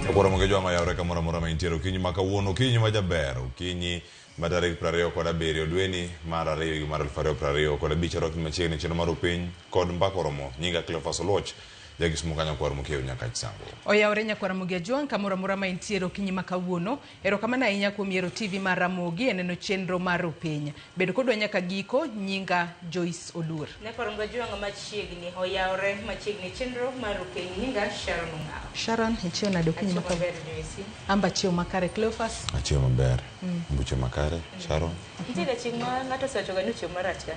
Akwara moge joma yawre kamora mora ma intiero kinyi maka wuono kinyi ma jaber kinyi matarik 27 dweni mar 2 mar 2020 kod abich rok machiegni chino mar piny kod mbako romo nyinga Cleophas Oluoch jagis mukanya kwar mukeo nyaka chisango oyawre nyakwara moge juang kamora mora ma intiero kinyi maka wuono erokamano ahinya kuom yiero TV mar Ramogi eneno chenro mar piny bedo kodwa nyaka giko nyinga Joyce Odur nyakwara moge juang machiegni oyawre machiegni chenro mar piny nyinga Sharon Ngao Sharon ichio nado kinyi maka amba chio makare Cleophas achio maber mbuche makare Sharon ntiga chingma ngato sacho gani chio maracha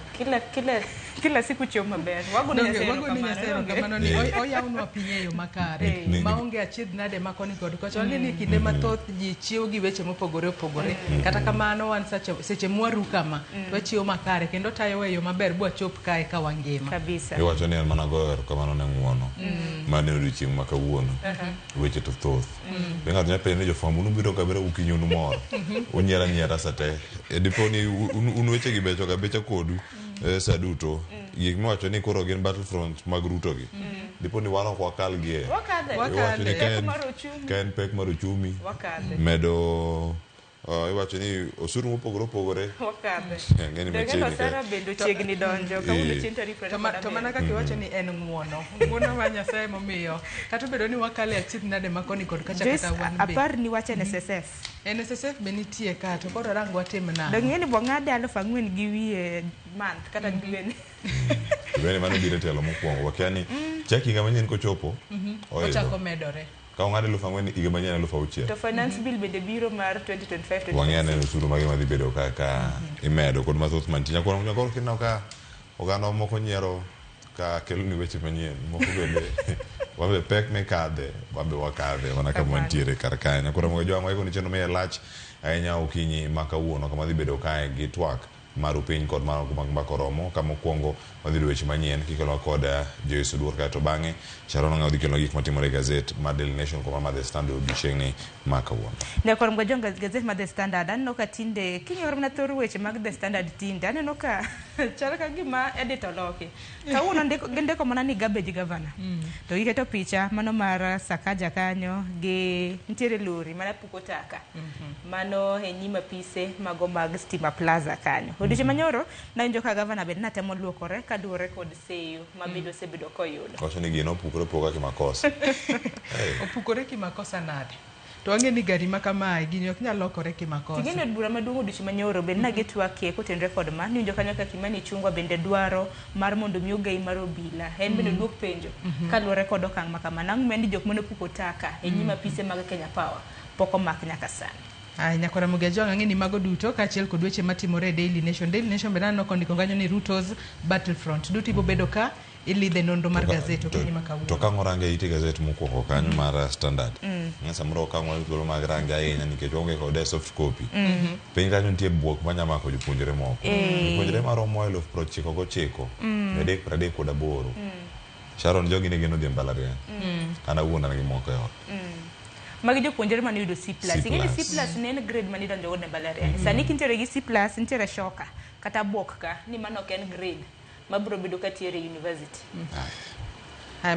kila siku chio maber wagoni nyasero kamano ni oyawnwa piny eyo makare maonge achiedh nade makoni kod kocha ni kinde mathoth ji chiwo gi weche mopogore opogore kata kamano wan seche mwaru kama wachiwo makare kendo tayo eyo maber bwa chop kae ka wangima kabisa iwacho ni en mana goyo kamano ne ng'uono mane odiochieng' ma kawuono weche to thoth ng'ato nyalo penjo ni jofwambo ubiro kabiro ukinyo moro unyiera nyiera sate dipo ni un weche gi becho ga becha kodu sa duto gik miwacho ni koro gin battlefront mag ruto gi dipo ni wan ok wakal gie iwacho ni ka en pek mar uchumi medo iwacho ni osuru mopogore opogore ngeni machiegni donjo to mana kaka iwacho ni en ng'uono ma Nyasaye momiyo kata bedo ni wakale achiedh nade makoni kod kacha kata wan be apar ni wacho NSSF be nitie ka to koro rango watim nade dong'eni bong'ade 4,000 gi wiye month kata dweni bene mano biro telo mokwongo wakiani cheki ga manyien kochopo ochako medore ka ong'ade 4,000 higa manyien 6,000 to finance bill bende biro mar 2025 wang'ene usuru mage madhi bedo ka imedo kod mathoth mantinya koro kineno ka oganda moko nyiero ka kelo ni weche manyien moko bende wabe pek me kadhe wabe wakadhe wana kama wantiere kar kae nyakora moge jowa maiko ni chenro me lach ahinya okinyi maka wuono kama dhi bedo kae gi twak maru piny kod mano mbako romo kama okwongo wadhi weche manyien kikelo kod Joyce Odur kae to bang'e Sharon Ngao dhi kelo gik matimore gazet mar Daily Nation kod mar The Standard odiochieng'ni maka wuono nyakora moge jowa gazet mar The Standard aneno ka tinde kinyioro mana thor weche mag The Standard tinde aneno ka chal ka gima editor loki kawuono ndiko mana ni garbage governor to giketo picha mano mar Sakaja kanyo gi ntiere lori mana puko taka mano e nyima pise mago mag Stima Plaza kanyo odiochieng' manyoro nanjo ka governor bed natemo luokore kaduore kod seyo mabedo sebedo koyudo kocha ni gino opukore poka kimakosa opukore kimakosa nade to ang'e ni gari ma kamae gini ok nyal lokore kimakosa tigene bura maduong' odiochieng' manyoro bed na gitwakie kotenre kod ma ninjo kanyo ka Kimani Ichung'wa bende dwaro mar mondo mi ogei mar obila en bende duok penjo kaluwore kod okang' ma kama nang'o mendi jok mane puko taka e nyima pise mag Kenya Power poko mak nyaka sani nyakwara moge joang ang'e ni mago duto kaachiel kod weche matimore e Daily Nation be naneno kondiko kanyo ni Ruto's Battlefront duto ibo bedo ka ilidhe nonro mar gazet okinyi makawuono to ka ngorange ite gazet mokwongo kanyo mar Standard samoro ka ng'wa thuolo mag range ahinya nikech waonge kod soft copy piny kanyo nitie bwok manyamako jopuonjre moko jopuonjre maromo 99,900 38 Sharon jogi ne geno dhi mbalariany an awuon an gi moko e ot magi jopuonjre mane yudo C+. Ing'eni C+ ne en grade mane idonjo godo e mbalariany. Sani kintiere gi C+, nitiere shoka kata bwok ka ni mano ok en grade mabiro bedo katiere university.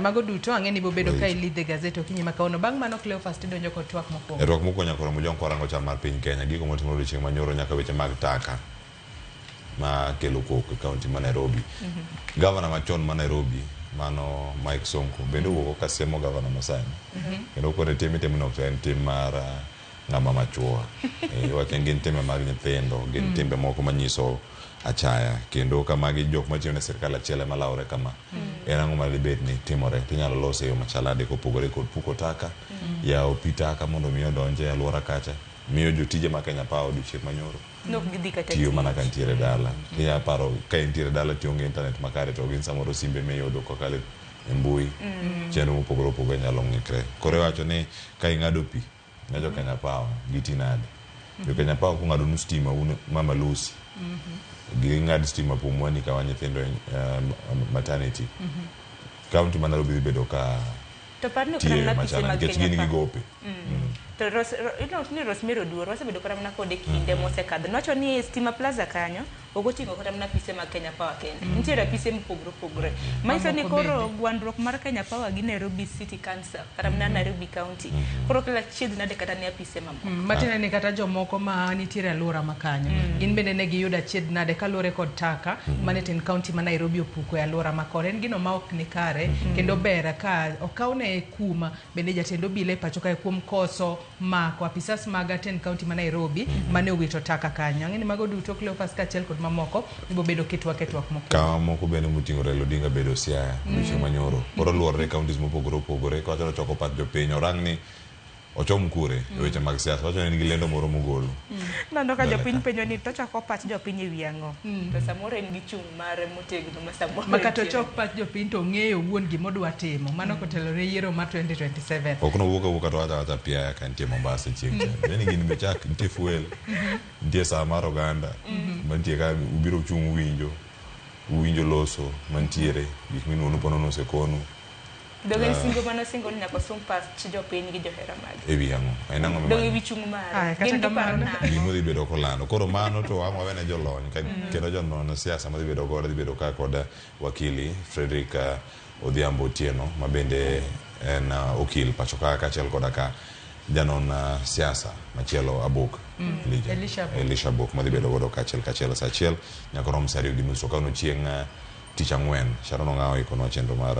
Mago duto ang'e ni bo bedo ka ilidhe gazet okinyi makawuono bang' mano Cleophas tidonjo kod twak mokwongo. Twak mokwongo nyakora mo jonko rango cham mar piny Kenya gigo motimore odiochieng' manyoro nyaka weche mag taka ma kelo koko e kaunti ma Nairobi. Governor machon ma Nairobi mano Mike Sonko bende wuoko ka siemo governor masani kendo kone tim no en tim mar ng'ama machuo iwacho ni gin timbe mag nyithindo gin timbe moko manyiso achaya kendo kamagi jok matiyo ne sirkal achiel ema lawre kama en ang'o madibed ni timore tinyalo lose yo machalade kopogore kod puko taka yawo pi taka mondo mi odonje e alwora kacha miyo jotije ma Kenya Power odiochieng' manyoro tiyo mana ka ntiere dala inya paro ka ntiere dala tionge internet makare to gin samoro simbe miyudo kokalo e mbui chenro mopogore opogore nyalo ng'ikre koro iwacho ni ka ing'ado pi ne jo Kenya Power giti nade jo Kenya Power kung'ado nu stima un Mama Lucy ging'ad stima pomwani ka nyithindo maternity kaunti ma Nairobi dhi bedo ka to parno kana pise mag Kenya gin gigope to Rosemary Oduor wasebedo kora mana kode kinde mosekadho nowacho ni Stima Plaza kanyo ogotingo kata mana apise mag Kenya Power kende nitiere apise mopogore manyiso ni koro gwandruok mar Kenya Power gi Nairobi City Council kata mana Nairobi County koro kila chiedh nade kata ne apise mamoko matine ni kata jomoko ma nitiere alwora makanyo in bende ne giyuda chiedh nade kaluwore kod taka mane tin county ma Nairobi opuko e alwora makore en gino ma ok ni kare kendo ber ka okawne kuma bende jatendo bile pacho kae kuom koso mako apisas mag ten county ma Nairobi mane owito taka kanyo ng'eni mago duto Cleophas kachiel kod mamoko ibo bedo ketwak moko ka moko bende muting'o Raila Odinga bedo Siaya weche manyoro koro luorre counties mopogore ka wachano choko pat jopiny orang ni ochom kure e weche mag siasa wacho ni gilendo moro mogolo nando ka jopiny penjo ni to chako pach jopiny ewi ang'o to samoro en gi chung' mare motegno ma samoro makato chok pach jopiny to ng'eyo wuon gimodwa timo mano kotelore yiero ma 2027 ok no wuoka to wacha pia ka nitie Mombasa chieng' cha yani gin be chak nitie fuel nitie saa mar oganda mantie ka ubiro chung' winjo loso mantiere gik minuno ponono sekonu dogen singo mano singo nyako sum pas jopiny gi johera mag ewi ang'o en ang'o doge wi chung' mare gin to paro gimo dhi bedo kolando koro mano to wang'o wene jolony kendo jonon siasa madhi bedo godo dhi bedo ka kod wakili Frederick Odhiambo Otieno ma bende en okil pacho kachiel koda ka janon siasa machielo Abok Elisha Abok madhi bedo godo kachiel sa achiel nyaka rom sario gi nus to kano chieng' tich ang'wen Sharon Ong'aw ikono chenro mar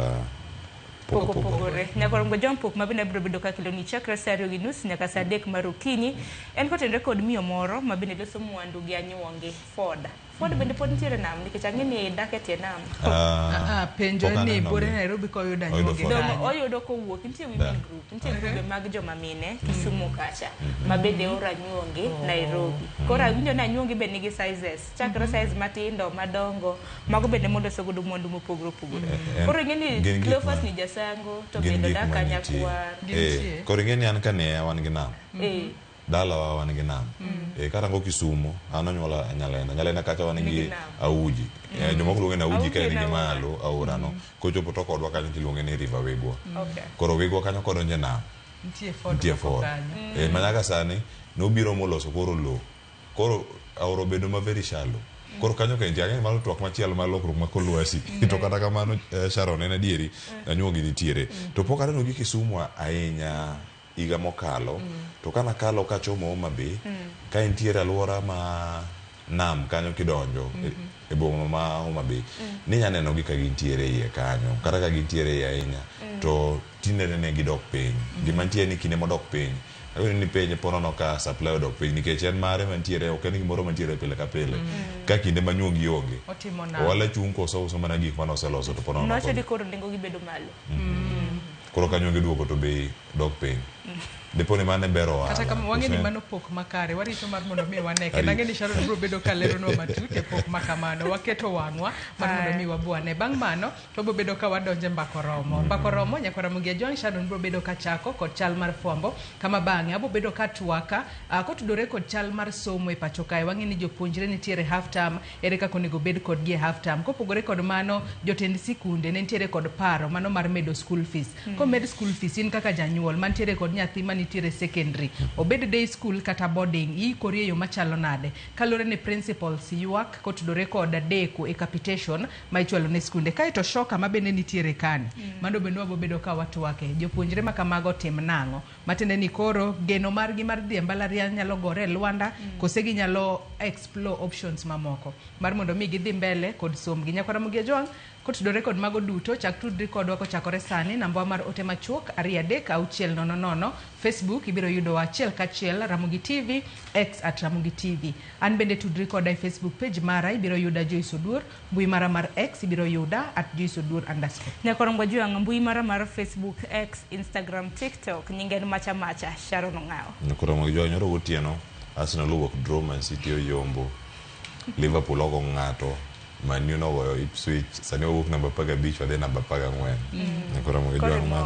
pogore nyaka ngo jompok mabende biro bedo ka kilo ni chakra sario gi nus nyaka saa 3 mar okinyi en kotenre kod miyo moro mabende loso mwandu gi anyuonge Ford bende pod nitiere nam nikech ang'eni dak e tie nam penjo ni bore Nairobi ko yuda nyuonge oyudo kowuok nitie women group nitie grube mag joma mine Kisumu kacha mabende ora nyuonge Nairobi koro awinjo na nyuonge be nigi sizes chakra size matindo madongo mago bende mondo sogodo mwandu mopogore koro ng'eni Cleophas ni jasango to bende dak kanyakwar koro ng'eni an kane wan gi nam dala wan gi nam karango Kisumu anonyuola Nyalenda kacha wan gi Auji jomoko luonge ni Auji ka nigi malo aorano kochopo to kodwa kanyo tiluonge ni River Wigwa koro Wigwa kanyo kodonje nam nitie Ford manyaka sani nobiro moloso koro lo koro aoro bedo ma very shallow koro kanyo ka ntie ang'e malo twak machielo mar lokruok ma kolwasi to kata kamano Sharon en adieri anyuogi nitiere to pok aneno gi Kisumu ahinya iga mokalo to kana kalo kachomo Homa Bay ka entiere alwora ma nam kanyo kidonjo e boma ma Homa Bay ni nyaneno gi ka gintiere iye kanyo kata ka gintiere iye ahinya to tinere ne gidok piny gima nitie ni kinde modok piny awinjo ni penye ponono ka supply odok piny nikech en mare mantiere ok en gimoro mantiere pile ka pile ka kinde manyuongi onge wala chung koso uso mana gik manoseloso to ponono noche di koro nengo gi bedo malo koro kanyuongi duogo to be dok piny depone mane bero kata kama wang'eni mano pok makare warito mar mondo mi waneke nang'eni Sharon biro bedo ka leronwa matut e pok makamano waketo wang'wa mar mondo mi wabwane bang' mano to biro bedo ka wadonje mbako romo nyaka Ramogi Ajwang' Sharon biro bedo ka chako kod chal mar fwambo kama bang'e abo bedo ka twaka kotudore kod chal mar somo e pacho kae wang'eni jopuonjre nitiere half term ere kaka onego bed kod gi half term kopogore kod mano jotend sikunde ne nitiere kod paro mano mar medo school fees komed school fees in kaka janyuol mantiere kod nyathi manitiere secondary obed day school kata boarding ikori yo machalo nade kalore ne principals yuak kotudore kod deko e capitation ma ichwalo ne skunde kae to shoka mabende nitiere kani mando bende wabo bedo ka watwake jopuonjre makamago tim nang'o matende ni koro geno margi mar dhi mbalariany nyalo gore Lwanda kose gi nyalo explore options mamoko mar mondo mi gidhi mbele kod somgi nyaka Ramogi Ajwang' kotudore kod mago duto chak tudri kodwa kochakore sani namba mar ote machuok 23 Facebook ibiro yudo achiel kachiel Ramogi TV X @Ramogi TV an bende tudri koda e Facebook page mara ibiro yuda Joyce Odur mbui mara mar X ibiro yuda @JoyceOdur_. nyaka Ramogi Ajwang' mbui mara mar Facebook X Instagram TikTok nyingen macha Sharon Ong'aw nyaka Ramogi Ajwang' nyoro gotieno Arsenal owuok draw Man City oyombo Liverpool ogo ng'ato Man U nogoyo Ipswich sani owuok namba 15 wadhi namba 14 nyaka Ramogi Ajwang' man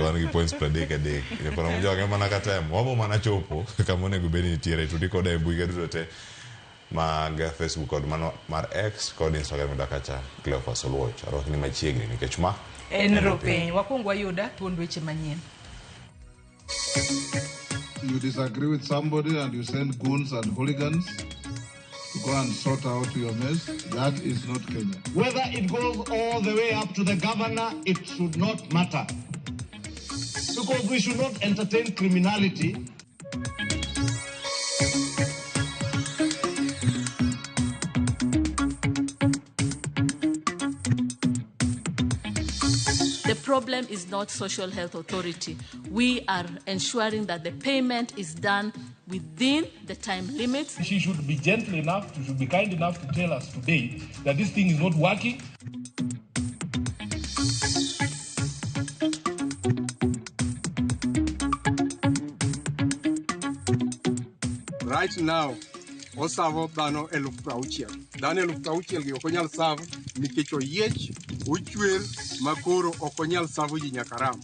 wan gi points 33 nyaka Ramogi Ajwang' ema ka tem wabo mana chopo kama onego bed ni nitiere to diko e mbui duto te mag Facebook kod mano mar X kod Instagram dakacha Cleophas Oluoch arwak ni machiegni nikech ma en ropiny wakwongo wayuda thuond weche manyien. You disagree with somebody and you send goons and hooligans to go and sort out your mess. That is not Kenya. Whether it goes all the way up to the governor, it should not matter. Because we should not entertain criminality. The problem is not Social Health Authority. We are ensuring that the payment is done within the time limits. She should be gentle enough, she should be kind enough to tell us today that this thing is not working. Right now, osavo dhano 6,000. Dhano 6,000 gi okonyal sav nikech oyiech, uchwer, makoro okonyal savu ji nyakaram.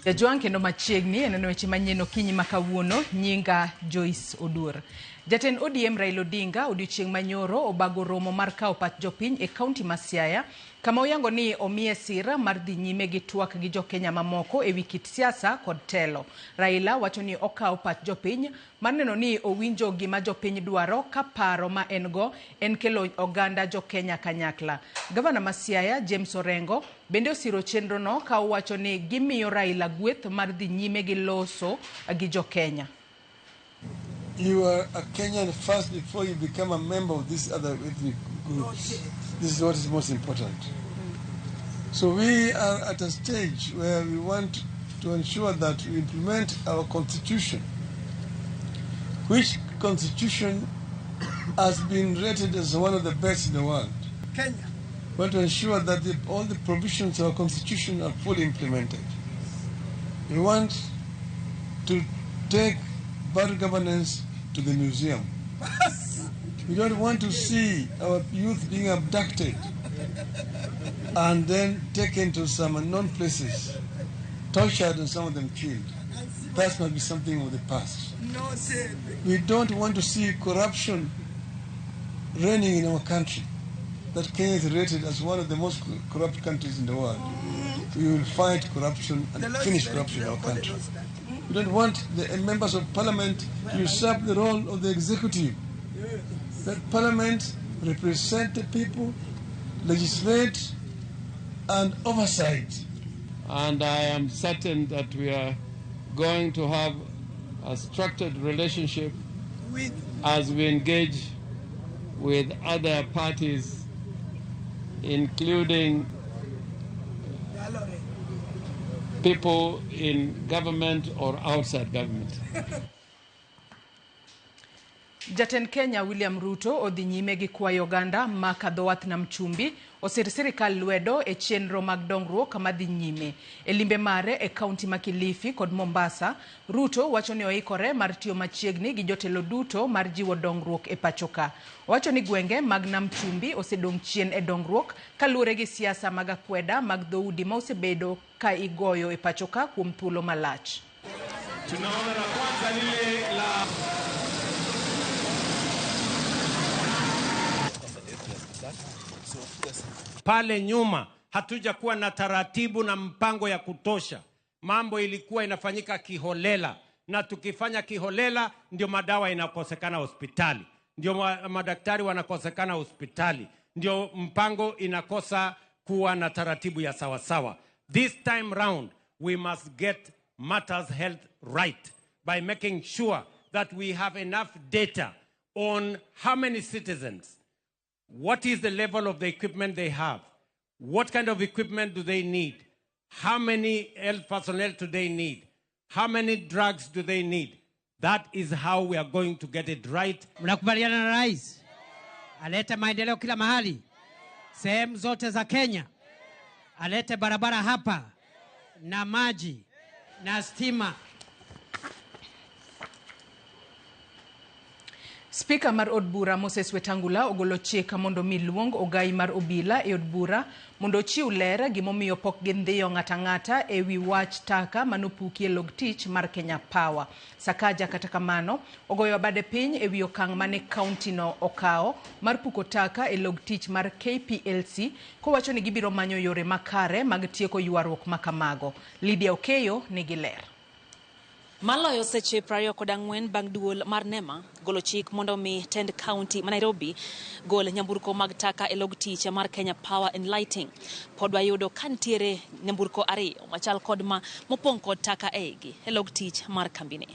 Jajuan kendo machiegni en weche manyien okinyi makawuono. Nyinga Joyce Odur. Jatend ODM Raila Odinga odiochieng' manyoro obago romo mar kawo pach jopiny e kaunti ma Siaya, kama oyango ni omiye sira mar dhi nyime gi twak gi jokenya mamoko e wi kit siasa kod telo. Raila wacho ni okawo pach jopiny mar neno ni owinjo gima jopiny dwaro, ka paro ma en go en kelo oganda jokenya kanyakla. Gavana ma Siaya James Orengo bende osiro chenro no, ka owacho ni gimiyo Raila gweth mar dhi nyime gi loso gi jokenya. You are a Kenyan first before you become a member of these other ethnic groups. This is what is most important. So we are at a stage where we want to ensure that we implement our constitution, which constitution has been rated as one of the best in the world. Kenya. We want to ensure that all the provisions of our constitution are fully implemented. We want to take bad governance to the museum. We don't want to see our youth being abducted and then taken to some unknown places, tortured and some of them killed. That must be something of the past. We don't want to see corruption reigning in our country. That Kenya is rated as one of the most corrupt countries in the world. We will fight corruption and finish corruption in our country. We don't want the members of parliament to usurp the role of the executive. That parliament represent the people, legislate and oversight. And I am certain that we are going to have a structured relationship as we engage with other parties, including people in government or outside government. Jatend Kenya William Ruto odhi nyime gi kwayo oganda ma kadho wath nam chumbi osir sirikal lwedo e chenro mag dongruok madhi nyime. E limbe mare e kaunti ma Kilifi kod Mombasa, Ruto wacho ni oikore mar tiyo machiegni gi jotelo duto mar jiwo dongruok e pachoka. Wacho ni gwenge mag nam chumbi osedong' chien e dongruok kaluwore gi siasa mag akweda mag dhoudi ma osebedo ka igoyo e pachoka kuom thuolo malach. Tunaona la kwanza lile la pale nyuma hatujakuwa na taratibu na mpango ya kutosha. Mambo ilikuwa inafanyika kiholela, na tukifanya kiholela ndio madawa inakosekana hospitali, ndio madaktari wanakosekana hospitali, ndio mpango inakosa kuwa na taratibu ya sawasawa. This time round we must get matters health right by making sure that we have enough data on how many citizens, what is the level of the equipment they have, what kind of equipment do they need, how many health personnel do they need, how many drugs do they need. That is how we are going to get it right. Mnakubaliana na rais alete maendeleo kila mahali, sehemu zote za Kenya, alete barabara hapa na maji na stima. Spika mar od bura Moses Wetangula ogolo chik mondo mi luong ogai mar obila e od bura mondo chiw ler gimomiyo pok gindhiyo ng'ata e wi wach taka manopukie log tich mar Kenya Power. Sakaja kata kamano ogoyo bade piny e wi okang' mane kaunti no okawo mar puko taka e log tich mar KPLC kowacho ni gibiro manyo yore makare mag tieko ywaruok makamago. Lydia Okeyo nigi ler. Maloyo seche 24 bang' duol mar NEMA golo chik mondo mi tend county ma Nairobi gol nyamburko mag taka e log tich mar Kenya Power and Lighting. Pod wayudo kantiere nyamburko ariyo machal kod ma mopong' kod taka eigi e log tich mar kambine.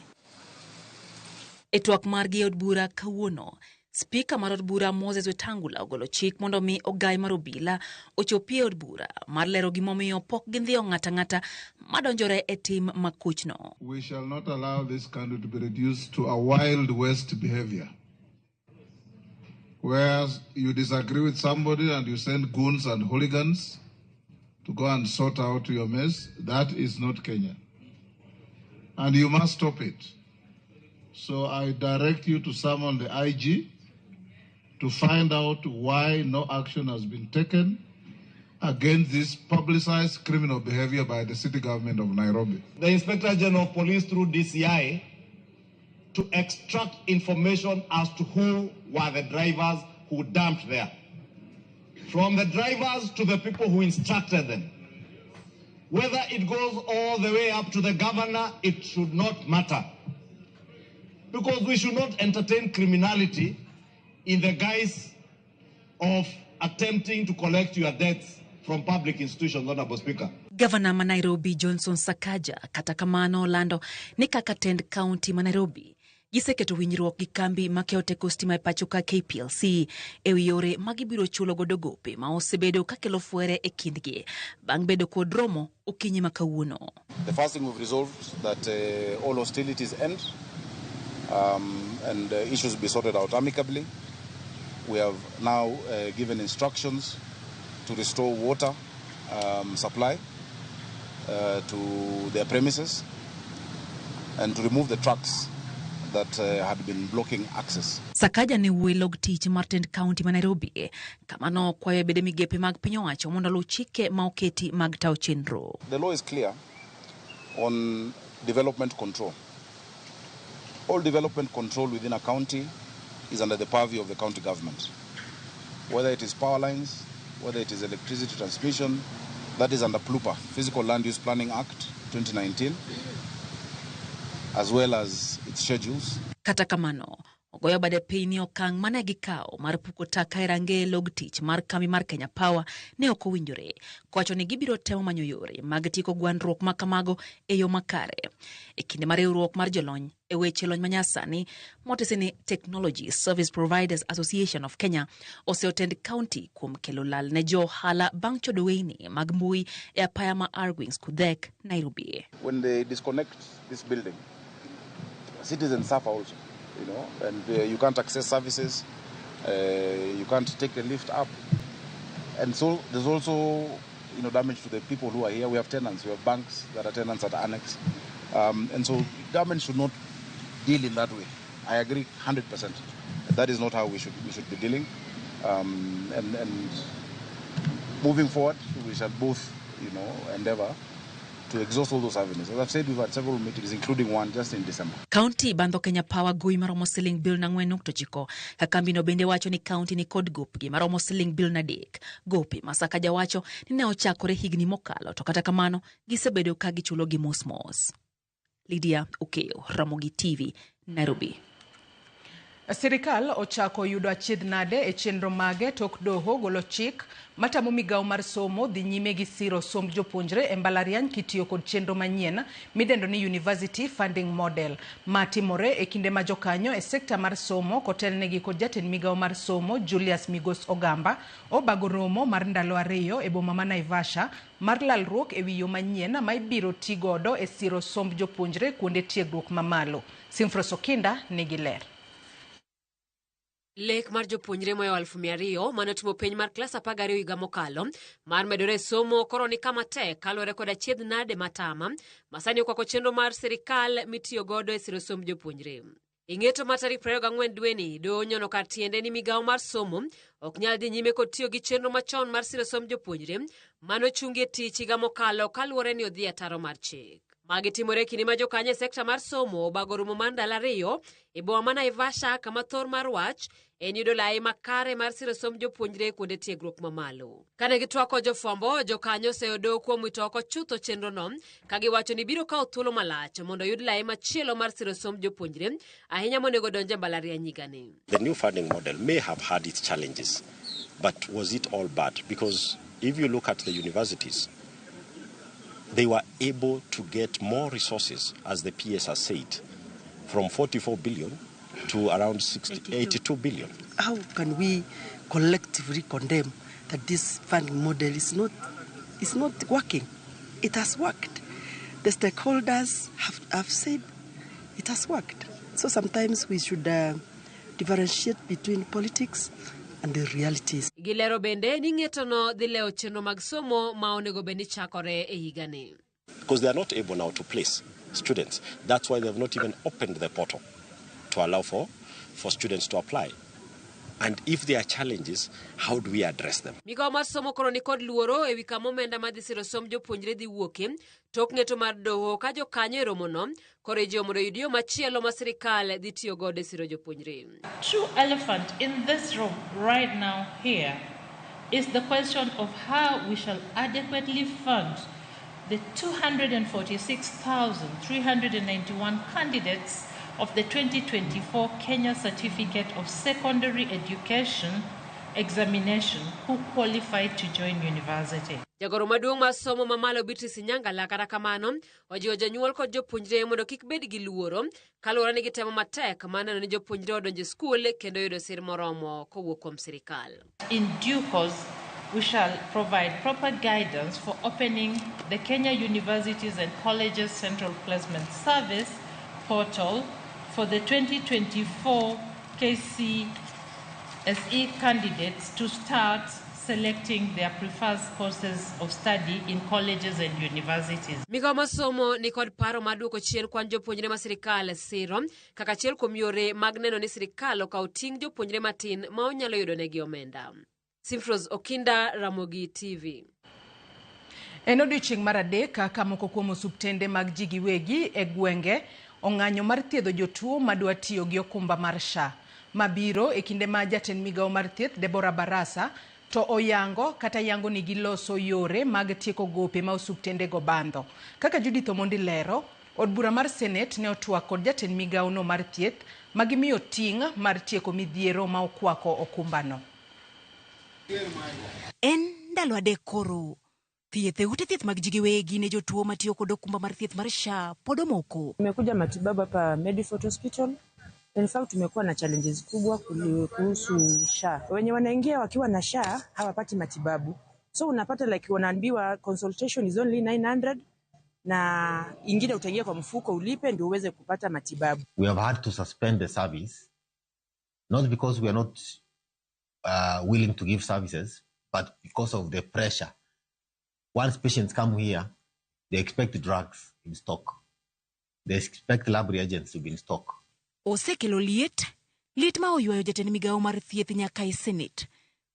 E twak margi od bura kawuono, Spika mar od bura Moses Wetangula ogolo chik mondo mi ogai mar obila ochopie od bura mar lero gimomiyo pok gindhiyo ng'ata madonjore e tim makuchno. We shall not allow this country to be reduced to a Wild West behavior, where you disagree with somebody and you send goons and hooligans to go and sort out your mess. That is not Kenya. And you must stop it. So I direct you to summon the IG to find out why no action has been taken against this publicized criminal behavior by the city government of Nairobi. The Inspector General of Police through DCI to extract information as to who were the drivers who dumped there. From the drivers to the people who instructed them. Whether it goes all the way up to the governor, it should not matter. Because we should not entertain criminality in the guise of attempting to collect your debts from public institutions, Honorable Speaker. Governor ma Nairobi Johnson Sakaja kata kamano lando ni kaka tend county ma Nairobi giseketo winjruok gi kambi ma keyo teko stima e pacho ka KPLC e wi yore ma gibiro chulo godo gope ma osebedo ka kelo fuere e kindgi bang' bedo kod romo okinyi ma kawuono. The first thing we've resolved that all hostilities end and issues be sorted out amicably. We have now given instructions to restore water supply to their premises and to remove the trucks that had been blocking access. Sakaja ni wuoyi log tich mar tend county ma Nairobi kamano kwayo bede migepe mag piny owacho mondo luw chike ma oketi mag tawo chenro. The law is clear on development control. All development control within a county is under the purview of the county government. Whether it is power lines, whether it is electricity transmission, that is under PLUPA, Physical Land Use Planning Act 2019, as well as its schedules. Kata kamano, ogoyo bade piny okang' mane gikawo mar puko taka e range log tich mar kambi mar Kenya Power ne ok owinjore. Kowacho ni gibiro temo manyo yore mag tieko gwandruok ma kamago e yo makare. E kinde mar riwruok mar jolony e weche lony manyasani motese ni Technology Service Providers Association of Kenya oseotend county kuom kelo lal ne jo hala bang' chodo weyni mag mbui e apaya ma Argwings Kudhek, Nairobi. When they disconnect this building, citizens suffer also. You know, and you can't access services, you can't take a lift up. And so there's also, you know, damage to the people who are here. We have tenants, we have banks that are tenants at Annex. And so government should not deal in that way. I agree 100%. That is not how we should be dealing. And moving forward, we shall both, you know, endeavor to exhaust all those avenues. As I've said, we've had several meetings, including one just in December. County bando Kenya Power gui maromo siling bill na 4.9. Kakambi no bende wacho ni county ni kod gopgi maromo siling bill na 3. Gopi Masakaja wacho ni ne ochakore higni mokalo to kata kamano gisebedo ka gichulo gi mos. Lydia Okeyo, Ramogi TV, Nairobi. Sirikal ochako yudo achiedh nade e chenro mage tok doho golo chik matamo migawo mar somo dhi nyime gi siro somb jopuonjre e mbalariany kitiyo kod chenro manyien midendo ni University Funding Model matimore e kinde ma jokanyo e sekta mar somo kotelnegi kod jatend migawo mar somo Julius Migos Ogamba obago romo mar ndalo 2 e boma ma Naivasha mar lalruok e wiyo manyien ma ibiro tigodo e siro somb jopuonjre kuonde tiegruok mamalo. Simfros Okinda nigi ler. Lek mar jopuonjre moyo 200 manotimo penj mar klas 12 higa mokalo mar medore somo koro ni kama tek kalore kod achiedh nade matama masani okwako chenro mar sirikal mitiyo godo e siro somb jopuonjre. Ing'eto ma tarik 24 dweni do nyono kar tiende ni migawo mar somo ok nyal dhi nyime kod tiyo gi chenro machon mar siro som jopuonjre mano chungi tich higa mokalo kaluwore ni odhi ataro mar chik. Magi timore kinde ma jokanyo e sekta mar somo obago romo mar ndalo 2 e boma ma Naivasha kama thor mar wach en yudo lai makare mar siro som jopuonjre kuonde tiegruok mamalo. Kane gitwako jofwambo, jokanyo oseyodo kuom wito oko chutho chenrono ka giwacho ni biro kawo thuolo malach mondo oyud lai machielo mar siro som jopuonjre ahinya monego donje mbalariany higani. The new funding model may have had its challenges, but was it all bad? Because if you look at the universities, they were able to get more resources, as the PS has said, from 44 billion to around 82 billion. How can we collectively condemn that this funding model is not working? It has worked. The stakeholders have said it has worked. So sometimes we should differentiate between politics and the realities. Gilero bende ni ng'etono dhi leo chenro mag somo ma onego beni chakore e higani. Because they are not able now to place students. That's why they have not even opened the portal to allow for students to apply. And if there are challenges, how do we address them? Migawo mar somo koro ni kod luoro e wi kama omenda madhi siro som jopuonjre dhi wuoke tok ng'eto mar doho ka jokanyo e romono koro ji omondo yud yo machielo ma sirikal dhi tiyo godo e siro jopuonjre. True elephant in this room right now here is the question of how we shall adequately fund the 246,391 candidates of the 2024 Kenya Certificate of Secondary Education examination who qualified to join university. Jagoro maduong' mar somo mamalo Beatrice Nyangala kata kamano ojiwo jonyuol kod jopuonjre mondo kik bed gi luoro kaluwore ni gitemo matek mar neno ni jopuonjre odonjo e skul kendo yudo sir moromo kowuok kuom sirikal. In due course, we shall provide proper guidance for opening the Kenya Universities and Colleges Central Placement Service portal for the 2024 KCSE candidates to start selecting their preferred courses of study in colleges and universities. Migawo mar somo ni kod paro mar duoko chien kwan jopuonjre ma sirikal siro kaka achiel kuom yore mag neno ni sirikal okawo ting' jopuonjre matin ma onyalo yudo negi omenda. Simfros Okinda, Ramogi TV. En odiechieng' mar adek ka moko kuom osuptende mag ji giwegi e gwenge ong'anyo mar thiedho jotuo madwa tiyo gi okumba mar SHA mabiro e kinde ma jatend migawo mar thieth Deborah Barasa to oyango kata yango ni giloso yore mag tieko gope ma osuptende go bandho. Kaka Judith Omondi lero, od bura mar Senate ne otwak kod jatend migawo no mar thieth magimiyo ting' mar tieko midhiero ma okwako okumbano. En ndalo adek koro thieth e ute thieth mag ji giwegi ne jotuo matiyo kod okumba mar thieth mar SHA pod omoko. Tumekuja matibabu hapa Medifort Hospital. In fact tumekuwa na challenges kubwa kuhusu SHA. Wenye wanaingia wakiwa na SHA hawapati matibabu. So unapata like wanaambiwa consultation is only 900 na ingine utaingia kwa mfuko ulipe ndio uweze kupata matibabu. We have had to suspend the service not because we are not willing to give services but because of the pressure. Once patients come here, they expect drugs in stock. They expect lab reagents to be in stock. Osekelo liet ma oywayo jatend migawo mar thieth nyaka e Senate.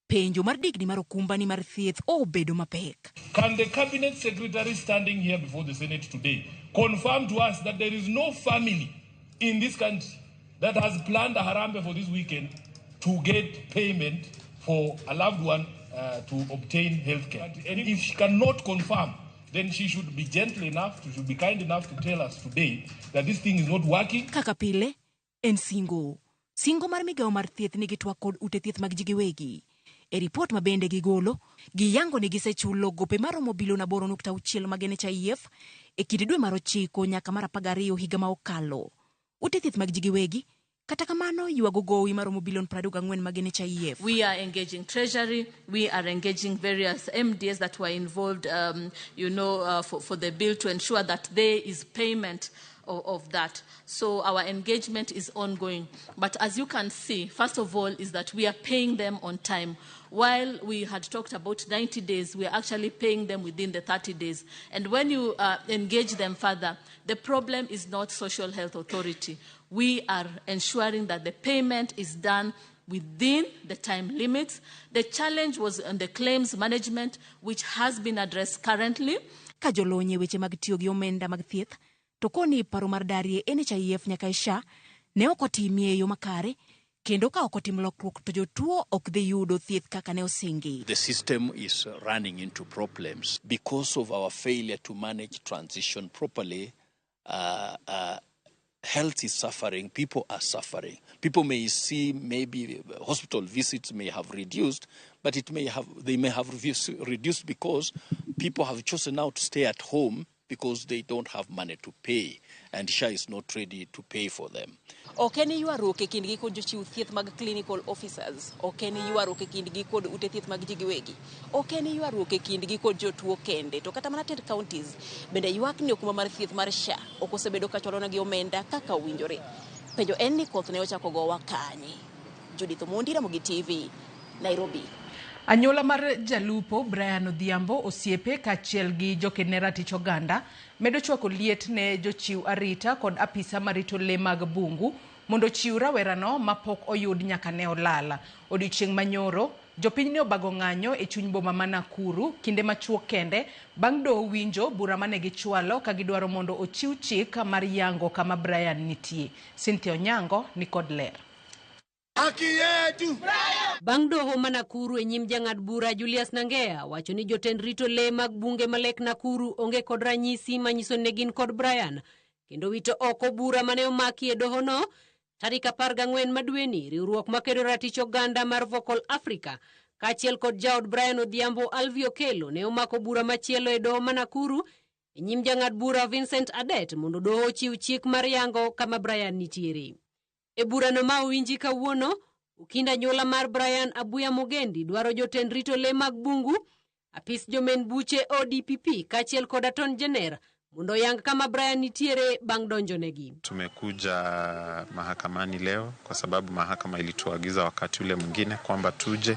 Penjo mar digni mar okumba ni mar thieth obedo mapek. Can the cabinet secretary standing here before the Senate today confirm to us that there is no family in this country that has planned a harambe for this weekend to get payment for a loved one to obtain health care? And if she cannot confirm, then she should be gentle enough, she should be kind enough to tell us today that this thing is not working. Kaka pile, en singo mar migawo mar thieth ni gitwak kod ute thieth mag ji giwegi. E report mabende gigolo, giyango ni gisechulo gope maromo bilion 8.6 mag NHIF e kind dwe mar 9 nyaka mar 12 higa ma okalo. Ute thieth mag ji giwegi kata kamano yuago gowi maromo bilion 24 mag NHIF. We are engaging Treasury, we are engaging various MDs that were involved, for the bill to ensure that there is payment of that. So our engagement is ongoing. But as you can see, first of all, is that we are paying them on time. While we had talked about 90 days, we are actually paying them within the 30 days. And when you engage them further, the problem is not Social Health Authority. We are ensuring that the payment is done within the time limits. The challenge was on the claims management, which has been addressed currently. Ka jolonye weche mag tiyo gi omenda mag thieth, to koni paro mar darie NHIF nyaka SHA ne okotimie yo makare, kendo ka okotim lokruok to jotuo ok dhi yudo thieth kaka ne osingi. The system is running into problems because of our failure to manage transition properly. Health is suffering, people are suffering. People may see maybe hospital visits may have reduced, but they may have reduced because people have chosen now to stay at home because they don't have money to pay, and SHA is not ready to pay for them. Okeni yuaruok e kindgi kod jochiw thieth mag clinical officers. Okeni yuaruok e kindgi kod ute thieth mag ji giwegi. Okeni yuaruok e kindgi kod jotuo kende. To kata mana ted counties bende yuak ni okuma mar thieth mar SHA okosebedo ka chwalona gi omenda kaka owinjore. Penjo en ni koth ne ochako gowa kanye. Judith Omondi, Ramogi TV, Nairobi. Anyola mar jalupo Brian Odhiambo osiepe kaachiel gi jokene ratich oganda medo chwako liet ne jochiw arita kod apisa marito le mag bungu mondo chiw rawerano mapok oyud nyaka ne olala. Odiochieng' manyoro jopiny ne obago ng'anyo e chuny boma ma Nakuru kinde machuok kende bang' doho winjo bura mane gichwalo ka gidwaro mondo ochiw chik mar yango kama Brian nitie. Cynthia Onyango ni kod ler. Haki yetu. Bang' doho ma Nakuru e nyim jang'ad bura Julius Nangea wacho ni jotend rito le mag bunge malek Nakuru onge kod ranyisi manyiso ne gin kod Brian, kendo wito oko bura mane omaki e doho no. Tarik 14 madweni, riwruok makedo ratich oganda mar Vocal Africa kaachiel kod jaod Brian Odhiambo Alvio Kelo ne omako bura machielo e doho ma Nakuru e nyim jang'ad bura Vincent Adet mondo doho chiw chik mar yango kama Brian nitiere. E burano ma owinji kawuono, ukinda nyola mar Brian Abuya Mogendi dwaro jotend rito le mag bungu, apis jomen buche ODPP kaachiel kod Aton Jener mondo yang kama Brian nitiere bang' donjonegi. Tumekuja mahakamani leo kwa sababu mahakama ilituagiza wakati ule mwingine kwamba tuje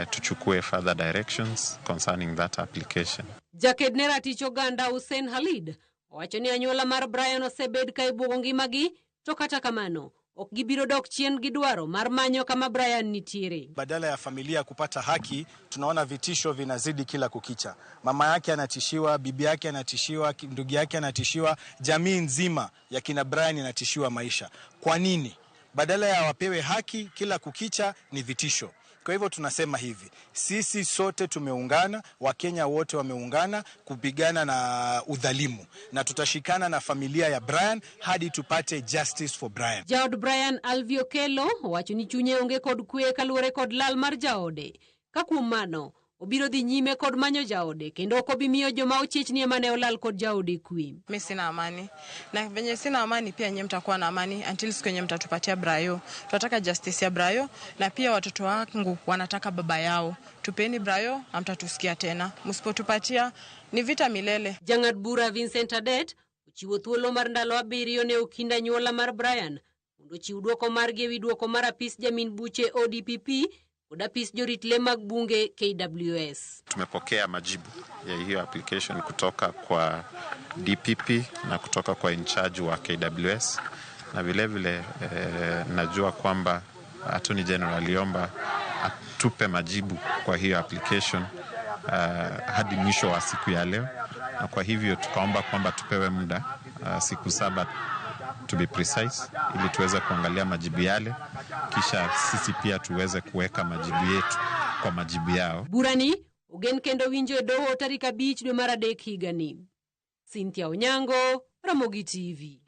tuchukue further directions concerning that application. Jakedne ratich oganda Hussein Halid wacho ni anyola mar Brian osebed ka ibuogo ngimagi, to kata kamano ok gibiro dok chien gi dwaro mar manyo kama Brian nitiere. Badala ya familia kupata haki, tunaona vitisho vinazidi kila kukicha. Mama yake anatishiwa, bibi yake anatishiwa, ndugu yake anatishiwa, jamii nzima ya kina Brian inatishiwa maisha. Kwa nini? Badala ya wapewe haki, kila kukicha ni vitisho. Kwa hivyo tunasema hivi, sisi sote tumeungana, Wakenya wote wameungana kupigana na udhalimu, na tutashikana na familia ya Brian hadi tupate justice for Brian. Jaod Brian Alvio Kelo wacho ni chunye onge kod kwe kaluwore kod lal mar jaode. Ka kuom mano, obiro dhi nyime kod manyo jaode kendo ok obi miyo joma ochiechni ema ne olal kod jaode kwe. Mimi sina amani. Na venye sina amani pia nyinyi mtakuwa na amani until siku yenye mtatupatia Brayo. Tunataka justice ya Brayo na pia watoto wangu wanataka baba yao. Tupeni Brayo, hamtatusikia tena. Msipotupatia ni vita milele. Jang'ad bura Vincent Adet ochiwo thuolo mar ndalo 7 ne ukinda nyola mar Brian mondo chiw duoko margi ewi duoko mar apis jamin buche ODPP kod apis jorit le mag bunge KWS. Tumepokea majibu ya hiyo application kutoka kwa DPP na kutoka kwa in charge wa KWS, na vile vile najua kwamba Attorney General aliomba atupe majibu kwa hiyo application hadi mwisho wa siku ya leo, na kwa hivyo tukaomba kwamba tupewe muda siku 7 to be precise, ili tuweze kuangalia majibu yale, kisha sisi pia tuweze kuweka majibu yetu kwa majibu yao. Burani ugen kendo winjo doho tarik 5 dwe mar adek higani. Cynthia Onyango, Ramogi TV.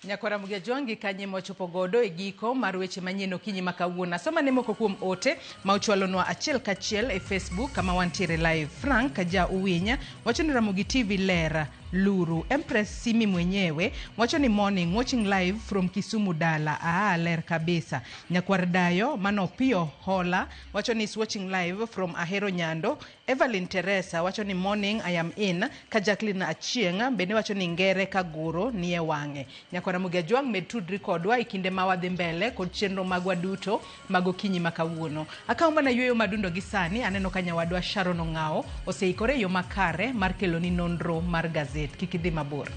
Nyakora Mugia Jwangi kanye mochopo godo e giko mar weche manyien okinyi makawuono. Soma ne moko kuom ote ma ochwalonwa achiel kachiel e Facebook kama wantiere live. Frank ja Uwinya wacho ni Ramogi TV lera Luru. Empress Simi mwenyewe wacho ni morning watching live from Kisumu Dala. Ler kabisa. Nyakwardayo Manopio Hola wacho ni is watching live from Ahero Nyando. Evelyn Teresa wacho ni morning I am in. Jacqueline Achieng bende wacho ni Ngere Kaguro nie wange. Nyakwara Mugajwang med tudri kodwa ikinde mawadhi mbele kod chenro magwa duto magokinyi makawuono. Akaomba na yueyo madundo gisani aneno kanyawadwa Sharon Ongao oseikore yo makare mar keloni nonro mar gazet. Kikidhi mabor.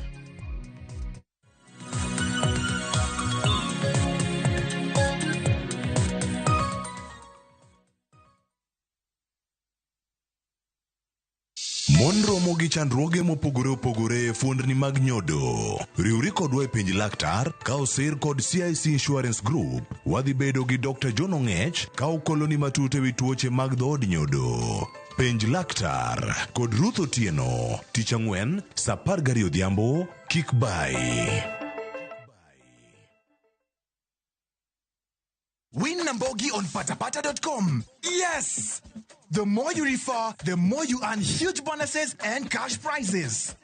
Monromo gi chandruoge mopogore opogore fuondni mag nyodo. Riwri kodwa e penj laktar ka osir kod CIC Insurance Group. Wadhi bedo gi Dr. John Ongech ka okoloni matut ewi tuoche mag dhood nyodo. Penj laktar kod Ruth Otieno. Tich Ang'wen, saa 12 odhiambo, kik bai. Win Nambogi on patapata.com. Yes! The more you refer, the more you earn huge bonuses and cash prizes.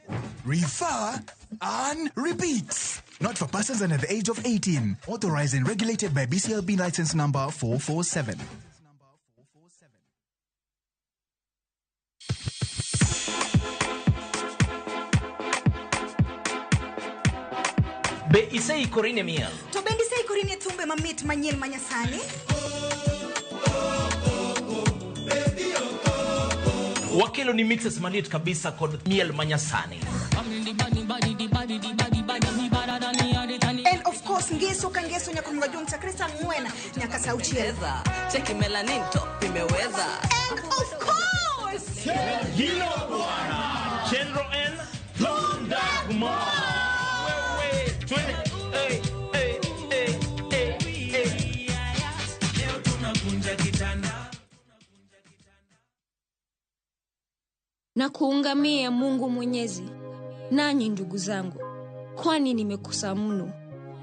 Refer and repeat. Not for persons under the age of 18. Authorized and regulated by BCLB license number 447. Be isei korine miel. To bendi sei korine thumbe mamit manyien manyasani. Wakelo ni mixes manit kabisa kod miel manyasani. And of course ngeso kangeso nyakumwa jumcha Krista Ngwena nyaka sauchi. Cheki melanin top imeweza. And of course Hilo bwana. Chenro en Thonda Kumar. Na kuungamia Mungu Mwenyezi, nanyi ndugu zangu, kwani nimekosa mno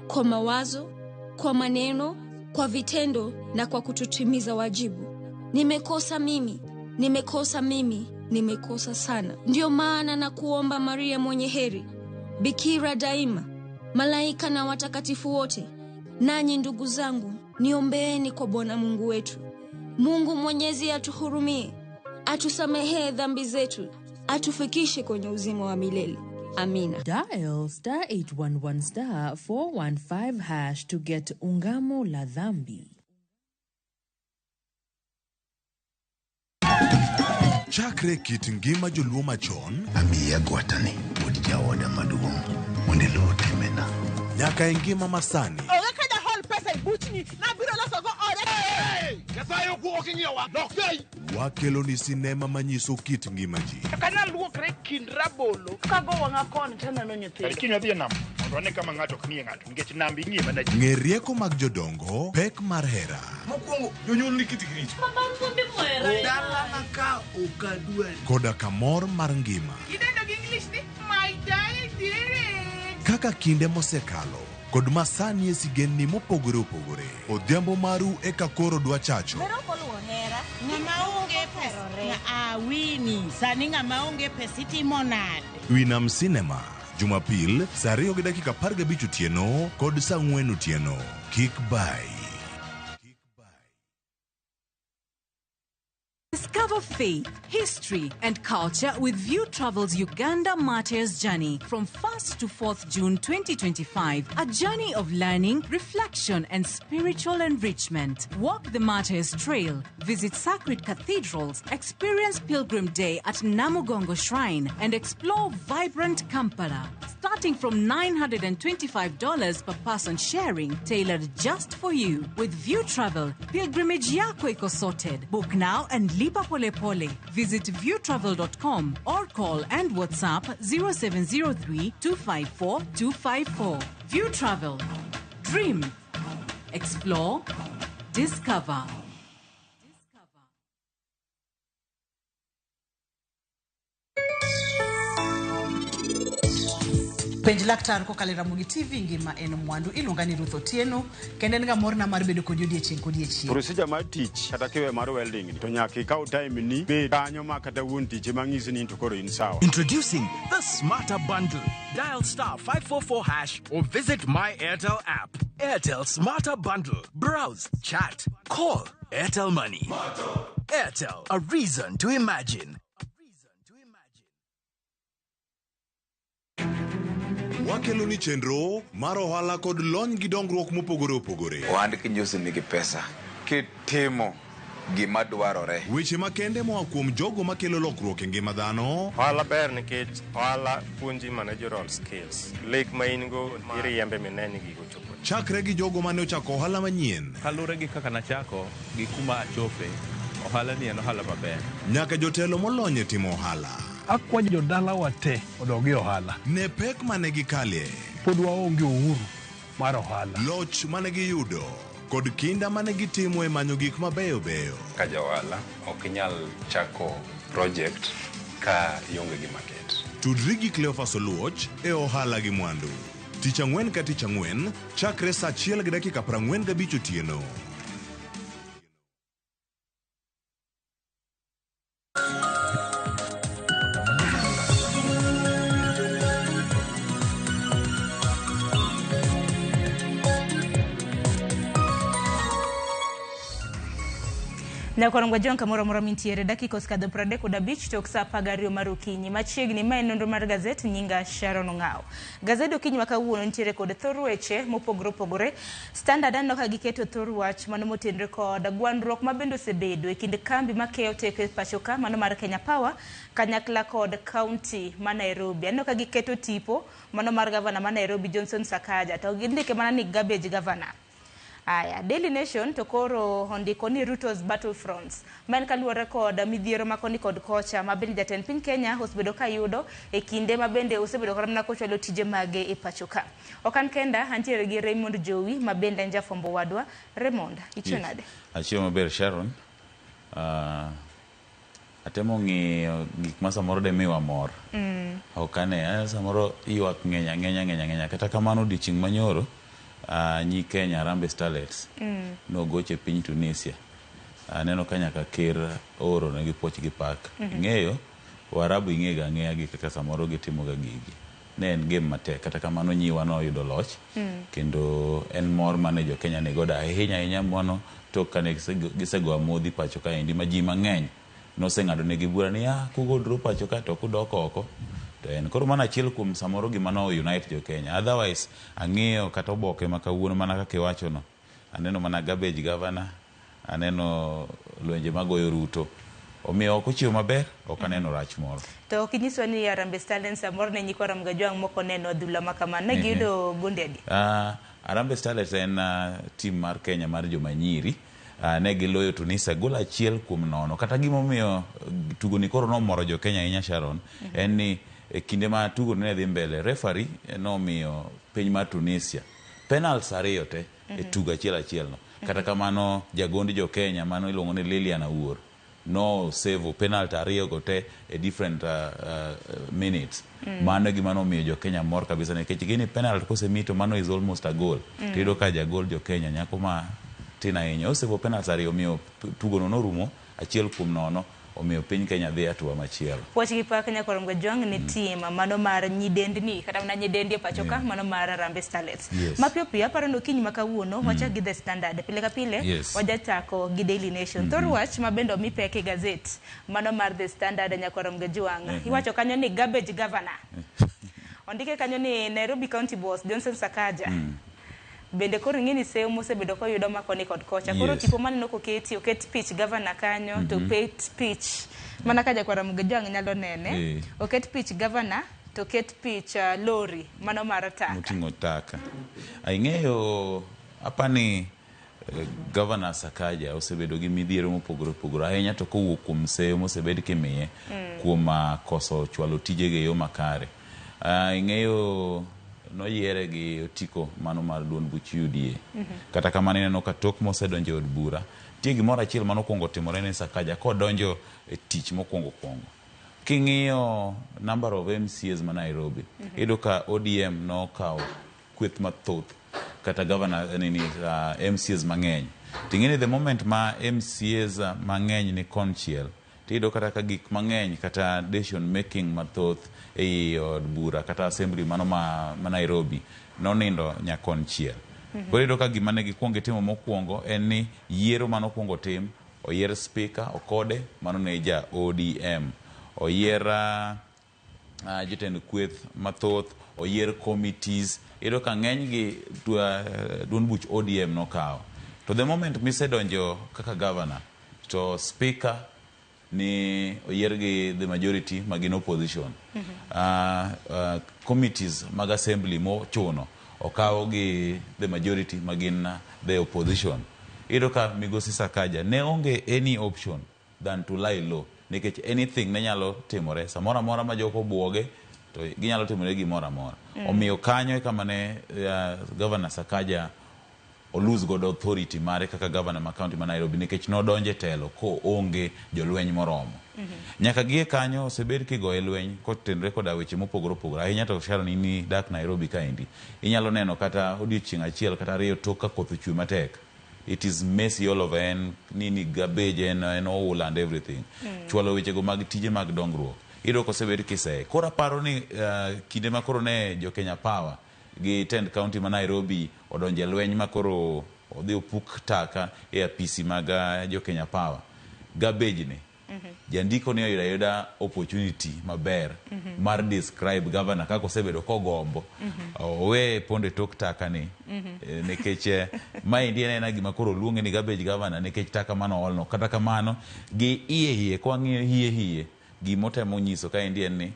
kwa mawazo, kwa maneno, kwa vitendo na kwa kutotimiza wajibu. Nimekosa mimi, nimekosa sana. Ndio maana na kuomba Maria mwenye heri, Bikira daima, malaika na watakatifu wote, nanyi ndugu zangu, niombeeni kwa Bwana Mungu wetu. Mungu Mwenyezi atuhurumie, atusamehe dhambi zetu, atufikishe kwenye uzima wa milele. Amina. Dial *811 415# to get ungamo la dhambi. Chakre kit ngima joluo machon. Amiya gwatani, jaoda maduong', mondelo temena. Nyaka e ngima masani. Kada whole person butni na biro loso go ore. Kasayo walking here wa dokei. Wakelo ni sinema manyiso kit ngima ji. Kana luokre kind rabolo kago wanga kon tena no nyithindo. Kinyo dhi nam. Rone kama ngato knie ngato ngech nambi ngie mana ji. Ng'erieko mag jodongo, pek mar hera. Mokwongo jonyuol ni kit grich. Mama fundi mwera. Dala naka okadwa. Koda kamor mar ngima. Idendo gi English ni my darling. Kaka kinde mosekalo kod masani e sigenni mopogore opogore. Odhiambo maru e kakoro dwa chacho. Ng'ama onge pesa. Wini. Sani ng'ama onge pesa itimo nade? Winam Cinema. Jumapil, saa 2:15 otieno kod saa 4 otieno. Kik bai. Discover faith, history, and culture with View Travel's Uganda Martyrs Journey from 1st to 4th June 2025. A journey of learning, reflection, and spiritual enrichment. Walk the Martyrs Trail, visit sacred cathedrals, experience Pilgrim Day at Namugongo Shrine, and explore vibrant Kampala. Starting from $925 per person sharing, tailored just for you. With View Travel, pilgrimage yako iko sorted. Book now and lipa pole pole. Visit viewtravel.com or call and WhatsApp 0703 254 254. View Travel. Dream. Explore. Discover. Penj laktar kokalo Ramogi TV ngima en mwandu iluonga ni Ruth Otieno kendo en ga morna mar bedo kod odiechieng' kod odiechieng'. Procedure mar tich kata kiwe mar welding to nyaka ikaw time ni be kanyo ma kata wuon tich mang'isi ni to koro in sawa. Introducing the Smarter Bundle. Dial *544# or visit My Airtel app. Airtel Smarter Bundle. Browse, chat, call. Airtel Money. Airtel, a reason to imagine. Wakelo ni chenro mar ohala kod lony gi dongruok mopogore opogore. Ohand kinyosi nigi pesa kitimo gima dwarore. Weche makende moa kuom jogo makelo lokruok e ngima dhano. Ohala ber nikech ohala puonji managerial skills. Lek ma in go iriembe mineni gigo chopo. Chakre gi jogo mane ochako ohala manyien. Kalure gi kaka nachako gi kuma achope. Ohala ni en ohala maber. Nyaka jotelo molony e timo ohala. Akwa jodala wate odogi ohala. Ne pek mane gikalie. Pod waonge uhuru mar ohala. Loch mane giyudo kod kinda mane gitimo e manyo gik mabeyo beyo. Ka johala ok inyal chako project ka ionge gi market. Tudri gi Cleophas Oluoch e ohala gi mwandu. Tich ang'wen ka tich ang'wen chakre saa 1:45 otieno. Na kwa ngwa jonka mora mintiere dakika oskadho 35 tok saa 12 mar okinyi machiegni ma nonro mar gazet nyinga Sharon Ongao. Gazet okinyi ma kawuono nitiere kod thor weche mopogore opogore. Standard anno ka giketo thor wach mano motenre kod gwandruok mabendo osebedo e kind kambi makeyo teko pachoka mano mar Kenya Power kanyakla kod county ma Nairobi. Anno ka giketo tipo mano mar governor ma Nairobi Johnson Sakaja to gindike mana ni garbage governor. Aya, Daily Nation to koro ondiko ni Ruto's Battlefronts. Man kaluwore kod midhiero makoni kod kocha mabende jatend piny Kenya osebedo ka yudo e kinde mabende osebedo karamna kochwalo tije mage e pachoka. Okan kenda antiere gi Raymond Jowi mabende nja fombo wadwa. Raymond, ichonade? Achio maber Sharon. Atemo ng'iyo gik ma samoro de miwa mor. Okane samoro ywak ng'enya kata kamano diching manyoro. Nyi Kenya Harambee Starlets no goche piny Tunisia. Neno kanya ka ker oro ne gi poch gi pak. Ng'eyo Warabu ing'ega ng'eya gi kaka samoro gitimo ga gigi. Ne en game matek kata kamano nyiwa no yudo loch. Kendo en mor mane jo Kenya ne goda ahinya mono tok kane gisego amodhi pacho ka endi ma ji mang'eny noseng'ado ne gi bura ni kugodro pacho ka to kudok oko. To en koro mana achiel kuom samoro gima no unite jo Kenya. Otherwise ang'eyo kata oboke ma kawuono mana kaka iwacho no. Aneno mana garbage governor, aneno lwenje magoyo Ruto. Omiyo ok ochiwo maber, ok aneno rach moro. To kinyiso ni Harambee Starlets samoro ne nyikora mgajwang' moko neno adhula makama ne giyudo gonde adi? Harambee Starlets en team mar Kenya mar joma nyiri. Ne giloyo Tunisia gol 1-0 kata gimomiyo tugo ni koro no moro jo Kenya ahinya Sharon en ni e kinde ma tugo ne dhi mbele referee no miyo piny mar Tunisia penalties 2 te e tugo achiel no. Kata kamano jagondi jo Kenya mano iluongo ni Lilian Awuor no save penalty 2 go te e different minutes. Mano gima no miyo jo Kenya mor kabisa nikech gini penalty kosemito mano is almost a goal. Tido ka jagol jo Kenya nyako ma tina yenye osebo penalty 2 miyo tugo no rumo 1-0 omiyo piny Kenya dhi atua machielo. Poch gi pak nyakoro mgajwang' ni team mano mar nyidendni kata na nyidendi pachoka mano mar Harambee Starlets. Mapio pia paro no kinyi makawuono wacha gi The Standard pile ka pile wajachako gi Daily Nation. Thor wach mabendo mi peke gazet mano mar The Standard nyakoro mgajwang'. Iwacho kanyo ni garbage governor. Ondike kanyo ni Nairobi County Boss Johnson Sakaja. Bende koro ng'ini seyo mosebedo ko yudo makoni kod kocha. Koro tipo maneno oket pitch governor kanyo to pet pitch. Mana kaja kwa mgajwang' nyalo nene. Oket pitch governor to ket pitch lori mano mar taka. Mutingo taka. Aing'eyo apani governor Sakaja osebedo gi midhiero mopogore opogore ahinya to kowuok kuom seyo mosebed kimiye kuom koso chwalo tijege yo makare. Ing'eyo noyiere gi otiko mano mar duond buch UDA. Kata kamano ineno ka tok mosedonjo od bura tie gimoro achiel mano kuongo timore ne Sakaja kodonjo e tich mokuongo King'iyo number of MCAs ma Nairobi, iyudo ka ODM nokawo kweth mathoth kata governor MCAs mang'eny. Ting'eni the moment ma MCAs mang'eny ni konchiel, tiyudo kata ka gik mang'eny kata decision making mathoth ei od bura kata assembly mano ma Nairobi nonindo nyakonchiel. Koro iyudo ka gima ne gikwongo timo mokwongo en ni yiero manokwongo tim, oyier speaker Okode, mano ne ja ODM. Oyier jotend kweth mathoth, oyier committees. Iyudo ka ng'eny gi duond buch ODM nokawo. To the moment misedonjo kaka governor, to speaker ni oyier gi the majority magin opposition. Committees mag assembly mochuno okawo gi the majority magin the opposition. Iyudo ka Migosi Sakaja ne onge any option than to lie low, nikech anything ne nyalo timore samoro amora ma joko buoge to ginyalo timore gimoro amora. Omiyo kanyo e kama ne Governor Sakaja lose god authority mare kaka governor ma county ma Nairobi, nikech nodonje telo ko onge jolweny moromo. Nyaka gie kanyo osebed kigoye lweny kotenre koda weche mopogore opogore. Ahinya to Sharon ni dak Nairobi kaendi, inyalo neno kata odiochieng' achiel kata ariyo tok ka koth ochwe matek. It is messy all over, and nini garbage and all and everything. Chwalo weche go mag tije mag dongruok. Iyudo kosebed kiseye. Koro aparo ni kinde ma koro ne jo Kenya Power gi Tend County ma Nairobi odonje lweny ma koro odhi opuk taka e apisi mag jo Kenya Power. Garbage ni. Jandiko ni oyuda opportunity maber mar describe governor kako osebedo kogombo. Owe ponde tok taka ni. Nikech maendi en gima koro luonge ni garbage governor, nikech taka mano olno. Kata kamano gi iye kwa ng'iyo hiye gimotemo nyiso kaendi en ni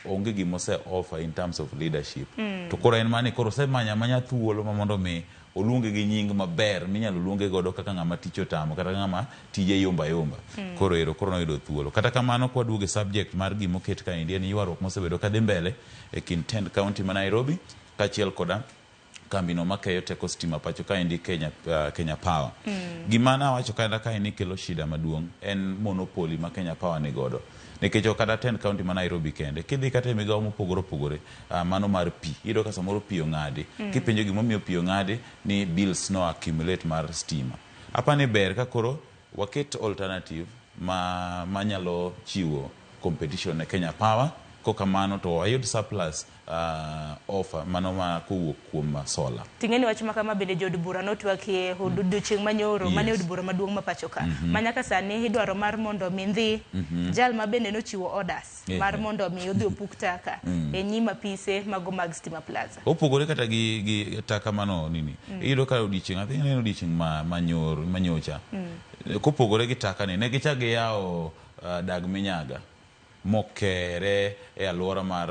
onge gimose offer in terms of leadership. To koro en mani koro semanya thuolo ma mondo mi oluonge gi nying maber minyalo luonge godo kaka ng'ama tich otamo kata ng'ama tije yomba. Koro noyudo thuolo. Kata kamano kwa duoge subject mar gimoket kaendi en ywaruok mosebedo kadhi mbele e kind Tend County ma Nairobi kachiel koda kambino makeyo teko stima pacho kaendi Kenya Power. Gima nawacho kaendi kelo shida maduong' en monopoly ma Kenya Power ni godo. Nikech okada Tend County ma Nairobi kende, kidhi kata migawo mopogore opogore, mano mar pi, iyudo ka samoro pi ong'adi. Kipenjo gimomiyo pi ong'adi ni bills no accumulate mar stima. Apani ber ka koro waket alternative ma nyalo chiwo competition ne Kenya Power, kokamano to ayud surplus offer mano ma kowuok kuom solar. Ting'eni wach makama bende jod bura notwakie odiochieng' manyoro mane od bura maduong' ma pacho ka. Manyaka sani idwaro mar mondo mindhi jal ma bende nochiwo orders mar mondo mi odhi opuk taka e nyima pise mago mag Stima Plaza. Opogore kata gi taka mano nini. Iyudo ka odiochieng' athi neno odiochieng' manyocha. Kopogore gi taka ni ne gichage yawo dag minyaga mokere e alwora mar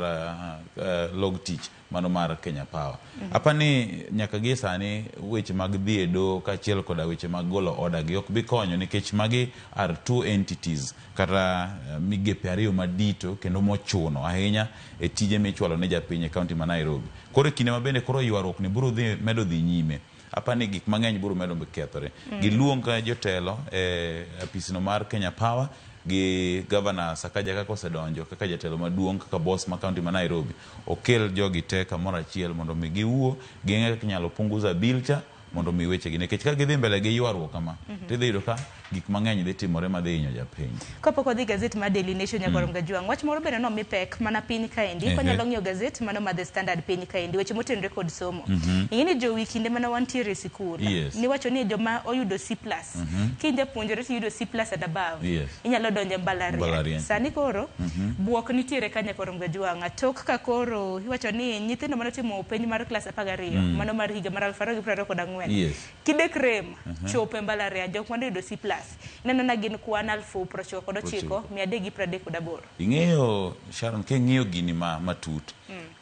log tich mano mar Kenya Power. Apani nyaka gie sani weche mag dhi e do kachiel koda weche mag golo order gi ok bi konyo, nikech magi are two entities kata migepe ariyo madito kendo mochuno ahinya e tije michwalo ne japiny e county ma Nairobi. Koro kinde mabende koro ywaruok ni biro medo dhi nyime. Apani gik mang'eny biro medo kethore. Giluonga jotelo e apisino mar Kenya Power gi Governor Sakaja kaka osedonjo kaka jatelo maduong' kaka boss ma county ma Nairobi, okel jogi te kamoro achiel mondo mi giwuo ging'e kaka inyalo punguza bill cha mondo mi weche gi, nikech ka gidhi mbele gi ywaruok kama tidhi yudo ka gik mang'eny dhi timore ma dhi hinyo japiny. Kapok odhi gazet mar Daily Nation nyakoro Mgajwang', wach moro bende nomi pek mana piny kaendi konyalo ng'iyo gazet mano ma The Standard piny kaendi, weche motenore kod somo. Ing'eni jowi kinde mana wantiere e sikul ni wacho ni joma oyudo C+, kinde puonjore tiyudo C+ and above, inyalo donjo mbalariany. Sani koro buok nitiere ka nyakoro Mgajwang', tok ka koro iwacho ni nyithindo manotimo penj mar klas 12 mano mar higa mar 2024 kidek rem chope mbalariany jok mane yudo C+, neno na gin kwan 99,338. Ing'eyo Sharon, king'iyo gini matut,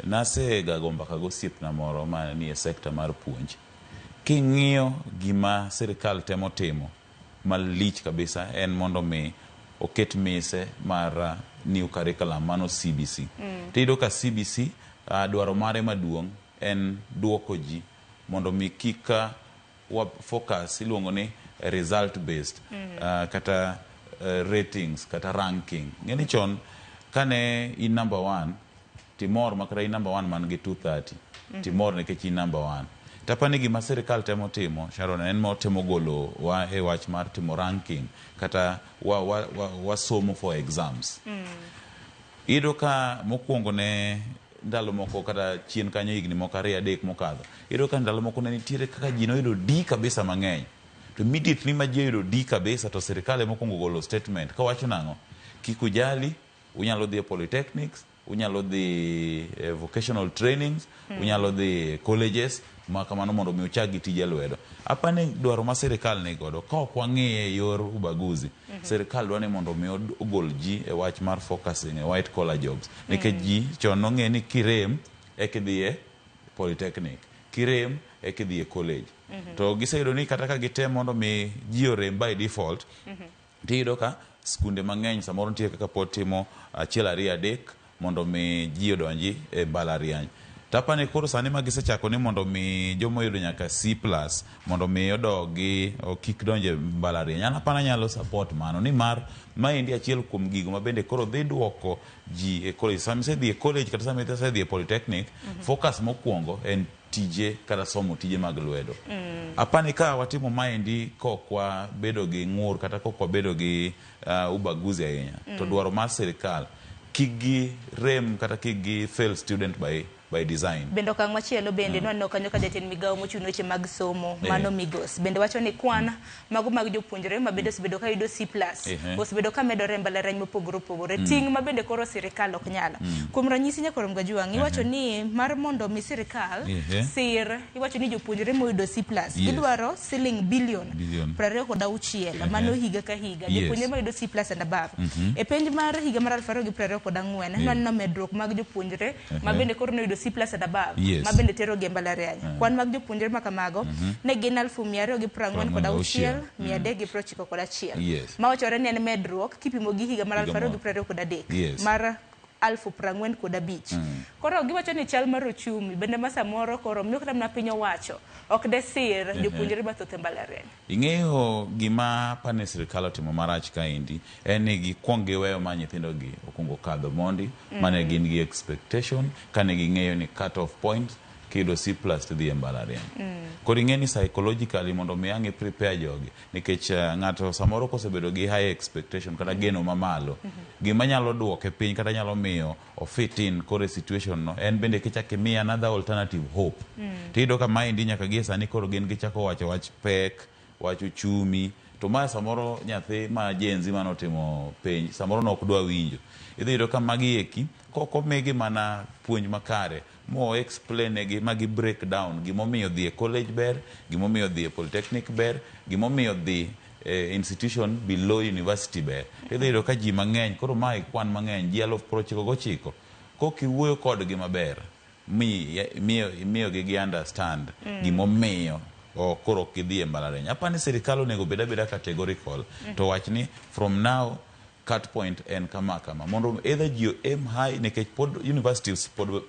nase gagomba kago siepna moro ma ni e sekta mar puonj. King'iyo gima sirikal temo timo malich kabisa en mondo mi oket mise mar new curriculum mano CBC. Tiyudo ka CBC dwaro mare maduong' en duoko ji mondo mi kika focus iluongo ni result based kata ratings kata ranking. Ngeni chon kane in number 1 timor makata in number 1 man gi 230 timor nikech in number 1 tapani gima sirikal temo timo Sharon en mo temo golo wa e wach mar timo ranking kata wa somo for exams ido ka mokwongo ne ndalo moko kata chien kanyo higni moko 2-3 mokadho ido ka ndalo moko ne nitiere kaka ji noyudo D kabisa mang'eny to immediately ma ji oyudo D kabisa to sirikal mokwongo golo statement kawacho nang'o kik ujali unyalo dhi e polytechnics unyalo dhi vocational trainings unyalo dhi colleges ma kamano mondo mi uchag gi tije lwedo apani dwaro ma sirikal ne godo ka ok wang'iye yor ubaguzi sirikal dwani mondo mi ogol ji e wach mar focusing e white collar jobs nikech ji chon nong'e ni kirem e kidhie polytechnic kirem e kidhie college to giseyudo ni kata ka gitem mondo mi ji orem by default tiyudo ka skunde mang'eny samoro nitie kaka pod timo 1-2-3 mondo mi ji odonji e mbalariany tapani koro sani ma gisechako ni mondo mi jomo yudo nyaka C+ mondo mi odogi kik donje mbalariany an apana nyalo support mano ni mar maendi achiel kuom gigo ma bende koro dhi duoko ji e college sami se dhi e college kata sami se dhi e polytechnic focus mokwongo en tije kata somo tije mag lwedo apani ka watimo maendi kokwa bedo gi ng'ur kata kokwa bedo gi ubaguzi ahinya to dwaro mar sirikal kigi rem kata kigi fail student by design. Bende okang' machielo bende nwaneno kanyo ka jatend migawo mochung' weche mag somo mano Migos bende wacho ni kwan mago mag jopuonjre ma bende osebedo ka yudo C+ osebedo ka medore mbalariany mopogore opogore ting' ma bende koro sirikal ok nyalo kuom ranyisi nyakoro Mgajwang' iwacho ni mar mondo mi sirikal sir iwacho ni jopuonjre moyudo C+ gidwaro siling bilion 26 mano higa ka higa jopuonjre moyudo C+ and above e penj mar higa mar 2024 nwaneno medruok mag jopuonjre ma bende koro noyudo C+ and above ma bende tero gi mbalariany kwan mag jopuonjre ma kamago ne gin 246 391 ma wachore ni en medruok kipimo gi higa mar 2023 mar 1045 koro giwacho ni chal mar ochumi bende ma samoro koro miyo kata na piny owacho ok desir jopuonjre mathoth e mbalariany ing'eyo gima pane sirikal otimo marach kaendi en ni gikwong giweyo ma nyithindo gi okungo kadho mondi mane gin gi expectation kane ging'eyo ni cut off point kiyudo C+ tidhi e mbalariany koro ing'e ni psychologically mondo mi ang' prepare jogi nikech ng'ato samoro kosebedo gi high expectation kata geno mamalo gima nyalo duoke piny kata nyalo miyo fit in kore situation no en bende kichaki miya another alternative hope tiyudo ka maendi nyaka gie sani koro gin gichako wacho wach pek wach uchumi to ma samoro nyathi ma jenzi manotimo penj samoro nok dwa winjo idhi yudo ka magi eki koko megi mana puonj makare mo explain negi magi break down gimomiyo dhi e college ber gimomiyo dhi e polytechnic ber gimomiyo dhi institution below university ber idhi yudo ka ji mang'eny koro mae kwan mang'eny ji 99,000 kokiwuoyo kodgi maber miyo gi understand gimomiyo koro kidhi e mbalariany apani sirikal onego beda categorical to wach ni from now cut point en kama mondo either ji aim high nekech pod universities pod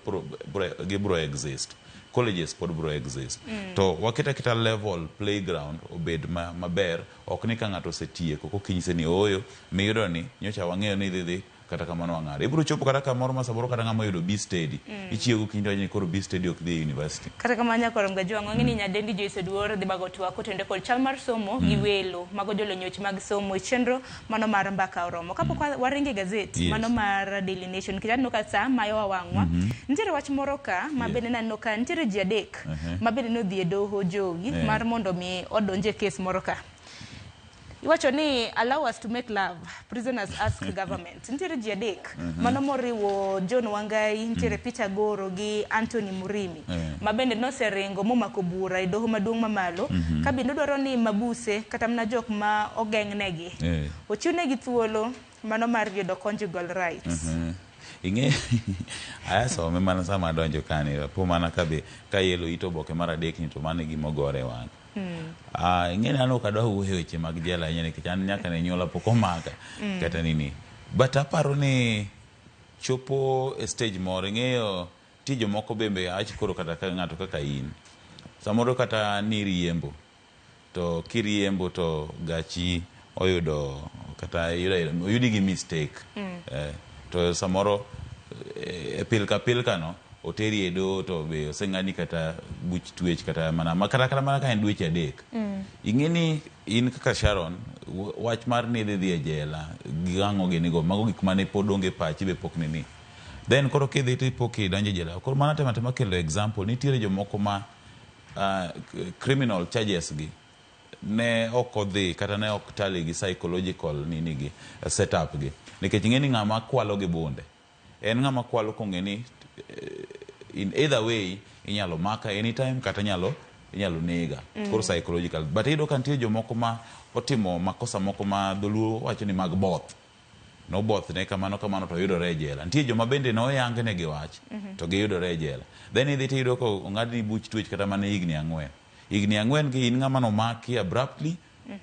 bro exist colleges pod bro exist to wakita level playground obed maber ok ni ka ng'ato osetieko kokinyise ni oyo miyudo ni nyocha wang'eyo ni dhi kata kamano wang'are ibiro chopo kata kamoro ma saboro kata ng'ama yudo B steady ichiego kindo ni koro B steady ok dhi university kata kamanya koro Mgajwang' wang'e ni nyadendi Joyce Oduor dhi bago twako tende kod chal mar somo gi welo mago jolonyoch mag somo chenro mano mar mbaka oromo kapok waringe gazeti mano mar Daily Nation kijano ka saa mayo wawang'wa nitiere wach moro ka ma bende naneno ka nitiere ji adek ma bende nodhi e doho jogi mar mondo mi odonje case moro ka iwacho ni allow us to make love prisoners ask government nitiere ji adek mano moriwo John Wangai nitiere Peter Goro gi Anthony Murimi ma bende noseringo momako bura e doho maduong' mamalo ka bende dwaro ni mabuse kata mna jok ma ogeng'negi ochiwnegi thuolo mano mar yudo conjugal rights ing'e ayasome mana sama donjo kani po mana ka yelo ito boke mar adek ni to mane gimogore wang' ing'e nano kadwa wuoyo weche mag jela ahinya nikech an nyaka ne nyuola pok omaka kata nini but aparo ni chopo e stage moro ing'eyo tijo moko bembe achi koro kata ka ng'ato kaka in samoro kata ni riembo to kiriembo to gachi oyudo kata oyudi gi mistake to samoro pilka no oteri edo to be oseng'ani kata buch twech kata mana ka en dweche adek. Ing'eni in kaka Sharon wach mar ni dhi e jela gang'o ginigo mago gik mane pod onge pachi be pok nini. Then koro kidhi to pok idonjo jela. Koro mana tema kelo example nitiere jomoko ma criminal charges gi ne ok odhi kata ne ok tali gi psychological nini gi setup gi. Nikech ing'eni ng'ama kwalo gi bunde en ng'ama kwalo kong'eni in either way inyalo maka anytime kata inyalo nega koro psychological. But iyudo ka nitie jomoko ma otimo makosa moko ma dholuo wacho ni mag both. No both ne kamano to yudore e jela. Nitie joma bende no yang ne gi wach to giyudore e jela. Then idhi to iyudo ko ong'adni buch twech kata mana higni 4. Higni 4 gi in ng'ama no maki abruptly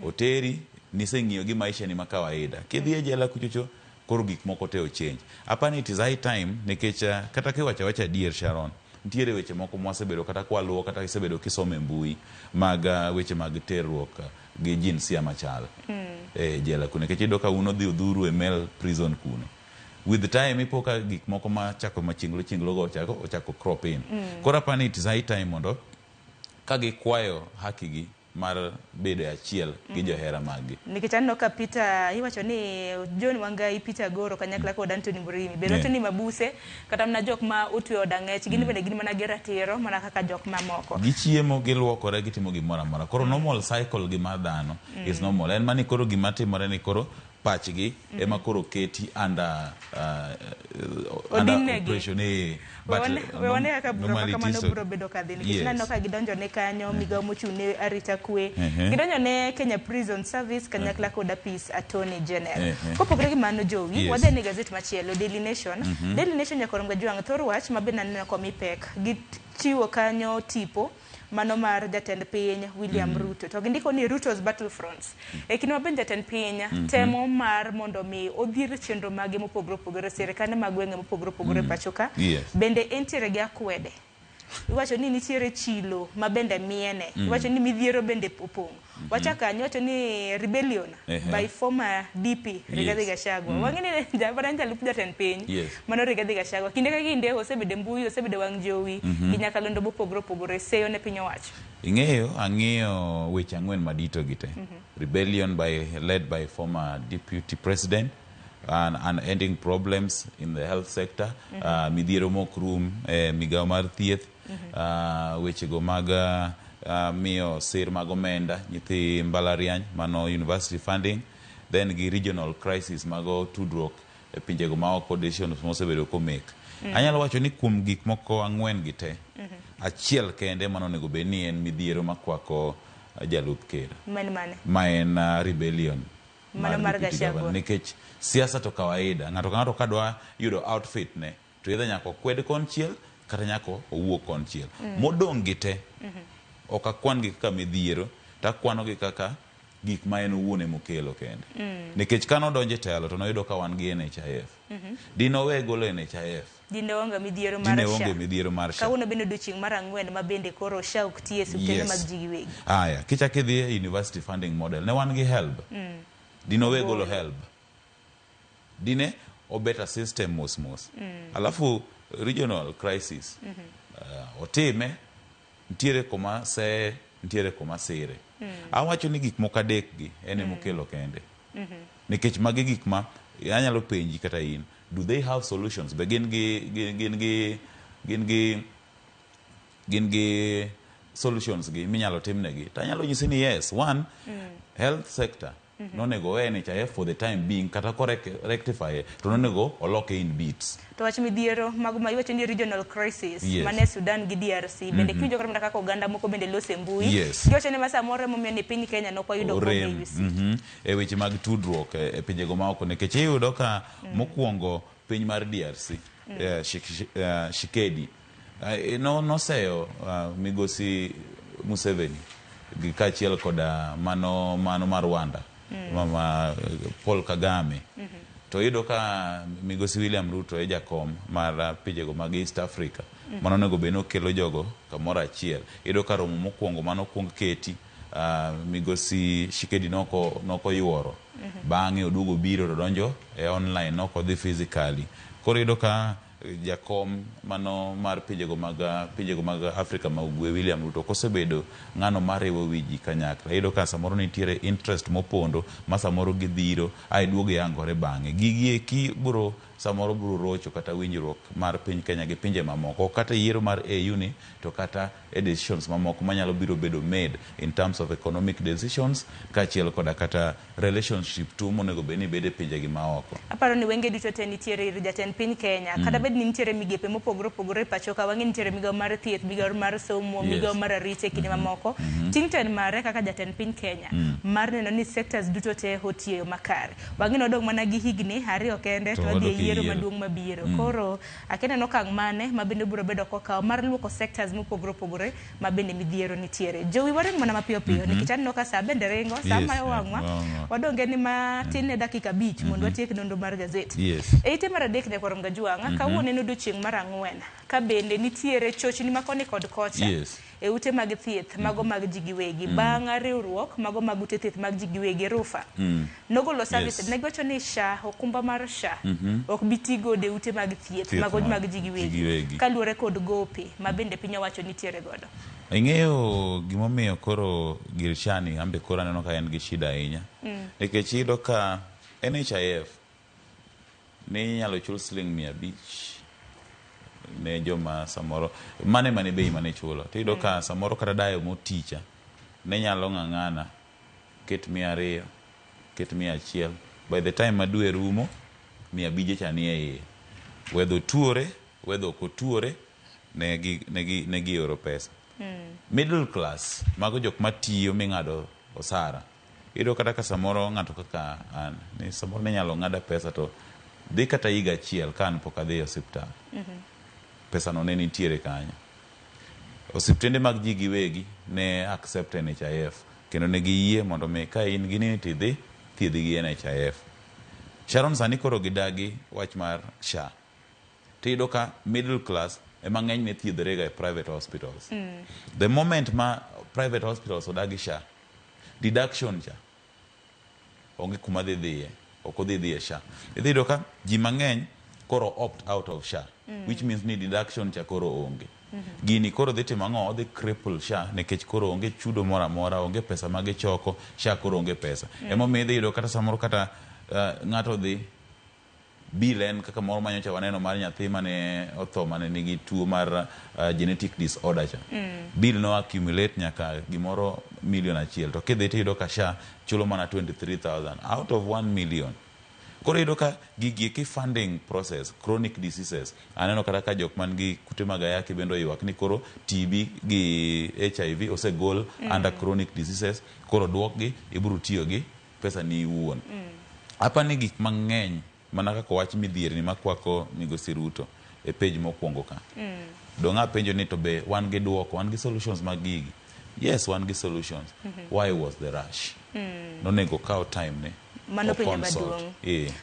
oteri niseng'iyo gi maisha ni makawaida. Kidhi e jela kuchocho koro gik moko te change. Apani it is high time nikech kata kiwacha dear Sharon ntiere weche moko mwasebedo kata kwaluo kata isebedo kisome mbui mag weche mag terruok gi jinsia machal jela kuno nikech iyudo ka uno dhi udhuru e male prison kuno. With the time ipoka gik moko ma chako machinglo go ochako crop in. Koro apani it is high time mondo ka gikwayo haki gi mar bedo achiel gi johera magi. Nikech anno ka Peter iwacho ni John Wangai Peter Goro kanyakla kod Anthony Murimi bedo Anthony Mabuse kata mna jok ma otwe odang'ech gin bende gin mana geratiro mana kaka jok mamoko. Gichiemo giluokore gitimo gimoro amora. Koro normal cycle gi mar dhano is normal. En mani koro gima timore ni koro pachgi ema koro keti under operation wane kaka bro bedo kadhi nikech nano ka gidonjo ne kanyo migawo mochune arita kwe gidonjo ne Kenya Prison Service kanyakla kod Peace Attorney General. Kopogre gi mano jowi wadhe ne gazet machielo Daily Nation. Daily Nation nyakoromga juang thor wach mabena neno kwa mipek gichiwo kanyo tipo mano mar jatend piny William Ruto to gindiko ni Ruto's Battlefronts kino maben jatend piny temo mar mondo mi odhir chenro mage mopogore sirikande magwenge mopogore pachoka bende entiere gi akwede. Iwacho ni nitiere chilo mabende miene iwacho ni midhiero bende opong'. Wachaka nyoto ni rebellion by former DP Rigathi Gachagua. Wang'eni jabana jalup jatend piny mano Rigathi Gachagua kinde ka kinde osebedo mbui osebedo wang' jowi ginyakalondo mopogore seyo ne piny owacho. Ang'eyo weche 4 madito gite. Rebellion led by former deputy president and ending problems in the health sector, midhiero mokrum migawo mar thieth, weche go mag miyo sir mag omenda nyithi mbalariany mano university funding, then gi regional crisis mago tudruok e pinjego ma oko decisions mosebedo komek. Anyalo wacho ni kuom gik moko 4 gite achiel kende mano nego be ni en midhiero makwako jalup ker ma en rebellion mano mar Gachagua. Nikech siasa to kawaida ng'ato kadwa yudo outfit ne to yedha nyako kwed konchiel kata nyako owuok konchiel modong' gite ok akwan gi kaka midhiero takwano gi kaka gik ma en owuone mokelo kende nikech kano donje telo to noyudo ka wan gi NHIF dino we golo NHIF dine onge midhiero mar SHA kawuono bende odiochieng' mar 4 ma bende koro SHA ok tie suptende mag ji giwegi. Aya kichak idhi e university funding model ne wan gi HELB dino we golo HELB dine obeta system mos alafu regional crisis otime ntiere koma se ntiere koma sire awacho ni gik moko adek gi ene mokelo kende nikech magi gik ma anyalo penji kata in do they have solutions be gin gi solutions gi minyalo timnegi tanyalo nyisi ni yes. One, health sector nonego NHIF for the time being kata ko rectify to nonego oloke in bits. To wach midhiero mago ma iwacho ni regional crisis mane Sudan gi DRC bende kijo kata kaka oganda moko bende lose mbui giwacho ni masa moro momiyo ni piny Kenya no kwa yudo kombe e weche mag tudruok e pinjego ma oko nikech iyudo ka mokwongo piny mar DRC Shikedi noseyo migosi Museveni gi kachiel koda mano mar Rwanda mama Paul Kagame to iyudo ka migosi William Ruto e jakom mar pinjego mag East Africa mano nego beno kelo jogo kamoro achiel iyudo ka romo mokwongo mano kwong keti migosi Shikedi noko yuoro bang'e oduogo biro to donjo e online noko dhi physically. Koro iyudo ka jakom mano mar pinjego mag Afrika ma ugwe William Ruto kosebedo ng'ano mariwo wiji kanyakla. Iyudo ka samoro nitiere interest mopondo ma samoro gidhiro ai duogo yangore bang'e. Gigi eki samoro biro rocho kata winjruok mar piny Kenya gi pinje mamoko kata yiero mar AU ni to kata decisions mamoko manyalo biro bedo made in terms of economic decisions kachiel koda kata relationship tu monego bed ni bede pinje gi maoko. Aparo ni wenge duto te nitiere ir jatend piny Kenya kata bed ni nitiere migepe mopogore pacho ka wang'e nitiere migawo mar thieth, migawo mar somo, migawo mar arita kinde mamoko. Tingten mare kaka jatend piny Kenya mar neno ni sectors duto te otiyo makare. Wang'e nodong mana gi higni 2 kende to adhi yiero maduong' mabiro. Koro akeneno okang' mane mabende biro bedo kokawo mar luoko sectors mopogore mabende midhiero nitiere. Jowi waring mana mapiyo nikech aneno ka sa bende ringo sama wang'wa wadonge ni matin ne dakika 5 mondo watiek nonro mar gazeti. Eite mar adek ne korom gajuanga kawuono en odiochieng' mar 4 ka bende nitiere chochni makoni kod kocha e ute mag thieth mago mag ji giwegi bang' riwruok mago mag ute thieth mag ji giwegi rufa nogolo service ne gocho ni SHA okumba mar SHA ok bitigo de ute mag thieth mago mag ji giwegi kaluore kod gope mabende piny owacho nitiere godo. Ing'eyo gimomiyo koro gir SHA ni ambe koro aneno ka en gi shida ahinya nikech iyudo ka NHIF ni nyalo chul $500 ne joma samoro mane bei mane chulo to iyudo ka samoro kata dayo moticha ne nyalo ng'ang'ana ket 200 ket 100 by the time madwe rumo 500 cha ni e wedho tuore wedho kotuore ne gi oro pesa. Middle class mago jok matiyo ming'ado osara iyudo kata ka samoro ng'ato kaka an ni samoro ne nyalo ng'ada pesa to dhi kata higa achiel ka an pok adhi e osiptal pesa no ne nitiere kanyo. Osiptende mag ji giwegi ne accept NHIF kendo ne giyie mondo me ka in gi nini tidhi thiedhi gi NHIF. Sharon sani koro gidagi wach mar SHA tiyudo ka middle class ema ng'eny ne thiedhorega e private hospitals. The moment ma private hospitals odagi SHA deduction cha onge kuma dhiye ok odhi dhiye SHA. Iyudo ka ji mang'eny koro opt out of SHA which means ni deduction cha koro onge. Gini koro dhi timo ang'o odhi cripple SHA nikech koro onge chudo moro amora onge pesa mage choko SHA koro onge pesa. Emomiyo idhi yudo kata samoro kata ng'ato dhi bill en kaka moro manyocha waneno mar nyathi mane otho mane nigi tuo mar genetic disorder cha bill no accumulate nyaka gimoro $1 million to kidhi tiyudo ka SHA chulo mana 23,000 out of 1 million. Koro iyudo ka gigi funding process chronic diseases aneno kata ka jok man gi kute mag ayaki bendo ywak ni koro TB gi HIV osegol under chronic diseases koro duokgi ibiro tiyo gi pesa ni iwuon. Apani gik mang'eny mana kaka wach midhier ni makwako migosi Ruto e page mokwongo ka dong'a penjo ni to be wan gi duoko wan gi solutions mag gigi. Yes, wan gi solutions. Why was the rush? Nonego kawo time ne mano piny maduong'.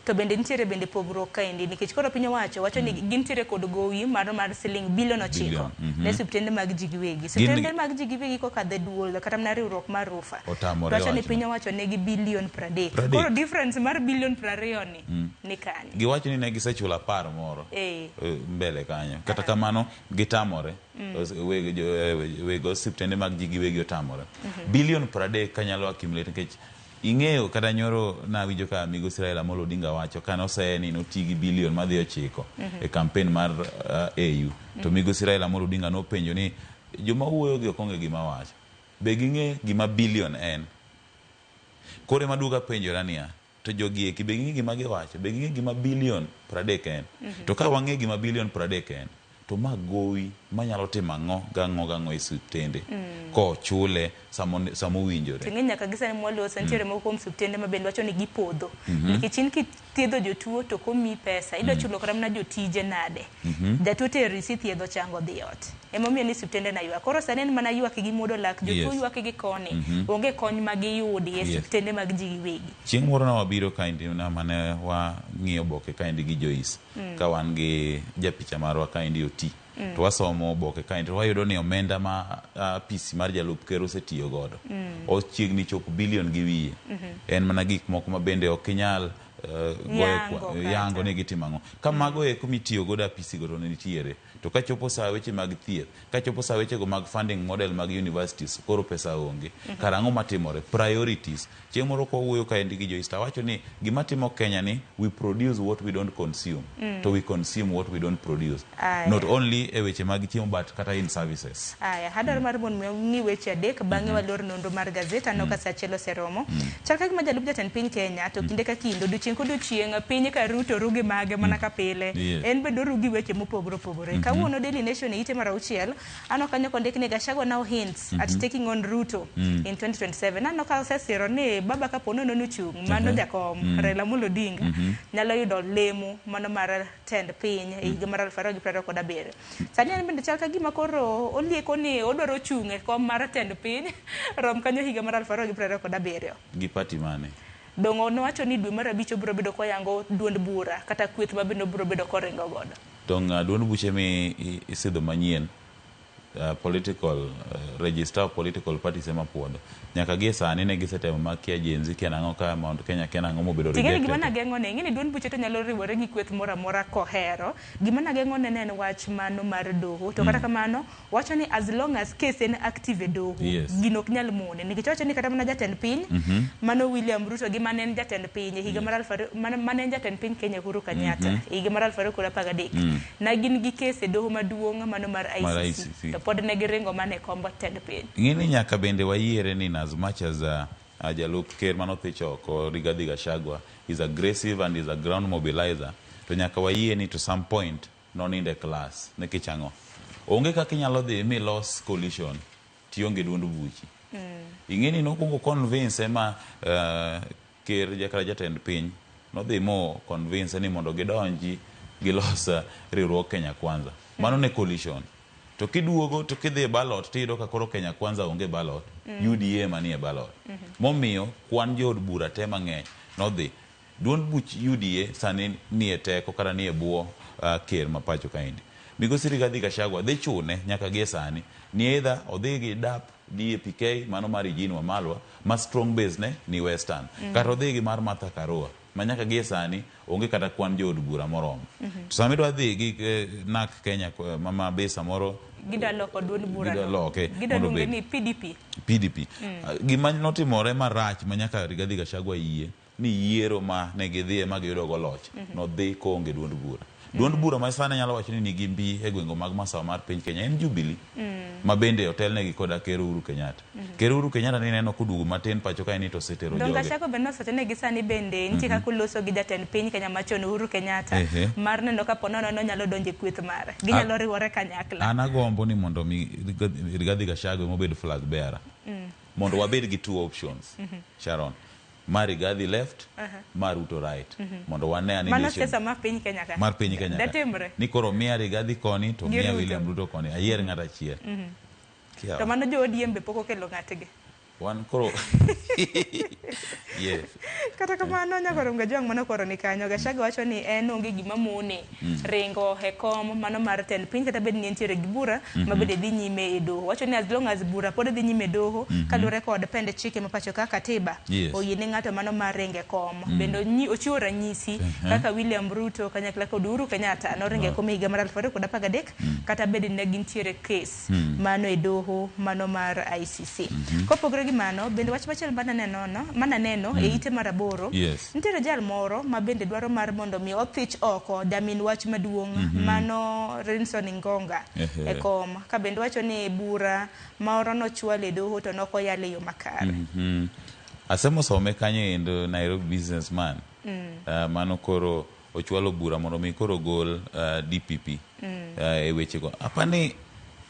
To bende nitiere bende pogruok kaendi nikech koro piny owacho wacho ni gintiere kod gowi mar siling bilion 9 ne suptende mag ji giwegi. Suptende mag ji giwegi kokadhe duol kata mana riwruok mar Rufa wacho ni piny owacho ne gi bilion 30. Koro difference mar bilion 20 ni kanye. Giwacho ni ne gisechulo 10 moro mbele kanyo. Kata kamano gitamore wego suptende mag ji giwegi otamore. Bilion 30 kanyalo accumulate nikech ing'eyo kata nyoro na winjo ka migosi Raila Amolo Odinga wacho kana oseye ni noti gi bilion madhi 9 e campaign mar AU to migosi Raila Amolo Odinga nopenjo ni joma wuoyo gi okonge gima wacho be ging'e gima bilion en. Kore maduga penjo niya to jogi eki be ging'e gima giwacho be ging'e gima bilion 30 en. To ka wang'e gima bilion 30 en to magowi manyalo timo ang'o e suptende ko chule samo winjore. Ting'e nyaka gisane mwaloso nitiere moko kuom suptende mabende wacho ni gipodho nikech in kithiedho jotuo to komi pesa idwa chulo kata mana jotije nade jatuo teri thiedho chango dhi ot emomiyo ni suptende na ywak. Koro sani en mana ywak gi muodo lak jotuo ywak gi koni onge kony mag yudi e suptende mag ji giwegi. Chieng' moro na wabiro kaendi na mane wa ng'iyo boke kaendi gi Joyce ka wan gi japicha marwa kaendi oti to wasomo oboke kae to wayudo ni omenda ma apisi mar jalup ker osetiyo godo ochiegni chopo bilion gi wiye. En mana gik moko ma bende ok inyal yango ni gitimo ang'o. Ka mago eko mitiyo godo apisi godo nitiere, to ka chopo saa weche mag thieth, ka chopo saa weche go mag funding model mag universities, koro pesa onge. Karang'o matimore? Priorities. Chieng' moro kowuoyo kaendi gi Joista wacho ni gima timo Kenya ni we produce what we don't consume, to we consume what we don't produce. Not only e weche mag chiemo but kata in services. Hadar mar mon ng'i weche adek bang'e walor nonro mar gazeta no ka saa achiel oseromo. Chal kaka jalup jatend piny Kenya to kinde ka kinde odiochieng' kodiochieng' piny ka Ruto rugi mage mana ka pile. En bende rugi weche mopogore opogore. Kawuono Daily Nation ite mar auchiel ano kanyo kondik ni Gachagua now hints at taking on Ruto in 2027. Ano ka osesiro ni baba ka pono no chung mano jakom Raila Amolo Odinga nyalo yudo lemo mano mar tend piny e higa mar 2027. Sani en bende chal ka gima koro olieko ni odwaro chung e kom mar tend piny rom kanyo higa mar 2027. Gi party mane? Dongo nowacho ni dwe mar abich obiro bedo koyango duond bura kata kweth mabende obiro bedo koringo godo. Tong duond buche mi isidho manyien political register of political parties ema puodho nyaka gie sani ne gisetemo makia jenzi kenang'o ka Mount Kenya kenang'o mobedo rejected. Tigeni gima nageng'o ne ng'ini duond buche to nyalo riwore gi kweth moro amora kohero gima nageng'o ne en wach mano mar doho to kata kamano wacho ni as long as case en active e doho gino ok nyal mone nikech wacho ni kata mana jatend piny mano William Ruto gi mane en jatend piny higa mar mane en jatend piny Kenya Uhuru Kenyatta higa mar 2013 na gin gi case e doho maduong' mano mar ICC to pod ne giringo mane kombo tend piny. Ng'ini nyaka bende wayiere ni as much as jalup ker manotich oko Rigathi Gachagua is aggressive and is a ground mobilizer, to nyaka wayie ni to some point noninde class nikech ang'o onge kaka inyalo dhi mi los coalition tionge duond buchi. Ing'eni nokungo convince ema ker jakara jatend piny nodhi mo convince ni mondo gidonji gilos riwruok Kenya Kwanza mano ne coalition. To kiduogo to kidhi ballot tiyudo ka koro Kenya Kwanza onge ballot, UDA manie ballot. Momiyo kwan jood bura te mang'eny nodhi duond buch UDA sani nie teko kata nie buo ker mapacho kaendi. Migosi Rigathi Gachagua dhi chune nyaka gie sani ni either odhi gi DAP DAPK mano mar Eugene Wamalwa ma strong base ne ni Western kata odhi gi mar Martha Karua manyaka gie sani onge kata kwan jood bura moromo. To sami dwa dhi gi NAK Kenya mama base moro gidaloko duond bura gidaluonge ni PDP. Gima notimore marach manyaka Rigathi Gachagua yie ni yiero ma ne gidhie ma giyudo go loch nodhi koonge duond bura. Duond bura ma sani nyalo wacho ni nigi mbi e gwengo mag masawa mar piny Kenya en Jubilee ma bende otelnegi koda ker Uhuru Kenyatta. Ker Uhuru Kenyatta ni neno kudugu matin pacho kae ni to setero joge. Donga Gachagua bende osetenegi sani bende nitie kaka loso gi jatend piny Kenya machon Uhuru Kenyatta mar neno ka ponono no nyalo donje kweth mare. Ginyalo riwore kanyakla. An agombo ni mondo mi Rigathi Gachagua mobedo flag bearer. Mondo wabed gi two options. Sharon. Mar Rigathi left, mar Ruto right. Mondo wane ani mano sesa mar piny Kenya ka. Mar piny Kenya. Datimre. Ni koro mia Rigathi koni to mia William Ruto koni. Ayier ng'ata achiel. To mano jo ODM be poko kelo ng'atgi. Wan koro yes. Kata kamano nyakoro Gachagua mano koro ni kanyo Gachagua wacho ni en onge gima mone ringo he kom mano mar tend piny kata bed ni entiere gi bura mabede dhi nyime e doho. Wacho ni as long as bura pod dhi nyime e doho kaluwore kod pende chike mapacho ka katiba oyiene ng'ato mano mar ringe kom bendo ochiwo ranyisi kaka William Ruto kanyakla kod Uhuru Kenyatta noringe kom higa mar 2013 kata bed ni gintiere case mano e doho mano mar ICC. Kopogore gi mano bende wach machielo mana neno e ite maraboro nitiere jal moro ma bende dwaro mar mondo mi othich oko damin wach maduong' mano Renson Ngonga e kom ka bende wacho ni bura maoro nochwal e doho to nokoyal e yo makare. Asemo some kanyo endo Nairobi businessman mano koro ochwalo bura mondo mi koro gol DPP e weche go. Apani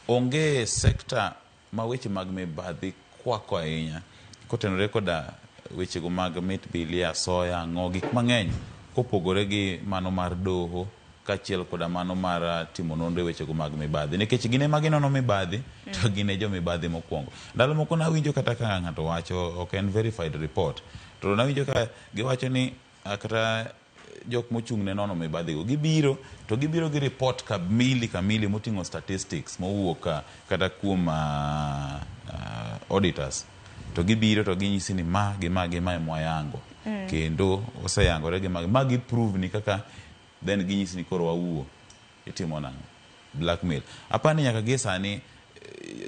onge sekta ma weche mag mibadhi kwako ahinya kotenore koda weche go mag mit bilia soya ng'o gik mang'eny kopogore gi mano mar doho kachiel koda mano mar timo nonro weche go mag mibadhi nikech gine maginono mibadhi to gine jo mibadhi mokwongo. Ndalo moko nawinjo kata ka ng'ato wacho ok en verified report to nawinjo ka giwacho ni kata jok mochung' ne nono mibadhigo gibiro to gibiro gi report kamili moting'o statistics mowuok kata kuom auditors to gibiro to ginyisi ni ma mwayango kendo oseyangore gi ma giprove ni kaka then ginyisi ni koro wawuo itimo nang'o blackmail apani nyaka gi sani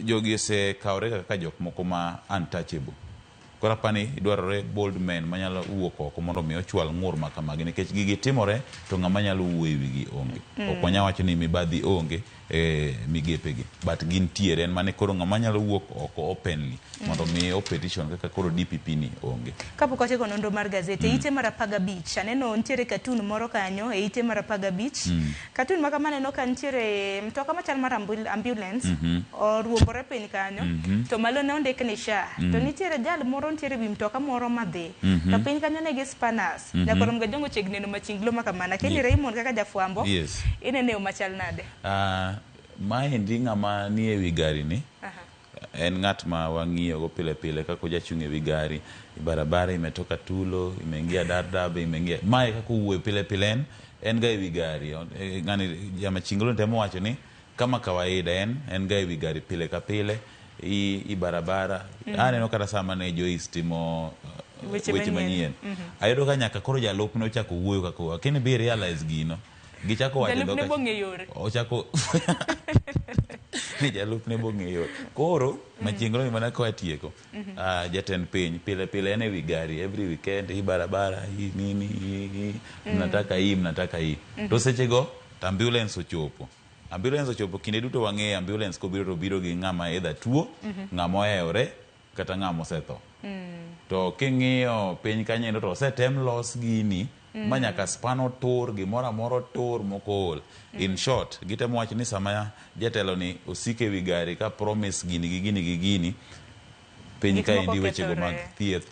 jogi osekawore kaka jok moko ma untouchable kora pani dwarore bold men manyalo wuok oko mondo mi ochwal ng'ur makamagi nikech gigi timore to ng'ama nyalo wuoyo wigi onge ok wanya wacho ni mibadhi onge migepegi but gin tiere en mane koro ng'ama nyalo wuok oko openly mondo mi opetition kaka koro DPP ni onge. Kapok wachako nonro mar gazete ite mar 15 aneno nitiere cartoon moro kanyo e ite mar 15 cartoon maka maneno ka nitiere mtoka machal mar ambulance oruombore piny kanyo to malo ne ondik ni SHA to nitiere jal moro nitiere wi mtoka moro madhi to piny kanyo ne gi spanners nyakoro mga jongo chiegni no machinglo maka mana keni Raymond kaka jafwambo inene machal nade ma endi ng'ama ni e wi gari ni en ng'at ma wang'iyo go pile pile kako jachung' e wi gari barabara imetoka Tulo imeingia Dadaab imeingia mae kako uwe pile pile en ga e wi gari ngani jama chinglo temo wacho ni kama kawaida en ga e wi gari pile ka pile i barabara aneno kata sama ne joistimo weche manyien ayudo ka nyaka koro jalop no chako wuoyo kako kini bi realize gino gichako wacho doka ochako ni jalup ne bong'eyo koro machinglo ni mana ko atieko jatend piny pile pile ene wi gari every weekend hii barabara hii nini mnataka hii to sechego ambulance ochopo kinde duto wang'e ambulance ko biro gi ng'ama edha tuo ng'ama oheore kata ng'ama osetho to king'iyo piny kanyo to osetem los gini manyaka spano tur gimoro amoro tur mokol in short gitemo wacho ni sama jatelo ni osike wi gari ka promise gini piny ka endi wechego mag thieth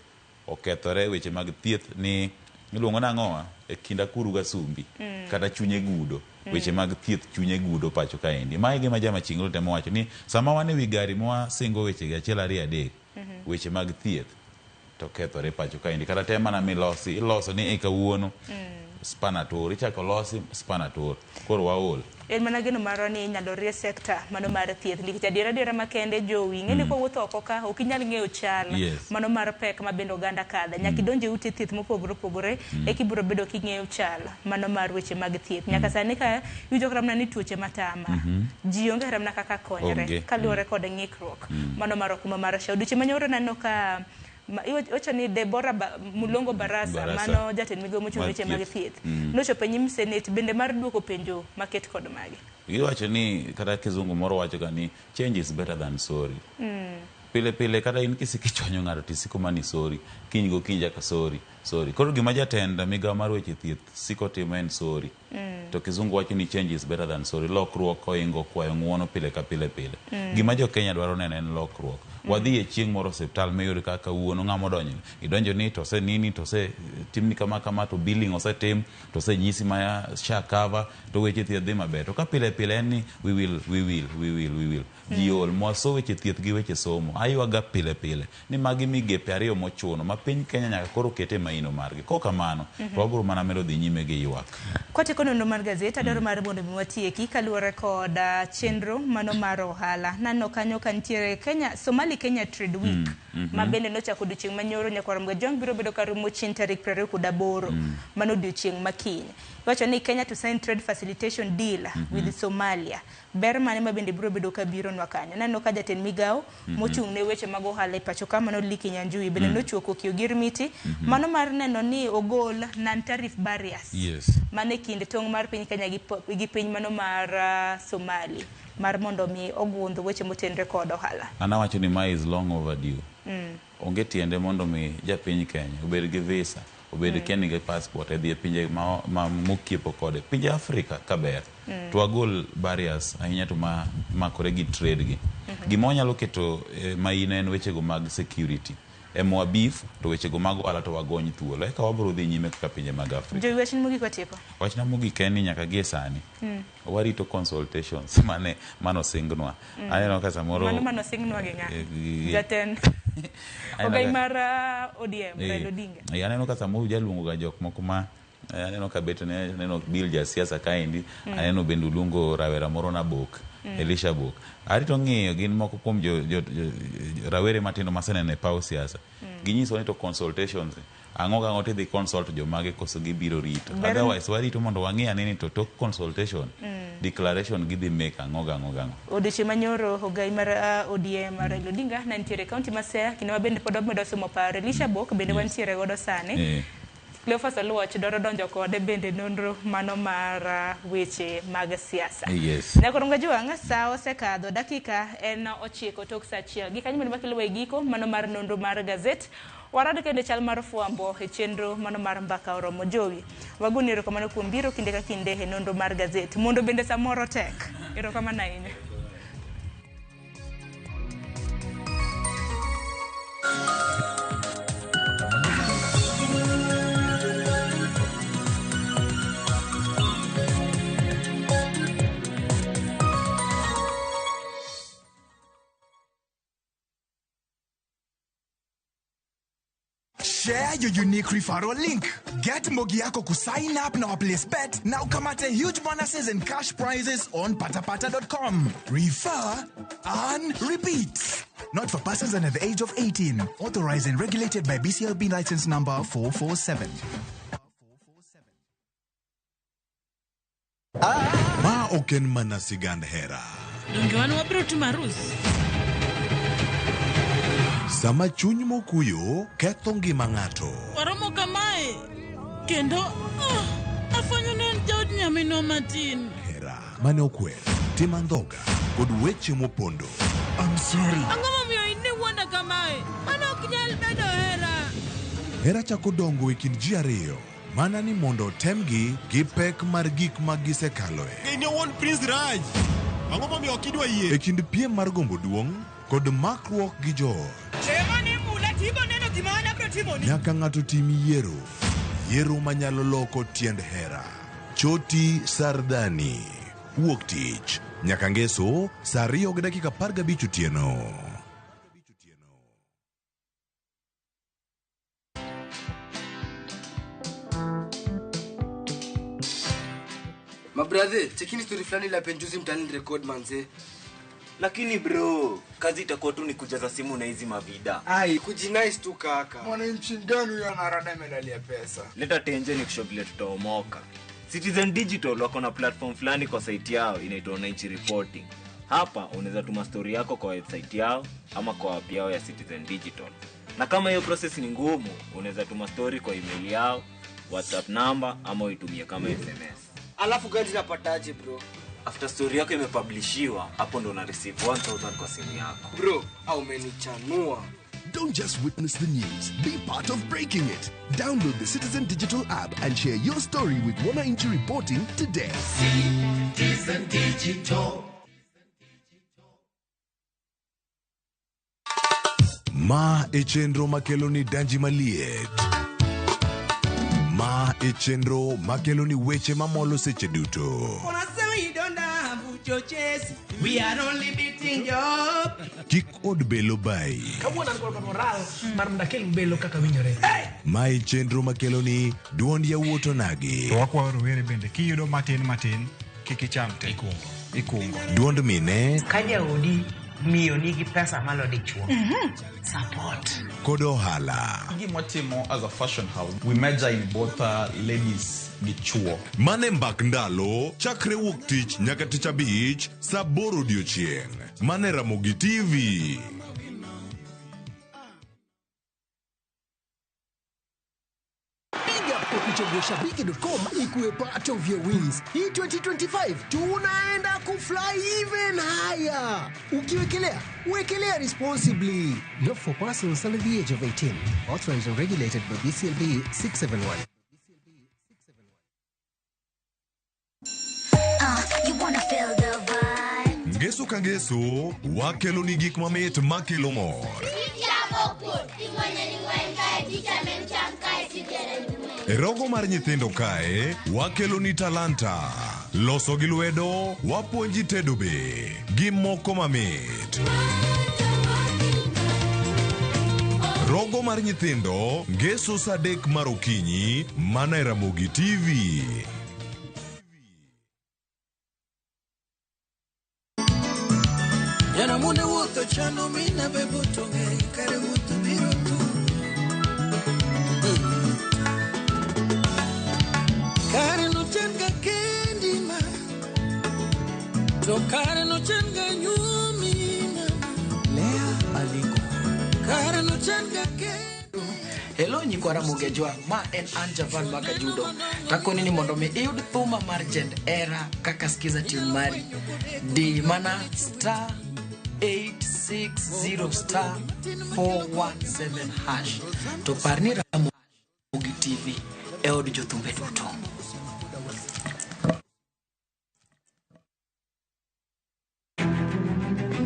okethore weche mag thieth ni iluongo nang'oa e kinda kuru ga sumbi kata chunye gudo weche mag thieth chunye gudo pacho ka endi mae gima jama chinglo temo wacho ni sama wane wi gari mwa singo weche ga 1 2 3 weche mag thieth to kethore pacho ka endi kata tema na iloso ni kawuono spanator ichako losi spanator koro waol en mana geno maro ni nyalo rie sector mano mar thieth nikech adiera makende jowi ng'eni ko wuotho oko ka ok inyal ng'eyo chal mano mar pek ma bendo oganda kadha nyaka donje ute thieth mopogore ekibiro bedo king'eyo chal mano mar weche mag thieth nyaka sani ka yudo kramna ni tuoche matama ji onge ramna kaka konyre kaluore kod ng'ikruok mano mar kuma mar SHA duche manyoro nano ka ocha ni Deborah Mulongo Barasa mano jatend migo mochung' weche mag thieth nochopo nyim Senate bende mar duoko penjo maket kod magi giwacho ni kata kizungu moro wacho ga ni change is better than sorry pile kata in kisikichwanyo ng'ato tisiko mani sorry kiny go kinja ka sorry koro gima jatend migawo mar weche thieth siko timo en sorry to kizungu wacho ni change is better than sorry lokruok oingo kwayo ng'uono pile ka pile gima jo Kenya dwaro neno en lokruok wadhi e chieng' moro hospital mayori kaka wuono ng'amo donjo idonjo ni to se nini to se timni kama to billing osetim to se nyisi ma SHA cover to weche thieth dhi maber to ka pile en ni we will jiol moso weche thieth gi weche somo aywaga pile ni magi migepe ariyo mochuno ma piny Kenya nyaka koro kete maino margi ko kamano to wabiro mana medo dhi nyime gi ywak kote kono no mar gazeta daro mar mondo mi watieki kaluore kod chenro mano mar ohala nano kanyo kantiere Kenya Trade Week ma bende nochako odiochieng' manyoro nyakwarom ga jong biro bedo karumo chieng' tarik 28 mano odiochieng' makiny wacho ni Kenya to sign trade facilitation deal with Somalia ber mane ma bende biro bedo kabiro nwa kanyo nano ka jatend migawo mochung' ne weche mag ohala e pacho ka mano Liki Nyanjui bende nochuoko kiogir miti mano mar neno ni ogol non tariff barriers mane kinde tong' mar piny Kenya gi piny mano mar Somali mar mondo mi ogundho weche motenre kod ohala anawacho ni ma is long overdue onge tiende mondo mi japiny Kenya obed gi visa obed keni gi passport edhi e pinje ma mokiepo kode pinje Afrika kaber to wagol barriers ahinya to makore gi trade gi gima wanyalo keto maina en wechego mag security emwa beef to wechego mag ohala to wagony thuolo eka wabiro dhi nyime kaka pinje mag Afrika jo wachni mogik watieko wachna mogik en ni nyaka gie sani warito consultations mano singnwa aneno ka samoro mano singnwa gi ng'a jatend ogai mar ODM Raila Odinga aneno ka samoro jaluongo ga jok moko ma Aneno kabet aneno Bill jasiasa kaendi, aneno bendulungo rawera moro na bok, Elisha Bok. Arito ng'iyo gin moko kuom rawere matindo masenene paw siasa. Ginyiso ni to consultations ang'o tidhi consult jomage koso gibiro rito. Otherwise warito mondo wang'i aneni to tok consultation declaration gidhi make ang'o. Odiochieng' manyoro Ogai mar ODM Raila Odinga nantiere kaunti ma Siaya kendo mabende pod omedo somo paro. Elisha Bok bende wantiere godo sani. Cleophas Oluoch doro donjo kode bende nonro mano mar weche mag siasa. Yes. Nakoronga juang' sa osekadho dakika en 9 tok sa 1. Gi kanyo makelo giko mano mar nonro mar gazet. Warado kende chal mar fuambo e chenro mano mar mbaka oromo jowi. Waguni erokamano kuom biro kinde ka kinde e nonro mar gazet. Mondo bende samoro tek. Erokamano ahinya. Share your unique referral link. Get Mogiako to sign up now, place bet. Now come at huge bonuses and cash prizes on patapata.com. Refer and repeat. Not for persons under the age of 18. Authorized and regulated by BCLB license number 447. Ma oken mana sigand hera. Dongiwanu wabiro tumarus. Sama chuny mokuyo ketho ngima ng'ato. Waromo kamae. Kendo afanyo nen jaod nyaminwa matin. Hera mane okwer, tim andhoga kod weche mopondo. I'm sorry. Ang'o momiyo ine wuonda kamae? Mano ok nyal bedo hera. Hera chako dongo e kind ji ariyo. Mana ni mondo temgi gi pek mar gik ma gisekaloe. Ni won Prince Raj. Ang'o momiyo okidwa yie? E kind piem mar gombo duong' kod makruok gi joot. Nyaka ng'ato tim yiero manyalo loko tiend hera. Choti Sardani. Wuok tich nyaka ngeso saa 2:15 otieno. Mabrother, chekini story fulani la penjuzi mtani record manze. Lakini bro, kazi itakuwa tu ni kujaza simu na hizi mavida. Ai, kujinice tu kaka. Mwananchi gani huyo anarada medalia pesa? Leta tenje ni kushobilia tutaomoka. Citizen Digital wako na platform fulani kwa site yao inaitwa Wananchi Reporting. Hapa unaweza tuma story yako kwa website yao ama kwa app yao ya Citizen Digital. Na kama hiyo process ni ngumu, unaweza tuma story kwa email yao, WhatsApp number ama uitumie kama SMS. Alafu gani napataje bro? After story yako imepublishiwa, hapo ndo una receive 1000 kwa simu yako. Bro, au umenichanua. Don't just witness the news, be part of breaking it. Download the Citizen Digital app and share your story with Wananchi Reporting today. Citizen Digital. Ma e chenro makeloni danji maliet. Ma e chenro makeloni weche mamolo seche duto. We are only beating job. Kik od belo bai. Kawuono an moral mar mdakel belo kaka winjore. Ma e chenro makeloni duond yawuoto nagi. To wakwayo rowere bende kiyudo matin kik icham te ikungo. Duond mine Ka jaodi miyo nigi pesa malo dichuo. Support. kod ohala. Gimotimo as a fashion house, we measure in both ladies gi chuo. Mane mbak ndalo chakre wuok tich nyaka tich abich saa 8 odiochieng'. Mane Ramogi TV. Shabiki.com ikuwe part of your wins. Hii 2025 tunaenda kufly even higher. Ukiwekelea, wekelea responsibly. Not for persons under the age of 18. Authorized and regulated by BCLB 671. You wanna feel the vibe. Ngeso ka ngeso wakelo ni gik mamit makelo mor. E rogo mar nyithindo kae wakelo ni talanta. Loso gi lwedo wapuonji tedo be gi moko mamit. Rogo mar mar nyithindo ngeso saa 3 mar okinyi mana e Ramogi TV. Yana mune wuotho chano mina bebo tonge kare wuotho biro tu. Kare no chenga kendi ma to kare no chenga nyumi ma Lea aliko kare no chenga kendi. Hello nyikwa Ramogi Jwang, ma en Anjavan Makajudo. Takoni ni mondo me iyud thuma mar Jend Era kaka skiza tune mari di mana star 860 star 417 hash to parni Ramogi TV e od jothumbe duto.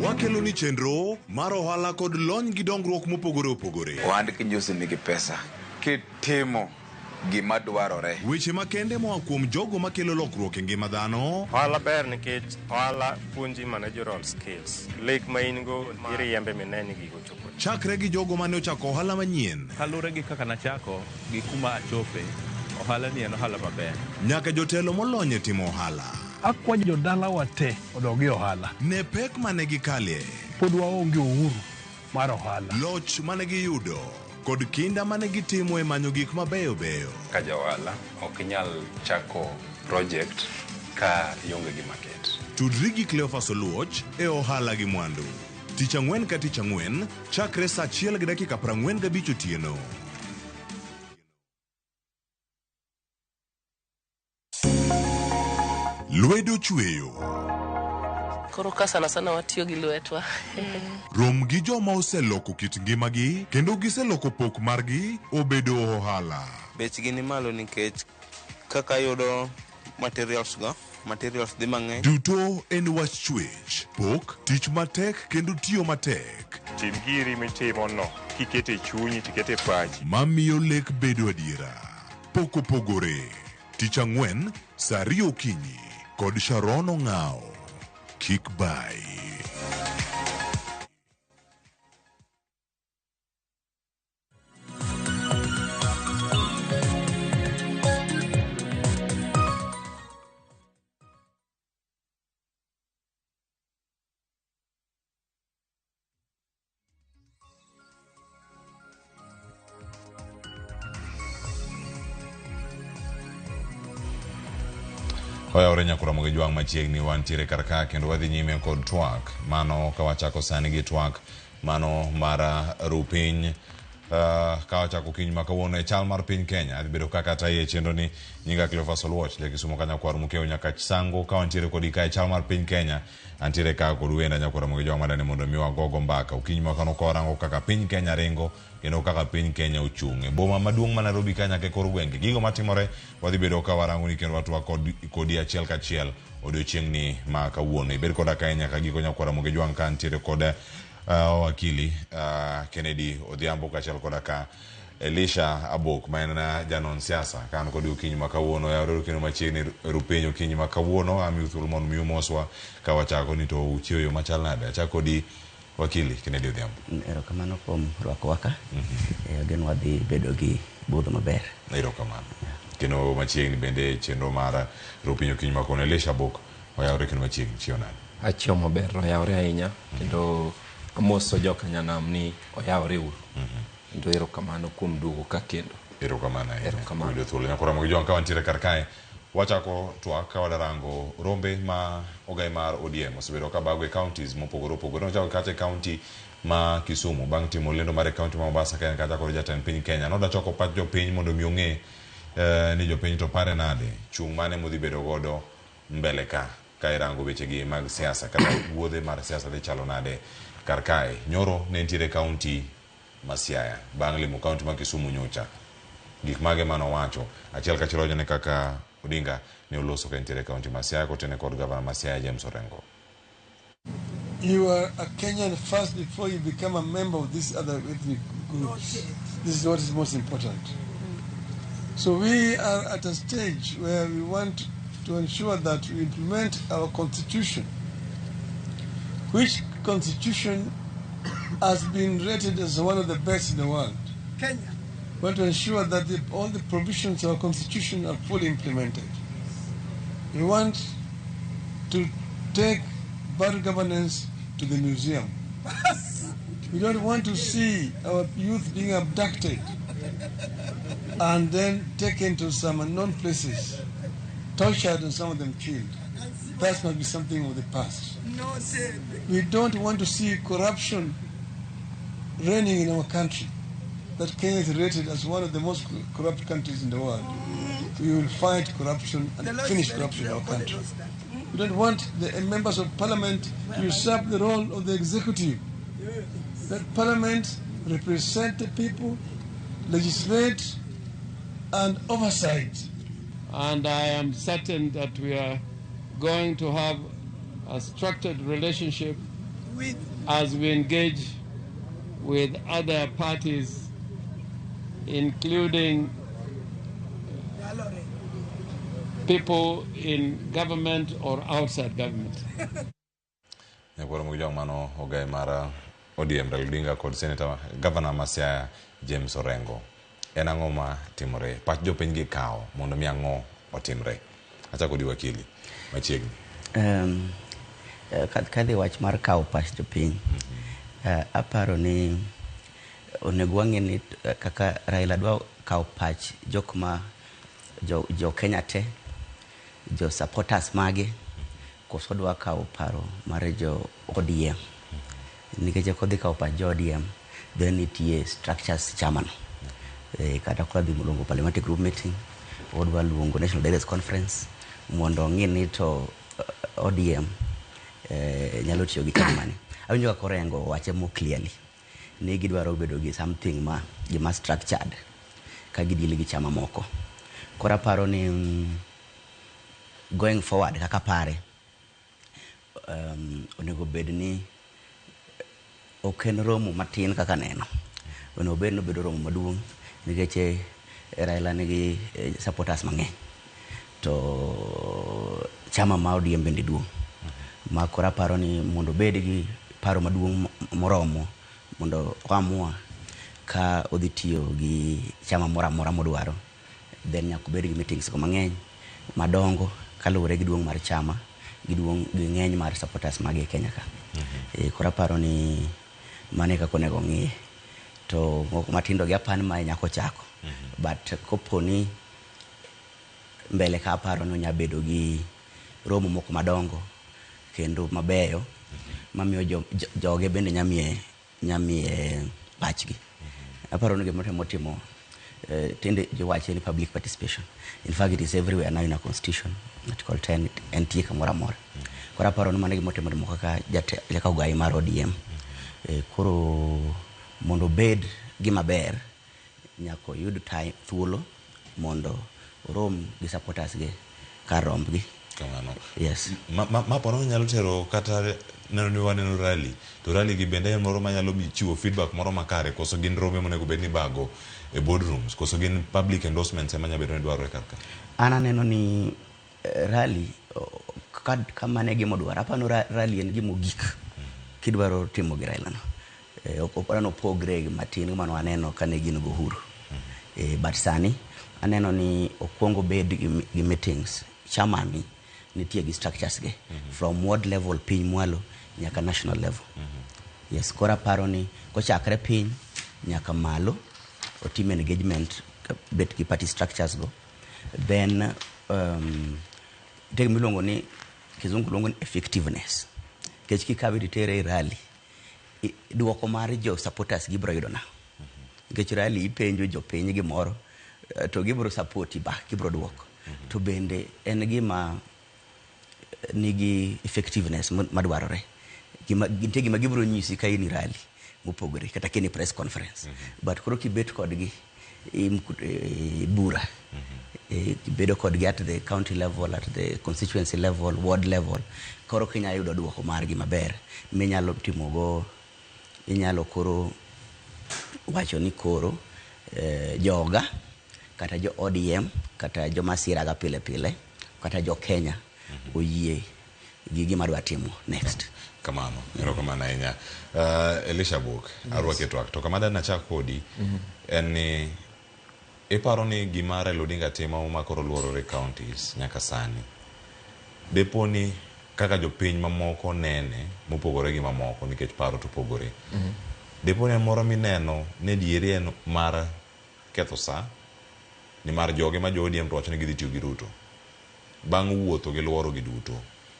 Wakelo ni chenro mar ohala kod lony gi dongruok mopogore opogore. Ohand kinyosi nigi pesa kitimo gima dwarore. Weche makende moa kuom jogo makelo lokruok e ngima dhano. Ohala ber nikech ohala puonji managerial skills. Lek ma in go iriembe mineni gigo chopo. Chakre gi jogo mane ochako ohala manyien. Kalure gi kaka nachako gi kuma achope, ohala ni en ohala maber. Nyaka jotelo molony e timo ohala. Akwa jodala wa te odogi ohala. Ne pek mane gikalie. Pod waonge uhuru mar ohala. Loch mane giyudo kod kinda mane gitimo e manyo gik mabeyo beyo. Ka jaohala ok inyal chako project ka ionge gi market. Tudri gi Cleophas Oluoch e ohala gi mwandu. Tich ang'wen ka tich ang'wen chakre saa 1:45 otieno. Lwedo chweyo. Koro ka sana watiyo gi lwetwa. Rom gi joma oseloko kit ngimagi kendo giseloko pok margi obedo ohala. Bechgi ni malo nikech kaka yudo materials dhi mang'eny. Duto en wach chwech, pok, tich matek kendo tiyo matek. Tim giri mitimo no kikete chunyi tikete pachi. Mamiyo lek bedo adiera. Pok opogore. Tich ang'wen saa 2 okinyi kod Sharon Ong'ao. Kick by. Oya orenya kura Ramogi Jwang machiegni wantiere karka kendo wadhi nyime kod twak mano kawachako sani gi twak mano mara rupiny kawachako kiny makawuono e chal mar piny Kenya adhi bedo kaka taye chenro ni nyinga Cleophas Oluoch Kisumu Kanyakwar Mukeo nyaka Sango kawantiere kod ika e chal mar piny Kenya antiere ka kod wenda nyakura Ramogi Jwang madane mondo miwa gogo mbaka ukiny makano korango kaka piny Kenya ringo kendo kaka piny Kenya ochung'. Boma maduong' ma Nairobi Kenya ke kor gwenge gigo matimore wadhi bedo ka warango ni kendo watwa kodi achiel kachiel odiochieng' ni ma kawuono ibed koda ka nyaka giko nyakura Ramogi Jwang ka antiere kod wakili Kennedy Odhiambo kachiel koda ka Elisha Abok ma en janon siasa kan kod ukiny makawuono ya oro kendo machiegni rupiny ukiny makawuono ami thuolo mon miumoswa ka wachako ni to uchiyo machal nade achako di wakili Kennedy Odhiambo. Erokamano kuom rwako waka. Gen wadhi bedo gi budho maber. Erokamano. Kendo machiegni bende chenro mar rupiny ukiny makawuono Elisha Abok oyawre kendo machiegni chiyo nade. Achiyo maber oyawre ahinya kendo amoso joka nyanam ni oyawre uru. Kendo erokamano kuom duogo ka kendo. Erokamano. Erokamano. Thuolo nyakura Ramogi Jwang ka wantiere kar kae wachako twak ka wadarango rombe ma ogai mar ODM osebedo ka bago e counties mopogore opogore. Wachako kata e county ma Kisumu bang' timo lendo mar county ma Mombasa Kenya kata kod jatend piny Kenya noda choko pach jopiny mondo mi ong'e ni jopiny to pare nade chung' mane modhi bedo godo mbele ka irango wechegi mag siasa kata wuodhe mar siasa dhi chalo nade kar kae. Nyoro ne ntiere county ma Siaya bang' limo county ma Kisumu nyocha gik mage manowacho achiel kachiel ne kaka Odinga ne oloso ka ntiere county ma Siaya kotene kod governor ma Siaya James Orengo. You are a Kenyan first before you become a member of these other ethnic groups. This is what is most important. So we are at a stage where we want to ensure that we implement our constitution, which constitution has been rated as one of the best in the world. We want to ensure that all the provisions of our constitution are fully implemented. We want to take bad governance to the museum. We don't want to see our youth being abducted and then taken to some unknown places, tortured and some of them killed. That must be something of the past. We don't want to see corruption reigning in our country. That Kenya is rated as one of the most corrupt countries in the world. We will fight corruption and finish corruption in our country. We don't want the members of parliament to usurp the role of the executive. That parliament represent the people, legislate, and oversight. And I am certain that we are going to have a structured relationship as we engage with other parties, including people in government or outside government. Mano ogai mara ODM Raila kod Senator Governor Masia James Orengo. En ang'o ma timore? Pach jopiny gi kao mondo mi ang'o otimre. Acha kodi wakili machiegni. Kadhi wach mar kao pach jopiny. Aparo ni onego wang'e ni kaka Raila dwa kao pach jok ma jo Kenya te, jo supporters mage, koso dwa kao paro mar jo ODM. Nikech kodhi kao pach jo ODM, then nitie structures chairman. Kata kwa dhi mulungo parliamentary group meeting, odwa luongo National Leaders Conference, mondo ng'e ni to ODM nyalo tiyo gi chairman. Awinjo ka Orengo wache mo clearly ni gidwaro bedo gi something ma gima structured ka gidili gi chama moko. Kora paro ni going forward kaka pare onego bed ni oken romo matin kaka neno. Onego bed no bedo romo maduong' nikech Raila nigi supporters mang'eny. To chama ma ODM bende duong'. Ma kora paro ni mondo bed gi paro maduong' moromo mondo oamua ka odhi tiyo gi chama mora modwaro. Then nyaka bed gi meetings ko mang'eny madongo kaluwore gi duong' mar chama gi duong' gi ng'eny mar supporters mage Kenya ka. Kora paro ni mane ka konego ng'ie to moko matindo gi apani ma nyako chako. But koponi mbele ka paro no nyabedo gi romo moko madongo kendo mabeyo mamiyo joge bende nyamie pachgi. Aparo ni gimotemo timo tende jowache ni public participation. In fact, it is everywhere now in our constitution. Article 10 NTA kamora mora. Kora paro ni mane gimotemo kaka jaka ugai mar ODM. Koro mondo bed gima ber nyako yud time thuolo mondo rom gi supporters ge karomb gi. Kamano. Yes. Ma pono nyalo tero kata neno ni waneno rally. To rally gi bende moro manyalo bi chiwo feedback moro makare koso gin rome monego bed ni bago e boardrooms koso gin public endorsements emanya bedo ni dwaro kaka. Ana neno ni rally kama ne gimo dwaro. Apano rally en gimo gik kidwaro timo gi Raila no. Oparano pogre matin mano aneno kane gin go huru. But sani aneno ni okwongo bed gi meetings chairman nitie gi structures ge from ward level piny mwalo nyaka national level. Yes, kora paro ni kochakre piny nyaka malo otim engagement bet gi party structures go. Then take milongo ni kizungu longo ni effectiveness. Kech kikabe ditere rally duoko mar jo supporters gibro yudo na. Kech rally ipenjo jo piny gi moro to gibro support ba gibro duoko. To bende en gima nigi effectiveness madwarore. Gima gibro nyisi ka ini rally mopogore kata kini press conference. But koro kibet kodgi bura. Kibedo kodgi at the county level, at the constituency level, ward level. Koro kinya yudo duoko margi maber. Minyalo timogo inyalo koro wacho ni koro joga kata jo ODM kata jo masira ga pile pile kata jo Kenya oyie gi gima dwa timo next. Kamano, erokamano ahinya. Elisha Buk, arwaki twak. To kamada nachak kodi, en ni iparo ni gima Raila Odinga timo makoro luorore counties nyaka sani. Depo ni kaka jopiny mamoko nene mopogore gi mamoko nikech paro to pogore. Depo ni moro mineno ne dieri en mar ketho sa, ni mar joge ma jo ODM to wacho ni gidhi tiyo gi Ruto. Bang' wuotho gi luoro gi duto.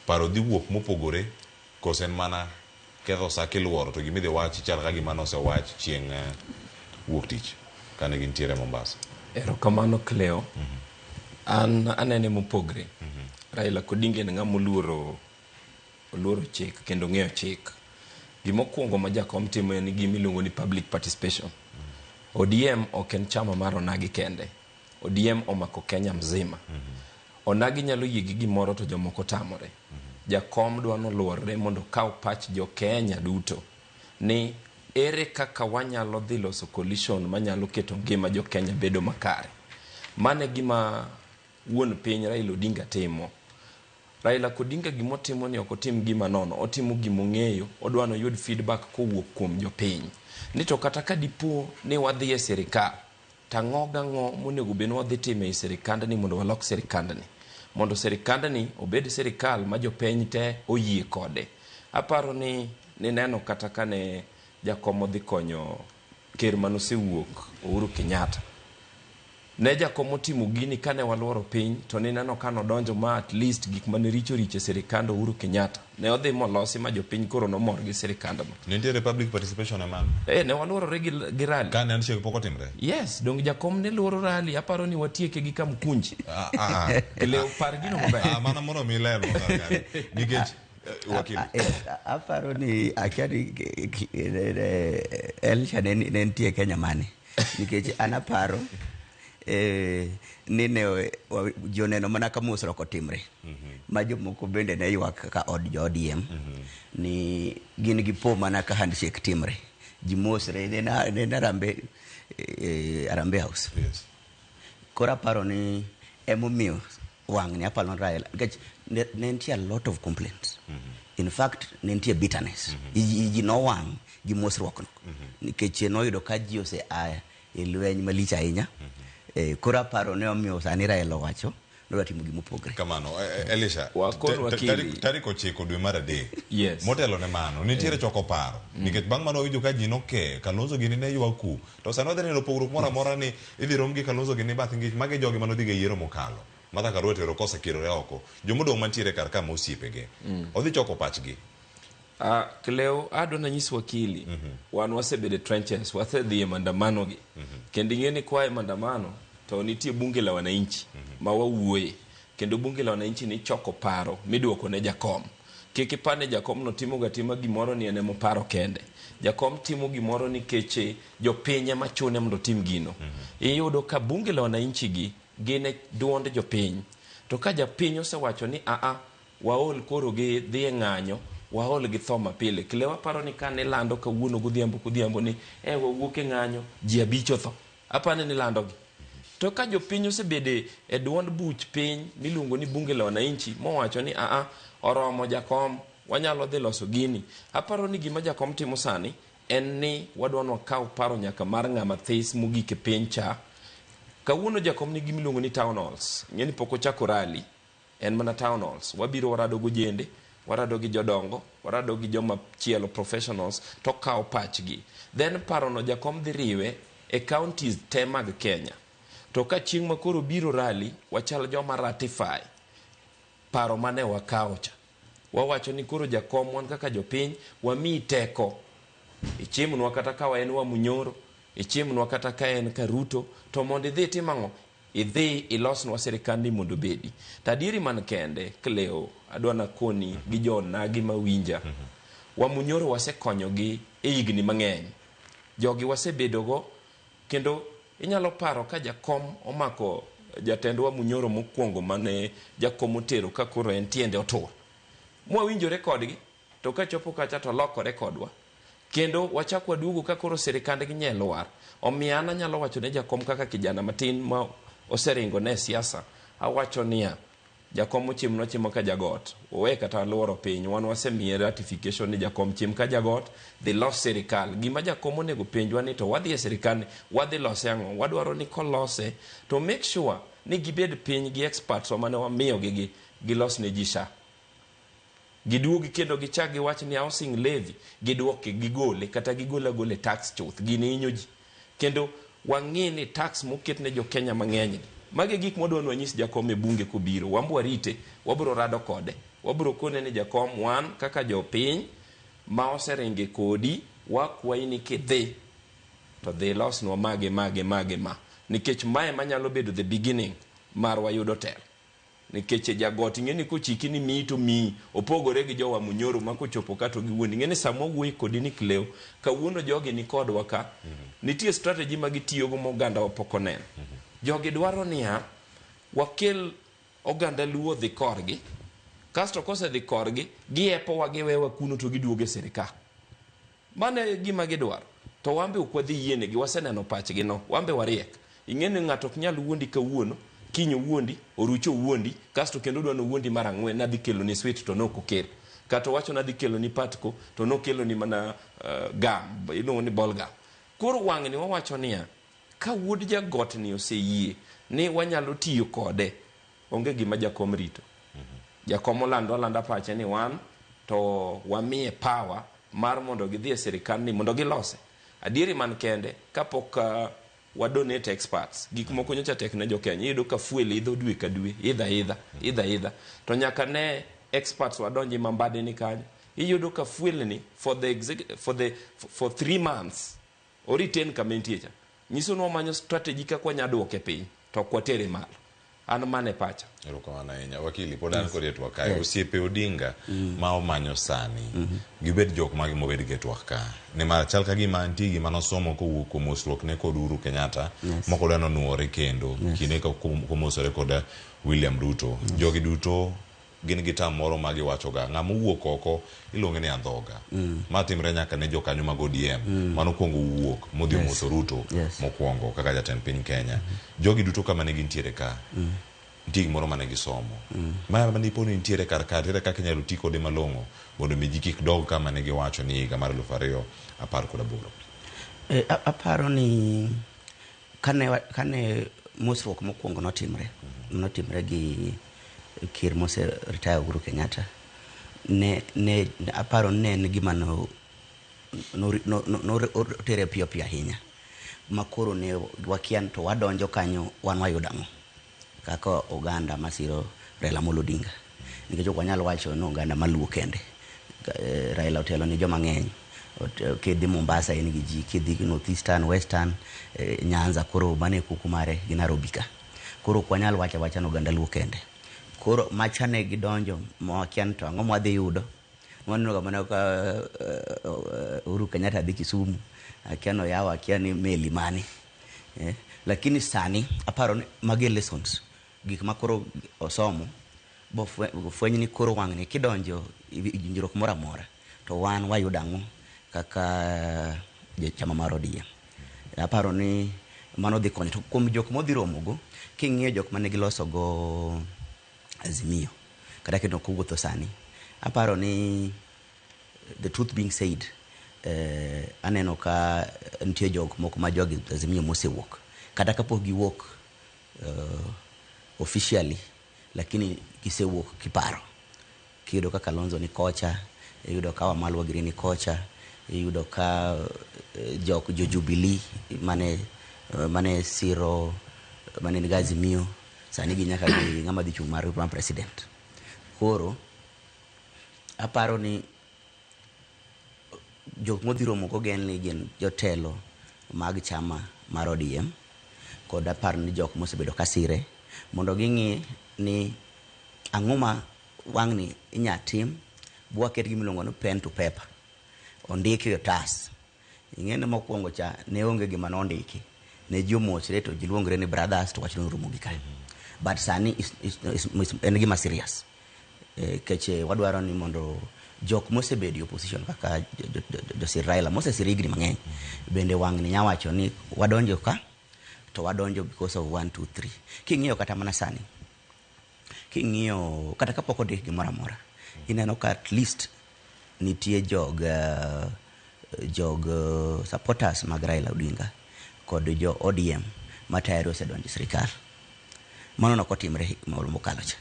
Paro dhi wuok mopogore kosen mana ketho sa kiluoro to gimidhi wachi chal ka gima nosewach chieng' wuok tich kane gintiere Mombasa. Erokamano Cleo. An anene mopogre. Raila Odinga en ng'ama oluoro chik kendo ng'eyo chik. Gimokwongo ma jakom timo en gimiluongo ni public participation. ODM ok en chama mar onagi kende. ODM omako Kenya mzima. Onagi nyalo yie gi gimoro to jomoko tamore. Jakom dwa noluorre mondo kaw pach jo Kenya duto ni ere kaka wanyalo dhi loso coalition manyalo keto ngima jo Kenya bedo makare. Mane gima wuon piny Raila Odinga timo. Raila Odinga gimotimo ni ok otim gima nono, otimo gimong'eyo, odwa no yud feedback kowuok kuom jopiny. Ni to kata ka dipo ni wadhi e sirikal, tang'o gang'o monego bed ni wadhi time e sirikandni mondo walok sirikandni. Mondo sirikandni obed sirikal ma jopiny te oyie kode. Aparo ni neno kata kane jakom odhi konyo ker manosewuok Uhuru Kenyatta. Ne jakom otimo gini kane waluoro piny to neno kano donjo ma at least gik mane richo sirikand Uhuru Kenyatta. Ne odhi molosi ma jopiny koro nomor gi sirikandno. Nitiere public participation e mano? Ne waluorore gi rally. Kane an chieng' pok otimre? Yes, dong jakom ne luoro rally. Aparo ni watieke gi Kamkunji. Leo par gino maber. Mana mondo mi lero nikech wakili. Aparo ni akiani Elisha ne nitie Kenya mane. Nikech anaparo nene joneno mana ka mosruok otimre. Ma jomoko bende ne ywak ka od jo ODM ni gin gi po mana ka handshake timre. Ji mosre ne Arambe House. Kora paro ni emomiyo wang' ni aparo Raila. Nikech ne nitie a lot of complaints. In fact, ne nitie bitterness. Ji no wang' gi mosruok no. Nikech noyudo ka ji ose aya e lweny malich ahinya. Kora paro ne omiyo sani Raila wacho nodwa timo gimopogre. Kamano, Elisha, tarik 9 dwe mar adek. Yes. Motelo ne mano, nitiere choko paro. Nikech bang' mano winjo ka ji noke, Kalonzo gini ne ywaku. To sani wadhi neno pogruok moro amora ni idhi rom gi Kalonzo gini bath ngich magi jogi manodhi ga yiero mokalo. Mata ka rotero kose kirore oko. Jomodong' mantiere kar ka mosiepege. Odhi choko pachgi. Cleo, ado na nyisi wakili. Wan wasebede trenches, wasedhi e maandamano gi. Kendo ing'eni kwa e maandamano to nitie bunge la wananchi ma wawuoye. Kendo bunge la wananchi ni choko paro miduoko ne jakom. Kikipane jakom no timo gatima gimoro ni enemo paro kende. Jakom timo gimoro ni keche jopiny ema chune mondo tim gino. Iyudo ka bunge la wananchi gi gine duonde jopiny. To ka japiny osewacho ni waol koro gi dhi e ng'anyo, waol gi thoma pile. Kilewa paro ni kane lando kawuono godhiambo ni wawuok e ng'anyo, ji 5 otho. Apane ni lando gi. To ka jopiny osebede e duond buch piny miluongo ni bunge la wananchi mowacho ni oromo jakom, wanyalo dhi loso gini. Aparo ni gima jakom timo sani en ni wadwano wakaw paro nyaka mar ng'ama this mogik e piny cha. Kawuono jakom ni gimiluongo ni town halls. Ng'eni pok ochako rally. En mana town halls. Wabiro warado gojende, warado gi jodongo, warado gi joma chielo professionals to kaw pachgi. Then paro no jakom dhi riwe e counties te mag Kenya. To ka chieng' makoro biro rally, wachal joma ratify paro mane wakaw cha. Wawacho ni koro jakom wan kaka jopiny wami teko. Ichimnwa kata ka en wa Munyoro, ichimnwa kata ka en Karuto, to mondo idhi timang'o? Idhi ilosnwa sirikandi mondo bedi. Tadieri man kende, Cleo, adwana koni gi jonagi mawinja. Wa Munyoro wasekonyogi e higni mang'eny. Jogi wasebedogo kendo inyalo paro ka jakom omako jatendwa Munyoro mokwongo mane jakom otero ka koro en tiende otur. Mwawinjore kodgi to ka chopo kacha to lokore kodwa. Kendo wachak waduogo ka koro sirikand gi nyelo war. Omiyo an anyalo wacho ne jakom kaka kijana matin ma oseringo ne siasa. Awacho niya, jakom ochim nochimo ka jagot owe kata luoro piny wan wasemiye ratification ni jakom chim ka jagot dhi los sirikal gima jakom onego penjwa ni to wadhi e sirikal ni wadhi lose ang'o wadwaro ni kolose to make sure ni gibed piny gi experts mane wamiyo gilos ne ji sha giduogi kendo gichak giwach ni housing levy giduoke gigole kata gigole tax chuth gini inyo ji kendo wang'e ni tax moket ne jo Kenya mang'eny mage gik modwa wanyis jakom e bunge kubiro wambwa rite wabro rado kode wabro kone ni jakom wan kaka jopiny ma oseringe kodi wakwayi ni kidhi to dhi losnwa mage ma nikech mae manyalo bedo the beginning mar wayudo telo nikech jagot ing'eni kochiki ni mi to mi opogore gi jowa munyoro ma kochopo kato gi wuondi ing'eni samo wuoyi kodi ni kleo kawuono jogi ni kodwa ka nitie strategy ma gitiyo go moganda opoko nen jogi dwaro niya wakel oganda luo dhi korgi kasto kose dhi korgi giepo wagiwewa kuno to giduoge sirikal mane gima gidwaro to wambe ukwadhi yiene gi waseneno pachgi no wambe wariek ing'eni ng'ato ok nyal wuondi kawuono kinyo wuondi orucho wuondi kasto kendo dwano wuondi mar ang'wen nadhi kelo ni sweet to noko kelo kato wacho nadhi kelo ni patko to nokelo ni mana gam iluongo ni ball gam koro wang'ni wawacho niya ka wuod jagot ni oseyie ni wanyalo tiyo kode onge gima jakom rito jakom olanda pache ni wan to wamiye power mar mondo gidhi e sirikal ni mondo gilose adieri man kende kapok wadonate experts gik moko nyocha tek ne jo Kenya iyudo ka fuel idho dwe ka dwe idha to nyaka ne experts wadonji mambade ni kanyo iyudo ka fuel ni for 3 months or 10 kamenticha nyiso no manyo strategy ka kwa nyaduoke piny to kwatere malo an mane pacha erokamano ahinya wakili pod an kod twak kae osiepe Odinga ma omanyo sani gibed jok magi mobed ge twak ka nimar chal ka gima antie gima nosomo kowuok kuom mosruok ne kod Uhuru Kenyatta moko dano nuore kendo kine ka komosore kod William Ruto jogi duto gin gi tam moro ma giwachoga ng'ama wuok oko iluonge ni andhoga ma timre nyaka ne jokanyo mag ODM mano kuongo wuok modhi moso Ruto mokwongo kaka jatend piny Kenya jogi duto kama ne gintiere ka nitie gimoro mane gisomo ma manipo ni nitiere kar tere kaka inyalo ti kode malong'o mondo mi ji kik dog kama ne giwacho ni higa mar 2018 aparo ni kane mosruok mokwongo notimre gi kir mose retire Uhuru Kenyatta ne aparo ne gima no tere piyo ahinya makoro ne wakian to wadonjo kanyo wan wayudo ang'o kaka oganda masiro Raila Amolo Odinga nikech ok wanyal wacho no oganda maluwo kende Raila otelo ni joma ng'eny kidhi Mombasa en gi ji kidhi North Eastern Western Nyanza koro mane kuku mare gi Nairobi ka koro ok wanyal wacha no oganda luwo kende koro machane gidonjo mwakian to ang'o mwadhi yudo waneno kama na Uhuru Kenyatta dhi Kisumu akiano yawa akiani meli mani lakini sani aparo magi lessons gik makoro osomo bo fwenyi ni koro wang'ni kidonjo jinjirok mora mora to wan wayudo ang'o kaka chama mar ODM aparo ni mano dhi konyo to kuom jok modhi romogo king'iyo jok mane giloso go Azimio kata kendo kuwuotho sani aparo ni the truth being said aneno ka nitie jok moko ma jogi Azimio mosewuok kata kapok giwuok officially lakini gisewuok kiparo kiyudo ka Kalonzo ni kocha iyudo ka Wamalwa Giri ni kocha iyudo ka jo Jubilee mane siro mane ni Azimio sani gi nyaka gi ng'ama dhi chung mar president koro aparo ni jok modhiro moko gen ni gin jotelo mag chama mar ODM kod aparo ni jok mosebedo kasire mondo ging'i ni ang'oma wang'ni inyatim bwaket gi milongo no pen to paper ondiki otas ing'ene mokwongo cha ne onge gima nondiki ne jomosre to jiluongre ni brothers to wachno rumo gi kae but sani en gima serious keche wadwaro ni mondo jok mosebedi opposition kaka Joseph Raila mosesirigni mang'eny bende wang'ni nyawacho ni wadonjo ka to wadonjo because of 1 2 3 king'iyo kata mana sani king'iyo kata kapok ondik gimoro amora, ineno ka at least nitie jog supporters mag Raila Odinga kod jo ODM matayari osedonjo sirikal. Mano nokotimre hik mokalo cha.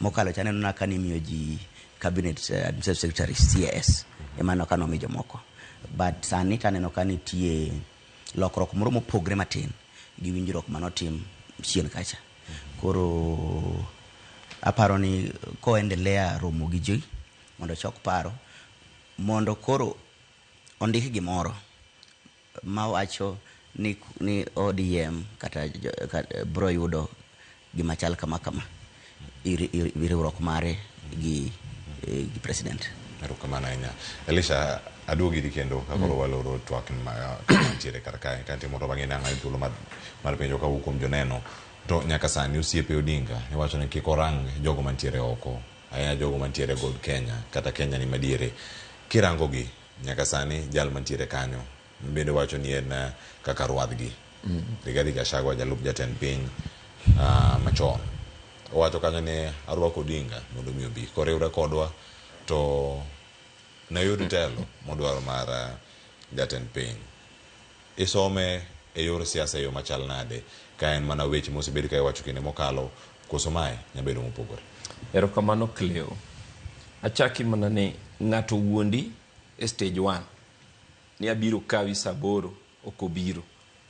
Mokalo cha neno ka nimiyo ji cabinet administrative secretary CS emano ka nomiyo jomoko. But sani taneno ka nitie lokruok moro mopogre matin gi winjruok manotim chien kacha. Koro aparo ni koendelea romo gi ji mondo chok paro mondo koro ondik gimoro mawacho ni ODM kata bro yudo gima chal kama riwruok mare gi president. Erokamano ahinya. Elisha, aduogi di kendo kakoro waloro twak mantiere kar kae kantie mondo bang'e nang'o thuolo mar penjo kawuok kuom joneno. To nyaka sani osiepe Odinga iwacho ni kik orang jogo mantiere oko, ahinya jogo mantiere God Kenya kata Kenya ni madiere. Kirango gi nyaka sani jal mantiere kanyo bende wacho ni en kaka rwadhgi. Rigathi Gachagua jalup jatend piny machon. Owacho kanyo ni arwako Odinga mondo mi obi koriwre kodwa to nayud telo modwaro mar jatend piny. Isome e yor siasa yo machal nade ka en mana weche mosebedi ka iwacho kinde mokalo koso mae nyabedo mopogore. Erokamano Cleo. Achaki mana ni ng'ato wuondi e stage 1 ni abiro kawi saboro okobiro,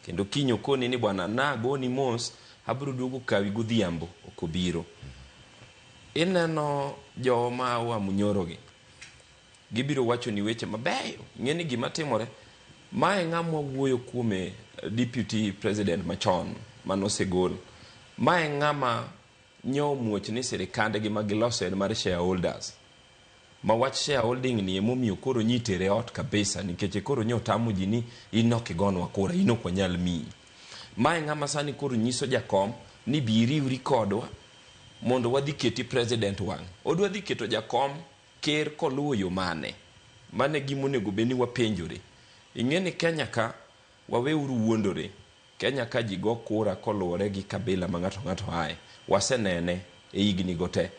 kendo kinyo koni ni bwana nagoni mos abiro duogo kawi godhiambo okobiro. Ineno joma wa munyorogi gibiro wacho ni weche mabeyo. Ng'eni gima timore mae ng'amwa wuoyo kuome deputy president machon manosegol. Mae ng'ama nyo muoch ni sirikande gi magiloso en mar shareholders. Ma wach shareholding ni emomiyo koro nyitere ot kabisa nikech koro nyotamu ji ni inokigonwa kura inokwanyal miyi. Mae ng'ama sani koro nyiso jakom ni biriwri kodwa mondo wadhi keti president wang'. Odwa dhi keto jakom ker koluwo yo mane. Mane gimonego beni wapenjore. Ing'eni Kenya ka waweuru wuondore. Kenya ka ji go kura koluwore gi kabila ma ng'ato ae. Wasenene e higni gote.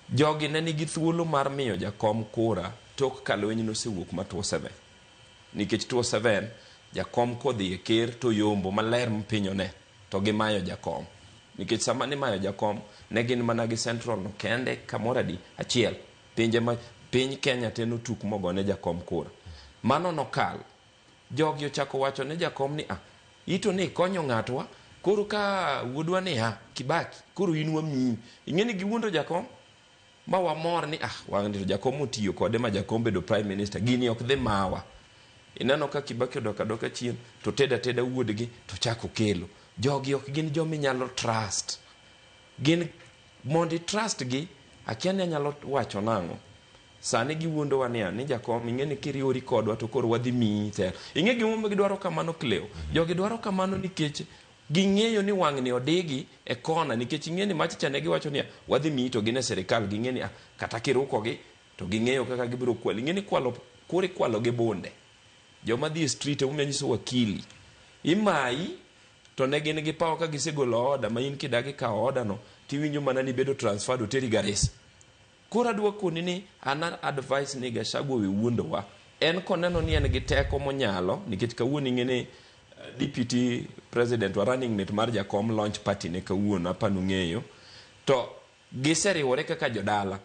Jogi ne nigi thuolo mar miyo jakom kura tok kalweny nosewuok ma 27. Nikech 27 jakom kodhi e ker to yombo maler mpinyone to gimayo jakom. Nikech sama ni mayo jakom ne gin mana gi central no kende kamoradi achiel. Piny Kenya teno tuk mogone jakom kura. Mano nokal. Jogi ochako wacho ne jakom ni ito ni konyo ng'atwa koro ka wuodwa ni Kibaki koro in wamiyi. Ing'eni giwuondo jakom ma wamor ni wang'ni jakom otiyo kode ma jakom bedo prime minister gini ok dhi mawa. Ineno ka Kibaki odoka chien to teda wuodgi to chako kelo. Jogi ok gin jomi nyalo trust. Gin mondi trust gi akia ni nyalo wacho nang'o. Sani giwuondo wa ni jakom ing'eni kiriori kodwa to koro wadhi miyi tero. Ing'e gimomiyo gidwaro kamano Cleo. Jogi dwaro kamano nikech ging'eyo ni wang'ni odigi e kona nikech ing'eni machicha ne giwacho ni wadhi miyi to gine serikal ging'eni kata kirukogi to ging'eyo kaka gibiro kwalo. Ing'eni kwalo gi bunde. Joma dhi street umya nyiso wakili. Imayi to ne gin gi pawa ka gisegolo oda ma in kidagi ka oda no tiwinjo mana ni bedo transferred oteri Garissa. Kora duokoni ni ana advice ni Gachagua we wuondo wa. En koneno ni en gi teko monyalo nikech kawuono ing'eni deputy president wa running mate mar jakom launch party ne kawuono apanu ng'eyo to giseriwore kaka jodala.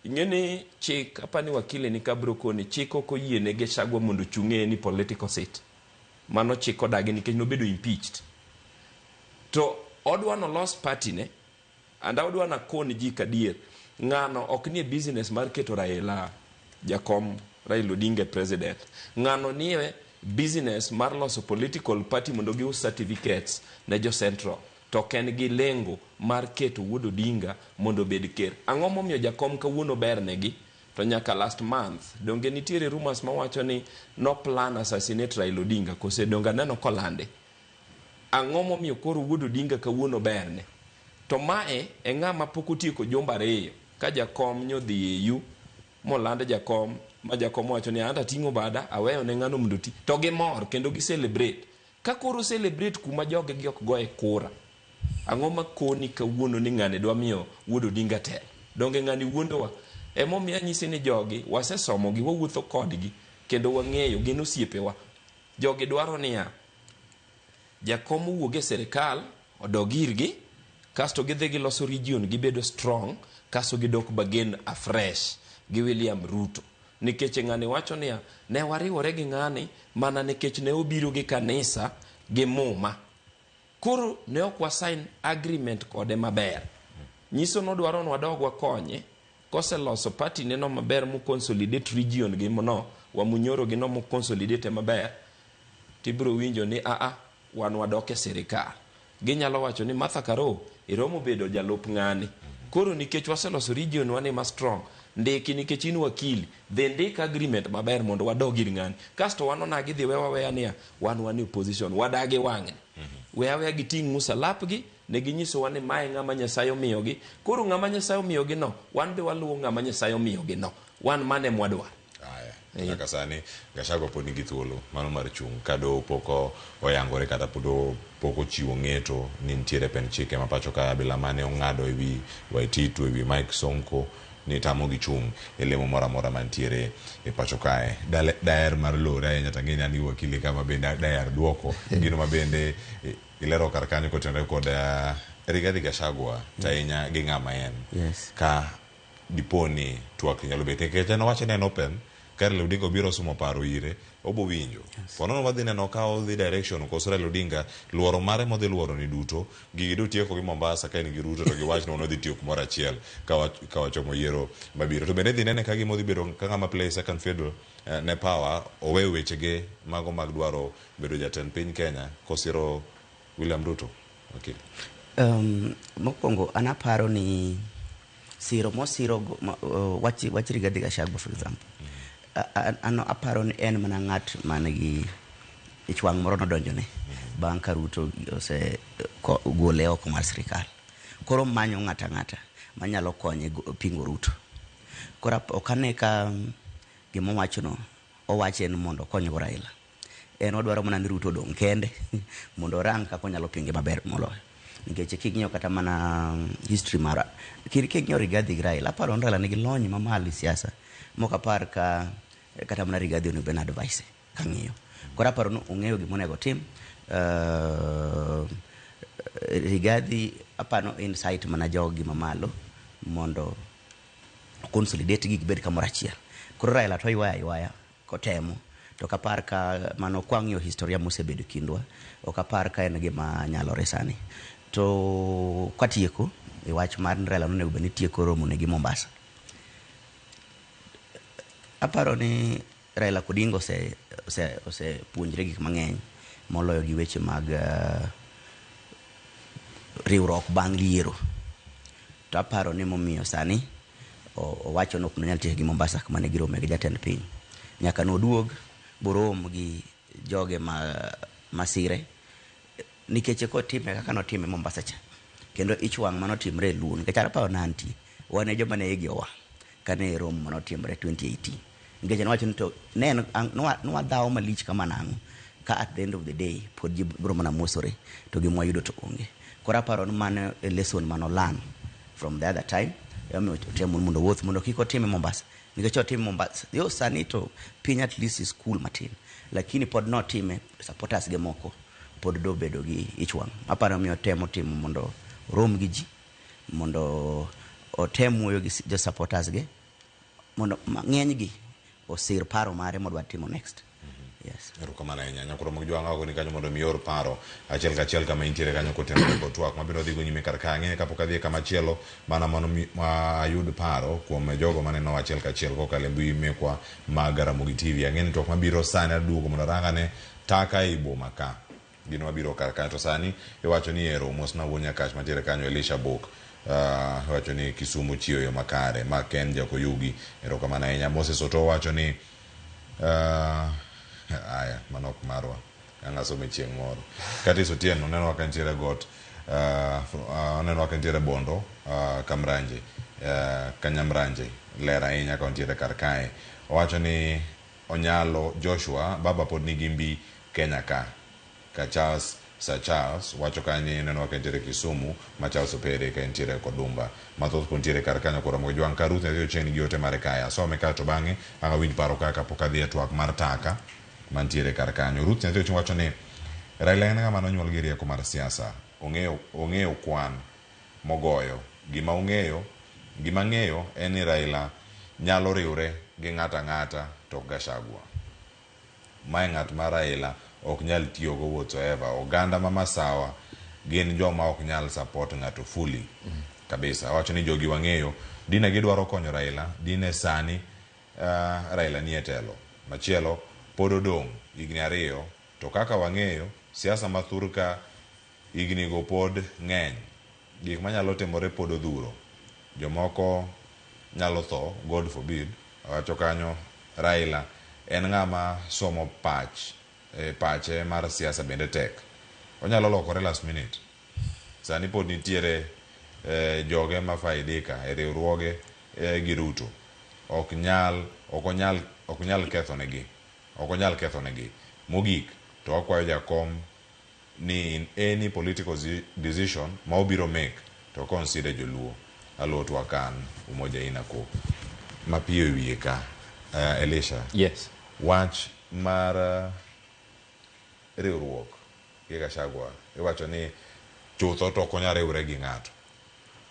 Ing'eni chik apani wakili ni kabro koni chik ok oyiene Gachagua mondo chung'e ni political seat. Mano chik odagi nikech nobedo impeached. To odwa no lost party ne anda odwa na koni ji kadier ng'ano ok nie business mar keto Raila jakom Raila Odinga president. Ng'ano nie business mar loso political party mondo gius certificates ne jo central to ken gi lengo mar keto Wuod Odinga mondo bed ker. Ang'o momiyo jakom kawuono ber negi to nyaka last month donge nitiere rumors mawacho ni no plan assassinate Raila Odinga kose donga neno kolande. Ang'o momiyo koro Wuod Odinga kawuono berne. To mae e ng'ama pok otieko jomba ariyo ka jakom nyodhi EU molande jakom ma jakom wacho ni anda ting'o bada aweyo ne ng'ano mondo ti to gimor kendo gi celebrate. Ka koro celebrate kuma joge gi ok goye kura ang'o makoni kawuono ni ng'ane dwa miyo Wuod Odinga telo? Donge ng'ani wuondowa? Emomiyo anyisi ni jogi wasesomogi, wawuotho kodgi kendo wang'eyo gin osiepewa. Jogi dwaro niya, jakom owuok e sirikal odog irgi, kasto gidhi giloso region gibedo strong, kasto gidok bagen afresh gi William Ruto. Nikech ng'ani wacho niya, ne wariwore gi ng'ani mana nikech ne obiro gi kanisa gi muma. Koro ne ok wasign agreement kode maber. Nyiso nodwaro ni wadog wakonye, koseloso party neno maber mu consolidate region gi mono, wamunyoro gi no mu consolidate maber, tibro winjo ni wan wadoke sirikal. Ginyalo wacho ni Martha Karua iromo bedo jalup ng'ani. Koro nikech waseloso region wani ma strong, ndiki nikech in wakili, dhi ndik agreement maber mondo wadog ir ng'ani. Kasto wanona gidhi weya niya, wan opposition, wadagi wang'ni. Weya giting' Musa lapgi, ne ginyiso wan ni mae ng'ama Nyasaye omiyogi. Koro ng'ama Nyasaye omiyogi no, wan be waluwo ng'ama Nyasaye omiyogi no. Wan mane mwadwar. Nyaka sani Gachagua pod nigi thuolo mano mar chung' kado poko oyangore kata pod poko chiwo ng'eto ni nitiere pen chike ma pacho ka bila mane ong'ado ewi Waititu ewi Mike Sonko ni tamo gi chung' e lemo mora mora mantiere e pacho kae. Daer mar lore ahinya tang'eni ni wakili kama bende daer duoko gino ma bende ilero kar kanyo kotenore kod Rigathi Gachagua tainya gi ng'ama en. Ka diponi twak nyalo bet nikech en wacho ni en open Raila Odinga biro sumo paro ire obo winjo. Ponono wadhi neno ka odhi direction koso Raila Odinga luoro mare modhi luoro ni duto gigi do tieko gi Mombasa ka en gi Ruto to gi wach no odhi tieko moro achiel ka wachomo yiero mabiro. To bende dhi nene ka gimo dhi bedo ka ng'ama play second fiddle ne power owe wechege mago mag dwaro bedo jatend piny Kenya kosiro William Ruto. Okay. Mokwongo anaparo ni siro mosiro wach Rigathi Gachagua for example. Ano aparo ni en mana ng'at manigi ichwang' moro nodonjone bang' ka Ruto ose gole oko mar sirikal. Koro manyo ng'ata manyalo konye pingo Ruto. Koro okane ka gimowachono owache en mondo konygo Raila. En odwaro mana ni Ruto dong' kende mondo rang kako nyalo pinge maber moloyo. Nikech king'iyo kata mana history mara king'iyo Rigathi gi Raila, aparo ni Raila nigi lony mamalo siasa mok apar ka kata mana Rigathi onego ben advice kang'iyo. Koro aparo ni ong'eyo gimonego tim. Rigathi aparo insight mana jogi mamalo mondo consolidate gi bed kamoro achiel. Koro Raila to ywaya kotemo to kapar ka mano kwang'iyo historia mosebedo kindwa ok apar ka en gima nyalore sani. To katieko e wach mar Raila no ne tieko romo ne gi Mombasa. Aparo ni Raila Odinga ose puonjre gik mang'eny moloyo gi weche mag riwruok bang' yiero. To aparo ni momiyo sani owacho no nyal tieko gi Mombasa kuma ne girome gi jatend piny. Nyaka noduog borom gi joge masire nikech ko time kaka notime Mombasa cha kendo ichwang' manotimre luon nikech aparo nanti wane joma ne igiowa kane rom manotimre 2018 nikech en wacho ni to ne no wadhaw malich kama nang'o ka at the end of the day pod ji bro mana mosore to gimwa yudo to onge. Koro aparo ni mano a lesson mano learn from the other time temo mondo wuoth mondo kiko time Mombasa nikech otime Mombasa yo sani to piny at least is cool matin lakini pod no time supporters ge moko pod do bedo gi ichwang'. Aparo mi otemo timo mondo rom gi ji mondo otemo yo gi jo supporters ge mondo ng'eny gi osir paro mare modwa timo next. Yes. Erokamano nyanya koro mog jwanga go ni kanyo mondo mior paro achiel kachiel kama intiere kanyo kotenore kod twak mabiro dhi go nyime kar kange kapok adhi kama chielo mana mondo ayud paro kuom jogo mane no achiel kachiel kokalo mbui mekwa mag Ramogi TV. Ang'eni twak mabiro sani aduogo mondo rangane taka ibo maka gino mabiro kar kanyo to sani iwacho ni ero mosna wuonya kach mantiere kanyo Elisha Bok wacho ni Kisumu chiyo yo makare ma Ken Jakoyugi erokamano ahinya. Moses Oto wacho ni aya manok marwa angasome chieng' moro kati sotieno neno waka ntiere got neno waka ntiere bondo kamranje kanyamranje lera ahinya ka ntiere kar kae. Owacho ni Onyalo Joshua baba pod nigi mbi Kenya ka Charles Sir Charles wacho kani neno ka entiere Kisumu, ma Charles Opere ka entiere Kodumba. Mathoth kuntiere kar kanyo koro mo jwang ka Ruth ne chen gi ote mare kaya. Some ka to bange anga winj paro kaka pok adhi e twak mar taka mantiere kar kanyo. Ruth ne chen wacho ni Raila en ng'ama nonyuol gi rieko mar siasa. Ong'eyo kwan mogoyo. Gima ng'eyo en ni Raila nyalo riwre gi ng'ata to Gachagua. Mae ng'at mar Raila ok nyal tiyo go whatsoever. Oganda ma Masawa gin joma ok nyal support ng'ato fully kabisa. Wacho ni jogi wang'eyo dine gidwaro konyo Raila, dine sani Raila nie telo. Machielo pod odong' higni 2 to kaka wang'eyo siasa mathurka higni go pod ng'eny. Gik manyalo timore pod odhuro. Jomoko nyalo tho, God forbid. Wacho kanyo Raila en ng'ama somo pache mar siasa bende tek. Onyalo lokore last minute. Sani pod nitiere joge mafaidika e riwruoge gi Ruto. Ok onyal kethonegi. Mogik to wakwayo jakom ni in any political decision ma obiro make to consider joluo. Alot wakan umoja inako mapiyo wiye ka. Elisha. Yes. Wach mar riwruok gi Gachagua. Iwacho ni chutho to konya riwre gi ng'ato.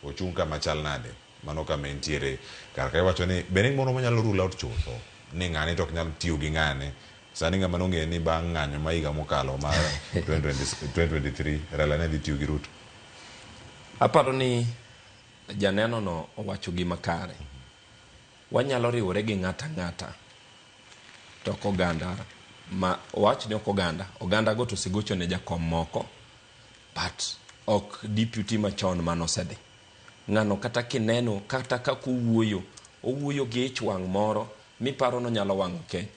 Ochung' kama chal nade. Mano kama entiere. Kar iwacho ni bende mono manyalo rule out chutho. Ni ng'ani to ok nyal tiyo gi ng'ane. Sani ng'ama nong'e ni bang' ng'anyo ma higa mokalo mar 2023 Raila ne dhi tiyo gi Ruto. Aparo ni janeno no owacho gima kare. Wanyalo riwore gi ng'ata to ok oganda ma wach ni ok oganda go to sigocho ne jakom moko, but ok deputy machon manosedhi. Ng'ano kata kineno kata kaka owuoyo gi ich wang' moro miparo no nyalo wang'o ke.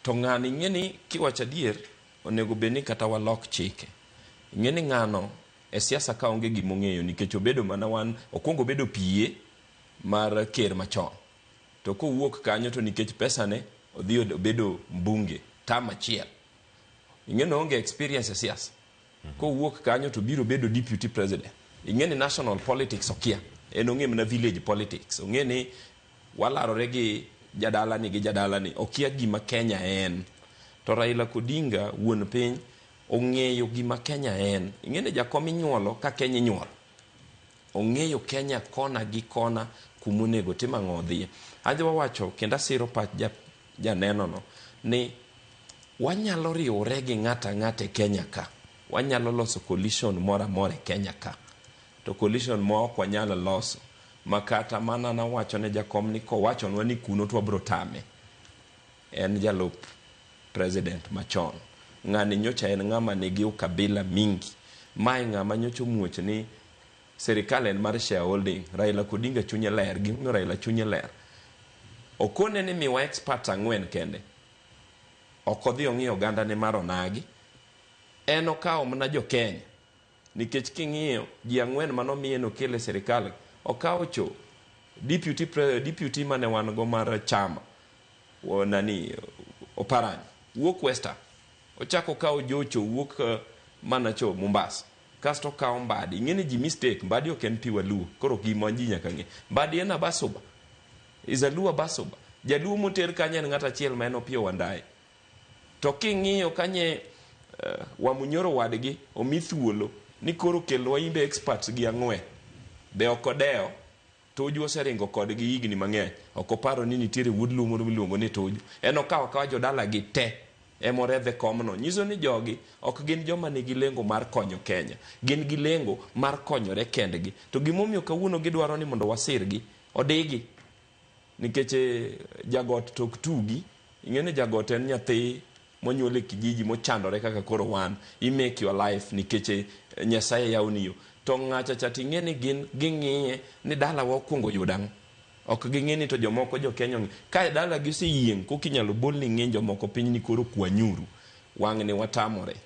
To ng'ani ng'eni kiwacho adier onego beni kata walok chike. Ng'eni ng'ano e siasa ka onge gimong'eyo nikech obedo mana okwongo bedo PA mar ker machon. To kowuok kanyo to nikech pesa ne odhi obedo mbunge tam achiel. Ing'eno onge experience e siasa. Kowuok kanyo to biro bedo deputy president. Ing'eni national politics okia. En ong'e mana village politics. Ong'eni walarore gi jadalani okia gima Kenya en. To Raila Odinga wuon piny ong'eyo gima Kenya en. Ing'eni jakom inyuolo ka Kenya inyuolo. Ong'eyo Kenya kona gi kona kumonego tima ng'odhie. Adhi wawacho kenda siro pach janeno no ni wanyalo riwore gi ng'ata e Kenya ka. Wanyalo loso coalition mora e Kenya ka. To coalition mo ok wanyalo loso makata mana na wacho ne jakom ni kowacho nwa ni kuno to wabro tame. En jalup president machon. Ng'ani nyocha en ng'ama nigi ukabila mingi. Mae ng'ama nyocha muoch ni serikal en mar shareholding. Raila Odinga chunye ler. Gino Raila chunye ler. Okone ni miwa expert 4 kende. Okodhi ong'iyo oganda ne mar onagi. En okawo mana jo Kenya. Nikech king'iyo ji 4 manomiye nokele serikal. Okawo cho deputy mane wan go mar chama. Oparanya. Wuok Western. Ochako kawo jocho wuok mana cho Mombasa. Kasto kawo Mbadi. Ing'eni ji mistake. Mbadi ok en pi waluo. Koro gimonji nyaka ng'e. Mbadi en Abasoba. Izaluo Abasoba. Jaluo moter kanye en ng'ata achiel ma en Opiyo Wandayi. To king'iyo kanye Wamunyoro wadgi omi thuolo ni koro kelwa imbe experts gi 4. Be okodeo Toju oseringo kodgi higni mang'eny. Ok oparo ni nitiere wuod lumo miluongo ni Toju. En okawo jodala gi te emoredhe komno. Nyiso ni jogi ok gin joma nigi lengo mar konyo Kenya. Gin gi lengo mar konyore kendgi. To gimomiyo kawuono gidwaro ni mondo wasirgi odigi. Nikech jagot tok tugi. Ing'eni jagot en nyathi monyuole kijiji mochandore kaka koro wan. You make your life nikech Nyasaye yauniyo. To ng'acha ting'eni ging'iye ni dala wa okwongo yudang'. Ok ging'eni to jomoko jo Kenya ka dala gi seyieng kokinyalo bol ni ng'eny jomoko piny ni koro kwanyuru. Wang'ni watamore.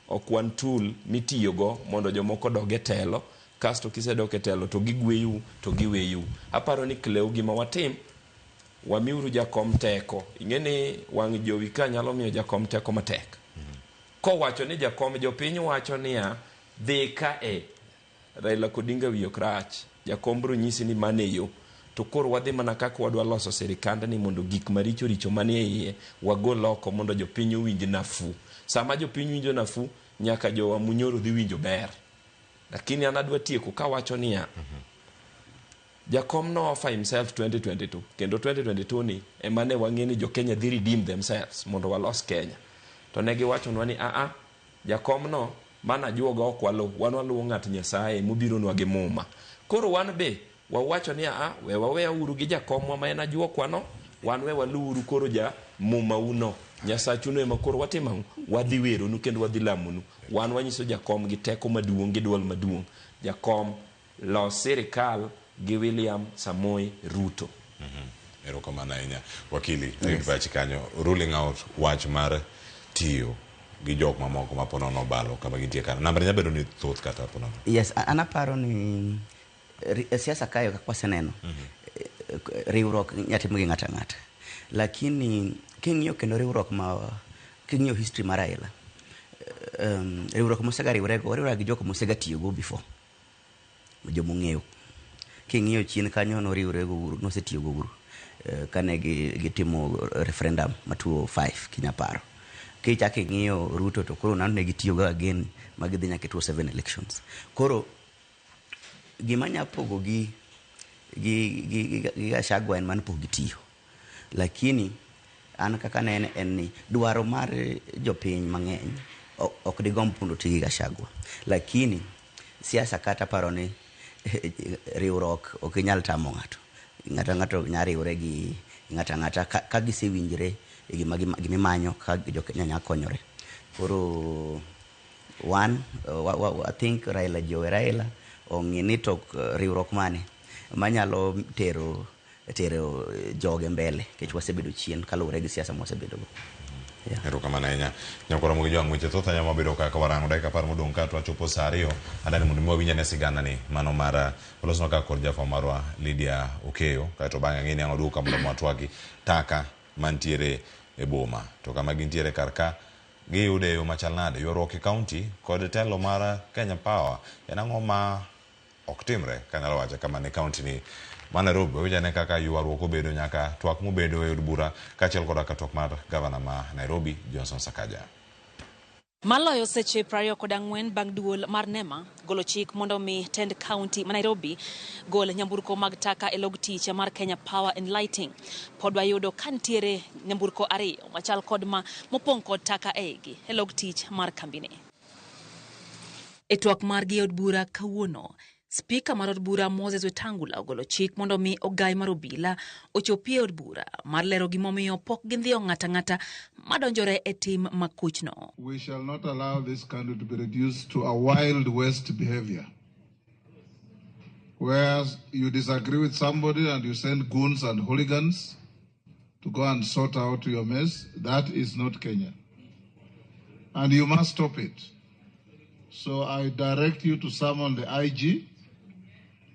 Ok wan tool mitiyogo mondo jomoko doge telo. Kasto kisedoke telo to gigweyu to giweyu. Aparo ni kleu gima watim. Wamiuru jakom teko. Ing'eni wang' jowi ka nyalo miyo jakom teko matek. kowacho ni jakom jopiny wacho niya dhi ka Raila Odinga wiyo krach jakom bro nyisi ni mane yo to koro wadhi mana kaka wadwa loso sirikanda ni mondo gik maricho richo manie iye wagol oko mondo jopiny owinj nafu. Sama jopiny winjo nafu nyaka jowa munyoro dhi winjo ber. Lakini anadwa tieko kawacho niya jakom no offer himself 2022 kendo 2022 ni emane wang'eni jo Kenya dhi redeem themselves mondo walos Kenya. To negi wacho nwa ni jakom no mana juoga okwalo wan waluwo ng'at Nyasaye mobiro nwa gi muma. Koro wan be wawacho ni we waweya uru gi jakomwa ma en ajuokwano wan we waluuru koro ja muma uno Nyasachuno ema koro watimo wadhi weronu kendo wadhi lamonu. Wan wanyiso jakom gi teko maduong' gi duol maduong'. Jakom los sirikal gi William Samoei Ruto. Erokamano ahinya wakili bachi kanyo ruling out wach mar tiyo gi jok mamoko ma ponono balo kama gintie kana namba nyabedo ni thoth kata ponono. Yes, anaparo ni siasa kayo kakwaseneno riwruok nyatimo gi ng'ata ng'ata, lakini king'iyo kendo riwruok ma king'iyo history mar Raila riwruok mosega riwrego gi jok mosega tiyogo before jomo ng'eyo. King'iyo chien kanyo no riwrego uru nosetiyogo uru kane gitimo referendum ma 2005 kinyaparo. Kichaki ng'iyo Ruto to koro nano ne gitiyogo again magidhi nyaka 2007 elections. Koro gima nyapogo gi Gachagua en man pogo gitiyo, lakini an kaka nene en ni dwaro mar jopiny mang'eny ok digomb pundo tigi Gachagua, lakini siasa kata paro ni riwruok ok inyal tamo ng'ato nyariwre gi ng'ata ka gisewinjre gimimanyo ka jo Kenya nyakonyore. Koro I think Raila ong'ini to riwruok mane manyalo tero joge mbele kech wasebedo chien kaluwre gi siasa mwasebedogo. Erokamano ahinya nyakoro mo gi jo ang'weche thoth anyama bedo kaka warango dakika 10 modong' ka to achopo saa 2 adani mondo mwawinja ne sigana ni mano mar olosno ka kod jafwa marwa Lydia Okeyo kaito bang'e ng'ini ang' oduoka mondo mwatwagi taka mantiere e boma to kama gintiere karka giyude yo machal nade ywaruok e kaunti kod telo mar Kenya Power en ang'o ma ok timre kanyalo wacho kama ne kaunti ni ma Nairobi wijane kaka ywaruok obedo nyaka twak mobedo e od bura kachiel kod twak mar gavana ma Nairobi Johnson Sakaja. Maloyo seche 24 bang' duol mar NEMA golo chik mondo mi tend county ma Nairobi gol nyamburko mag taka e log tich mar Kenya Power and Lighting. Pod wayudo kantiere nyamburko ariyo machal kod ma mopong' kod taka eigi e log tich mar kambine. E twak mar gi od bura kawuono Spika mar od bura Moses Wetangula ogolo chik mondo mi ogai mar obila ochopie od bura mar lero gimomiyo pok gindhiyo ng'ata madonjore e tim makuchno. We shall not allow this country to be reduced to a wild west behavior where you disagree with somebody and you send goons and hooligans to go and sort out your mess. That is not Kenya. And you must stop it. So I direct you to summon the IG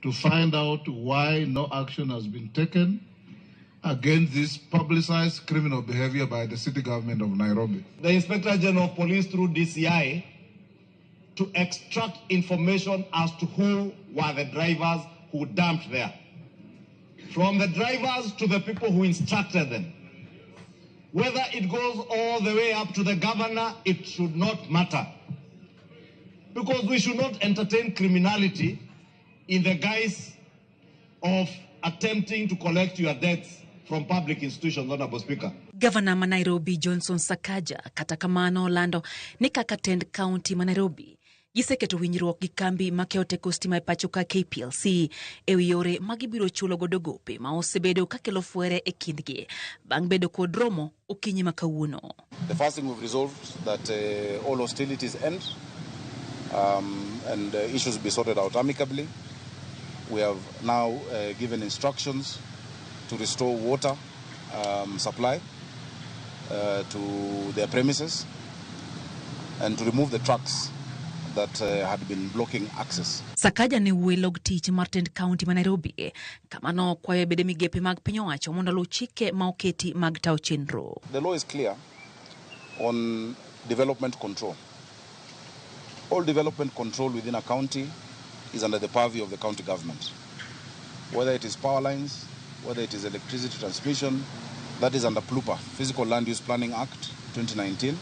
to find out why no action has been taken against this publicized criminal behavior by the city government of Nairobi. The Inspector General of Police through DCI to extract information as to who were the drivers who dumped there. From the drivers to the people who instructed them. Whether it goes all the way up to the governor, it should not matter. Because we should not entertain criminality in the guise of attempting to collect your debts from public institutions, Honorable Speaker. Governor ma Nairobi Johnson Sakaja kata kamano lando ni kaka tend county ma Nairobi giseketo winjruok gi kambi ma keyo teko stima e pacho ka KPLC e yore magibiro chulo godo gope ma osebedo kakelo fuere e kindgi bang' bedo kod romo okinyi makawuono. The first thing we've resolved that all hostilities end and issues be sorted out amicably. We have now given instructions to restore water supply to their premises and to remove the trucks that had been blocking access. Sakaja ne wuoyo log tich mar tend county ma Nairobi kamano kwayo bede migepe mag piny owacho mondo luw chike ma oketi mag tawo chenro. The law is clear on development control. All development control within a county is under the purview of the county government. Whether it is power lines, whether it is electricity transmission, that is under PLUPA, Physical Land Use Planning Act 2019,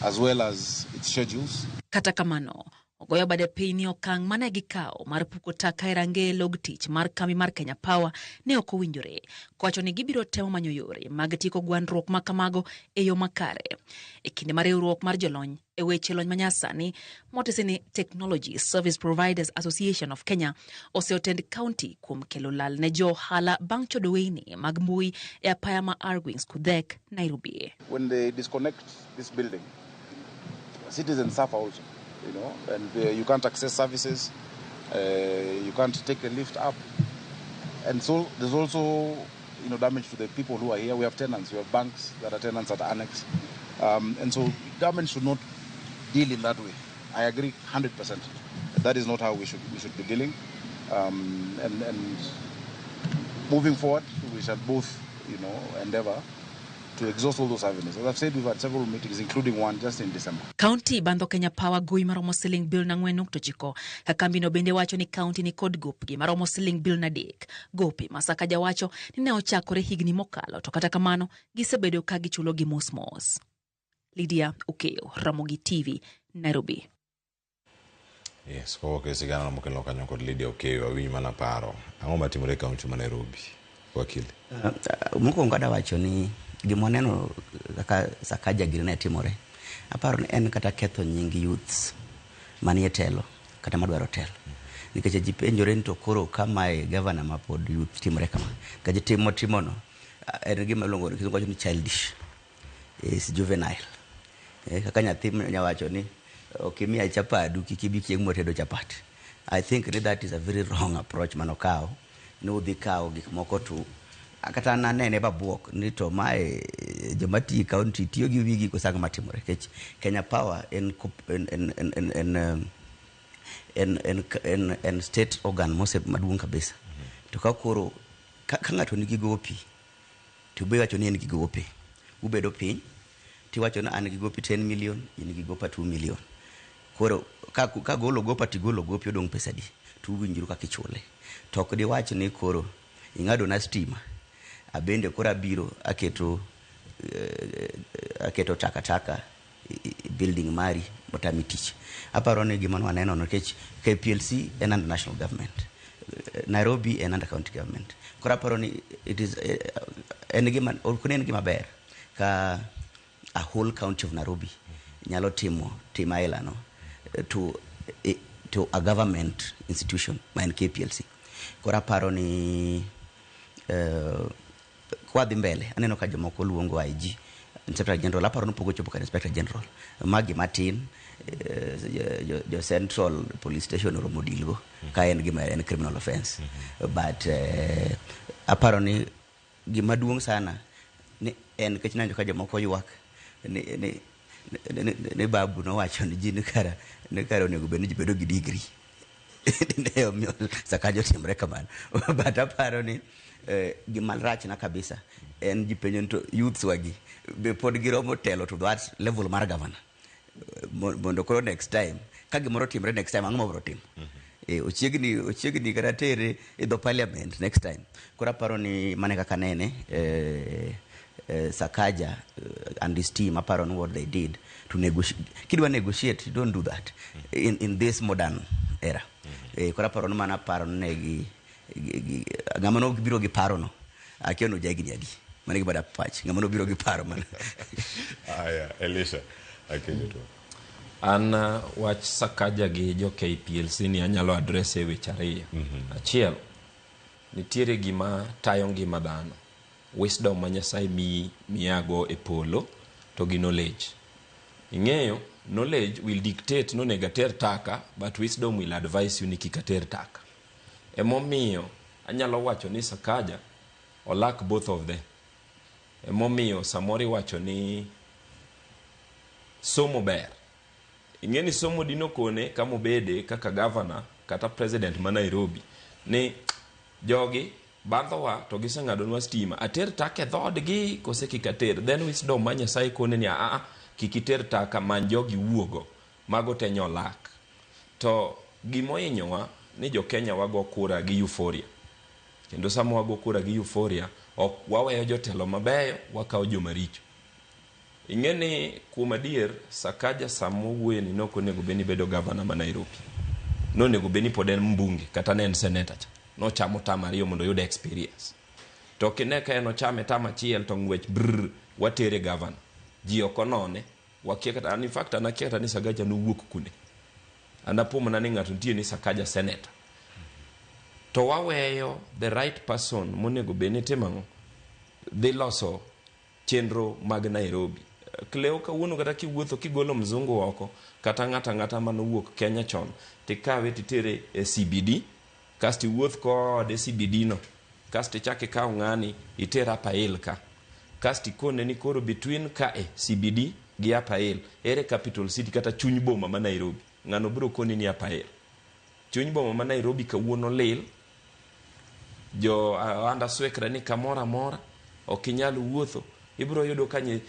as well as its schedules. Kata kamano, ogoyo bade piny okang' mane gikawo mar puko taka e range log tich mar kambi mar Kenya Power ne ok owinjore. Kowacho ni gibiro temo manyo yore mag tieko gwandruok ma kamago e yo makare. E kinde mar riwruok mar jolony e weche lony manyasani, motese ni Technology Service Providers Association of Kenya oseotend county kuom kelo lal ne jo ohala bang' chodo weyni mag mbui e apaya ma Argwings Kudhek, Nairobi. When they disconnect this building, citizens suffer also. And you can't access services, you can't take a lift up. And so there's also, damage to the people who are here. We have tenants, we have banks that are tenants at Annex. And so government should not deal in that way. I agree 100%. That is not how we should be dealing. And moving forward, we shall both, endeavor to exhaust all those avenues. As I've said, we've had several meetings, including one just in December. County bando Kenya Power gui maromo siling bill na 4.9. Kakambi no bende wacho ni county ni kod gopgi maromo siling bill na 3. Gopi Masakaja wacho ni ne ochakore higni mokalo to kata kamano gisebedo ka gichulo gi mos. Lydia Ukeo, Ramogi TV, Nairobi. Yes, kwa sigana na mokelo kanyo kod Lydia Ukeo awinj mana paro. Ang'o matimore kaunti ma Nairobi? Wakili. Moko ngada wacho ni gimoneno kaka Sakaja girine timore. Aparo ni en kata ketho nying youths manie telo kata madwaro telo. Nikech ji penjore ni to koro kama governor ma pod youth timore kama. Kaje timono en gima luongo ni childish. Is juvenile. Kaka nyathi nyawacho ni okimiya chapadu kikibi chieng' motedo chapat. I think that is a very wrong approach manokao. No dhikao gik moko tu akata nane ba buok ni to mae jomati county tiyo gi wigi ko sanga matimore kech Kenya Power en state organ mose maduong' kabisa. To ka koro ka ngato nigi gopi to be wacho ni en gi gopi ubedo piny ti wacho na an gi gopi 10 million in gi gopa 2 million. Koro ka golo gopa ti golo gopi odong pesa di tu winjuru ka kichule to ok di wacho ni koro ingado na stima abende kora biro aketo takataka building mari motami tich. Aparo ni gima waneno no kech KPLC and under national government, Nairobi and under county government. Kora aparo ni it is en gima ber ka a whole county of Nairobi nyalo tima elano to a government institution man KPLC. Kora aparo ni kwa dhimbele aneno ka jomoko luongo IG Inspector General aparo no pogo chopo ka Inspector General magi matin jo Central Police Station oromo dilgo ka en gima en criminal offense. But aparo ni gima duong' sana ni en kech nanjo ka jomoko ywak ne babu no wacho ni ji ni kara onego bed ni ji bedo gi degree ne omiyo Sakaja timre kamano. But aparo ni gima rach na kabisa en ji penjo to youths wagi be pod giromo telo to that level mar governor mondo koro next time ka gimoro timre next time ang'o mabro tim ochiegni kata tere e do parliament next time. Kora paro ni mane kaka nene Sakaja and his team aparo on what they did to negotiate. Kidwa negotiate, don't do that in this modern era. Kora paro no mana paro negi ngamano biro gi paro no akiono jagini adi mane bada patch ngamano biro gi paro man. Aya Elisha akenyo to an wach Sakaja gi jo KPLC ni anyalo address e weche ariyo. Achiel, nitiere gima tayo ngima dhano, wisdom ma Nyasaye miyago e polo to gi knowledge. Ing'eyo knowledge will dictate no negater taka, but wisdom will advise you ni kikater taka. Emomiyo anyalo wacho ni Sakaja o lack both of them. Emomiyo samori wacho ni somo ber. Ing'eni somo dino kone kama obede kaka governor kata president ma Nairobi ni jogi badhowa to giseng'adonwa stima ater take dhod gi kose kikater. Then wisdom ma Nyasaye kone ni kikiter taka manjogi wuogo, mago te nyolak. To gimoinyowa ni jo Kenya wago kura gi euphoria. Kendo sama wago kura gi euphoria, ok waweyo jotelo mabeyo, wakawo jomaricho. Ing'eni kuom adier, Sakaja samo wuoye ni noko nego beni bedo gavana ma Nairobi. No nego beni pod en mbunge, kata ne en senator cha. No chamo tama ariyo mondo yude experience. To kineka eno chame tama chiel to ngwech watere gavana. Ji okonone, wakia kata, in fact, anakia kata ni Sakaja nuwuok kune. Anapomo na ni ng'ato nitie ni Sakaja senator. To waweyo the right person monego beni timang'o dhi loso chenro mag Nairobi. Kleo kawuono kata kiwuotho kigolo mzungu oko, kata ng'ata manowuok Kenya chon, tikawe titere e CBD, kasti wuoth kode CBD no, kasti chake kawo ng'ani itera Apael ka, kasti kone ni koro between ka e CBD gi Apael, ere capital city kata chuny boma ma Nairobi, ng'ano biro koni ni Apael. Chuny boma ma Nairobi kawuono lil, jo anda swekra ni kamora mora, okinyal wuotho, ibiro yudo kanye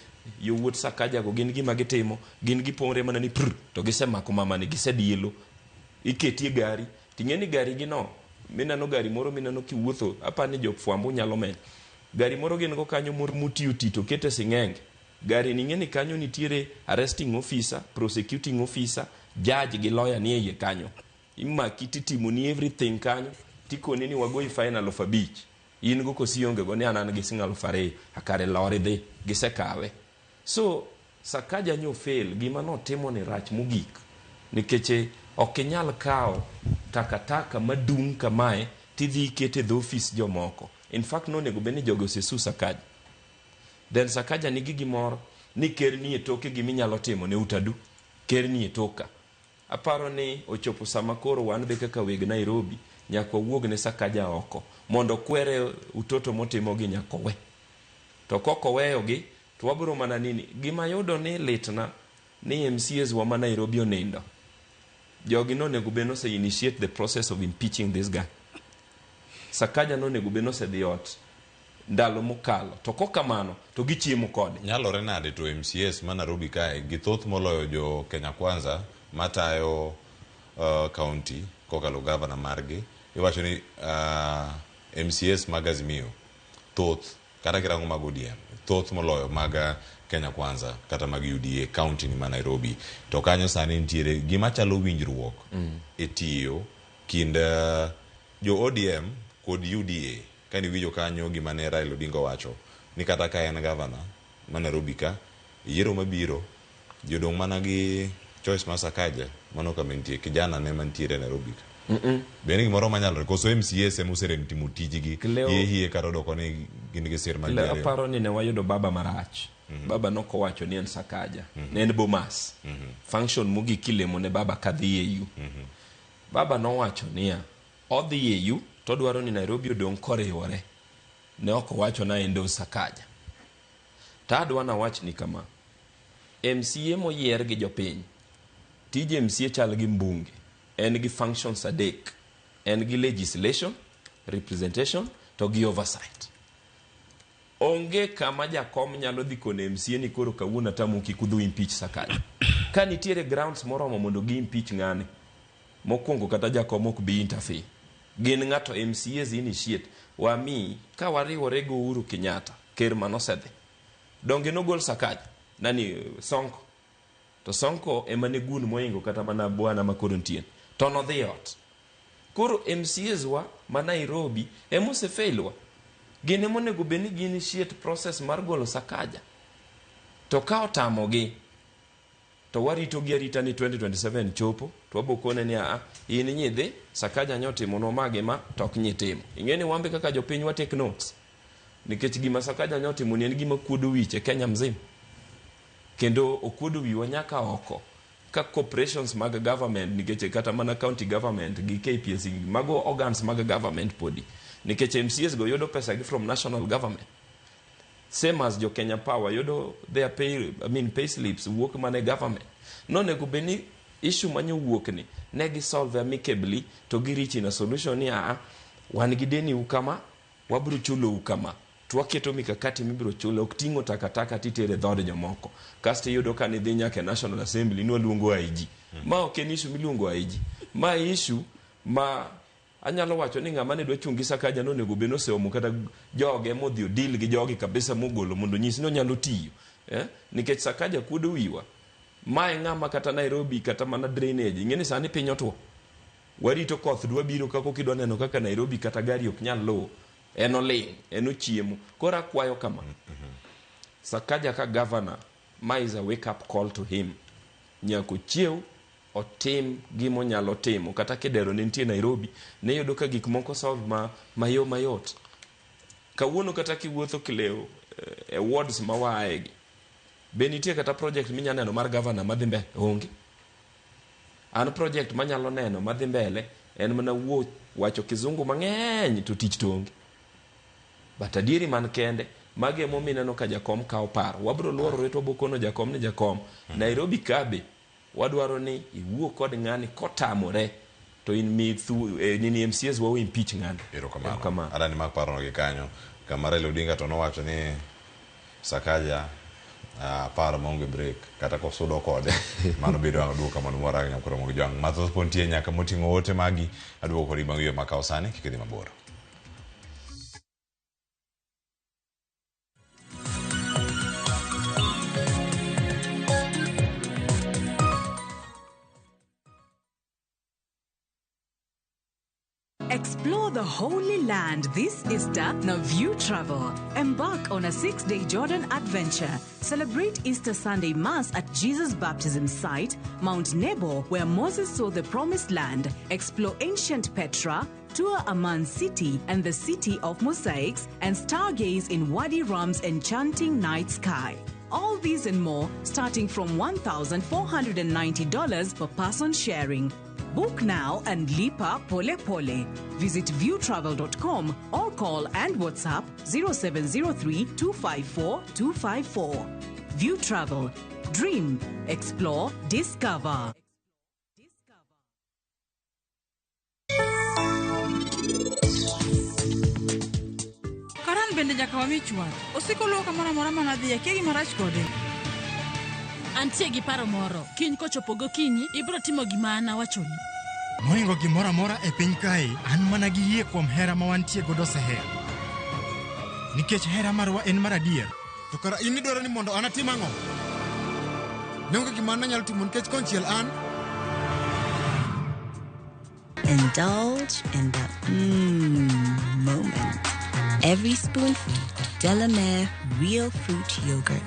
yowuot Sakaja go gin gima gitimo, gin gipore mana ni to gisemako mamani, gisedielo, iketie gari, ting'eni gari gino, minano gari moro minano kiwuotho, apani jo fwambo nyalo men. Gari moro gin go kanyo mor muti to kete sing'enge. Gari ning'eni kanyo nitiere arresting officer, prosecuting officer, judge gi lawyer ni iye kanyo. Imaki titimo ni everything kanyo, tikoni ni wagoi final of a beach. In go kosionge go ni anan gi singal fare akare lori dhi gisekawe. So Sakaja nyo fail gima no timo ni rach mugik, nikeche okinyal kao takataka madung kamae tidhi kete the office jomoko. In fact no nego beni jogo sesu Sakaja. Then Sakaja nigi gimoro ni ker ni etoke gimi nyalo timo ne utadu, ker ni etoka. Aparo ni ochopo sama koro wan be kaka weg Nairobi nyako wuog ne Sakaja oko mondo kwere utoto motimo gi nyako we. To koko weyo gi to wabiro mana nini gima yudo ni litna ni MCAs wa Nairobi onindo. Jogi no nego beno se initiate the process of impeaching this guy. Sakaja no nego beno se diot ndalo mokalo to kokamano to gichiemo kode. Nyalore nade to MCAs ma Nairobi kae githoth moloyo jo Kenya Kwanza matayo county kokalo governor margi. Iwacho ni MCAs magazimio thoth kata kirango mag ODM thoth moloyo mag Kenya Kwanza kata mag UDA county ni ma Nairobi. To kanyo sani nitiere gima chalo winjruok etiyo kind jo ODM kod UDA. Kani winjo kanyo gima ne Raila Odinga wacho ni kata ka en governor ma Nairobi ka yiero mabiro jodong mana gi choice ma Sakaja mano kamentie kijana ne mantiere Nairobi ka. Beni gimoro manyalo koso MCAs emuserem timo tijigi hie karo doko ni gin gi sir manjare. Le aparo ni ne wayudo baba marach. Baba noko wacho ni en Sakaja. Ne en Bomas. Function mugi kilemo ne baba kadhi EU. Baba no wacho niya odhi EU to dwaro ni Nairobi odong korewore. Ne oko wacho na endo Sakaja. Ta adwa na wach ni kama MCA moyier gi jopiny. Tije MCA chal gi mbunge. En gi functions adek. En gi legislation, representation, to gi oversight. Onge kama jakom nyalo dhi kone MCA ni koro kawuono tamu kikudhu impeach Sakaja. Ka nitiere grounds moromo mondo gi impeach ng'ane, mokwongo kata jakom ok bi interfere. Gin ng'ato MCAs initiate wami ka wariwore go Uhuru Kenyatta ker manosedhi. Donge no gol Sakaja nani Sonko. To Sonko emane gun moingo kata mana bwana makoro ntien. To no dhi ot. Koro MCAs wa ma Nairobi emose failwa. Gine monego beni gi initiate process mar golo Sakaja. To ka otamogi to warito gi arita ni 2027 chopo to wabokone ni in nyidhi Sakaja nyotimo no mage ma tok nyitimo. Ingeni wambe kaka jopiny wa take notes. Nikech gima Sakaja nyotimo ni en gima kuodo wiche Kenya mzima. Kendo okuodo wiwa nyaka oko ka corporations mag government nikech kata mana county government gi KPS mago organs mag government podi. Nikech MCAs go yodo pesa gi from national government. Same as jo Kenya Power yodo their pay slips work mane government. No nego beni issue manyo wuok ni negi solve amicably to gi reach in a solution ni wan gi deni ukama wabru chulo ukama twaketo mikakati mibiro chule, ok ting'o takataka titere dhod jomoko. Kasto iyudo ka ni dhi nyaka National Assembly nwaluongo IG. Ma ok en issue miluongo IG. Ma issue ma anyalo wacho ni ng'ama ne dwa chungi Sakaja nonego beno seomo kata joge modhi deal gi jogi kabisa mogolo mondo nyisi no nyalo tiyo. Nikech Sakaja kuodo wiwa. Ma ng'ama kata Nairobi kata mana drainage. Ing'eni sani piny otwo. Warito koth dwa biro kako kidwa neno kaka Nairobi kata gari ok nyal lowo. En oling, en ochiemo. Kora kwayo kama. Sakaja ka governor, ma is a wake up call to him. Nyako chiew otim gimo nyalo timo. Kata kedero nentie Nairobi, ne yudo ka gik moko solve mayot. Kawuono kata kiwuotho kileo wards mawaegi. Benitie kata project minya neno mar governor madhi mbele onge. An project manyalo neno madhi mbele en mana wacho kizungu mang'eny to tich tonge. But adieri man kende mage momineno ka jakom kao paro. Wabro luorore to bokono jakom ni jakom. Nairobi kabe wadwaro ni iwuo kod ng'ani kotamore to in nini MCS wawo impeach ng'ani. Kama adani mak paro no gi kanyo kama Raila Odinga to nowacho ni Sakaja paro maonge break kata kosudo kode mano bedo aduoka mano mora nyakoro mo jang matho pontie nyaka moting'o ote magi aduoko kodi bang' yo makao sani kikidhi mabor. Explore the Holy Land this Easter. Now View Travel. Embark on a 6-day Jordan adventure. Celebrate Easter Sunday Mass at Jesus Baptism Site, Mount Nebo, where Moses saw the Promised Land. Explore ancient Petra, tour Amman City and the City of Mosaics, and stargaze in Wadi Rum's enchanting night sky. All these and more starting from $1,490 per person sharing. Book now and lipa pole pole. Visit viewtravel.com or call and WhatsApp 0703 254 254. View Travel. Dream, explore, discover. Karan bende jaka wamichwa. Osiko luo kamora mora mana dhiye kegi marach kode. Antie gi paro moro, kiny kochopo gokinyi, ibro timo gima an awachoni. Moingo gimora mora e piny kae, an mana gi yie kuom hera ma wantie godo seher. Nikech hera marwa en mar adier. To kara in idwaro ni mondo an atim ang'o? Neonge gima an nyalo timo nikech konchiel an. Indulge in the moment. Every spoonful, Delamere real fruit yogurt.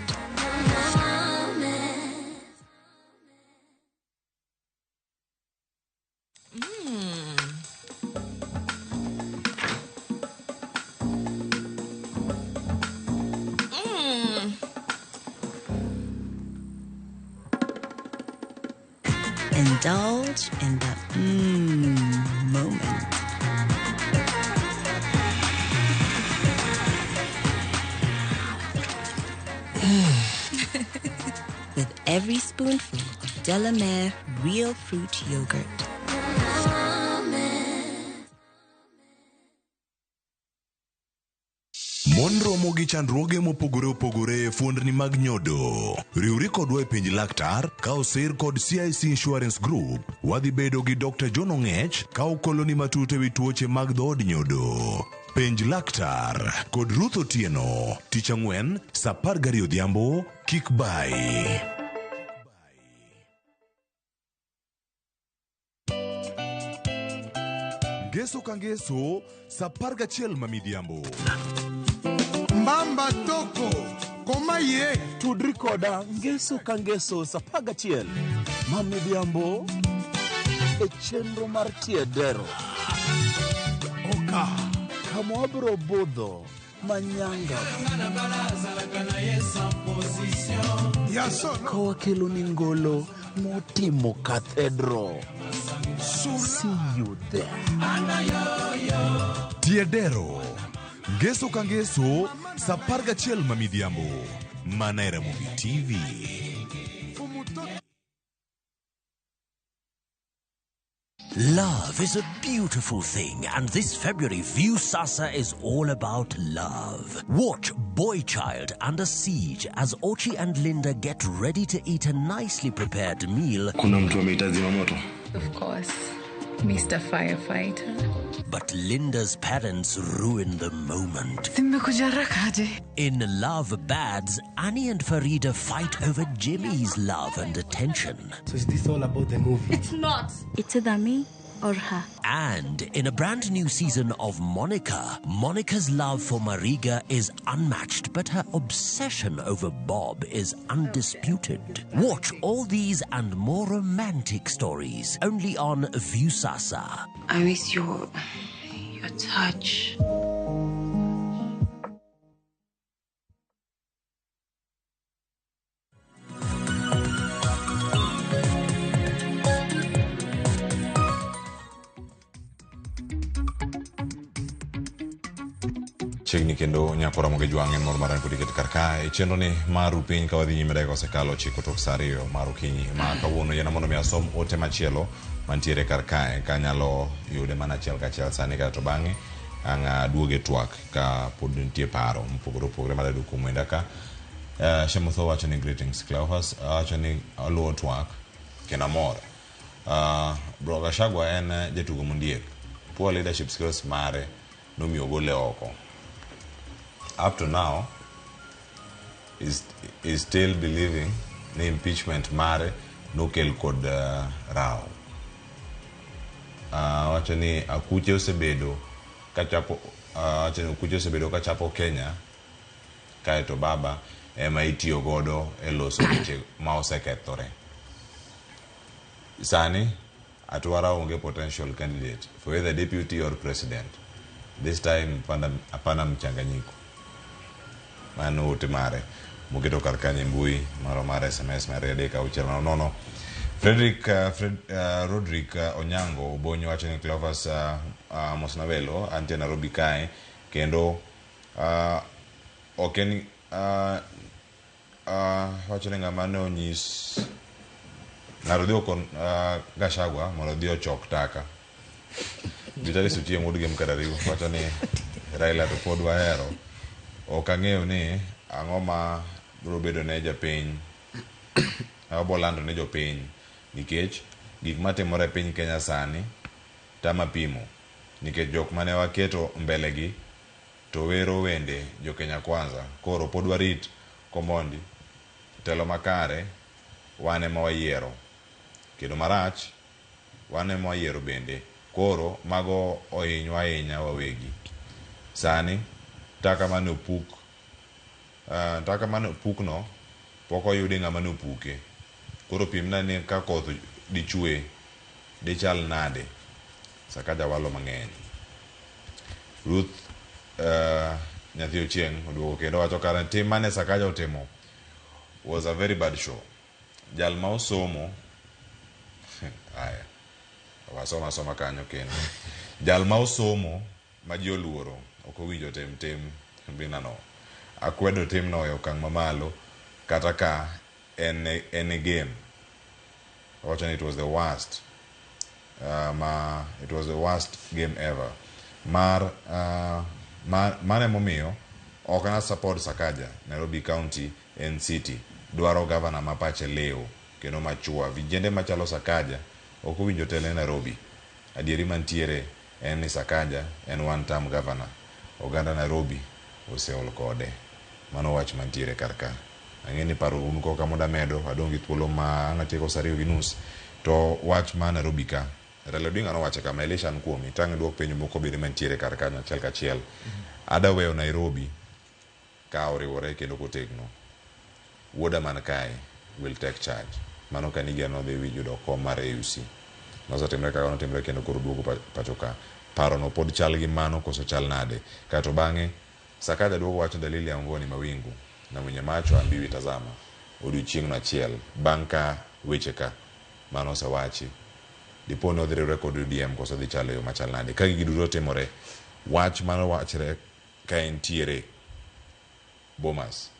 Indulge in the moment. With every spoonful of Delamere real fruit yogurt. Mon romo gi chandruoge mopogore opogore e fuondni mag nyodo. Riwri kodwa e penj laktar ka osir kod CIC Insurance Group. Wadhi bedo gi Dr. John Ong'ech ka okoloni matut ewi tuoche mag dhood nyodo. Penj laktar kod Ruth Otieno. Tich Ang'wen, saa 12 odhiambo, kik bai. Ngeso ka ngeso, saa 11 mamidhiambo. Mbamba toko koma ye tudri koda ngeso ka ngeso saa 11 mamidhiambo e chenro mar tiedero oka kama wabro budho manyanga kawakelo ni ngolo motimo cathedral. See you there. Tiedero. Ngeso ka ngeso, saa 11 mamidhiambo. Manera Movie TV. Love is a beautiful thing, and this February, Viusasa is all about love. Watch Boy Child Under Siege as Ochi and Linda get ready to eat a nicely prepared meal. Kuna mtu ameita zimamoto? Of course, Mr. Firefighter. But Linda's parents ruin the moment. In Love Bads, Annie and Farida fight over Jimmy's love and attention. So is this all about the movie? It's not. It's either me or her. And in a brand new season of Monica, Monica's love for Mariga is unmatched, but her obsession over Bob is undisputed. Watch all these and more romantic stories only on Viusasa. I miss your touch. Chegni kendo nyakora moge jwangen mor maran kudi ket karkae chenro ni maru piny ka wadhi nyime deko sekalo chiko tok sario maru kinyi ma kawuono yana mondo mi asom ote machielo mantiere karkae ka nyalo yude mana achiel ka achiel sani ka to bang'e ang' duoge twak ka pod nitie paro mopogore opogore madadu kuom wenda ka Shemotho wacho ni greetings Cleophas wacho ni aluo twak kendo amor Bro Gachagua en jatugo mondiek poor leadership skills mare nomiyo gole oko. Up to now is still believing the impeachment mare no kel kod rao. Wacho ni akuche osebedo kachapo Kenya kaeto baba ema itiyo godo e loso weche ma osekethore. Sani atwara onge potential candidate for either deputy or president. This time apana mchanganyiko. Mano ote mare mugeto karkanye mbui maro mare SMS mare deka uchela nono Rodrick Onyango Bonyo wacho ni Cleophas Mosnavelo ante Nairobi kae kendo okeni wacho ni ngamane onyis narodhi okon Gachagua mondo ochok taka bitari sutie mudige mkadariu wacho ni Raila to pod wahero okang'eyo ni ang'o ma biro bedo ne jopiny abolando ne jopiny nikech gik matimore e piny Kenya sani tama pimo nikech jok mane waketo mbele gi to wero wende jo Kenya kwanza koro pod warit komondi telo makare wane ma wayiero kendo marach wane ma wayiero bende koro mago ohinywa ahinya wawegi sani taka mane opukno pok oyude ng'ama ne opuke koro pimna ni ka koth dichwe dichal nade Sakaja walo mang'eny. Ruth nyathi Ochieng oduogo kendo wacho kara tim mane Sakaja otimo was a very bad show. Jal ma osomo aya wasoma kanyo kendo jal ma osomo ma ji oluoro ok owinjo tem binano akwedo tim no e okang' mamalo kata ka en a game. It was the worst it was the worst game ever. Mane momiyo ok na support Sakaja. Nairobi County and City dwaro governor mapache leo kendo machua vijende machalo Sakaja ok owinjo tele Nairobi. Adieri mantiere en ni Sakaja en one term governor. Oganda Nairobi oseol kode. Mano wach mantiere karka. Ang'eni paro unko kamoda medo adongi thuolo ma ang'atieko sario gi nus to wach ma Nairobi ka Raila Odinga nowacho kama election kuomi tang' duok penjo moko bende mantiere karka achiel kachiel. Ada weyo Nairobi ka oriwore kendo kotegno. Wuoda man kae will take charge. Mano kanigi no dhi wijudo kom mar AUC. Nosatimre kaka notimre kendo koro duogo pachoka. Paro no pod chal gi mano koso chal nade. Kato bang'e Sakaja duogo wacho dalili ya ngoni mawingu na mwenye macho ambiwi tazama odiochieng' achiel bang' ka weche ka mano osewachi dipo ne odhi record ODM koso dhi chalo yo machal nade ka gigi duto timore wach mano wachre ka entiere Bomas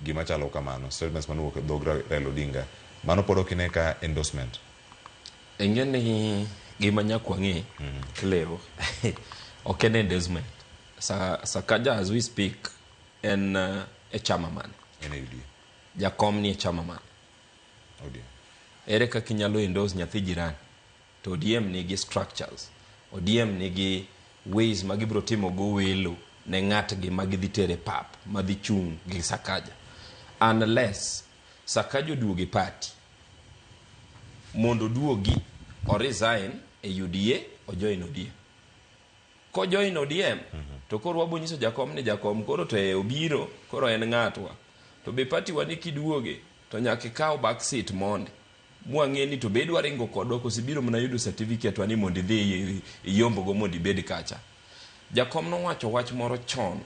gima chalo kamano statements mano dhog Raila Odinga mano pod ok ine ka endorsement engeni gima nyakwang'e Cleo ok en endorsement. Sakaja as we speak en a chama man. Jakom ni a chama man. Ere kaka inyalo endorse nyathi jirani to ODM nigi structures, ODM nigi ways ma gibiro timo go welo ne ng'atgi ma gidhi tere pap ma dhi chung' gi Sakaja, unless Sakaja oduogi party mondo duogi o resign e UDA o join ODM. Ko join ODM to koro wabo nyiso jakom ni jakom koro te obiro koro en ng'atwa to be party wani kiduoge to nyaka ikaw back seat monde mwang'e ni to bedwa ringo kodwa kosibiro mna yudo certificate wani mondi dhi yombo go mondi bed kacha. Jakom no wacho wach moro chon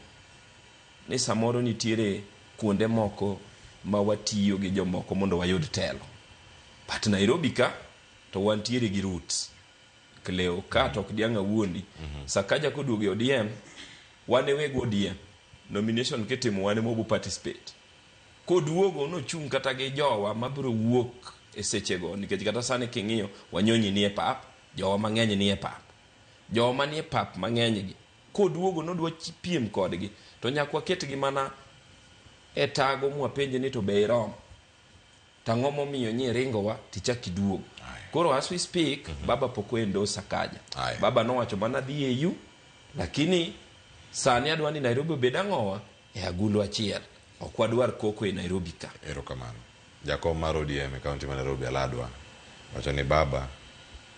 ni samoro nitiere kuonde moko ma watiyo gi jomoko mondo wayud telo, but Nairobi ka to wantiere gi roots. Cleo ka to kdianga wuondi Sakaja koduoge ODM wane weg ODM nomination kitimo wane mobu participate koduogo no chung kata gi jowa mabiro wuok e sechego nikech kata sani king'iyo wanyonyi ni e pap, jowa mang'eny ni e pap, jowa manie pap mang'eny gi koduogo no dwa piem kodgi to nyakwa ketgi mana e tago mwapenje ni to be rom tang'o momiyo nyi ringowa tichak iduogo. Koro as we speak baba poko endo Sakaja. Baba no wacho mana dhi EU lakini sani adwani Nairobi bedang'owa e agulu achiel ok wadwar koko e Nairobi ka. Erokamano. Jakom mar ODM e county ma Nairobi Aladwa wacho ni baba,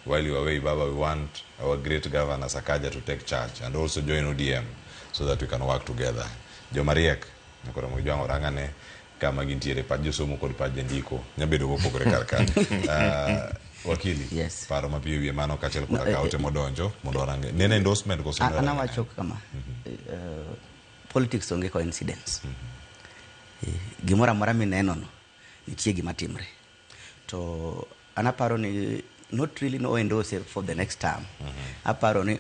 while you are away baba, we want our great governor Sakaja to take charge and also join ODM so that we can work together. Jomariek nyakora mojwang' orangane kama gintiere pa josomo kod pa jandiko nyabedo go pogore karkan. Wakili, yes. Paro mapiyo wiye mano kachel kod akaote modonjo mondo orange nene endorsement ko sonara. Ana wacho kama politics onge coincidence. Gimora mora mineno no nitie gima timre. To anaparo ni not really no endorse for the next term. Aparo ni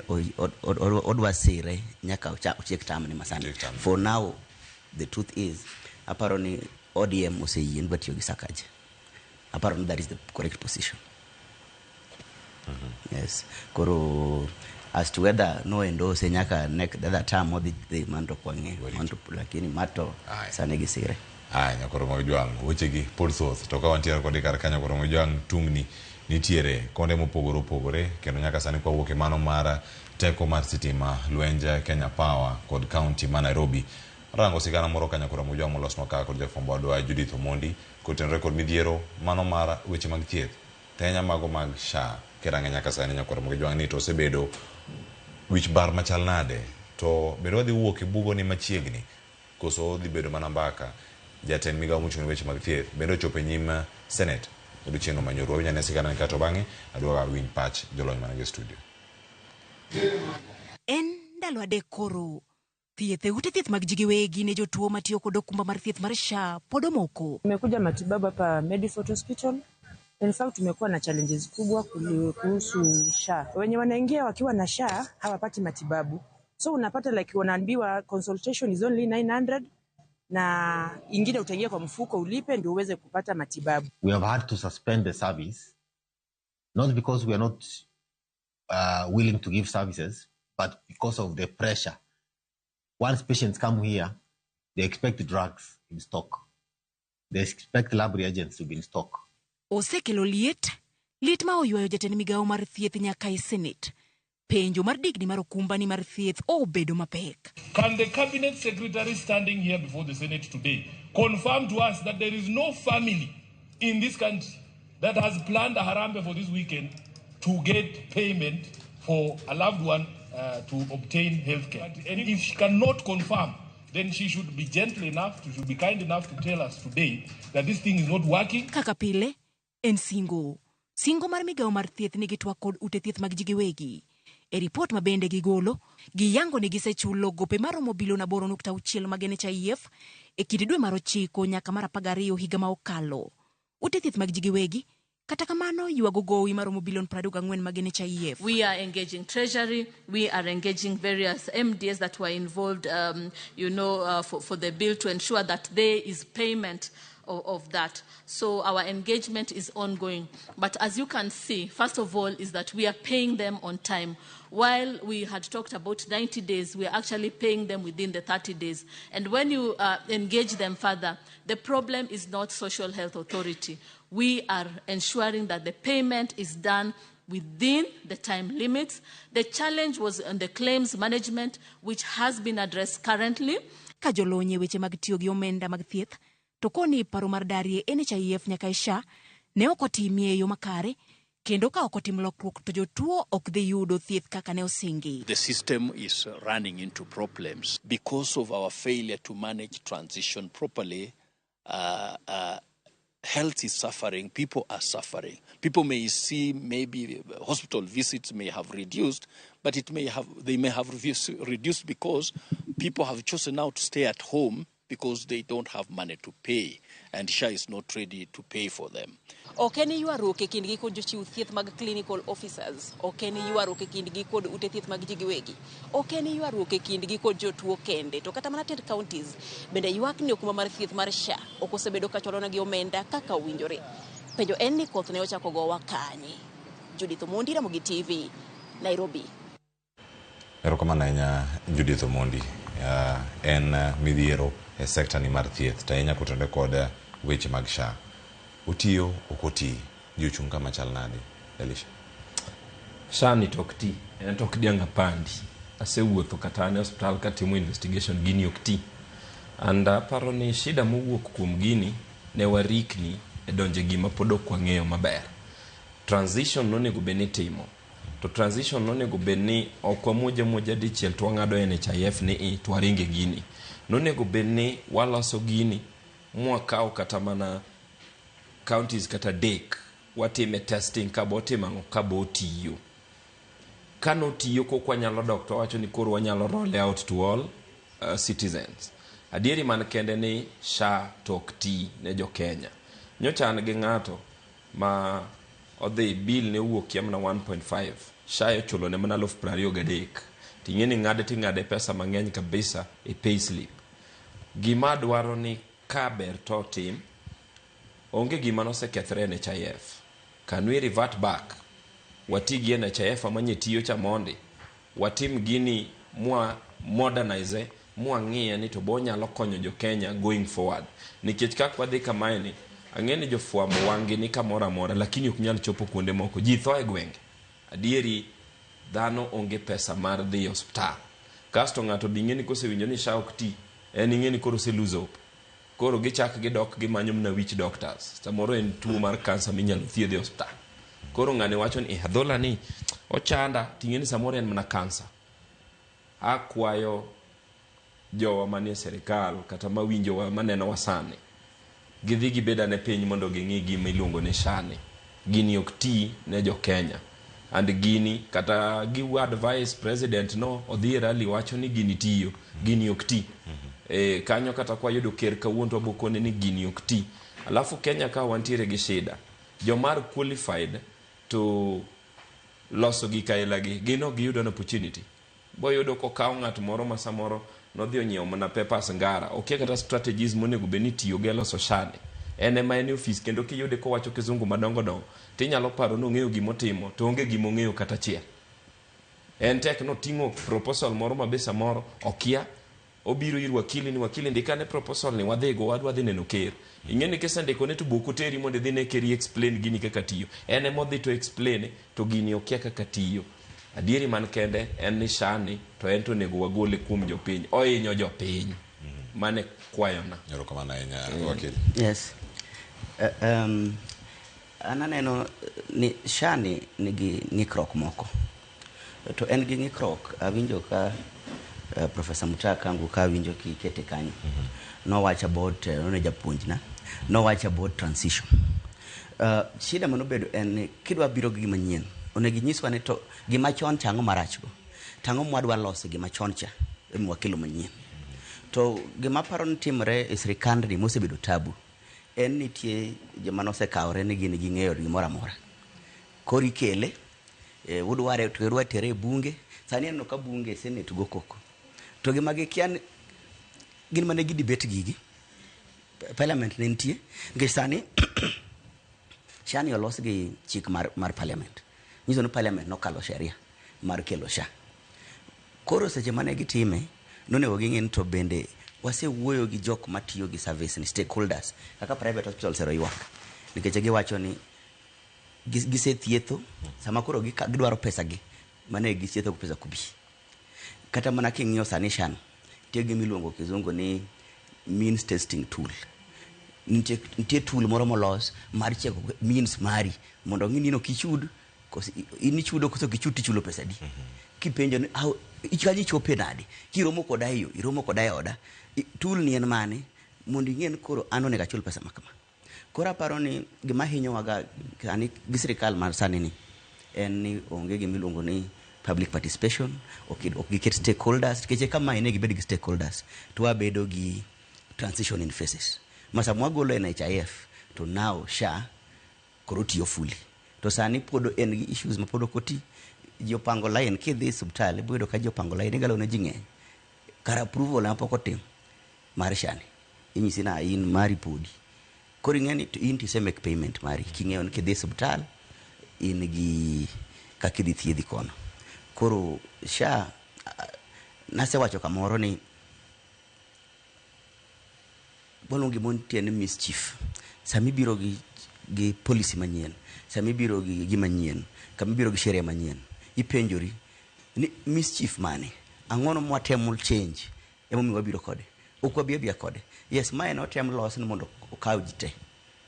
odwa sire nyaka uchiek term ni masani. For now the truth is aparo ni ODM oseyien batiyo gi Sakaja. Aparo ni that is the correct position. Yes. Koro as to whether no endorse nyaka the other term or the manto kwange manto lakini mato sane gisire. Nyakoro mojwang' weche gi pulsos to ka wantiere kod kar kanyo koro mojwang' tungni nitiere konde mopogore opogore kendo nyaka sani kwa wuok mano mara teko mar sitima Lwenja Kenya Power kod county ma Nairobi rango sigana moro kanya koro mojwang' molosno ka kod jafombo adwa Judith Omondi kotenre kod midhiero mano mara weche mag thieth tenya mago mag SHA keranga nyaka sani nyakoro mojwang' ni to osebedo wich bar machal nade to bedo dhi wuok e bugo ni machiegni koso dhi bedo mana mbaka jatend migawo mochung' weche mag thieth bendo chopo nyim Senate odiochieng'no manyoro nyane sigana ni kato bang'e adwa winy pach jolony manage studio. En ndalo adek koro thieth ute thieth mag ji giwegi ne jotuo matiyo kod okumba mar thieth mar SHA pod omoko. Tumekuja matibabu hapa Medifort Hospital. In fact tumekuwa na challenges kubwa kuhusu SHA. Wenye wanaingia wakiwa na SHA hawapati matibabu. So unapata like wanaambiwa consultation is only 900 na ingine utaingia kwa mfuko ulipe ndio uweze kupata matibabu. We have had to suspend the service not because we are not willing to give services but because of the pressure. Once patients come here, they expect drugs in stock. They expect lab reagents to be in stock. Osekelo liet ma oywayo jatend migawo mar thieth nyaka e Senate. Penjo mar digni mar okumba ni mar thieth obedo mapek. Can the cabinet secretary standing here before the Senate today confirm to us that there is no family in this country that has planned a harambe for this weekend to get payment for a loved one to obtain healthcare? And if she cannot confirm, then she should be gentle enough, she should be kind enough to tell us today that this thing is not working. Kaka pile, en singo mar migawo mar thieth nigi twak kod ute thieth mag ji giwegi. E report mabende gigolo, giyango ni gisechulo gope maromo bilion 8.6 mag NHIF e kind dwe mar 9 nyaka mar 12 higa ma okalo. Ute thieth mag ji giwegi kata kamano yuago gowi maromo bilion 24 mag NHIF. We are engaging Treasury, we are engaging various MDs that were involved, for the bill to ensure that there is payment of that. So our engagement is ongoing. But as you can see, first of all, is that we are paying them on time. While we had talked about 90 days, we are actually paying them within the 30 days. And when you engage them further, the problem is not Social Health Authority. We are ensuring that the payment is done within the time limits. The challenge was on the claims management, which has been addressed currently. Ka jolonye weche mag tiyo gi omenda mag thieth, to koni paro mar darie NHIF nyaka isha, ne okotimie yo makare, kendo ka okotim lokruok to jotuo ok dhi yudo thieth kaka ne osingi. The system is running into problems because of our failure to manage transition properly. Health is suffering, people are suffering. People may see maybe hospital visits may have reduced, but they may have reduced because people have chosen now to stay at home because they don't have money to pay, and SHA is not ready to pay for them. Okeni yuaruok e kindgi kod jochiw thieth mag clinical officers. Okeni yuaruok e kindgi kod ute thieth mag ji giwegi. Okeni yuaruok e kindgi kod jotuo kende. To kata mana ted counties bende ywak ni okuma mar thieth mar SHA okosebedo ka chulona gi omenda kaka owinjore. Penjo en ni koth ne ochako gowa kanye. Judith Omondi, Ramogi TV, Nairobi. Erokamano ahinya Judith Omondi. En midhiero e sekta ni mar thieth. Tainya kutende kod weche mag SHA. Utiyo okoti jochung' kama chal nade, Elisha? SHA ni tok ti, en tok dianga pandi. Asewuotho kata ne hospital katimo investigation gini ok ti. And paro ni shida mowuok kuom gini ne warikni e donje gima pod ok wang'eyo maber. Transition nonego bedni timo. To transition nonego bedni ok wamuoja dichiel to wang'ado NHIF ni to waringe gini. Nonego bedni waloso gini mwakawo kata mana counties kata dek watime testing kabo timango kabo tiyo. Kano tiyo kokwa nyalo doktor wacho ni koro wanyalo roll out to all citizens. Adieri man kende ni SHA tok ti ne jo Kenya. Nyocha an gi ng'ato ma odhi bill ne wuok yamna 1.5. SHA yochulo ne mana 23,000. Ting'eni ng'ade pesa mang'eny kabisa e payslip. Gima dwaro ni kaber to tim onge gima nosekethre NHIF. Can we revert back? Watigi NHIF amanye tiyo cha mondi. Watim gini mua modernize, mua ng'ia ni to bonyalo konyo jo Kenya going forward. Nikech kak wadhi kamaeni, ang'eni jo fuambo wangi ni kamora mora, lakini ok nyal chopo kuonde moko. Ji tho e gwenge. Adieri dhano onge pesa mar dhi hospital. Kasto ng'ato bing'eni kosewinjo ni SHA ok ti, en ing'eni koro se lose hope. Koro gichak gidok gimanyo mna witch doctors. Samoro en tuo mar kansa minyalo thiedhi hospital. Koro ng'ane wacho ni adhola ni ochanda ting'eni samoro en mna kansa. Akwayo jowa manie serikal kata mawinjo maneno wasane. Gidhi gibeda ne piny mondo ging'i gima iluongo ni SHA ni. Gini ok ti ne jo Kenya. And gini kata give advice president no odhi rally wacho ni gini tiyo, gini ok ti. Kanyo kata kwa yudo ker kawuono bokone ni gini ok ti. Alafu Kenya ka wantiere gi shida. Jomar qualified to loso gi kaila gi gino giyudo an opportunity. Boyudo ko kawo ng'at moro ma samoro nodhi onyiewo mana papers ngara. Okia kata strategies monego bedni tiyo gi loso SHA ni. En ema en office kendo kiyude ko wacho kizungu madongo dongo tinyalo paro no ng'eyo gimo timo to onge gimo ng'eyo kata chiel. En tek no tingo proposal moro mabesa moro okia obiro ir wakili ni wakili ndikane proposal ni wadhigo wadhi neno ker. Ing'eni kesa ndiko ne to boku teri mondo dhi ne keri explain gini kaka tiyo. En ema odhi to explain to gini okia kaka tiyo. Adieri man kende en ni SHA ni to en to nego wagole kuom jopiny. Oinyo jopiny. Mane kwayona. Erokamano ahinya wakili. Yes. Ananeno ni SHA ni nigi ng'ikruok moko. To en gi ng'ikruok awinjo ka Professor Mutaka Kangu ka winjo ki kete kanyo. No watch about no japuonjna. No watch about transition. Shida mano bedo en kidwa biro gi manyien. Onegi nyiswa ne to gima chon chango marachgo. Tango mwadwa loso gima chon cha mwakelo manyien. To gima paro ni timre e sirikand ni mosebedo tabu. En nitie joma nosekawre ni gini ging'eyo gimoro amora. Kori kele udware to rwa tere bunge. Sani eno ka bunge senate go koko. To gima gikian gin mane gi debate gigi parliament ne nitie nikech sani SHA ni olos gi chik mar parliament. Nyiso ni parliament nokalo sheria mar kelo SHA. Koro seche mane gitime nonego ging'e to bende wasewuoyo gi jok matiyo gi service ni stakeholders kaka private hospitals ero ywak nikech giwacho ni gisethietho sama koro gidwaro pesa gi mane gisethietho pesa kubi. Kata mana king'iyo sani SHA tiyo gi miluongo kizungu ni means testing tool. Nitie tool moro molos mar cheko means mari mondo ng'ini no kichud in ichudo koso kichud tichulo pesa di. Kipenjo ni how ikanyi chope nade kiromo koda hiyo iromo koda oda tool ni en mane mondo ing'en koro ano ne gachul pesa makama. Koro aparo ni gima hinyo waga ani gi sirikal mar sani ni en ni onge gi miluongo ni public participation ok giket stakeholders keche kama ine gibed gi stakeholders to wabedo gi transition in phases. Masa mwagolo NHIF to now SHA koro tiyo fully to sani podo en gi issues ma podo koti jopango line kidhi subtale bodo ka jopango line galo ne jinge kar approval na poko tim mar SHA ni inyisi na in mari podi koro ng'eni to in tise make payment mari king'eyo ni kidhi subtal in gi kakidhi thiedhi kono. Koro SHA nase wacho kamoro ni bolongi mon tiene mischief sami biro gi policy manyien sami biro gi manyien kami biro gi sheria manyien ipenjori ni mischief mane ang'ono mwatemo change emo mi wabiro kode ok wabia kode. Yes mae no tem los ni mondo okaw jite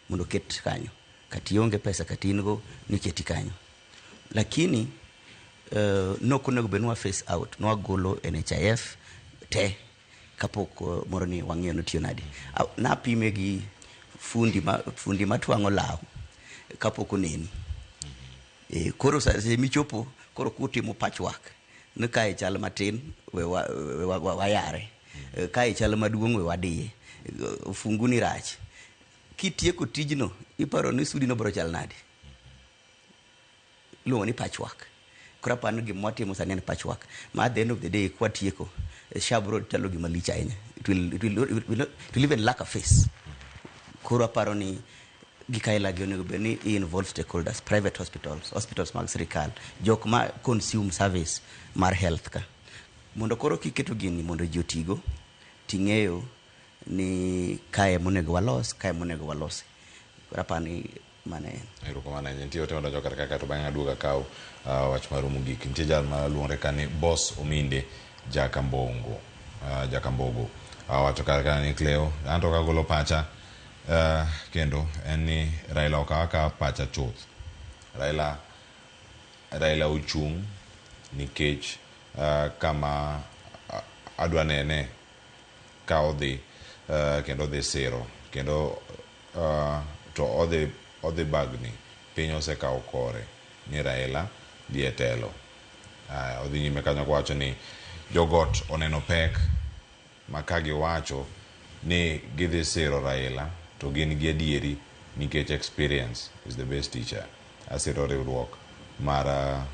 mondo ket kanyo kati onge pesa kati ingo niketi kanyo lakini nokunego benwa face out no golo NHIF te kapok moro ni wang'eyo no tiyo nadi na pime gi fundi matwang'o law kapok oneni koro se michopo koro kutimo patchwork ne kai chal matin we wayare kai chal maduong' we wadiye funguni rach kitieko tijno iparo ni sudi no bro chal nadi luongo ni patchwork. Kora pano gi motimo sani en patchwork ma at the end of the day kwa tieko SHA bro talo gi malich ahinya it will even lack a face. Koro paro ni gikaila gi onego bed ni involve stakeholders private hospitals mag sirikal jok ma consume service mar health ka mondo koro kiketo gini mondo ji otigo ting'eyo ni kae monego walos kora pani mane ero ko mane nitie ote ndo jokar kaka to banga duoga kaw wach maru mugik nitie jal ma luonre kani boss Ominde Jakambongo Jakambogo wacho kaka ni Cleo anto ka golo pacha kendo en ni Raila okaka pacha chuth Raila uchung nikech kama adwa nene ka odhi kendo dhi siro kendo to odhi bagni piny osekawo kore ni Raila dhi e telo odhi nyime kanyo kwacho ni jogot oneno pek ma ka giwacho ni gidhi siro Raila to gin gi adieri nikech experience is the best teacher. Asiro riwruok mar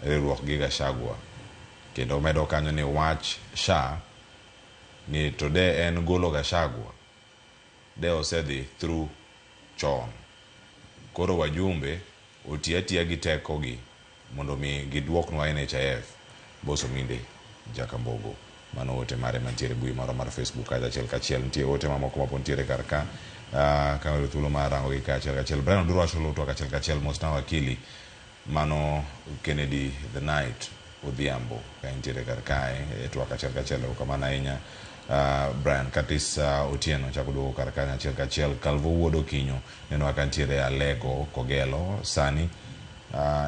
riwruok gi Gachagua kendo medo kanyo ni wach SHA ni to de en golo Gachagua de osedhi through chon koro wajumbe otiatia gi teko gi mondo mi giduoknwa NHIF boss Ominde Jakambogo mano ote mare mantiere bui maro mar Facebook kachiel nitie ote mamoko mapontiere karka ka thuolo mar rango gi kachiel Brian Oduro acholo to kachiel Mosna wakili mano Kennedy the night Odhiambo ka intiere karka to kachiel kamana ahinya Brian Curtis Otieno chakudo karaka kachiel Calvo Wuodo Kinyo neno akantiere Alego Kogelo Sani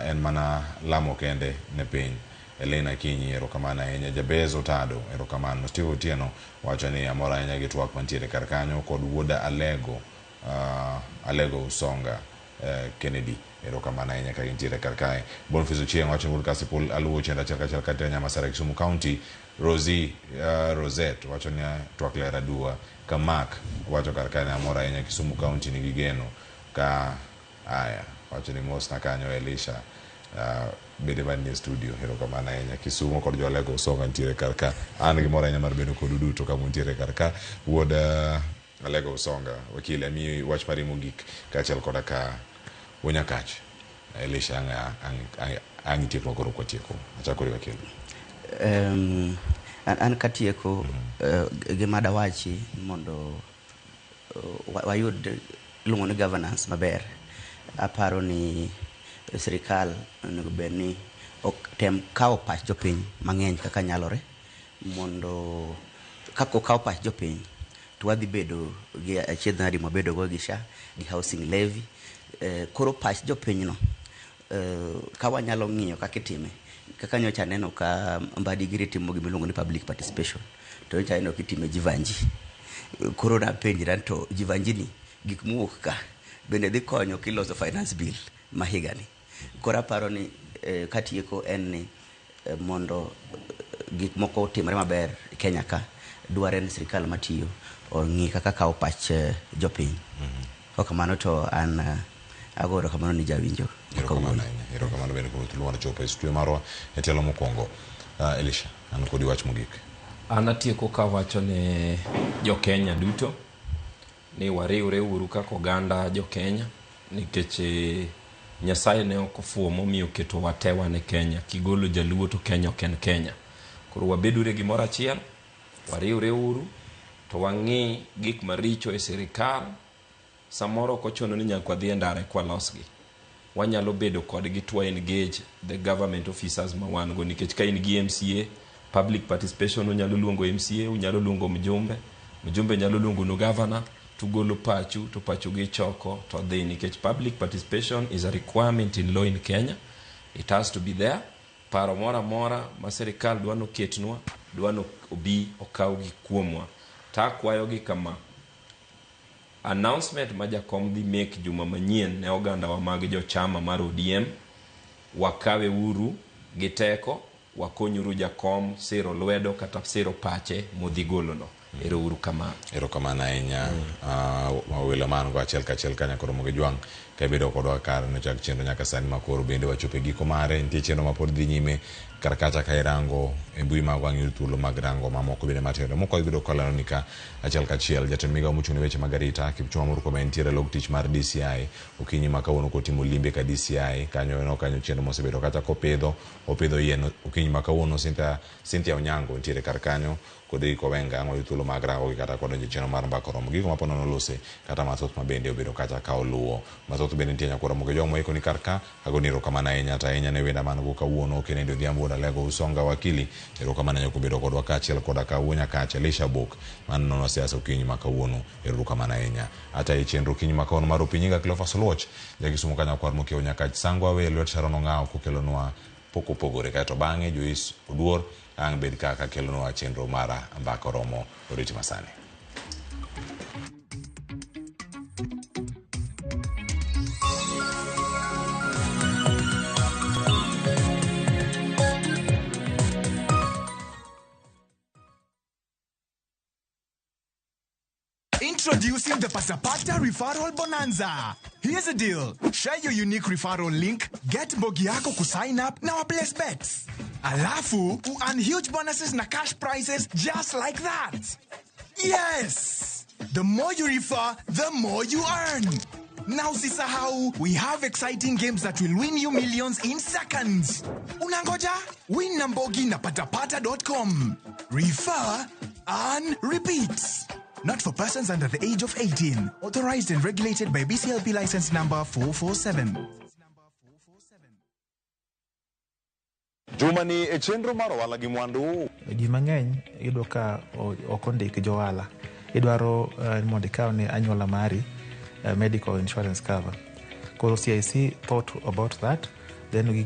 en mana lamo kende ne piny Elena Kinyi erokamana ahinya Jabez Otado erokamano Steve Otieno wacho ni amora ahinya gi twak mantiere karkanyo kod wuoda Alego Usonga Kennedy erokamana ahinya ka intiere karkae Boniface Ochieng wacho ni Kasipul aluwo chenda kachiel kati Nyamasara Kisumu County Rosie Rosette wacho ni twak lera dua ka Mark wacho karkae amora ahinya Kisumu County ni gigeno ka aya wacho ni mos na kanyo Elisha bede bani studio erokamana ahinya Kisumu kod Jolego Usonga ntiere karka an gimora ahinya mar bedo kod duto ka muntiere karka wuoda Alego Usonga wakili mi wach mari mogik kachel koda ka Wonyakach Elisha ang tieko koro kwatieko achakori wakili an katieko gima dawachi mondo wayud luongo ni governance maber. Aparo ni sirikal onego bed ni tem kawo pach jopiny mang'eny kaka nyalore mondo kako kawo pach jopiny to wadhi bedo gi achiedh nadi mabedo go gi SHA gi housing levy. Koro pach jopiny no ka wanyalo ng'iyo kaka itime kaka nyocha neno ka Mbadi Giri timo gimiluongo ni public participation to nyocha neno kitime Jivanji. Koro napenjira to Jivanji ni gik muok ka bende dhi konyo kiloso finance bill mahigani. Koro aparo ni katieko en ni mondo gik moko timre maber Kenya ka dware ni sirikal matiyo ong'i kaka kawo pach jopiny. Kamano to an agoro kamano ni jawinjo. Ero kamano bende ko luwana chopo studio marwa e telo mokwongo. Elisha an kodi wach mogik. An atieko ka wacho ne jo Kenya duto ni wariwre uru kaka oganda jo Kenya nikech Nyasaye ne okofuo momiyo keto watewa ne Kenya kigolo jaluo to Kenya ken Kenya. Koro wabedure gimoro achiel wariwre uru to wang'i gik maricho e sirikal samoro kochono ni nyaka dhi ndare kwa losgi. Wanyalo bedo kodgi to engage the government officers ma wan go nikech ka in gi MCA public participation unyalo luongo MCA unyalo luongo mjumbe nyalo luongo no governor tugolo pachu to pachu gi choko to dhi nikech public participation is a requirement in law in Kenya. It has to be there. Paro mora ma sirikal dwano ketnwa dwano obi okaw gi kuomwa. Ta kwayo gi kama announcement ma jakom dhi make juma manyien ne oganda wa mag jo chama mar ODM wakawe uru gi teko wakonyuru jakom siro lwedo kata siro pache modhi golono. Ero uru kamano. Ero kamano ahinya. Wawilo man go achiel kachiel kanya koro mogi jwang' ka bedo kodwa kar no chak chenro nyaka sani makoro bende wachope giko mare nitie chenro mapod dhi nyime kar kacha ka irango e mbui mag wang'yo thuolo mag rango mamoko bende matindo moko ibiro kolano ni ka achiel kachiel jatend migawo mochung' ne weche mag arita Kipchumba Murkomen nitiere log tich mar DCI okinyi ma kawuono kotimo limbe ka DCI kanyo chenro mosebedo kata kopidho yien okinyi ma kawuono Cynthia Onyango nitiere kar kanyo kodi Kowenga ang'o thuolo mag rango gi kata kodonjo chenro mar mbako romo gigo mapono nolose kata mathoth mabende obedo kata ka oluwo mathoth bende nitie nyakoro mogo jomo iko ni karka agoniro kamana ahinya ta ahinya ne wenda man go kawuono Kennedy Odhiambo Alego Usonga wakili ero kamana nyako bedo kodwa kachiel koda ka Wonyakach Elisha Bok man nono siasa okinyi ma kawuono ero kamana ahinya ata e chenro okinyi ma kawuono mar opinyiga Cleophas Oluoch jagisumo kanya kwar moke Wonyakach Sangwa we lwet Sharon Ong'ao kokelonwa pogore kato bang'e Joyce Oduor ang bed kaka kelonwa chenro mara mbako romo oriti masane. Introducing the Pasapata Referral Bonanza. Here's the deal. Share your unique referral link, get Mbogi yako ku sign up na wa place bets. Alafu, earn huge bonuses na cash prizes just like that. Yes! The more you refer, the more you earn. Now sisahau, we have exciting games that will win you millions in seconds. Unangoja? Win na Mbogi na patapata.com. Refer, earn, repeat. Not for persons under the age of 18. Authorized and regulated by BCLP license number 447. Jumani e chenro mar ohala gi mwandu. Ji mang'eny iyudo ka ok ondik johala. Idwaro mondo ikaw ne anyuola mari medical insurance cover. Koro CIC thought about that. Then we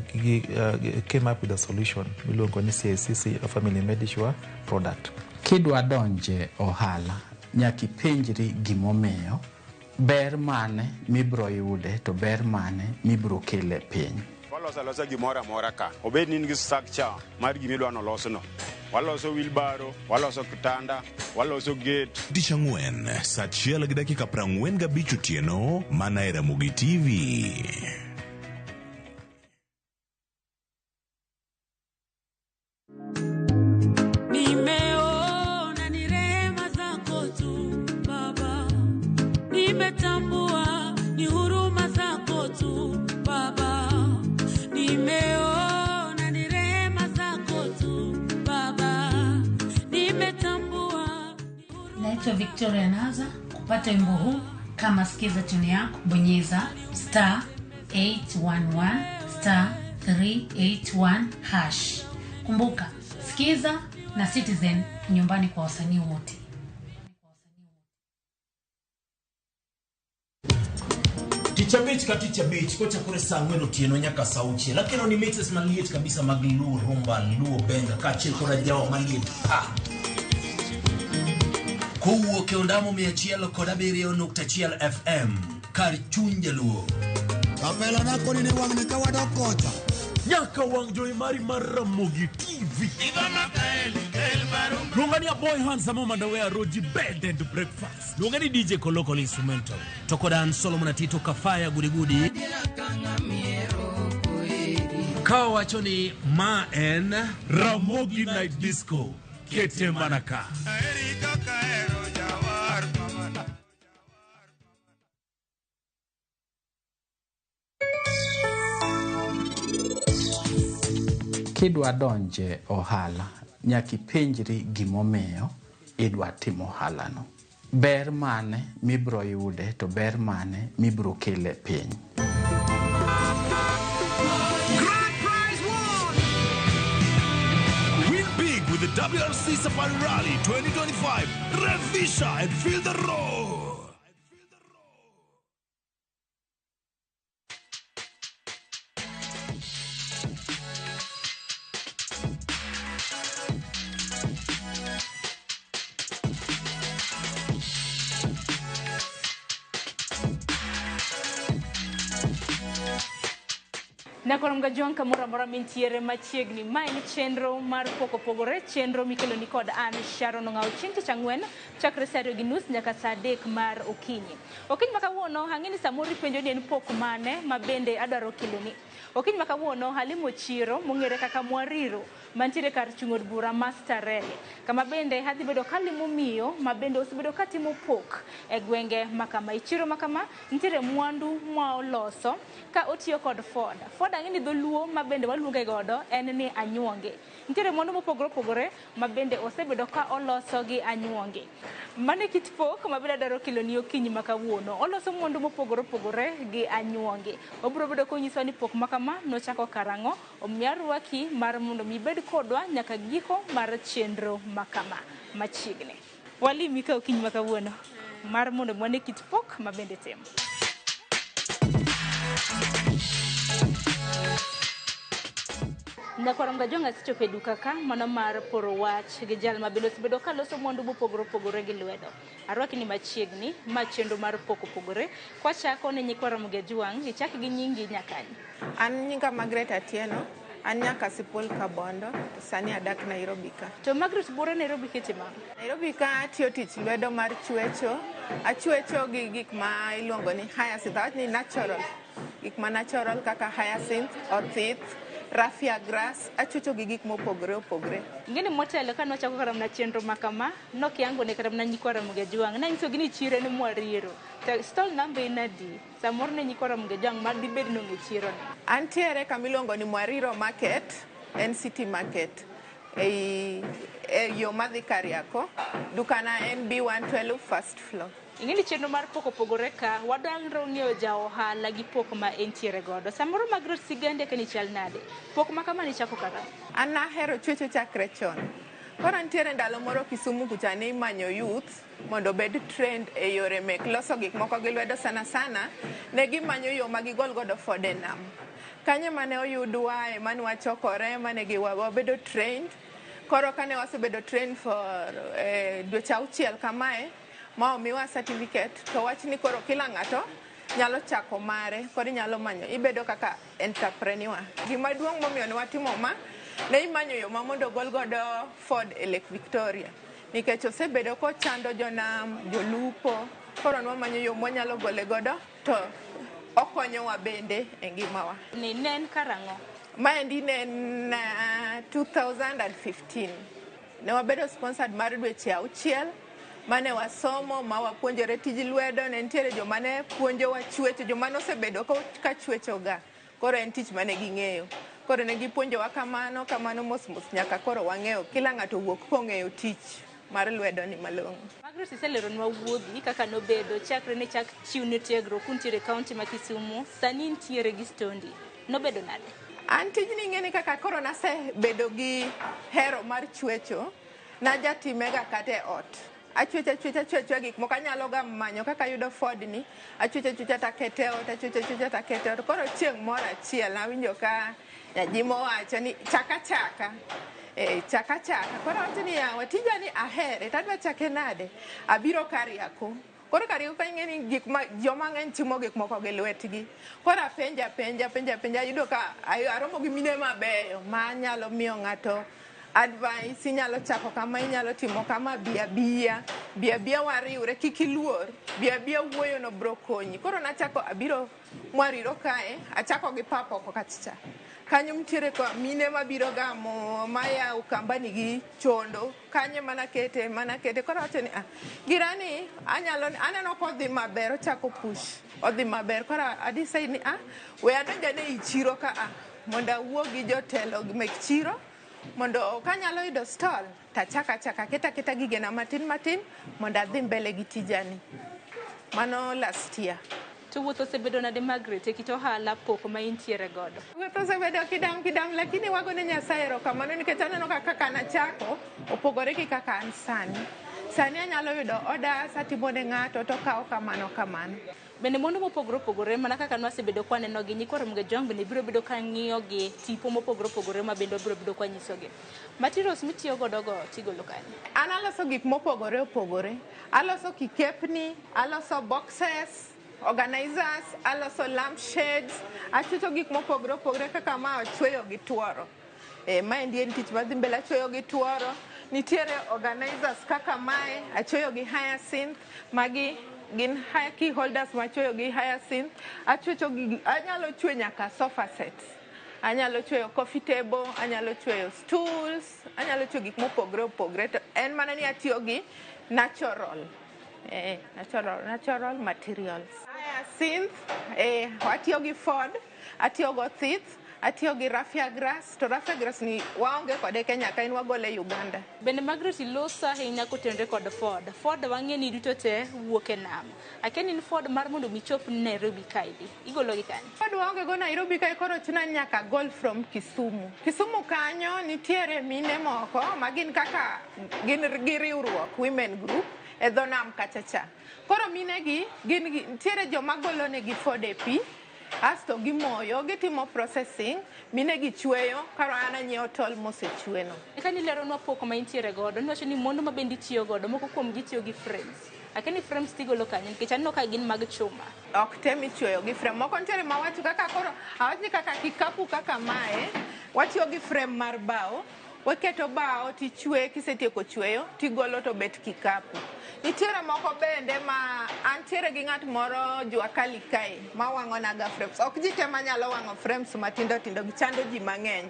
came up with a solution. Miluongo ni CIC Family Medisure product. Kidwa donje ohala nyaki penjri gimomiyo ber mane mibro yude to ber mane mibro kele piny. Waloso gimoro amora ka obed ni ngi structure mar gimidwa no loso no waloso wheelbarrow waloso kitanda waloso gate Tich Ang'wen saa 1:45 otieno mana e Ramogi TV. Nimeona ni rehema zako tu Baba. nimetambua ni huruma zako tu Baba, nimeona ni rehema zako tu Baba, nimetambua. Naitwa Victoria Naza. Kupata wimbo huu kama sikiza tune yako, bonyeza *811*381#. Kumbuka, sikiza na Citizen nyumbani kwa wasanii wote. Teacher Beach kocha kure sangweno tieno nyaka sauchi lakini ni mixes maliet kabisa maglu rumba luo benga kachil kora jao maliet Kuwo ke ondamo 107.1 FM kar chunje luo Kapela nako ni wangne kawado kocha nyaka wang joy mari Ramogi TV Lungani ya boy handsome mandawea roji bed and breakfast Lungani DJ Kolokol instrumental Tokodan Solomon Tito Kafaya gudi Kawa wachoni Maen Ramogi Night Disco Kete Manaka Kidwa donje ohala nyaki penjri gimomeyo idwa timo ohala no. Ber mane mibro yude to ber mane mibro kele piny. Grand prize won! Win big with the WRC Safari Rally 2025. Revisha and feel the roar! Nakoram Jong kamora mintiere machiegni mai ni chenro mar poko pogore chenro mikelo ni kod an Sharon Ngao chinti changwen chakre sario gi nus nyaka saa 3 mar okinyi. Okinyi makawuono hangini samori penjo ni en pok mane mabende adwaro keloni. Okinyi makawuono halimo chiro mongere kaka Mwariro mantiere kar chungod bura Masterele. Kama bende hadhi bedo kalimo miyo mabende osebedo katimo pok e gwenge makama ichiro makama ntiere mwandu mwa oloso ka otiyo kod Ford angini dholuo mabende waluonge godo en ni anyuonge. Ntiere mwandu mopogore mabende osebedo ka oloso gi anyuonge. Mane kit pok mabende daro kiloni okinyi makawuono. Oloso mwandu mopogore gi anyuonge. Obro bedo konyiso ni pok makama nochako karango omiarwaki mar mondo mibed kodwa nyaka giko mar chenro makama machiegni. Walimi ka okinyi makawuono mar mondo mwane kit pok mabende temo. Nakoram Jonga sichope duka ka mano mar poro wach gi jal mabende osebedo ka loso mwandu mopogore gi lwedo. Arwaki ni machiegni ma chenro mar poko pogore kwa chako ne Nyikwaram Juang ichak gi nyingi nyakani. An nyinga Margaret Atieno, an nyaka Sipol Kabondo, sani adak Nairobi ka. To Margaret bore Nairobi kitima? Nairobi ka atiyo tich lwedo mar chwecho. Achwecho gi gik ma iluongo ni hyacinth, ni natural. Gik ma natural kaka hyacinth, orchid, raffia grass, achucho gi gik mopogore. Ngeni motelo ka nochako karam na chenro makama, nokiango ne karam na Nyikwaram Juang. Na nyiso gini chire ni Mwariro. Stall number inadi. Samor ne Nyikwaram Juang ma dibed no chiro ni. Antiere kamilongo ni Mwariro Market, NCT Market. Yo madhi Kariako. Dukana NB112 first floor. Ingeni chenro mar poko pogore ka wadangro ng'eyo ja ohala gi pok ma entiere godo. Samoro Margaret Sigande kani chal nade. Pok ma kama ni chako kara. An ahero chwecho chakre chon. Koro ntiere ndalo moro Kisumu kucha ne imanyo youth mondo bed trend e yore mek loso gik moko gi lwedo sana ne gimanyo yo ma gigol godo Ford e nam. Kanyo mane oyudwa e mane wachokore mane wabedo trained. Koro kane wasebedo trained for dweche 6 kamae ma omiwa certificate to wach ni koro kila ng'ato nyalo chako mare koro nyalo manyo ibedo kaka entrepreneur. Gima duong' momiyo ne watimo ma ne imanyo yo ma mondo gol godo Ford e Lake Victoria nikech osebedo ko chando jonam jolupo koro ne wamanyo yo mwanyalo gole godo to okonyowa bende e ngimawa. Ni nen karango? Maendi nen 2015 ne wabedo sponsored mar dweche 6 mane wasomo ma wapuonjore tij lwedo, ne nitiere joma ne puonjowa chwecho, joma nosebedo ka chwechoga, koro en tich mane ging'eyo. Koro ne gipuonjowa kamano mos nyaka koro wang'eyo, kila ng'ato wuok kong'eyo tich mar lwedo ni malong'o. Margaret, iseleronwa wuodhi kaka nobedo chakre ne chak chiwne tiegruok kuntiere kaunti ma Kisumu, sani ntiere gi Stondi. Nobedo nade? An tijni ing'eni kaka koro nasebedo gi hero mar chwecho, najatimega kata e ot. Achwecha gik moko, anyalo ga manyo kaka yudo Ford ni, achwecha takete e ot, achwecha takete e ot. Koro chieng' moro achiel nawinjo ka jimo wacho ni chaka. Koro wacho ni yawa tijani ahere, tadwa chake nade? Abiro Kariako. Koro Kariako ka ing'eni joma ng'eny timo gik moko gi lwetgi. Koro apenja, ayudo ka aromo gi mine mabeyo ma nyalo miyo ng'ato advice, inyalo chako kama, inyalo timo kama, biya wariwre, kik iluor, biya wuoyo no bro konyi. Koro nachako abiro Mwariro kae, achako gi Papoko kacha. Kanyo mtiere kwa mine mabiro gamo maya ukambani gi chondo, kanyo manakete. Koro wacho ni girani aneno kodhi maber, ochako push, odhi maber. Koro adisai ni we adonjane i chiro ka mondo awuo gi jotelo mek chiro, mondo kanyalo yudo stall tachaka keta gigena matin mondo adhi mbele gi tijani. Mano last year. To wuotho osebedo nade Margaret e kit ohala pok ma intiere godo? Wuotho osebedo kidam, lakini wagone Nyasaye erokamano nikech aneno kaka nachako opogore gi kaka an sani. Sani anyalo yudo orders, atimo ne ng'ato to kawo kamano. Bende mondo mopogore mana kaka nwasebedo kwa neno gi Nyikwa Ramogi Ojwang bende biro bedo ka ng'iyo gi tipo mopogore ma bende biro bedo kwa nyiso gi. Materials mitiyo godo go tigolo kanye? An aloso gik mopogore. Aloso kikepni, aloso boxes, organizers, aloso lampshades, achwecho gik mopogore kaka ma achweyo gi tuoro. Ma endi en tich madhi mbele, achweyo gi tuoro. Nitiere organizers kaka mae, achweyo gi hyacinth, magi gin key holders machweyo gi hyacinth. Anyalo chweyo nyaka sofa sets, anyalo chweyo coffee table, anyalo chweyo stools, anyalo chweyo gik mopogore. To en mana ni atiyo gi natural materials. Hyacinth, atiyo gi Ford, atiyo go Thith, atiyo gi raffia grass. To raffia grass ni waonge kode Kenya ka, en wagole Uganda. Bende Margaret ilosa ahinya kotenore kod Ford wang'e ni duto te wuok e nam. Akeni ni Ford mar mondo michop Nairobi kaidi, igolo gi kanye? Ford waonge go Nairobi kai, koro chuna nyaka gol from Kisumu. Kisumu kanyo nitiere mine moko magin kaka gin gi riwruok, women group e dho nam kachacha. Koro mine gi nitiere joma golo negi Ford e pi, asto gimoyo, gitimo processing, mine gi chweyo, karo an anyiewo tol mosechweno. Kani leronwa pok ma intiere godo, niwacho ni mondo ma bendi tiyo godo, moko kuom gitiyo gi frames. Akeni frames tigolo kanye nikech aneno ka gin mag chuma. Ok tem ichweyo gi frame. Moko nitiere ma wacho kaka koro, awachni kaka kikapu kaka mae, watiyo gi frame mar bao, waketo bao tichwe, kisetieko chweyo, tigolo to bet kikapu. Nitiere moko bende ma antiere gi ng'at moro Jua Kali kae ma wang'onaga frames. Ok ji te manyalo wang'o frames matindo gichando ji mang'eny.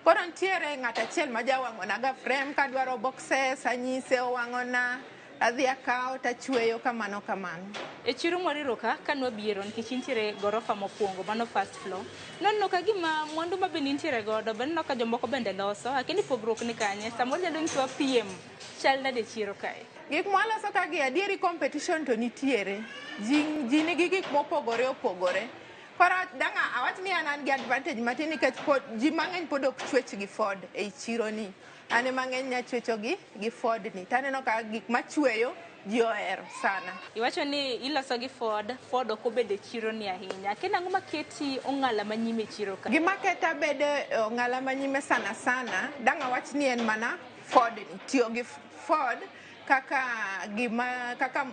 Koro nitiere ng'at achiel ma jawang'onaga frame, kadwaro boxes, anyise owang'ona, adhi akawo tachweyo kamano. E chiro Mwariro ka kanwabiero nikech intiere gorofa mokwongo, mano first floor. Nonno ka gima mwandu ma bende intiere godo, bende no ka jomoko bende loso, akeni pogruok ni kanye, samoro nyalo nyisowa piem chal nade chiro kae. Gik mwaloso ka gi adieri competition to nitiere. Ji nigi gik mopogore. Koro danga awach ni an gi advantage matin nikech ji mang'eny pod ok chwech gi Ford e chiro ni. Ane mang'eny nya chwecho gi Ford ni. Taneno ka gik machweyo ji ohero sana. Iwacho ni iloso gi Ford ok obede chiro ni ahinya. Kendo ang'o maketi ong'ala manyime chiro ka? Gima keta bede ong'ala manyime sana, danga wach ni en mana Ford ni. Tiyo gi Ford kaka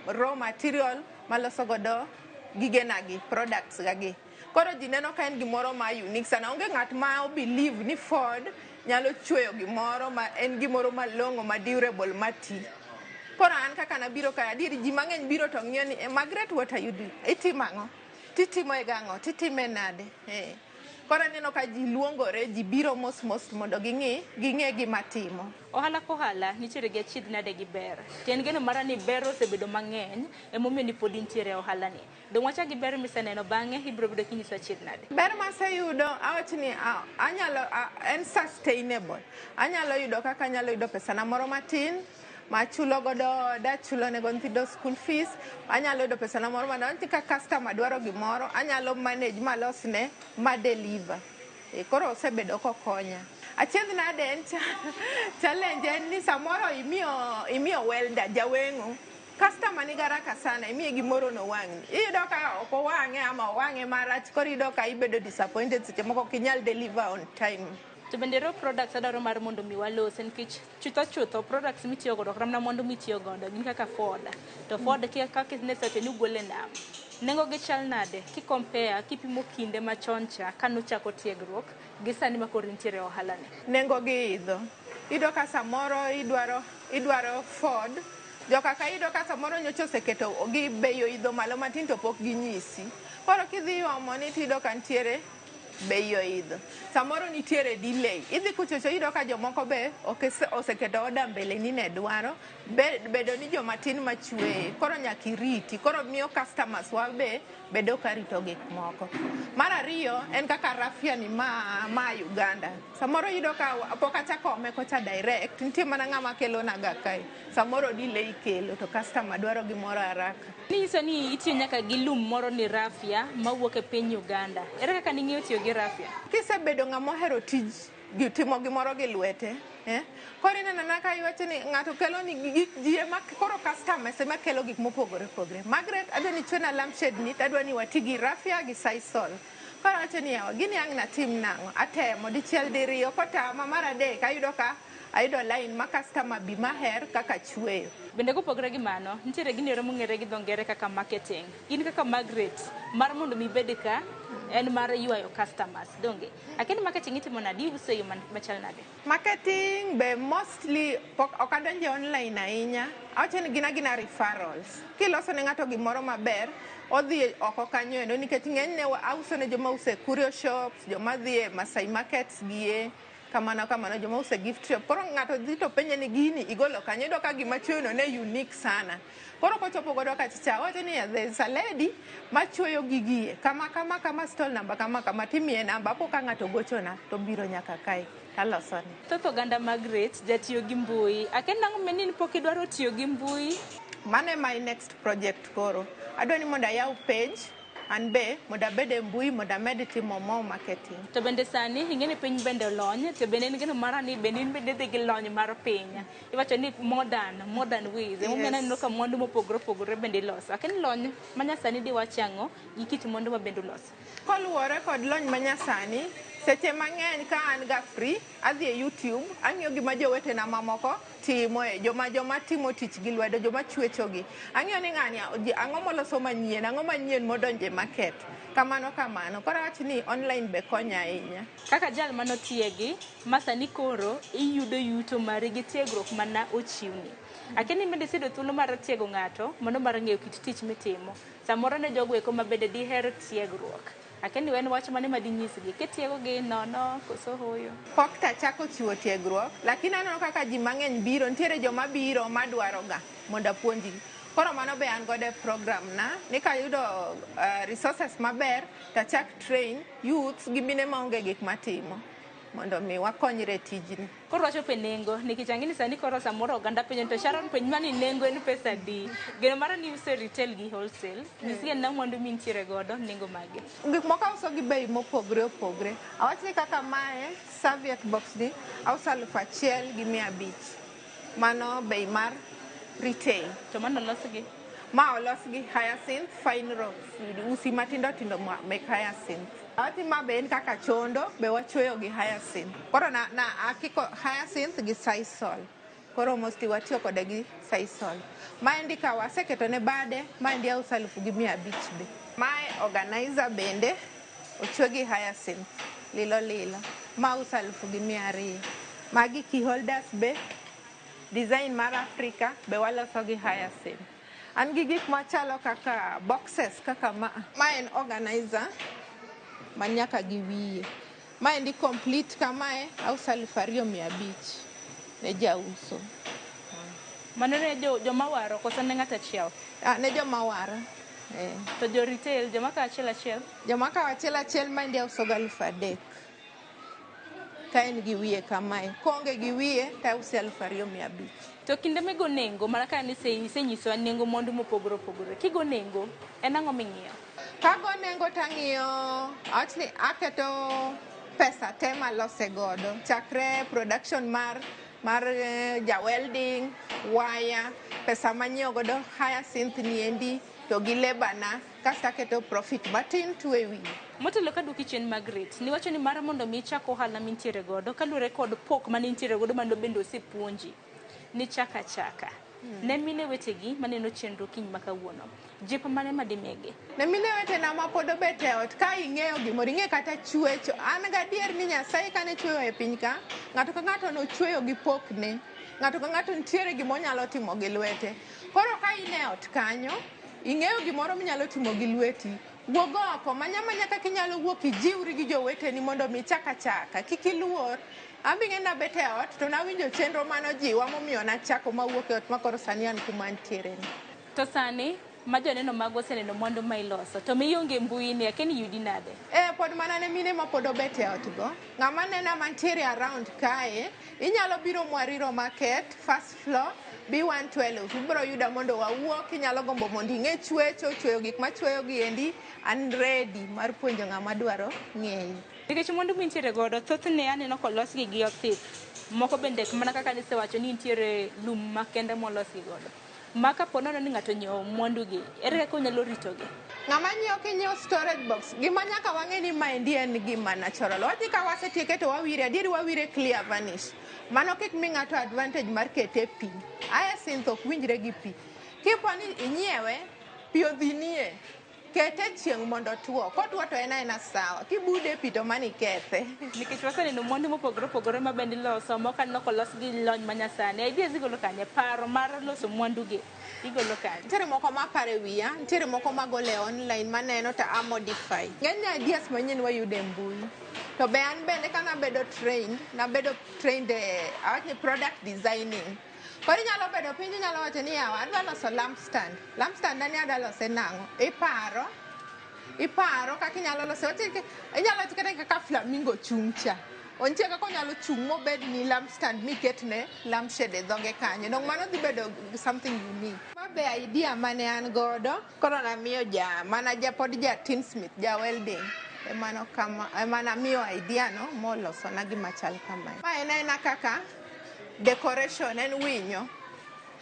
raw material maloso godo gigenagi, products gagi. Koro ji neno ka en gimoro ma unique sana. Onge ng'at ma believe ni Ford nyalo chweyo gimoro ma en gimoro malong'o ma durable mati. Koro an kaka nabiro ka adieri ji mang'eny biro to ng'iyo ni Margaret, what are you doing? Itimo ang'o? Titimo e gang'o? Titime nade? Koro aneno ka ji luongore, ji biro mos mondo ging'e gima timo. Ohala kohala nitiere gi achiedh nade gi ber. Tien geno mara ni ber osebedo mang'eny emomiyo ni pod nitiere ohala ni. Dong' wacha gi ber miseneno bang'e ibiro bedo kinyiso achiedh nade. Ber maseyudo awachni anyalo en sustainable. Anyalo yudo kaka anyalo yudo pesana moro matin machulo godo dachulo nego nyithindo school fees. Anyalo yudo pesana moro madongo ka customer dwaro gimoro anyalo manage malosne ma deliver. Koro osebedo kokonya. Achiedh nade en challenge en ni samoro imiyo welder jaweng'o customer ni garaka sana imiye gimoro no wang'ni iyudo ka ok owang'e ama owang'e marach koro iyudo ka ibedo disappointed seche moko ok inyal deliver on time. To bende ro products adwaro mar mondo mi walose nikech chutho products mitiyo godo kramna mondo mitiyo godo gin kaka Ford to Ford kaka nesete ni ugole nam nengo gi chal nade ki compare kipimo kinde machon cha kano chako tiegruok gi sani ma koro nitiere ohala ni. Nengo gi idho ido ka samoro idwaro Ford joka ka ido ka samoro nyocho seketo gi beyo idho malo matin to pok ginyisi koro kidhi omo ni tido kan tiere beyo idho samoro nitiere delay idhi kuchocho ido ka jomoko be oseketo oda mbele ni ne dwaro bedo ni jomatin machwe koro nyaki riti koro miyo customers wa be bedo ka rito gik moko. Mar ariyo en kaka rafia ni ma Uganda samoro ido ka pok achako me kocha direct nitie mana ng'ama kelo naga kae samoro delay kelo to customer dwaro gimoro haraka. Niso ni itiyo nyaka gi lum moro ni rafia mawuok e piny Uganda. Ere kaka ning'eyo tiyo gi rafia? Kisebedo ng'ama ohero tij timo gimoro gi lwete koro ineno ka iwacho ni ng'ato kelo ni ji ema koro customers ema kelo gik mopogore opogore. Margaret adwa ni chwena lampshade ni tadwa ni wati gi rafia gi Sisal koro wacho ni yawa gini ang' na tim nang'o atemo dichiel diriyo kotama mar adek ayudo ka ayudo line ma customer bi maher kaka chweyo. Bende kopogore gi mano nitiere gini yore mong'ere gi dho ngere kaka marketing. In kaka Margaret mar mondo mi bed ka en mar ywayo customers donge lakini marketing itimo nadi uso yo machal nade? Marketing be mostly ok adonje online ahinya awacho ni gina referrals kiloso ne ng'ato gimoro maber odhi oko kanyo endo nikech ng'enyne auso ne joma use curio shops joma dhi e Masai markets gie kamano joma use gift shop koro ng'ato dhi to penye ni gini igolo kanyo iyudo ka gima chweyo ne unique sana koro kochopo godo kachicha wacho ni there's a lady machweyo gigie kama stall number kama timiye namba po ka ng'ato gochona to biro nyaka kae talosone. Thoth oganda Margaret jatiyo gi mbui aken nang'o menin pok idwaro tiyo gi mbui? Mane my next project koro adwa ni mondo ayaw page an be mondo abed e mbui mondo amed timo more marketing. To bende sani ing'eni piny bende olony to bende en geno mara ni bende in bende dhi gi lony mar piny iwacho ni modern ways emomiyo aneno ka mwandu mopogore opogore bende iloso aken lony manyasani diwacho ang'o gi kit mwandu ma bende uloso? Koluwore kod lony manyasani seche mang'eny ka an ga free adhi e YouTube ang'iyo gima jowetena mamoko timo joma timo tich gi lwedo joma chwecho gi ang'iyo ni ng'ani ang'o moloso manyien modonje market kamano koro awacho ni online be konya ahinya. Kaka jal manotiegi masani koro iyudo yuto mari gi tiegruok mana ochiwni akeni bende sido thuolo mar tiego ng'ato mondo mar ng'eyo kit tich mitimo samoro ne jogo eko mabende diher tiegruok akendi wen wach mane madinyisgi kitiego gi nono koso hoyo? Pok tachako chiwo tiegruok lakini aneno kaka ji mang'eny biro nitiere joma biro madwaro ga mondo apuonji koro mano be an godo e program na ni kayudo resources maber tachak train youths gi mine maonge gik matimo mondo mi wakonyre tijni. Koro wachopo e nengo nikech ang'eni sani koro samoro oganda penjo to Sharon penj mani nengo en pesa adi? Geno mara ni uso retail gi wholesale nyisgi na mwandu mintiere godo nengo mage? Gik moko auso gi bei mopogore opogore awach ni kaka mae serviette box ni auso 1,150 mano bei mar retail. To mano olosgi? Ma olosgi Hyacinth fine rose usi matindo tindo mek Hyacinth. Ati ma be en kaka chondo be wachweyo gi Hyacinth. Koro na akiko Hyacinth gi Sisal. Koro mostly watiyo kode gi Sisal. Maendi ka waseketo ne bade maendi auso 1,500 be. Mae organizer bende ochwe gi Hyacinth lilo ma auso 200,000. Magi key holders be design mar Africa be waloso gi Hyacinth. An gi gik machalo kaka boxes kaka ma en organizer man nyaka gi wiye. Maendi complete kamae auso 2,500 ne jauso. Mano ne joma waro koso ne ng'ato achiel? Ne joma waro. To jo retail joma kawo achiel? Joma kawo achiel maendi auso 3,000 ka en gi wiye kamae. Konge gi wiye to auso 2,500. To kinde migo nengo mana ka ni isenyisowa nengo mwandu mopogore opogore. Kigo nengo en ang'o ming'iyo? Kago nengo tang'iyo aketo pesa te malose godo chakre production mar ja welding, wire, pesa manyiewo godo hyacinth niendi to gi lebana kasto aketo profit matin to e wiye. Motelo ka duki chien Margaret, niwacho ni mar mondo mi ichak ohala mintiere godo kaluwore kod pok mane intiere godo mano bende osepuonji ni chaka. Ne mine wetegi maneno chenro kiny makawuono. Jip mane madimege? Ne mine wetena ma pod obet e ot ka ing'eyo gimoro, ing'e kata chwecho. An gadier ni Nyasaye kane chweyo e piny ka, ng'ato ka ng'ato nochweyo gi pokne. Ng'ato ka ng'ato nitiere gimonyalo timo gi lwete. Koro ka in e ot kanyo, ing'eyo gimoro minyalo timo gi lweti. Wuog oko, manya kaka inyalo wuok ijiwri gi joweteni mondo mi chaka. Kik iluor. Abing'e nabet e ot to nawinjo chenro manojiwa momiyo nachako mawuok e ot makoro sani an kuma ntiere ni. To sani ma joneno mago oseneno mwandu ma iloso to mionge mbui ni akeni yudi nade? Pod mana ne mine ma pod obet e ot go. Ng'ama nena mantiere around kae, inyalo biro Mwariro Market, first floor, B112. Ibiro yuda mondo wawuok, inyalo gombo mondo ing'e chweyo gik machweyo gi endi, an ready mar puonjo ng'ama dwaro ng'eyo. Nikech mwandu mintiere godo, thothne aneno kolos gi othith. Moko bende mana kaka nisewacho ni nitiere lum makende molos gi godo. Maka ponono ni ng'ato nyiewo mwandu gi, ere kaka onyalo rito gi? Ng'ama nyiewo kinyiewo storage box, gima nyaka wang'e ni maendi en gima natural. Wadhi ka wasetieke to wawire, adieri wawire clear vanish. Mano kik mi ng'ato advantage mar kete pi. Hyacinth ok winjre gi pi. Kipo ni inyiewe, pi odhinie, kete chieng' mondo tuo. Kotuo to ena sawa. Kibude pi to mani kethe. Nikech waseneno mwandu mopogore opogore ma bende iloso, moko aneno kolos gi lony manyasani. Ideas igolo kanye? Paro mar loso mwandu gi igolo kanye? Nitiere moko mapare wiya, nitiere moko magole online maneno to a modify. Ng'eny ideas manyien wayudo e mbui. To be an bende ka nabedo trained awachni product designing. Koro inyalo bedo piny, inyalo wacho ni yawa, adwa loso lampstand. Lampstand ani adwa lose nang'o? Iparo kaka inyalo lose. Inyalo tikete kaka flamingo chung' cha. Ontie kaka onyalo chung' mobed ni lampstand miketne lampshade e dhoge kanyo. Dong mano dhi bedo something unique. Ma be idea mane an godo, koro namiyo pod ja tinsmith, ja welding. Emana miyo idea no moloso na gima chal kamae. Ma en kaka decoration, en winyo.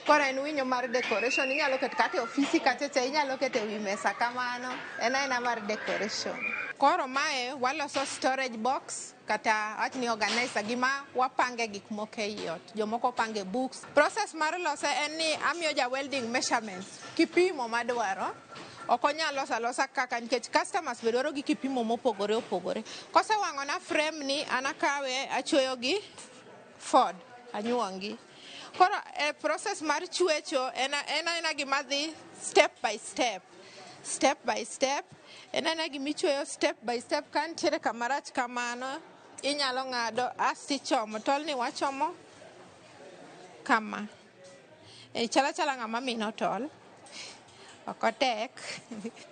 Koro en winyo mar decoration, inyalo keto kata e ofisi kachacha, inyalo keto e wi mesa kamano. En mar decoration. Koro mae waloso storage box kata wachni organizer gima wapange gik moko e ot. Jomoko pange books. Process mar lose en ni amiyo ja welding measurements. Kipimo madwaro. Ok onyal losa kaka nikech customers be dwaro gi kipimo mopogore opogore. Kosewang'o na frame ni anakawe achweyo gi Ford anyuongi. Koro process mar chwecho en gima dhi step by step. En gima ichweyo step by step. Ka nitiere kamarach kamano inyalo ng'ado asti chomo. Tol ni wachomo kama. Chala ng'ama mino tol. Okotek.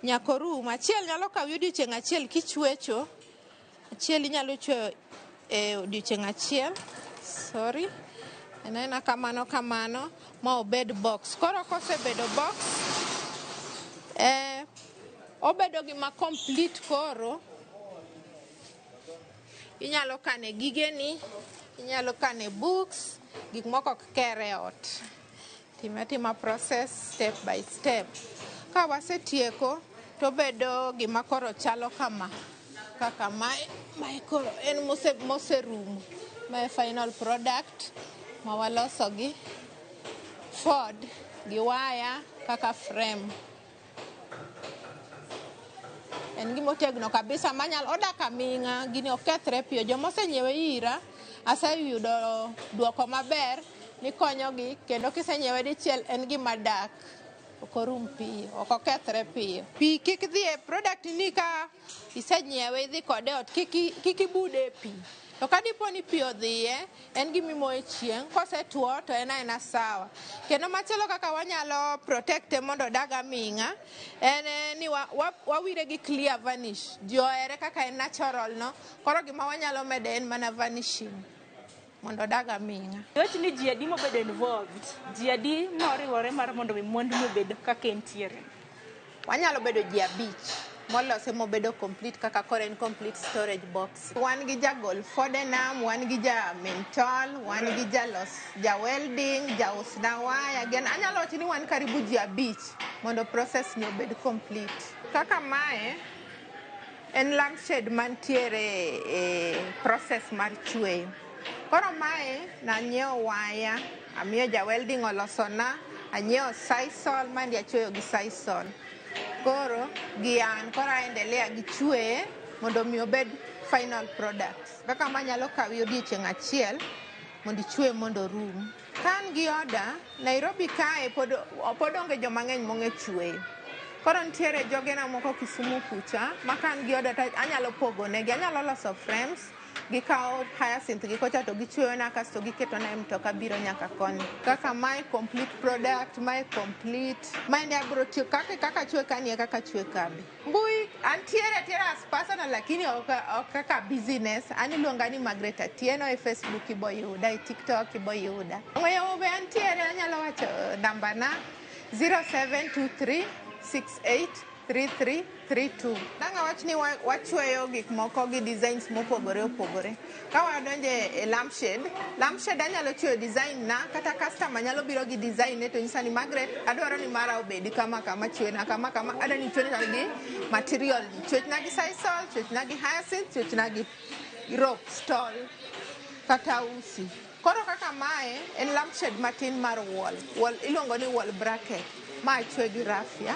Nyakorum. Achiel nyalo kawi odiochieng' achiel kichwecho. Achiel inyalo chweyo odiochieng' achiel. Enena kamano ma obed box. Koro kosebedo box, obedo gima complete koro. Inyalo kane gigeni, inyalo kane books, gik moko kere ot. Tima process step by step. Ka wasetieko, to bedo gima koro chalo kama. Kaka mae koro en moserumo. Mae final product ma waloso gi Ford gi wire kaka frame. En gima otegno kabisa manyalo odak aming'a, gini okethre piyo. Jomosenyiewe ira aseyudo duoko maber ni konyogi, kendo kisenyiewe dichiel en gima dak. okorum piyo, okokethre piyo. Pi kik dhi e product ni ka isenyiewe idhi kode ot, kik ibude e pi. To ka dipo ni pi odhiye, en gimimoye chieng', kosetuo to en aena sawa. Kendo machielo kaka wanyalo protecte mondo odag aming'a, en ni wawire gi clear vanish. Jo ere kaka en natural no, koro gima wanyalo mede en mana vanishing mondo odag aming'a. Wach ni ji adi mobedo involved, ji adi moriwore mar mondo mwandu obed kaka entiere. Wanyalo bedo ji 5 molose mobedo complete kaka koro en complete storage box. Wan gi jagol Fordenham, wan gi ja mentol, wan gi ja welding, ja usna waya. Gen anyalo wacho ni wan karibu ji 5 mondo process ni obed complete. Kaka mae en lampshade mantiere e process mar chweyo. Koro mae nanyiewo waya, amiyo ja welding olosona, anyiewo sisal, mandi achweyo gi sisal. Koro gian koro aendelea gi chweye mondo mi obed final product. Kaka manyalo kawi odiochieng' achiel mondo ichwe mondo rum. Kan gi oda, Nairobi kae pod onge joma ng'eny mong'e chweyo. Koro nitiere jogena moko Kisumu kucha, ma kan gi oda anyalo pogonegi, anyalo loso frames, gikawo hyacinth gi kocha to gichweyo na kasto giketo na mtoka biro nyaka koni. Kaka my complete product, my complete, my ne abro tiyo kaka chwe kanie kaka chwe kabi. Mbui antiere as personal lakini kaka business, ani luonga ni Margaret Atieno e Facebook iboyuda, e TikTok iboyuda. Ng'eyo be antiere anyalo wacho namba na 0723 683332. Nanga wach ni wachweyo gik moko gi designs mopogore opogore. Ka wadonje e lampshade anyalo chweyo design na kata customer nyalo biro gi design ne to nyisa ni Margaret adwaro ni mara obedi kama chwe na kama adani chwe na gi material chwe na gi sisal, chwe na gi hyacinth, chwe na gi rope stall kata usi. Koro kaka mae en lampshade matin mar wall iluongo ni wall bracket. Ma chwe gi raffia.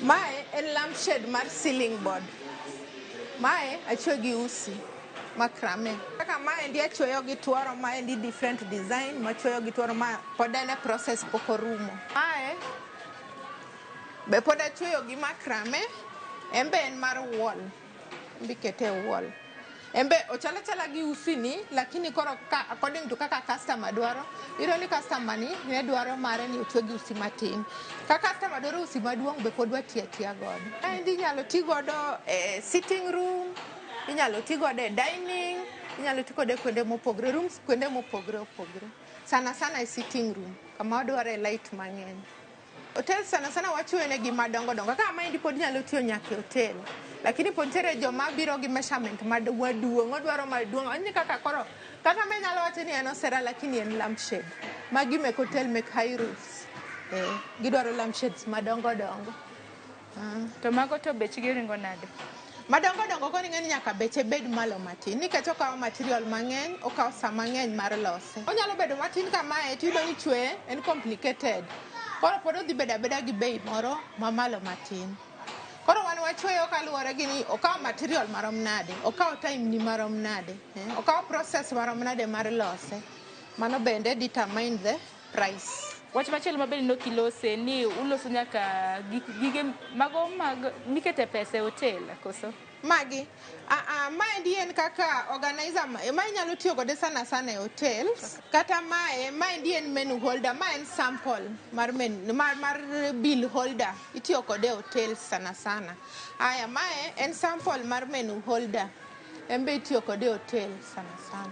Mae en lampshade mar ceiling board. Mae achwe gi usi makrame. Kaka mae ndi achweyo gi tuoro, mae ndi different design machweyo gi tuoro ma pod en process poko rumo. Mae be pod achweyo gi makrame, embe en mar wall. Mbikete wall. Embe ochala gi usi ni, lakini koro according to kaka customer dwaro, iro ni customer ni ne dwaro mare ni ochwe gi usi matin. Kaka customer dwaro usi maduong' be pod watiya godo. Endi nyalo ti godo sitting room, inyalo ti godo dining, inyalo ti godo kuonde mopogre rooms, kuonde mopogre opogre. Sana e sitting room, kama wadwaro light mang'eny. Hotel sana wachwe ne gi madongo. Kaka maendi pod nyalo tiyo nyaka hotel. Lakini pontere joma biro gi measurement maduong', odwaro maduong'. Ani kaka koro kata me nyalo wacho ni en osera lakini en lampshade. Magi mek hotel mek high roofs. Gidwaro lampshades madongo. To mago to bechgi ringo nade? Madongo koni ng'eni nyaka beche bed malo matin. Nikech okawo material mang'eny, okawo sa mang'eny mar lose. Onyalo bedo matin kamae, tiyudo ni chwe en complicated. Koro pod odhi beda gi bei moro mamalo matin. Koro wan wachweyo kaluwore gi ni okawo material marom nade, okawo time ni marom nade, okawo process marom nade mar lose. Mano bende determine the price. Wach machielo mabende nokilose ni uloso nyaka gige mago mag mikete pesa e hotel koso? Magi maendi en kaka organizer mae nyalo tiyo gode sana e hotels kata maendi en menu holder, mae en sample mar bill holder itiyo kode e hotels sana. Aya mae en sample mar menu holder embe itiyo kode e hotels sana.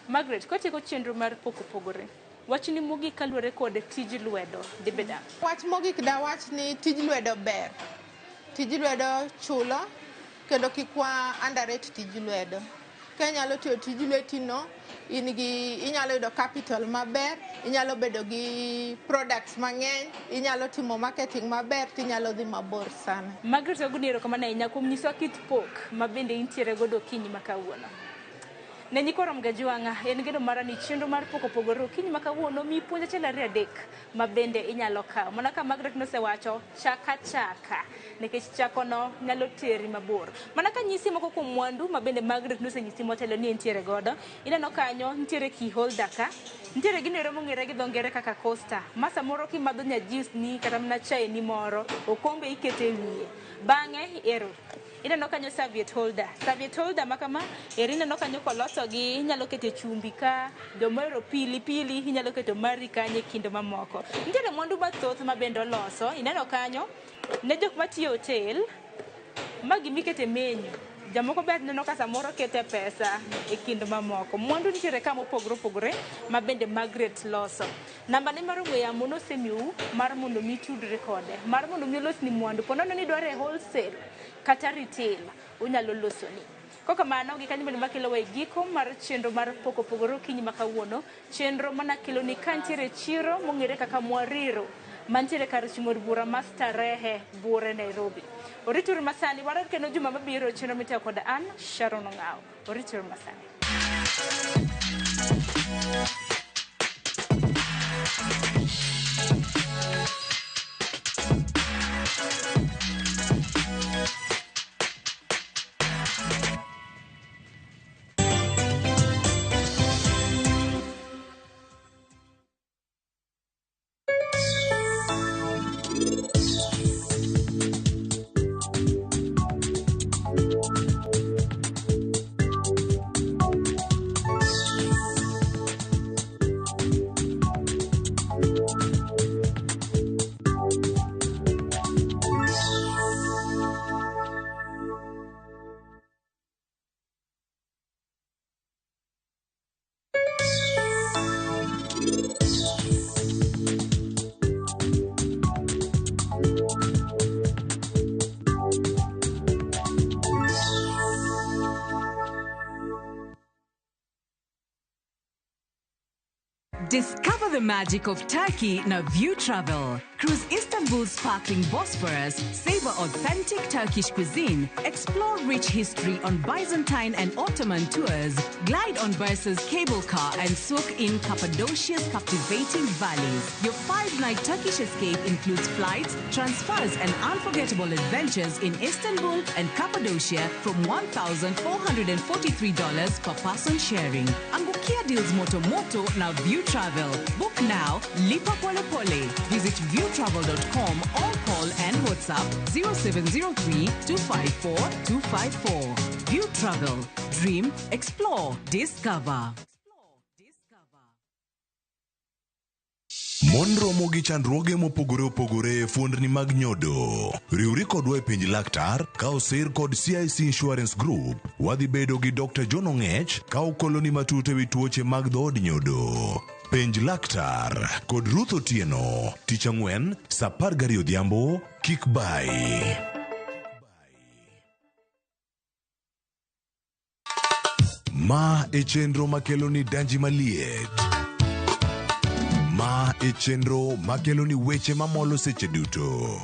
Margaret, kotieko chenro mar pogore wach ni mogik kaluwore kod tij lwedo dibeda. Wach mogik da wach ni tij lwedo ber. Tij lwedo chulo kendo kikwa underrate tij lwedo. Ka nyalo tiyo tij lwetino inyalo yudo capital maber, inyalo bedo gi products mang'eny, inyalo timo marketing maber, tinyalo dhi mabor sana. Margaret Oguniero kamana inya kuom nyiso kit pok mabende intiere godo kinyi makawuono. Ne nyikoro mgajuanga en geno mara ni chenro mar poko pogoro kiny makawuono mi puonja chelari adek mabende inyalo kawo mana ka Margaret nosewacho chaka nikech chako no nyalo teri mabor mana ka nyisi moko kuom mwandu mabende Margaret nosenyisi motelo ni entiere godo ineno kanyo nitiere key holder ka nitiere ginero mong'ere gi dhongere kaka coaster masa moro kimadho nya juice ni kata mana chai ni moro okombe ikete wiye bang'e ero ineno kanyo serviette holder makama ineno kanyo koloso gi inyalo kete chumbi ka jomoro pili inyalo keto mari kanye kindo mamoko nitiere mwandu mathoth mabende oloso ineno kanyo ne jok matiyo hotel magi mikete menyu jamoko bet neno ka samoro kete pesa e kindo mamoko mwandu nitiere kama opogore mabende Margaret loso namba ne mar ong'we yamo nosemiu mar mondo mitudre kode mar mondo milos ni mwandu ponono ni dware wholesale kata retail unyalo losoni koka mano gi kanyo bende makelo we giko mar chenro mar poko pogoro kiny makawuono chenro mana kelo ni kantiere chiro mong'ere kaka Mwariro mantiere kar chung'or bura ma Starehe bure Nairobi oritur masani warar kendo juma mabiro chenro mitiyo kod an Sharon Ong'ao oritur masani. Discover the magic of Turkey now View Travel. Cruise Istanbul's sparkling Bosphorus, savor authentic Turkish cuisine, explore rich history on Byzantine and Ottoman tours, glide on Bursa's cable car and soak in Cappadocia's captivating valleys. Your 5-night Turkish escape includes flights, transfers and unforgettable adventures in Istanbul and Cappadocia from $1,443 per person sharing. Angukia deals Moto now View Travel. Book now, Lipa Pole Pole. Visit viewtravel.com or call and WhatsApp 0703 254 254. View Travel. Dream, explore, discover. Monromo gi chandruoge mopogore opogore fuondni mag nyodo. Riwri kodwa e penj laktar ka osir kod CIC Insurance Group. Wadhi bedo gi Dr. John Ong'ech ka okoloni matut ewi tuoche mag dhood nyodo. Penj laktar kod Ruth Otieno. Tich Ang'wen, saa 12 odhiambo, kik bai. Ma e chenro makeloni danji maliet. Ma e chenro makeloni weche mamolo seche duto.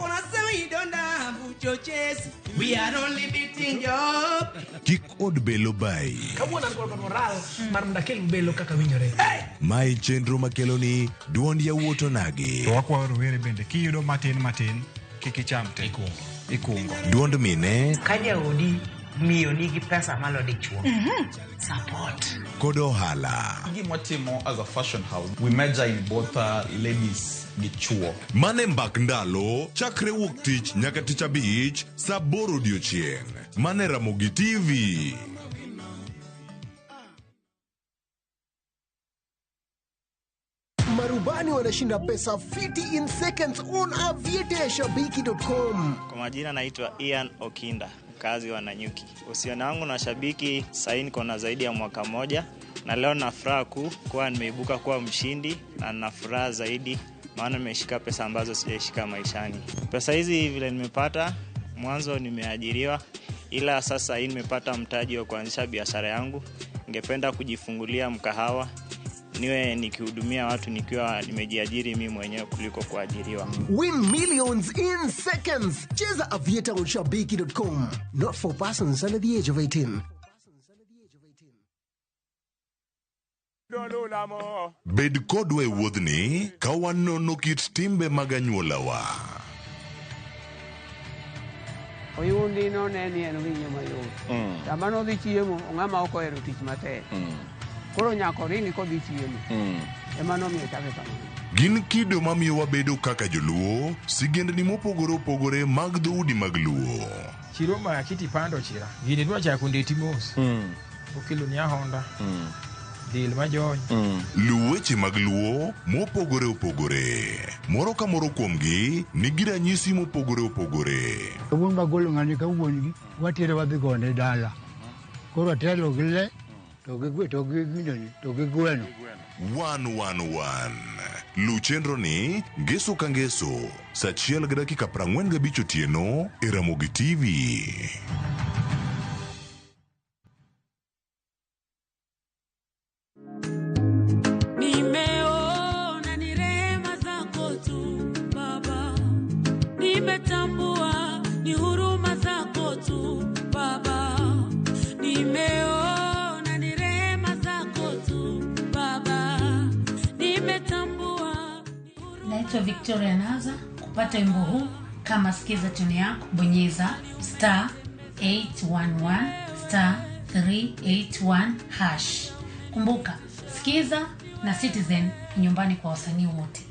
We are only beating job. Kik od belo bai. Kawuono an moral mar mdakel belo kaka winjore. Ma e chenro makeloni duond yawuoto nagi. To wakwayo rowere bende kiyudo matin kik icham te. Ikungo. Duond mine. Kaja odi miyo nigi pesa malo dichuo. Support. Kod ohala. Gimotimo as a fashion house, we measure in both ladies gi chuo. Mane mbak ndalo chakre wuok tich nyaka tich abich saa 8 odiochieng'. Mane Ramogi TV. Marubani wanashinda pesa fiti in seconds on aviateshabiki.com. Kwa majina naitwa Ian Okinda, mkazi wa Nanyuki. Uhusiano wangu na Shabiki sasa niko na zaidi ya mwaka moja, na leo na furaha kuwa nimeibuka kuwa mshindi, na nina furaha zaidi maana nimeshika pesa ambazo sijashika maishani. Pesa hizi vile nimepata, mwanzo nimeajiriwa, ila sasa hii nimepata mtaji wa kuanzisha biashara yangu. Ningependa kujifungulia mkahawa, niwe nikihudumia watu nikiwa nimejiajiri mimi mwenyewe kuliko kuajiriwa. Win millions in seconds. Cheza aviateshabiki.com. Not for persons under the age of 18. Bed kodwa e wuodhni ka wanono kit timbe mag anyuolawa. Oyundi no ne ni en winyo mayot. Sama no dhi chiemo, ng'ama ok ohero tich matek. Koro nyako ringi kodhi chiemo. Ema nomiyo chake kamano. Gin kido mamiyo wabedo kaka joluo, sigendni mopogore opogore mag dhoudi mag luo. Chiro ma kiti pando chira. Gini dwa chako ndeti mos. Okelo ni ahonda. Dil majony. Luweche mag luo mopogore opogore. Moro ka moro kuomgi nigi ranyisi mopogore opogore. Wuon magolo ng'ani ka wuongi watere wadhi gone dala. Koro atelo gi le to gi gweno. 111 Lu chenro ni ngeso ka ngeso saa 1:45 otieno e Ramogi TV. Nimeona ni rehema zako tu Baba, nimetambua ni huruma zako tu Baba, nimeona ni rehema zako tu Baba, nimetambua. Naitwa Victoria Naza. Kupata wimbo huu kama sikiza tuni yako, bonyeza *811*381#. Kumbuka, sikiza na Citizen nyumbani kwa wasanii wote.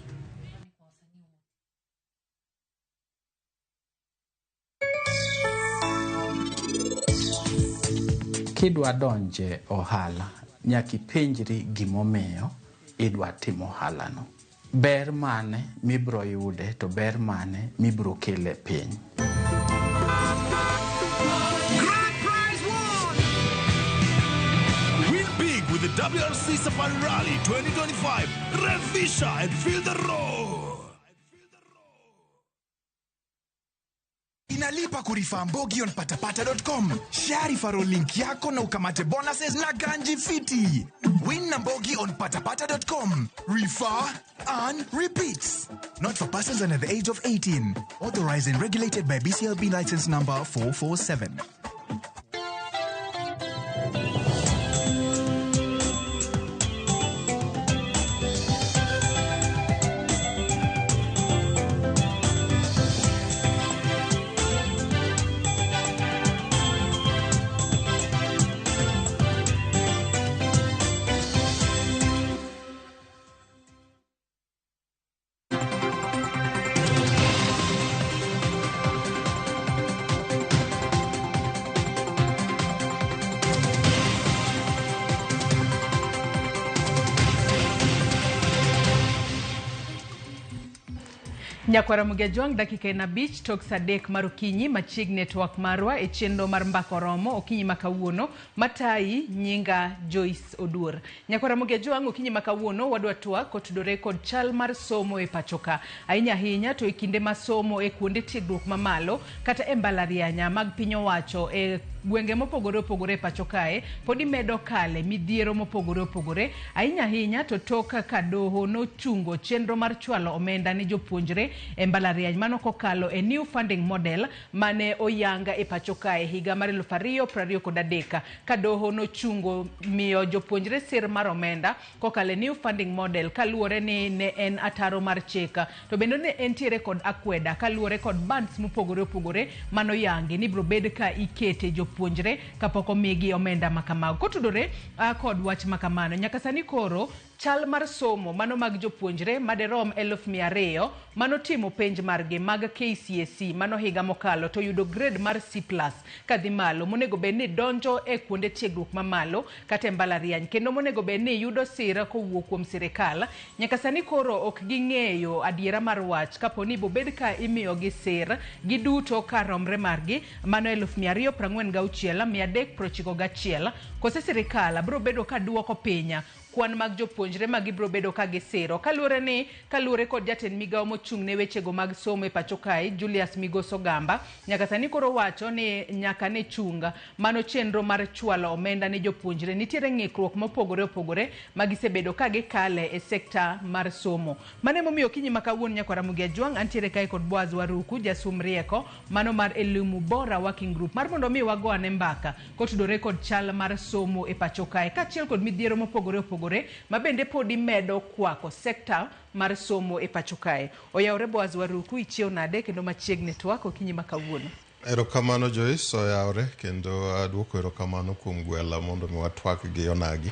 Kidwa donje ohala, nyaki penjri gimomiyo idwa timo ohalano. Ber mane mibro yude to ber mane mibro kele piny. Win big with the WRC Safari Rally 2025. Revisha and feel the road. Inalipa kurifa Mbogi on patapata.com. Share referral link yako na ukamate bonuses na ganji fiti. Win na Mbogi on patapata.com. Refer and repeat. Not for persons under the age of 18. Authorized and regulated by BCLB license number 447. Nyakwara Mugejwang dakika na beach tok sadek marukinyi machig network marwa e chendo mar mbako romo okinyi makawuono matai nyinga Joyce Odur. Nyakwara Mugejwang okinyi makawuono wadwa twa kotudore kod chal mar somo e pachoka. Ainya hinya to ikinde masomo e kuonde tiegruok mamalo kata e mbalarianya mag piny owacho e gwenge mopogore opogore pachokae podi medo kale midhiero mopogore opogore. Ainya hinya to toka kadoho no chungo chenro mar chwalo omenda ni jopuonjre e mbalariany mano kokalo e new funding model mane oyanga e pachokae higa mar 2023 kadoho no chungo miyo jopuonjre sir mar omenda kokalo new funding model kaluore ni ne en ataro mar cheka to bendo ne entiere kod akweda kaluore kod bands mopogore opogore mano yangi ni bro bed ka ikete jopuonjre kapok omigi omenda makamago. Kotudore kod wach makamano nyaka sani koro chal mar somo mano mag jopuonjre maderom 1200 mano timo penj margi mag KCSE mano higa mokalo to yudo grade mar C+ kadhi malo monego bedni donjo e kuonde tiegruok mamalo kata mbalariany kendo monego bedni yudo sira kowuok kuom sirikal. Nyaka sani koro ok ging'eyo adiera mar wach kaponi bobed ka imiyo gi sir giduto karomre margi mano 246,391 kose sirikal bro bedo ka duoko pinya kwan mag jopuonjre mag ibro bedo ka gisiro kaluore kod jatend migao mochung'ne wechego mag somo e pachokae Julius Migoso Gamba. Nyaka sani koro wacho ni nyaka ne chunga mano chenro mar chwalo omenda ne jopuonjre nitiere ng'ikruok mopogore opogore magisebedo ka gikale e sekta mar somo. Mane momiyo kinyi makawuono Nyakwara Mugejwang antiere kae kod Boaz Waruku jasum rieko mano mar Elimu Bora Working Group mar mondo mi wagoane mbaka kotudore kod chal mar somo e pachokae kachiel kod midhiero mopogore opogore opogore ma bende pod imedo kwako sekta mar somo e pacho kae. Oyawre Boaz Waruku, ichiew nade kendo machiegni twak okinyi ma kawuono. Erokamano Joyce, oyawre kendo aduoko erokamano kuom gwela mondo mi watwak gi onagi.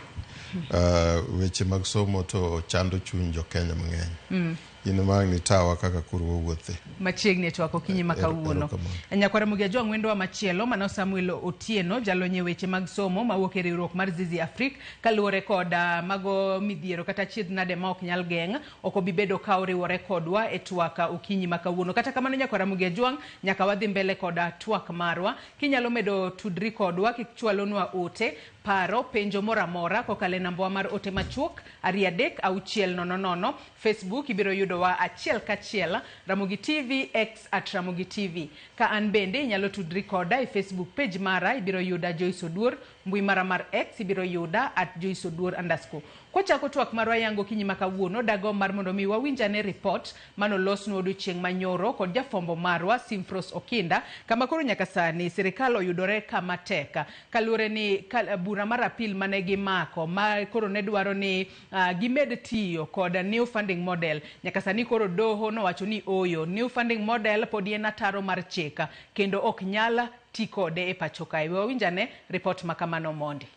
Weche mag somo to chando chuny jo Kenya mang'eny. In magni tawa kaka kuru wuothe. Machiegni twak okinyi ma kawuono. Nyakwara Mugia jo ng'wendowa machielo mano Samuel Otieno jalonye weche mag somo mawuok e riwruok mar Zizi Afrique kaluwore kod mago midhiero kata chiedh nade ma ok nyal geng' ok obi bedo ka oriwore kodwa e twak okinyi ma kawuono. Kata kamano Nyakwara Mugia Jwang nyaka wadhi mbele kod twak marwa. Kinyalo medo tudri kodwa kichwalonwa ote paro penjo mora mora kokale namba mar ote machuok 33600. Facebook ibiro yudo wa achiel kachiel Ramogi TV X @Ramogi TV. Ka an bende nyalo tudri koda e Facebook page mara ibiro yuda Joyce Oduor, mbui mara mar X ibiro yuda @JoyceOduor_. Kochako twak marwa yango kinyi makawuono dago mar mondo mi wawinjane report mano losno odiochieng' manyoro kod jafombo marwa Simfros Okinda kama koro nyaka sani sirikal oyudore kama teka kalure ni bura mar apil mane gimako ma koro ne dwaro ni gimed tiyo kod new funding model. Nyaka sani koro doho nowacho ni oyo new funding model pod en ataro mar chika kendo ok nyala ti kode e pacho kae. Wawinjane report makamano mondi.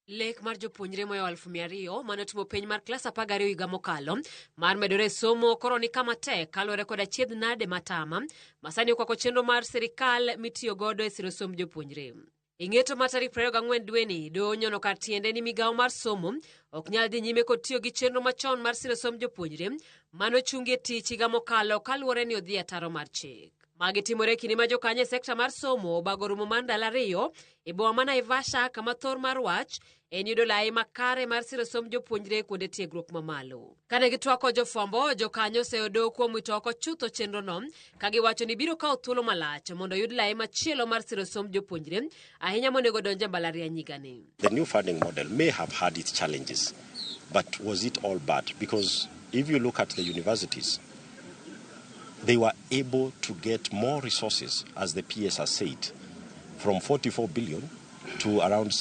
Lek mar jopuonjre moyo 200,000 manotimo penj mar klas 12 higa mokalo mar medore somo koro ni kama tek kalore kod achiedh nade matama masani okwako chenro mar sirikal mitiyo godo e siro somb jopuonjre. Ing'eto ma tarik 24 dweni donyono kar tiende ni migawo mar somo ok nyal dhi nyime kod tiyo gi chenro machon mar siro somb jopuonjre mano chungi tich higa mokalo kaluwore ni odhi ataro mar chik. Magi timore kinde ma jokanye sekta mar somo bago rumo mar ndalo 2 e boma ma Naivasha kama thor mar wach en yudo lai makare mar siro somb jopuonjre kuonde tiegruok mamalo. Kane gitwako jofwambo, jokanyo oseodo kuom wito oko chutho chenro no ka giwacho ni biro kawo thuolo malach mondo yud lai machielo mar siro somb jopuonjre ahinya monego donje mbalariany higani. The new funding model may have had its challenges, but was it all bad? Because if you look at the universities, they were able to get more resources, as the PS has said, from 44 billion to around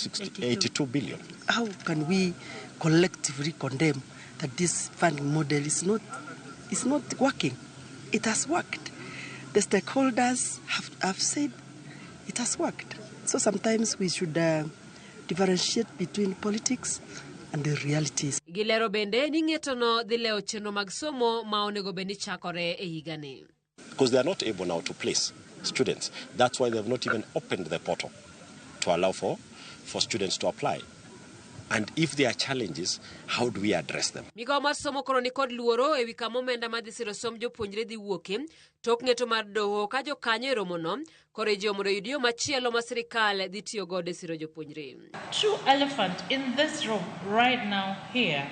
82 billion. How can we collectively condemn that this funding model is not working? It has worked. The stakeholders have said it has worked. So sometimes we should differentiate between politics and the realities. Gilero bende ni ng'etono dhi leo chenro mag somo ma onego beni chakore e higani. Because they are not able now to place students. That's why they have not even opened the portal to allow for students to apply. And if there are challenges, how do we address them? Migawo mar somo koro ni kod luoro e wi kama omenda madhi siro somb jopuonjre dhi wuoke tok ng'eto mar doho ka jokanyo e romono koro ji omondo yud yo machielo ma sirikal dhi tiyo godo e siro jopuonjre. True elephant in this room right now here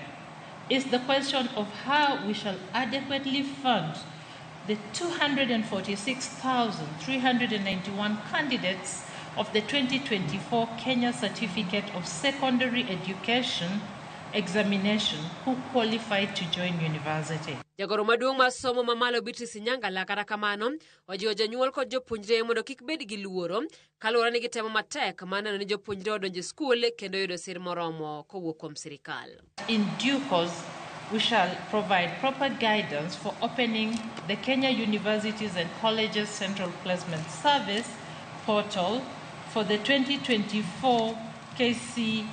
is the question of how we shall adequately fund the 246,391 candidates of the 2024 Kenya Certificate of Secondary Education examination who qualified to join university. Jagoro maduong' mar somo mamalo Beatrice Nyangala kata kamano ojiwo jonyuol kod jopuonjre mondo kik bed gi luoro kaluwore ni gitemo matek maneno ni jopuonjre odonjo skul kendo yudo sir moromo kowuok kuom sirikal. In due course, we shall provide proper guidance for opening the Kenya Universities and Colleges Central Placement Service portal for the 2024 KCSE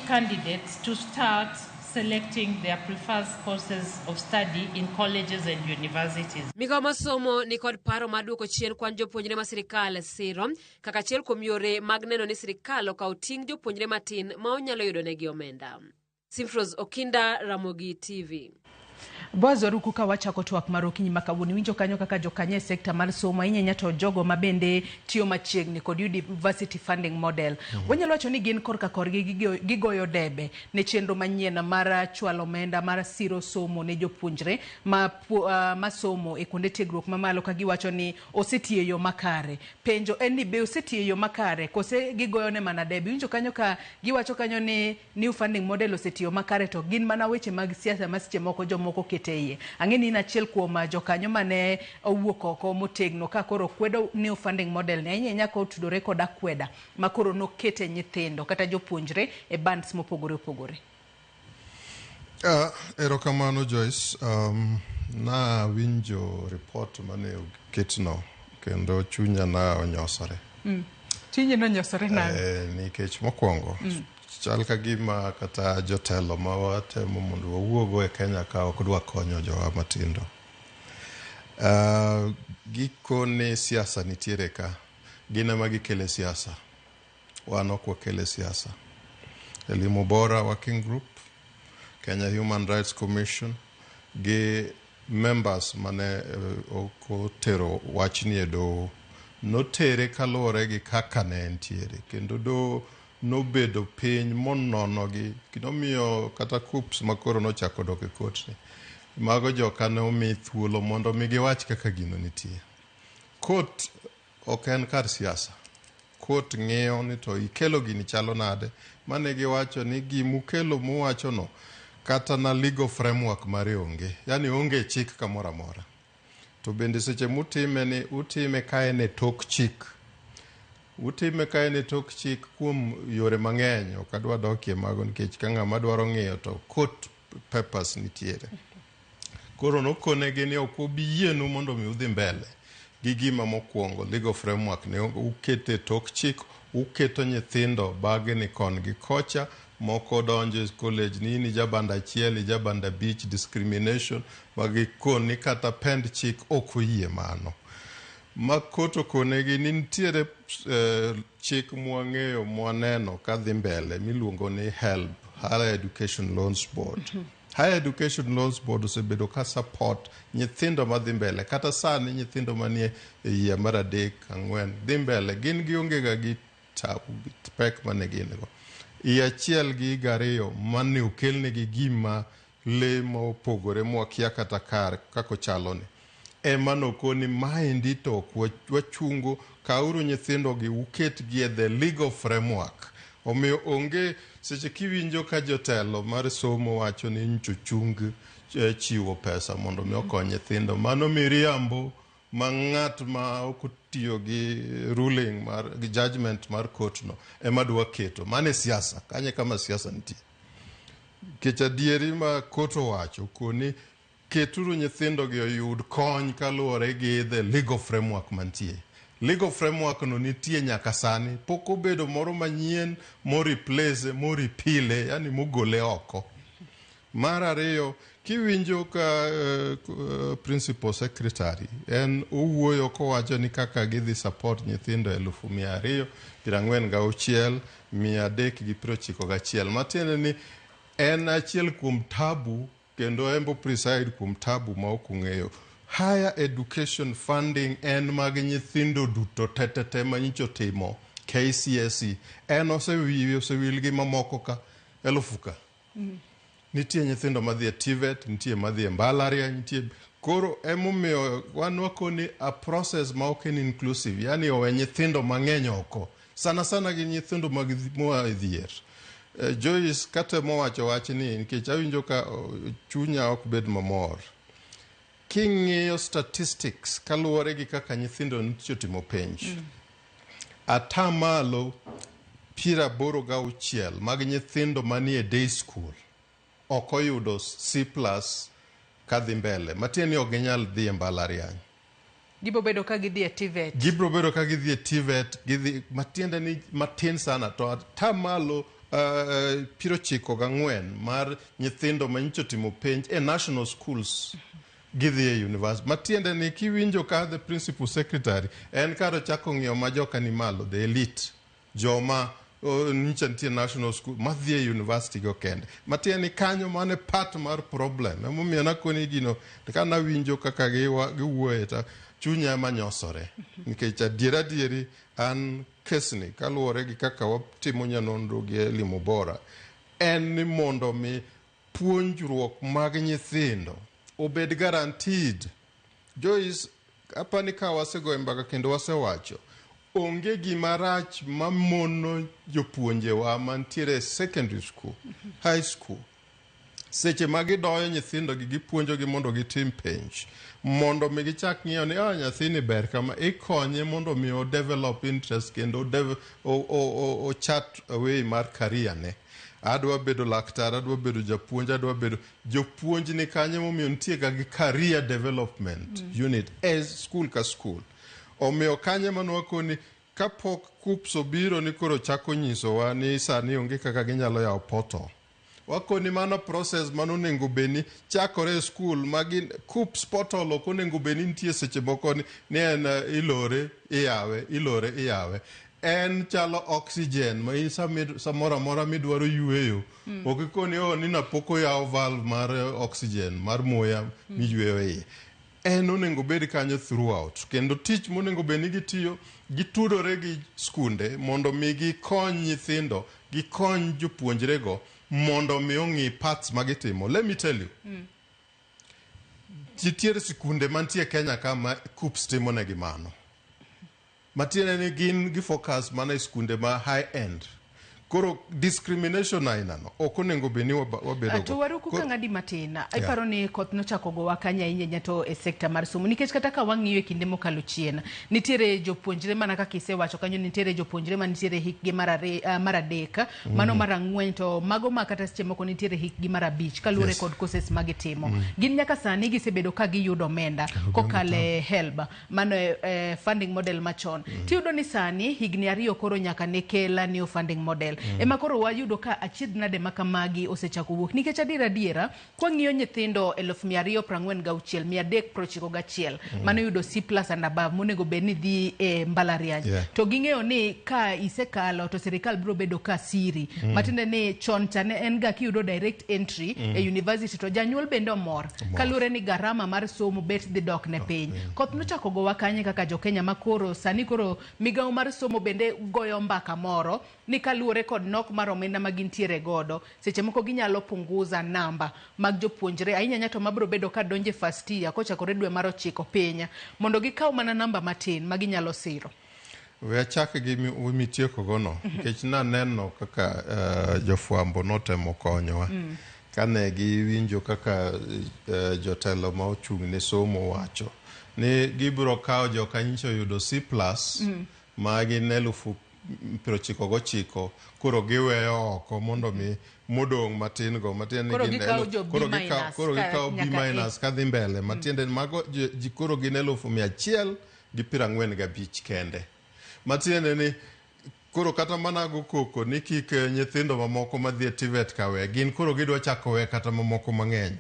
candidates to start selecting their preferred courses of study in colleges and universities. Migawo mar somo ni kod paro mar duoko chien kwan jopuonjre ma sirikal siro kaka achiel kuom yore mag neno ni sirikal okawo ting' jopuonjre matin ma onyalo yudo negi omenda. Simfros Okinda, Ramogi TV. Boaz Waruku ka wachako twak mar okinyi makawuono winjo kanyo kaka jokanye sekta mar somo inyanya to jogo mabende tiyo machiegni kod university funding model. Wanyalo wacho ni gin korka korgi gigoyo debe ne chenro manyien mar chwalo omenda mar siro somo ne jopuonjre ma somo e kuonde tiegruok mamalo ka giwacho ni osetiyo yo makare. Penjo en ni be osetiyo yo makare kose gigoyo ne mana debe. Winjo kanyo ka giwacho kanyo ni new funding model osetiyo makare to gin mana weche mag siasa masiche moko jomoko okete iye. Ang'eni in achiel kuom jokanyo mane owuok oko motegno ka koro kwedo new funding model ne inya ko tudore kod akweda ma koro nokete nyithindo kata jopuonjre e bands mopogore opogore. Erokamano Joyce, na winjo report mane oketno kendo chunya na onyosore. Chunya no nyosore na nikech mokwongo chal ka gima kata jotelo ma watemo mondo wawuogo e Kenya ka ok dwa konyo jowa matindo. Giko ni siasa nitiere ka, gina ma gikele siasa, wan ok wakele siasa. Elimu Bora Working Group, Kenya Human Rights Commission, gi members mane okotero wachni e doho notere kaluwore gi kaka ne entiere, kendo doho nobedo piny monono gi kinomiyo kata KUPS makoro nochako dok e kotni. Mago joka ne omi thuolo mondo mi giwach kaka gino nitie. Kot ok en kar siasa. Kot ng'iyo ni to ikelo gini chalo nade, mane giwacho ni gimukelo muwacho no kata na legal framework mare onge, yani onge chik kamoro amora. To bende seche mutime ni utime kae ne tok chik. Utime kae ne tok chik kuom yore mang'eny, ok adwa dokie mago nikech ka ng'ama dwaro ng'iyo to court papers nitiere. Koro nokonegi ni ok obiyienu mondo mi udhi mbele gi gima mokwongo legal framework ne ukete tok chik, uketo nyithindo bage ni kon gi kocha, moko donjo college ni jabanda achiel, jabanda beach discrimination, bagi koni kata pend chik ok oyie mano. Makoto konegi ni nitiere chik mwang'eyo mwaneno kadhi mbele miluongo ni HELB, Higher Education Loans Board. Higher Education Loans Board osebedo ka support nyithindo madhi mbele, kata sani nyithindo manie yie mar 3, 4 dhi mbele, gin giongega gi tabu pek mane gin go. Achiel gi gariyo mane okelnegi gima le mopogore mwakia kata kar kako chalone. Ema nokoni maendi to wachungo kauru nyithindo gi uket gi the legal framework. Omiyo onge seche kiwinjo ka jotelo mar somo wacho ni nchuchung chiwo pesa mondo mi okony nyithindo, mano miriambo ma ng'at ma okotiyo gi ruling mar gi judgment mar court no ema dwa keto. Mane siasa, kanye kama siasa nitie. Kecha dieri ma court wacho koni keturu nyithindo gi oyud kony kaluwore gi the legal framework mantie. Legal framework no nitie nyaka sani, pok obedo moro manyien, replace, repile, yani mogole oko. Mar ariyo, kiwinjo ka principal secretary en owuoyo kowacho ni kaka gidhi support nyithindo 246,191 matiende ni en achiel kuom tabu kendo embo preside kuom tabu ma ok ong'eyo. Higher education funding en mag nyithindo duto tetete manyicho timo KCSE. En osewil gi mamoko ka 1,000 ka. Nitie nyithindo madhi e TVET, nitie madhi e mbalariany, nitie koro emomiyo wan wakoni a process ma ok en inclusive, yani owe nyithindo mang'eny oko. Sana sana gi nyithindo mag moa e dhier. Joyce kata mowacho wach ni nikech awinjo ka chunya ok bed mamor. King'iyo statistics kaluwore gi kaka nyithindo nitie timo penj. Atamalo 86 mag nyithindo manie day school ok oyudo C+ kadhi mbele. Matieni ok ginyal dhi e mbalariany. Gibro bedo ka gidhi e TVET. Gibro bedo ka gidhi e TVET, gidhi matiende ni matin sana to atamalo 94 mar nyithindo manyicho timo penj e national schools gidhi e university. Matiende ni kiwinjo ka the principal secretary en karo chako ng'iyo ma joka ni malo, the elite, joma nyicha nitie national school madhi e university go kende. Matiende ni kanyo mane part mar problem. Emomiyo nakoni gino ka nawinjo kaka giwuoye ta chunya manyosore. Nikech adieri an kesni kaluwore gi kaka watimo nyanonro gi Elimu Bora en ni mondo mi puonjruok mag nyithindo obed guaranteed. Joyce, apani ka wasego mbaka kendo wasewacho onge gima rach mamono jopuonjewa mantiere secondary school, high school, seche ma gidoyo nyithindo gi gipuonjo gi mondo gitim penj mondo mi gichak ng'iyo ni nyathini ber kama ikonye mondo mi o develop interest kendo o chat away mar career ne. Adwa bedo laktar, adwa bedo japuonj, adwa bedo jopuonj ni kanye momiyo nitie ga gi career development unit as school ka school. Omiyo kanye manwakoni kapok KUPS obiro ni koro chako nyisowa ni sani onge kaka ginyalo yawo portal. Wakoni mano process mano nengo beni chakore school magin KUPS portal ok onego beni nitie seche moko ni en ilore iyawe. En chalo oxygen ma samora mora midwaro yueyo. Okikoni ni napoko yawo valve mar oxygen mar muya miyueyo iye. En onego bed kanyo throughout. Kendo tich monego beni gitiyo gitudore gi skunde mondo mi gikony nyithindo, gikony jopuonjrego mondo mi ong'i parts magitimo. Let me tell you. Nitiere sikunde mantie Kenya kama KUPS timo negi mano. Matiene ni gin gifocus mana sikunde ma high end. Koro discrimination ainano ok onego beni wabedo to waru kuka ngadi matina iparo ni koth nochako gowa kanya inya to e sector mar somo nikech kata ka wang'iyo kinde mokalo chien nitiere jopuonjre mana kaka isewacho kanyo nitiere jopuonjre manitiere hikgi mar adek mano mar ang'wen to mago ma kata seche moko nitiere hikgi mar abich kalure kod courses magitimo gin nyaka sani gisebedo ka giyudo omenda kokale HELB mano funding model machon tiyudo ni sani higni 2 koro nyaka ne kela new funding model ema koro wayudo ka achiedh nade makamagi osechako wuok nikech adiera kwa ng'iyo nyithindo 246 391 mano yudo C+ and above monego beni dhi e mbalariany to ging'eyo ni ka isekalo to sirikal biro bedo ka siri matinde ni chon chane en ga kiyudo direct entry e university to janyuol bende omor kalure ni garama mar somo bet dhi dok ne piny koth nochako gowa kanye kaka jokenya makoro sani koro migawo mar somo bende goyo mbaka moro ni kalure kod nok mar omenda magintiere godo seche moko ginyalo punguza namba mag jopuonjre ahinya nyato mabro bedo ka donje first year kochakore dwe mar 9 pinya mondo gikaw mana namba matin maginyalo siro. We achak gi mitieko gono nikech naneno kaka jofwambo notemo konyowa kane giwinjo kaka jotelo ma ochung' ne somo wacho ni gibro kawo jokanyicho yudo C+ magi ne 99 koro giweyo oko mondo mi modong' matin go matin ni koro gikawo B- kadhi mbele matiende mago koro gin 145 kende matiende ni koro kata mana go koko ni kik nyithindo mamoko madhi e TVET kawe gin koro gidwa chako we kata mamoko mang'eny.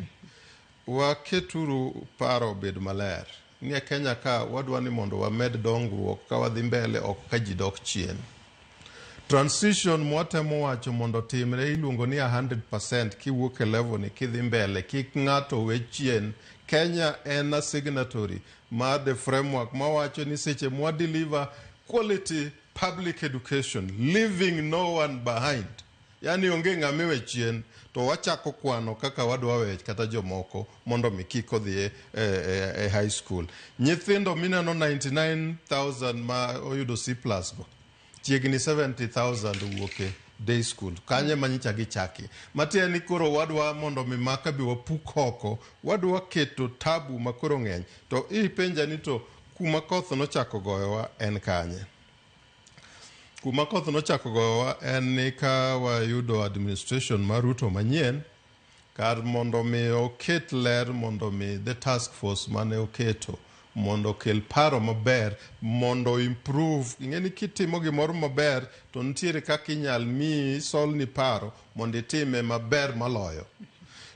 Waketuru paro bed maler ni Kenya ka wadwa ni mondo wamed dongruok ka wadhi mbele ok ka ji dok chien. Transition mwatemo wacho mondo timre iluongo ni 100% kiwuok e level ni kidhi mbele kik ng'ato we chien. Kenya en a signatory mar the framework mawacho ni seche mwa deliver quality public education leaving no one behind, yani onge ng'amewe chien, to wachako kwano kaka wadwa we kata jomoko mondo mi kik odhi e high school. Nyithindo mineno 99,000 ma oyudo C+ go chiegni 70,000 wuoke day school kanye manyicha gichaki matia ni koro wadwa mondo mi maka bi wapuk oko wadwa keto tabu makoro ng'eny to penja ni to kuma koth nochako goyowa en kanye. Kuma koth nochako goyowa en ni ka wayudo administration mar Ruto manyien kar mondo mi oket ler mondo mi the task force mane oketo mondo kel paro maber mondo improve ingeni kitimo gimoro maber to nitiere kaka inyal mi solni paro mondo itime maber maloyo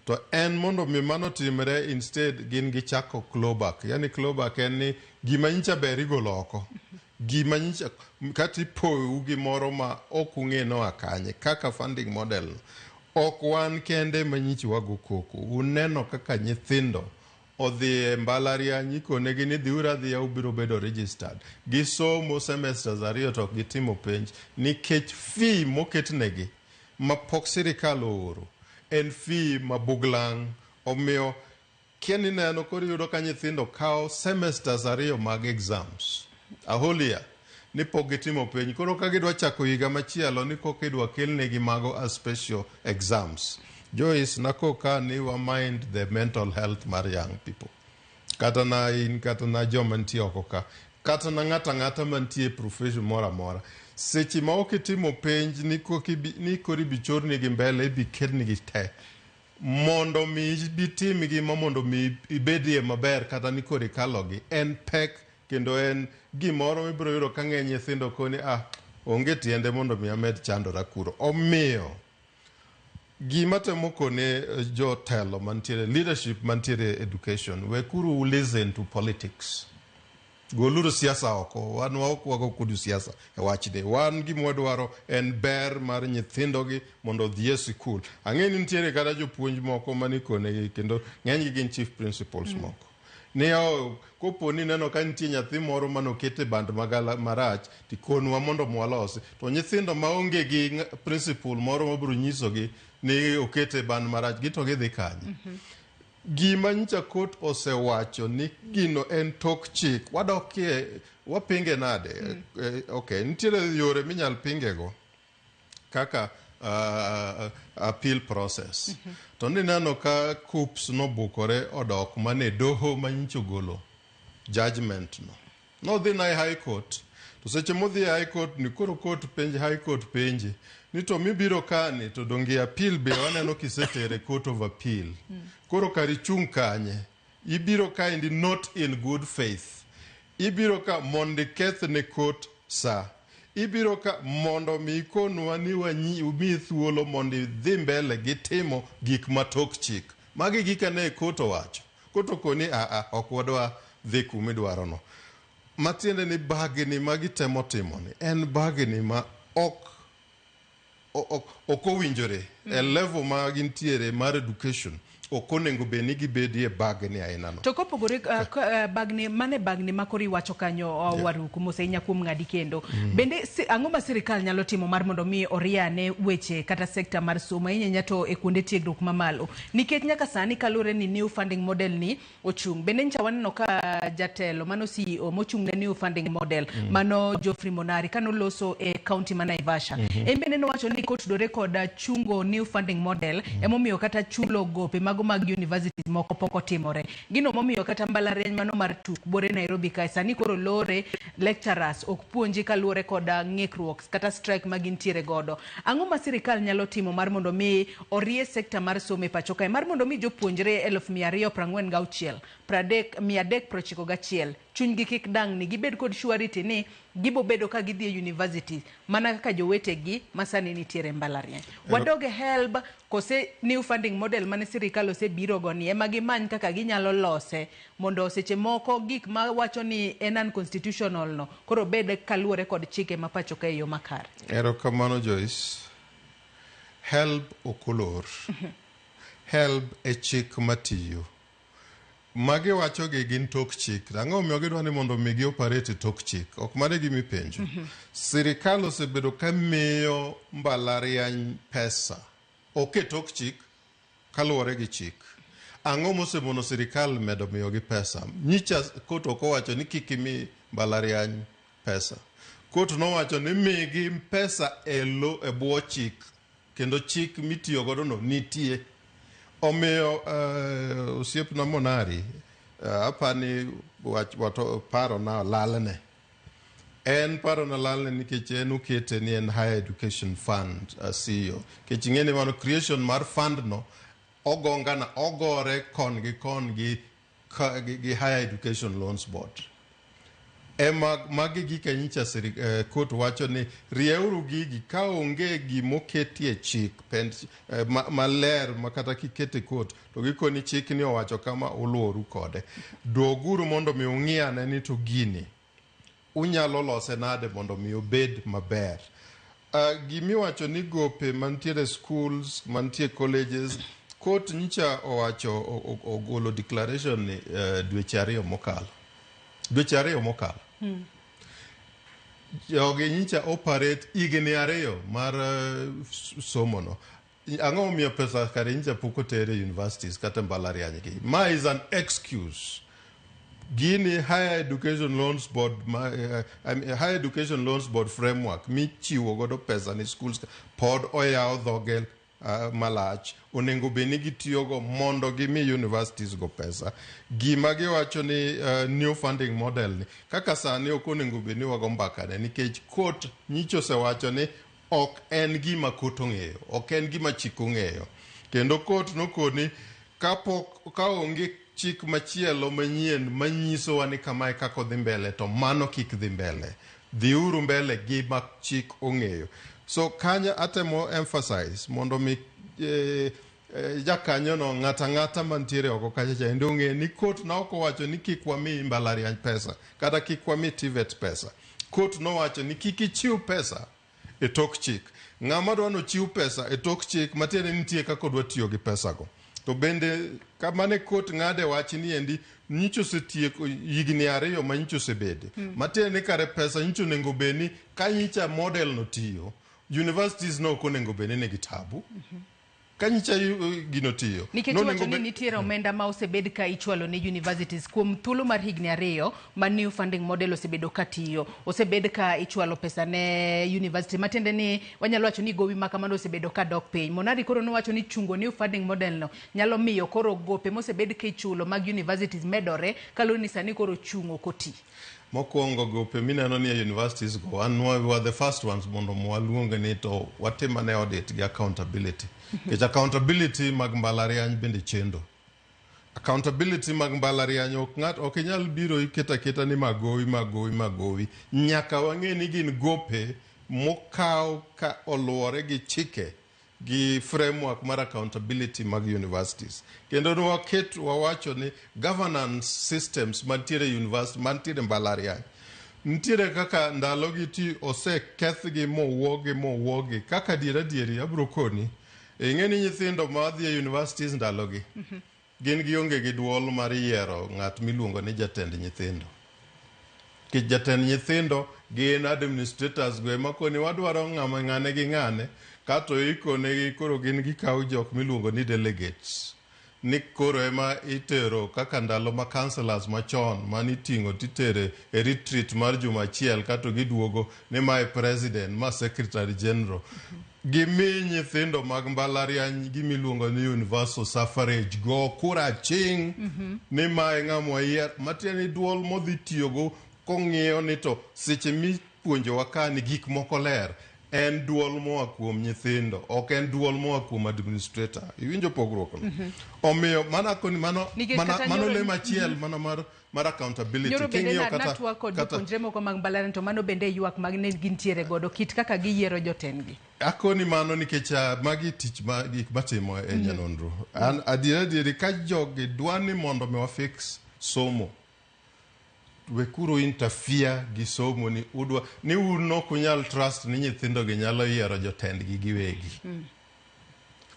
to en mondo mi mano timre instead gin gichako clawback. Yani clawback en ni gima nyicha ber igolo oko gima nyicha kati powu gimoro ma ok ung'eno akanye kaka funding model ok wan kende manyichi wago koko uneno kaka nyithindo odhi e mbalariany ikonegi ni dhiuradhi ya ubiro bedo registered gisomo semesters 2 to gitimo penj nikech fee moketnegi ma pok sirikal ooro en fee mabuglang omiyo kieni neno koro yudo ka nyithindo kawo semesters 2 mag exams a whole year ni pok gitimo penj koro ka gidwa chako higa machielo ni kok idwa kelnegi mago a special exams Joyce nakoka ni wa mind the mental health mar young people. Kata na in kata na joma nitie oko ka. Kata na ng'ata mantie profession mora mora. Seche ma okitimo penj ni kori bichorni gi mbele bi kedni gi te. Mondo mi bitim gi mondo mi ibedie maber kata ni kori kalogi en pek kendo en gimoro mibiro yudo ka ng'eny nyithindo koni onge tiende mondo mi amed chandora kuro. Omiyo gima temo kone jotelo mantiere leadership mantiere education we kuru listen to politics. Goluru siasa oko, wan wako kudu siasa e wachde. Wan gima wadwaro en ber mar nyithindo gi mondo dhi e sikul. Ang'eni nitiere kada jopuonj moko mani kone kendo ng'eny gin chief principals moko. Neo koponi neno ka nitie nyathi moro manokete band magala marach tikonwa mondo mwalosi to nyithindo maonge gi principal moro mabiro nyisogi ni okete band marach gito gidhi kanye. Gima nyicha kot osewacho ni gino en tok chik wadokie wapinge nade. Okay, nitiere yore minyal pingego kaka appeal process. To neno ka KUPS nobukore odok mane doho manyicho golo judgment no. No dhi na high court. To seche modhi high court ni koro court penje high court penje. Ni to mibiro kani to dongi appeal be waneno kisetere court of appeal. Koro kari chung kanye. Ibiro ka indi not in good faith. Ibiro ka mondi keth ne court sa. Ibiro ka mondo mi konwa ni umi thuolo mondi dhi mbele gitimo gik matok chik. Magi gika ne koto wacho. Koto koni okwadwa dhi kumidwaro no. Matiende ni bagni magi temo timo ni. En bagni ma okowinjore. E level ma gintiere mar education. Okonengo beni gibedie bagni aina no. To kopogore bagni makori wacho kanyo waruku moseinya kuom ng'adi kendo. Bende ang'o ma sirikal nyalo timo mar mondo mi oriane weche kata sekta mar somo inyanya to e kuonde tiegruok mamalo. Nikech nyaka sani kalure ni new funding model ni ochung. Bende ncha waneno ka jatelo mano CEO mochung ne new funding model mano Geoffrey Monari kano loso e county ma Naivasha. Bende no wacho ni kotudore koda chungo new funding model emomiyo kata chulo gope mag universities moko poko timore. Gino momiyo kata mbalariany mano mar tuk bore Nairobi kae sani koro lore lecturers ok puonji kaluore koda ng'ikruok kata strike magintiere godo. Ang'o ma sirikal nyalo timo mar mondo mi orie sekta mar somo e pacho kae mar mondo mi jopuonjre 246 391 chunygi kik dang ni gibed kod surety ni gibo bedo ka gidhi e university mana kaka jowetegi masani nitiere mbalariany. Wadoge help kose new funding model mane sirikal osebiro goni ema gimany kaka ginyalo lose mondo seche moko gik ma wacho ni en unconstitutional no koro bed kaluore kod chike ma pacho ka yo makare. Erokamano Joyce. Help okolor. Help e chik matiyo. Magi wacho gi gin tok chik. Ang'o miyo gidwa ni mondo migi operate tok chik. Ok mane gimi penjo. Sirikal osebedo ka miyo mbalariany pesa. Oke tok chik kaluwore gi chik. Ang'o mosemono sirikal medo miyo gi pesa. Nyicha kot ok owacho ni kik imi mbalariany pesa. Kot nowacho ni migi pesa e bwo chik. Kendo chik mitiyo godo no nitie. Omiyo osiepna Monari apani wato paro na lalne. En paro na lalne nikech en ukete ni en higher education fund CEO. Kech ing'eni mano creation mar fund no ogore kon gi higher education loans board. Magi gika nyicha kot wacho ni rieuru gigi ka onge gimoketie chik maler makata kikete kot to gikoni chik ni owacho kama uluoru kode. Doguru mondo mi ung'iane ni to gini unyalo lose nade mondo mi obed maber. Gimi wacho ni gope mantiere schools, mantiere colleges, kot nyicha owacho ogolo declaration ni dweche ariyo mokalo. Jogi nyicha operate igni ariyo mar somo no. Ang'o miyo pesa kare nyicha poko tere universities kata mbalariany gi. Ma is an excuse. Gini higher education loans board higher education loans board framework michiwo godo pesa ni schools pod oyaw dhogel malach onego beni gitiyogo mondo gimi universities go pesa. Gima giwacho ni new funding model ni kaka sani ok onego beni wago mbakane nikech kot nyicho sewacho ni ok en gima kot ong'eyo, ok en gima chik ong'eyo. Kendo kot nokoni ka onge chik machielo manyien manyiso wa ni kamae kako dhi mbele to mano kik dhi mbele. Dhiuru mbele gima chik ong'eyo. So kanya atemo emphasize mondo mi jakanyo no ng'ata mantiere oko kacha endo ng'e ni kot na oko wacho ni kik wami mbalariany pesa kata kik wami TVET pesa. Kot no wacho ni kik ichiw pesa e tok chik. Ng'ama dwano chiw pesa e tok chik matiende nitie kaka odwa tiyo gi pesa go. To bende kamane kot ng'ade wach ni endi nyicho setieko higni 2 ma nyicho sebede. Matiende kare pesa nyicho nengo beni ka nyicha model no tiyo. Universities no konengo beni ne gitabu. Kanyicha gino tiyo. Nikech wacho ni nitiere omenda ma osebed ka ichwalo ne universities kuom thuolo mar higni 2 ma new funding model osebedo ka tiyo. Osebed ka ichwalo pesa ne university. Matiende ni wanyalo wacho ni gowi makamano osebedo ka dok piny. Monari koro nowacho ni chungo new funding model no nyalo miyo koro gope mosebed ka ichulo mag universities medore kaloni ni sani koro chungo koti. Mokwongo gope mineno ni universities go we were the first ones mondo mwaluonge ni to watimane audit gi accountability. Kech accountability mag mbalariany bende chendo. Accountability mag mbalariany ok inyal biro iketa ni magowi. Nyaka wang'e ni gin gope mokaw ka oluwore gi chike gi framework mar accountability mag universities. Kendo wawacho ni governance systems mantiere university mantiere mbalariany. Ntiire kaka ndalo gi ti osekethgi mowuogi kaka dieri abro koni. Ng'eni nyithindo ma dhi e universities ndalo gi. Gin gionge gi duol mar yiero ng'at miluongo ni jatend nyithindo. Kich jatend nyithindo gin administrators go ema koni wadwaro ng'ane gi ng'ane kato ikone gi koro gin gikaw jok miluongo ni delegates. Ni koro ema itero kaka ndalo ma counselors machon mani tingo titere e retreat mar juma achiel kato giduogo ni ma president ma secretary general. Gimi nyithindo mag mbalariany gimiluongo ni universal suffrage go kura ching ni mae ng'amwa yier matieni duol modhi tiyogo kong'iyo ni to seche mipuonjo wakani gik moko ler en duol moa kuom nyithindo ok en duol moa kuom administrator. Iwinjo pogruok no. Omiyo mano le machiel mano mar accountability. Nyoro bende natwa kod jopuonjre moko mag mbalariany to mano bende ywak mag ne gintiere godo kit kaka giyiero jotendgi. Akoni mano nikech magi tich gik matimo e nyanonro. An adieri ka jogi dwani mondo me wafix somo. Wekuro interfere gi somo ni udwa ni uno kunyal trust ni nyithindo gi nyalo yiero jotendgi giwegi.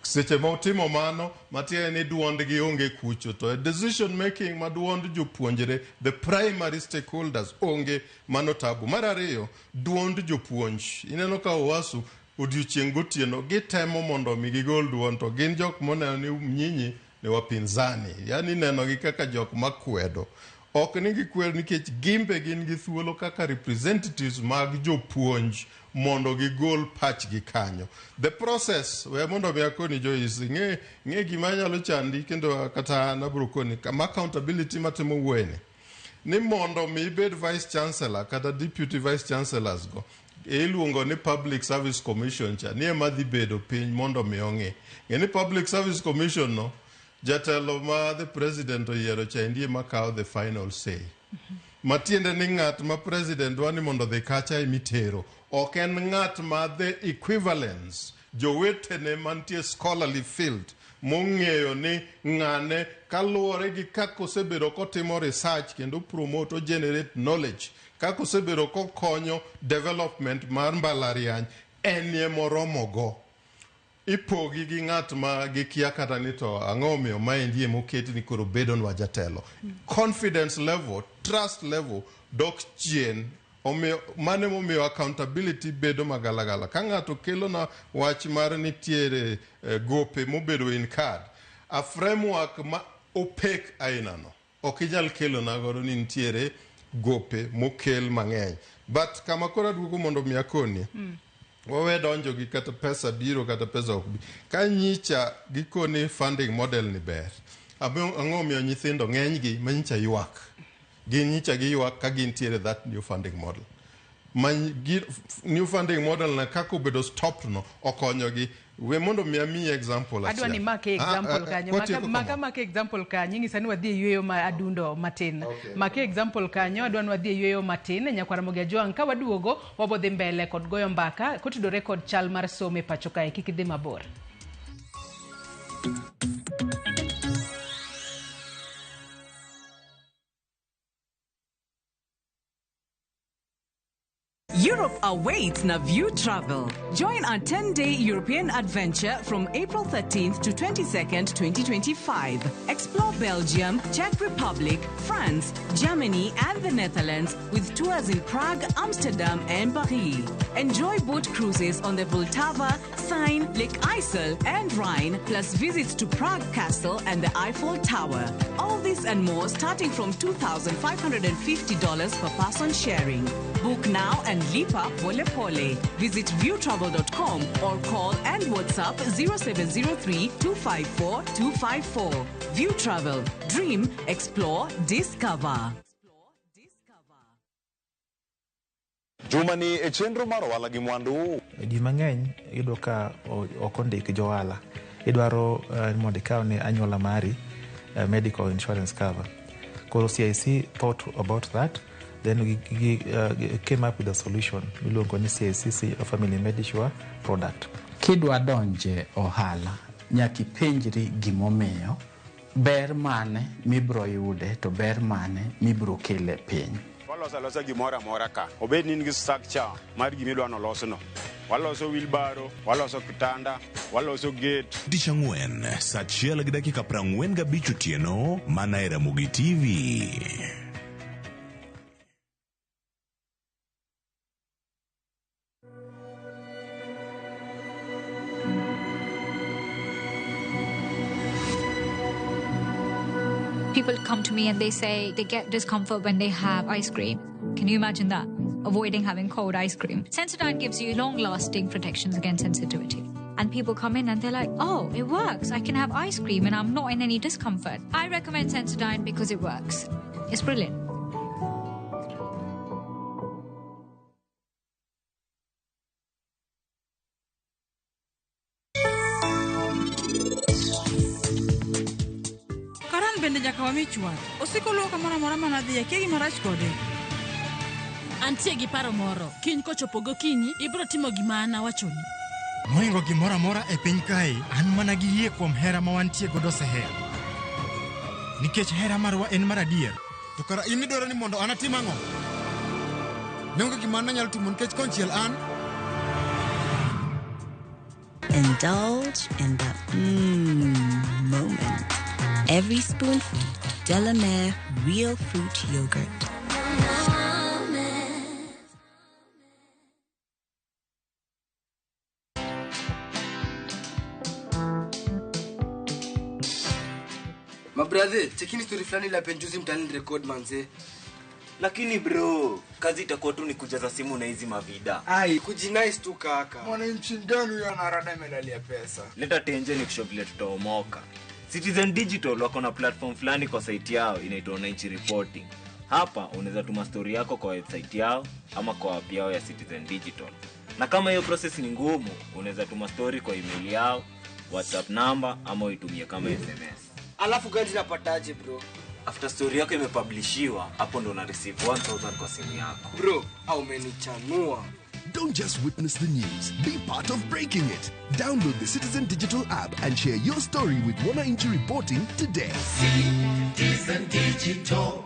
Seche ma utimo mano matiende ni duondgi onge kucho to decision making ma duond jopuonjre the primary stakeholders onge mano tabu. Mar ariyo duond jopuonj ineno ka wasu odiochieng' gotieno gitemo mondo mi gigol duond to gin jok moneno ni mnyinyi ni wapinzani yani neno gi kaka jok makwedo. Ok ni gikwer nikech gimbe gin gi thuolo kaka representatives mag jopuonj mondo gigol pachgi kanyo. The process we mondo mi akoni Joyce ng'e gima nyalo chandi kendo kata nabro koni kama accountability matimo wuene ni mondo mi bed vice chancellor kata deputy vice chancellors go iluongo ni Public Service Commission cha ni ema dhi bedo piny mondo mi ong'e ni Public Service Commission no jatelo ma the president oyiero cha ndiye makawo the final say. Matiende ni ng'at ma president dwani mondo dhi kacha imitero ok en ng'at ma the equivalence jowetene mantie scholarly field mong'eyo ni ng'ane kaluwore gi kako osebedo kotimo research kendo promote generate knowledge kako osebedo kokonyo development mar mbalariany enie moromogo. Ipogi gi ng'at ma gikia kata ni to ang'o miyo maendi emoketi ni koro bedonwa jatelo. Confidence level, trust level dok chien. Mane momiyo accountability bedo magalagala. Ka ng'ato kelo na wach mar nitiere gope mobedo in card. A framework ma opek aina no. Ok inyal kelo na goro ni nitiere gope mokel mang'eny. But kama kora duogo mondo miyakoni. wawe donjo gi kata pesa biro kata pesa ok bi ka nyicha gikoni funding model ni ber ang'o miyo nyithindo ng'eny gi manyicha ywak gin nyicha gi ywak ka gintiere that new funding model new funding model na kako bedo stop no okonyogi we mondo mi example adwa ni make example kanyo make example kanyo ng'isa ni wadhi yweyo ma adundo matin make example kanyo adwa ni wadhi yweyo matin Nyakwara Mugia Jwang ka waduogo wabodhi mbele kod goyo mbaka kotudore kod chal mar somo e pacho kae kik idhi mabor. Europe awaits Naview Travel. Join our 10-day European adventure from April 13th to 22nd, 2025. Explore Belgium, Czech Republic, France, Germany, and the Netherlands with tours in Prague, Amsterdam, and Paris. Enjoy boat cruises on the Vltava, Seine, Lake IJssel, and Rhine, plus visits to Prague Castle and the Eiffel Tower. All this and more starting from $2,550 per person sharing. Book now and lipa pole pole. Visit viewtravel.com or call and WhatsApp 0703-254-254. View Travel. Dream, explore, discover. Jumani e chenro mar ohala gi mwandu. Ji mang'eny iyudo ka ok ondik jo ohala. Idwaro mondo ikaw ne anyuola mari medical insurance cover. Koro CIC thought about that. Then we came up with a solution. Miluongo ni CIC Family Medisure product. Kidwa donje ohala nyaki penjri gimomiyo ber mane mibro yude to ber mane mibro kele piny. Waloso gimoro amora ka. Obed ni ngi structure mar gimidwa no loso no. Waloso wheelbarrow, waloso kitanda, waloso gate. Tich ang'wen, saa 1:45 otieno, mana e Ramogi TV. People come to me and they say they get discomfort when they have ice cream. Can you imagine that? Avoiding having cold ice cream. Sensodyne gives you long-lasting protections against sensitivity. And people come in and they're like, oh, it works. I can have ice cream and I'm not in any discomfort. I recommend Sensodyne because it works. It's brilliant. Bende jaka wamichwa osiko luoka mora mana dhi kegi marach kode. Antie gi paro moro kiny kochopo gokinyi ibro timo gima ana wachoni. Moingo gimora mora e piny kae an mana gi yie kuom hera ma wantie godo sehera. Nikech hera marwa en mar adier. To kara in idwaro ni mondo an atim ang'o? Neonge gima anyalo timo nikech konchiel an. Indulge in that moment. Every spoonful, Delamere Real Fruit Yogurt. Mabrother, chekini story fulani la penjuzi mtani record manze. Lakini bro, kazi itakuwa tu ni kujaza simu na hizi mavida. Ai, kujinice tu kaka. Mwananchi gani huyo anarada medalia pesa? Leta tenje ni kushovile tutaomoka. Citizen Digital wako na platform fulani kwa site yao inaitwa Wananchi Reporting. Hapa unaweza tuma story yako kwa website yao ama kwa app yao ya Citizen Digital. Na kama hiyo process ni ngumu, unaweza tuma story kwa email yao, WhatsApp number ama uitumie kama SMS. Alafu gani napataje bro? After story yako imepublishiwa, hapo ndo una receive 1000 kwa simu yako. Bro, au umenichanua. Don't just witness the news, be part of breaking it. Download the Citizen Digital app and share your story with Wananchi Reporting today. Citizen Digital.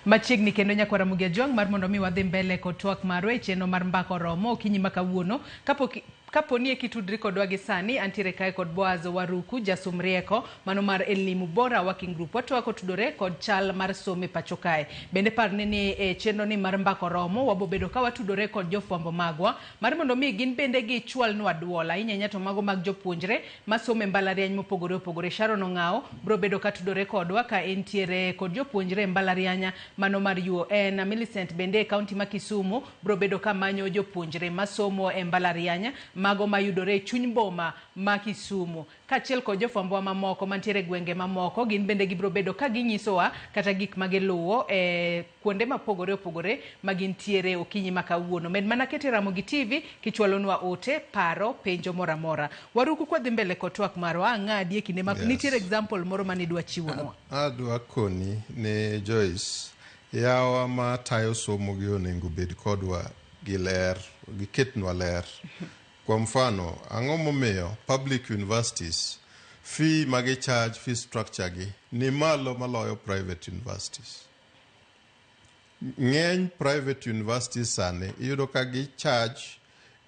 Machiegni kendo Nyakwara Mugia Jwang mar mondo mi wadhi mbele kod twak marwa e chenro mar mbako romo okinyi ma kawuono Kaponi e kitudri kodwa gi sani antiere kae kod Boaz Waruku jasum rieko mano mar Elimu Bora Working Group. Watu wako tudore kod chal mar some pacho kae. Bende parne ni e chenro ni mar mbako romo wabobedo ka watudore kod jofwambo magwa mar mondo mi gin bende gi chwal nwa duola inyanya to mago mag jopuonjre masome mbalariany mopogore opogore. Sharon Ong'ao bro bedo ka tudore kodwa ka entiere kod jopuonjre mbalarianya mano mar UN. Millicent bende e kaunti ma Kisumu bro bedo ka manyo jopuonjre masomo e mbalarianya mago mayudore chuny boma ma Kisumu. Kachiel kod jofwambo mamoko mantiere gwenge mamoko gin bende gibro bedo ka ginyisowa kata gik magiluwo e kuonde mapogore opogore magintiere okinyi makawuono. Med mana kete Ramogi TV kichwalonwa ote paro penjo mora mora. Waruku kwa dhimbele kotwak marwa ang'adi kinde ma nitiere example moro manidwa chiwonwa. Adwa koni ne Joyce yawa ma tayo somo gi onego bed kodwa gi ler gi ketnwa ler. Kwa mfano ang'o momiyo public universities fee magi charge fee structure gi ni malo maloyo private universities. Ng'eny private universities sani iyudo ka gi charge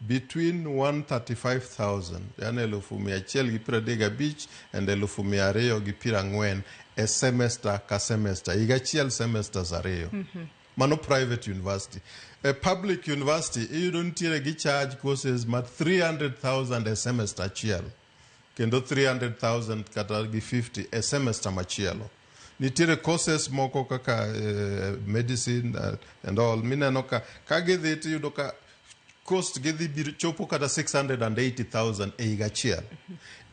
between 135,000 yani 1,135 and 240 a semester ka semester higa achiel semesters ariyo. Mano private university. A public university iyudo nitiere gi charge courses ma 300,000 a semester achiel kendo 300,000 kata gi 50 a semester machielo. Nitiere courses moko kaka medicine and all mineno ka gidhi tiyudo ka cost gidhi chopo kata 680,000 e higa achiel.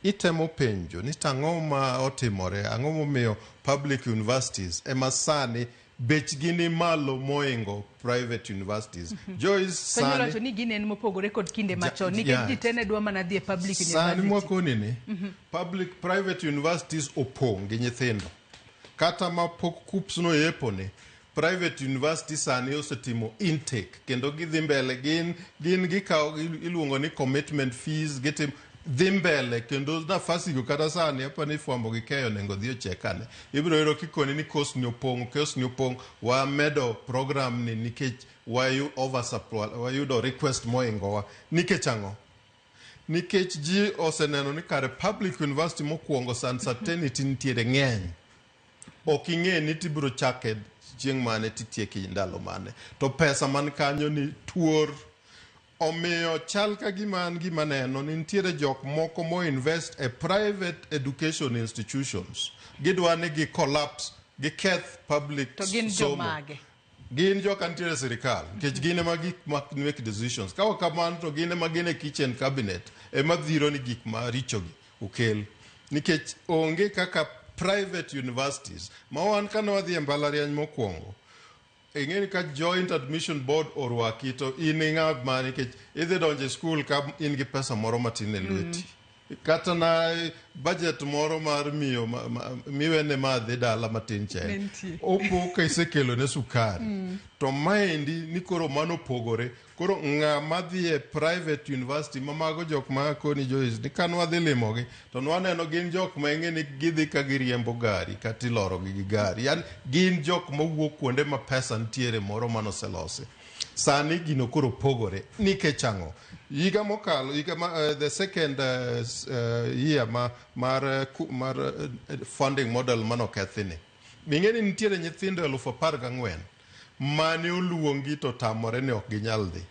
Itemo penjo ni tang'o ma otimore, ang'o momiyo public universities ema sani bech gini malo moingo private universities. Joyce sani Sanyo ni gine ni mopogore kod kinde machon ni gitene dwa mana dhi public university. Sani mwakoni ni private universities opong gi nyithindo. Kata ma pok KUPS no yepone private university sani osetimo intake kendo gidhi mbele gin gikawo iluongo ni commitment fees gitim dhi mbele kendo nafasi go kata sani hapa ni fwambo gi keyo nengo dhi ochekane. Ibiro yero kikoni ni course ni opong wa medo program ni nikech wayudo request moingo wa nikech ang'o? Nikech ji oseneno ni kare public university mokwongo uncertainty nitiere ng'eny. Ok ing'e ni tibiro chake chieng' mane titieki ndalo mane. To pesa man kanyo ni tuor. Omiyo chal ka gima neno ni nitiere jok moko mo invest e private education institutions. Gidwa ni gi collapse, gi keth public to gin jomage. Gin joka nitiere sirikal. Kech gine ma gik make decisions. Kawa kamano to gine ma gine kitchen cabinet. Ema dhiro ni gik ma richo gi ukel. Nikech onge kaka private universities. Mawan kano wadhi mbalariany mokwongo. Ing'eni ka joint admission board orwaki to in ng'a ma nikech idhi donje school ka in gi pesa moro matin e lweti. Kata na budget moro mar miyo miwene madhi dala matin che. Opo ka isekelo ne sukari. To maendi ni koro mano pogore. Koro ng'a madhi e private university mamago jok ma koni Joyce ni kanwa dhi limogi to nwaneno gin jok ma ing'eni gidhi ka giriembo gari kata iloro gi gari. Yani gin jok mawuok kuonde ma pesa nitiere moro manoselosi. Sani gino koro pogore nikech ang'o? Yiga mokalo the second year mar funding model manokethini. Ming'eni nitiere nyithindo 14,000 mane oluongi to tamore ne ok ginyal dhi.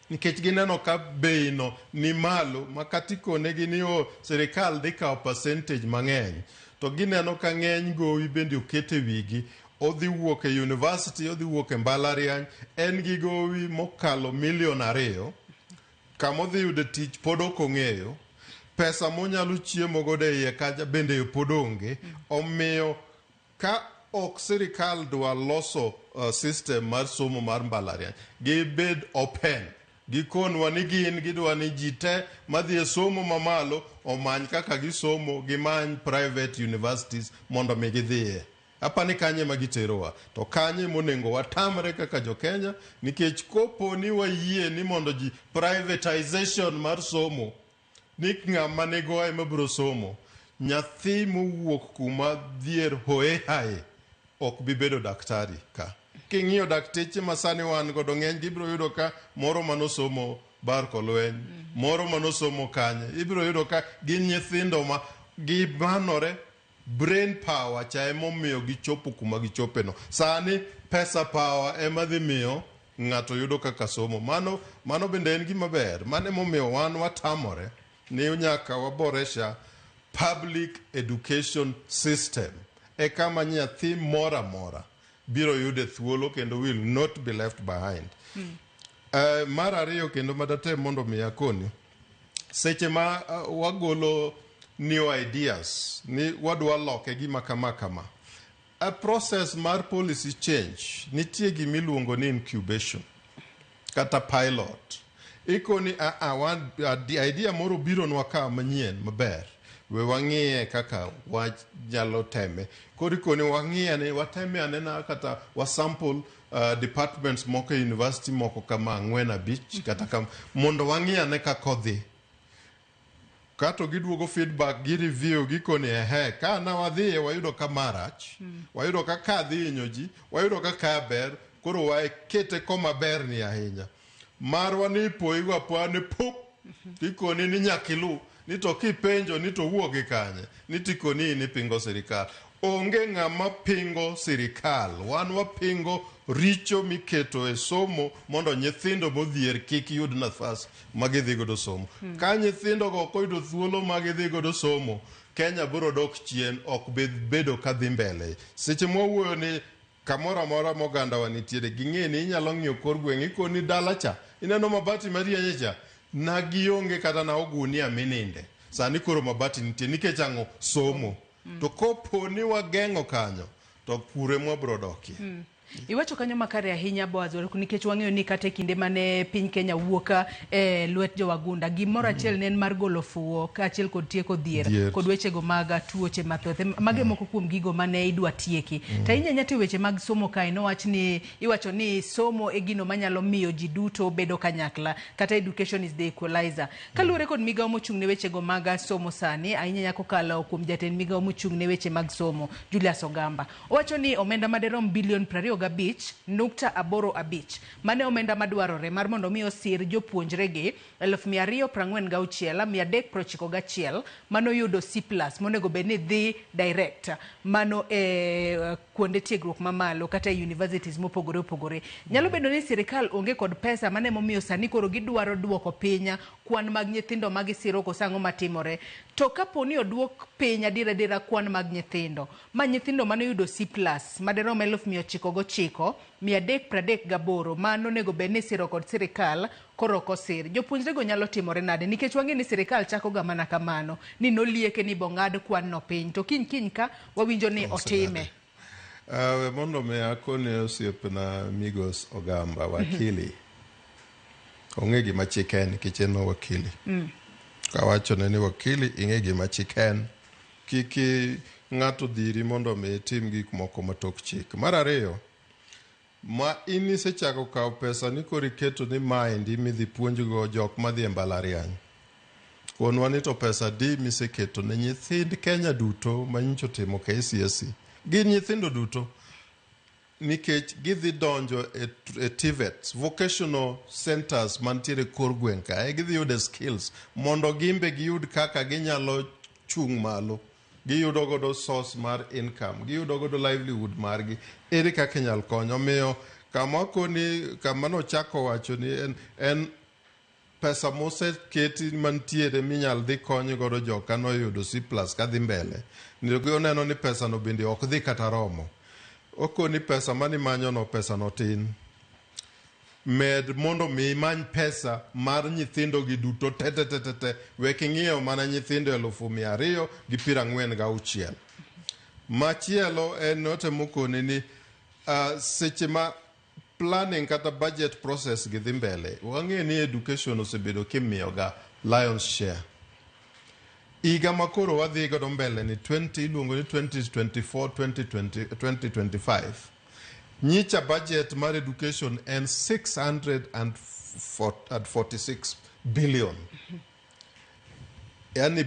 Nikech gineno ka bei no ni malo makatikone gini serikal dhi kawo percentage mang'eny. To gineno ka ng'eny gowi bende okete wigi. Odhi wuok e university, odhi wuok e mbalariany, en gi gowi mokalo 2 million. Kama odhi yude tich pod ok ong'eyo. Pesa monyalo chiemo godo e iye kaja bende pod onge. Omiyo ka ok sirikal dwa loso system mar somo mar mbalariany, gibed open. Gikonwa ni gidwa ni ji te madhi e somo mamalo omany kaka gisomo gimany private universities mondo mi gidhiye. Hapa ni kanye magiterowa. To kanye monengo watamre kaka jo Kenya nikech kopo ni wayie ni mondo ji privatization mar somo ni ng'ama nego ema biro somo. Nyathi mowuok kuma dhier hoe hae ok bibedo daktari ka. King'iyo dakteche masani wan godo ng'eny gibiro yudo ka moro manosomo bar kolweny moro manosomo kanye ibiro yudo ka gin nyithindo ma gimanore brain power cha emomiyo gichopo kuma gichopeno sani pesa power ema dhi miyo ng'ato yudo kaka somo mano bende en gima ber mano emomiyo wan watamore ni nyaka waboresha public education system e kama nyathi mora mora biro yude thuolo kendo will not be left behind. Mar ariyo kendo madatem mondo miya koni seche ma wagolo new ideas ni wadwa loke gima kama a process mar policy change nitie gimiluongo ni incubation kata pilot ikoni idea moro biro nwa ka manyien maber we wang'iye kaka wanyalo teme korikoni wang'iye ne wateme anena kata wasample departments moko university moko kama 4-5 kata mondo wang'iye ne kakodhi kato giduogo feedback gi review gikoni ka na wadhiye wayudo ka marach wayudo ka kadhi inyoji wayudo ka kaber koro wakete koma ber ni ahinya marwa ni poiwa pane pop tikoni ni nyakilu ni to kipenjo ni to wuoge kanye ni tikoni ni pingo sirikal onge ng'ama pingo sirikal wan wapingo richo miketo e somo mondo nyithindo modhier kik yud nafas magidhi godo somo ka nyithindo go koyudo thuolo magidhi godo somo Kenya biro dok chien ok bedo kadhi mbele seche mowuoyo ni kamora mora moganda wanitiere ging'e ni inyalo ng'iyo kor gweng' ikoni dala cha ineno mabati marienye cha na gionge kata na ogunia mininde sani koro mabati nitie nikech ang'o somo to kopo ni wageng'o kanyo to kure mwabro dokie Iwacho kanyo makare ahinya Boaz nikech wang'eyo ni kata kinde mane piny Kenya wuoka lwet jowagunda gimoro achiel ne en mar golo fuwo kaachiel kod tieko dhier kod wechego mag tuoche mathoth mage moko kuom gigo mane idwa tieki to inyanya te weche mag somo kae nowach ni iwacho ni somo e gino manyalo miyo ji duto bedo kanyakla kata education is the equalizer kaluwore kod migawo mochung' ne wechego mag somo sani ahinya kokalo kuom jatend migawo mochung' ne weche mag somo Julius Ogamba owacho ni omenda maderom bilion 25.85 mane omenda madwarore mar mondo mi osir jopuonjregi 246,391 manoyudo C+ monego bedni dhi direct mano kuonde tiegruok mamalo kata universities mopogore opogore nyalo bedo ni sirikal onge kod pesa mane momiyo sani koro gidwaro duoko pinya kwan mag nyithindo magisiro kosango matimore to kaponi oduok piny adira kwan mag nyithindo ma nyithindo manoyudo C+ maderom 9,338 mano nego bedni siro kod sirikal koro kosir jopuonjrego nyalo timore nade nikech wang'e ni sirikal chako ga mana kamano ni nolieke ni bongad kwan no piny to kiny ka wawinjo ni otime mondo me akone osiepna Migos Ogamba wakili ong'e gima chiken kichen no wakili kawacho ne ni wakili ing'e gima chiken kiki ng'ato dhiri mondo me tim gik moko matok chik mar ariyo ma inise chako kawo pesa ni kori keto ni maendi midhi puonjgo jok madhi e mbalariany konwa ni to pesa di miseketo ne nyithind Kenya duto manyicho timo KCSE gin nyithindo duto nikech gidhi donjo e TVETs vocational centers mantiere kor gweng' ka gidhi yude skills mondo gimbe giyud kaka ginyalo chung' malo giyudo godo source mar income giyudo godo livelihood margi ere kaka inyal konyo miyo kama nochako wacho ni en pesa moseketi mantiere minyal dhi konyo godo joka noyudo C+ kadhi mbele neno ni pesa no bende ok dhi kata romo okoni pesa mani manyo no pesa no tin med mondo mi many pesa mar nyithindo gi duto te wek ng'iyo mana nyithindo 246,000 machielo en note mokone ni seche ma planning kata budget process gi dhi mbele wang'e ni education osebedo kimiyo ga lion's share iga makoro wadhi godo mbele ni iluongo ni 2024 2025 nyicha budget mar education en 646 billion yani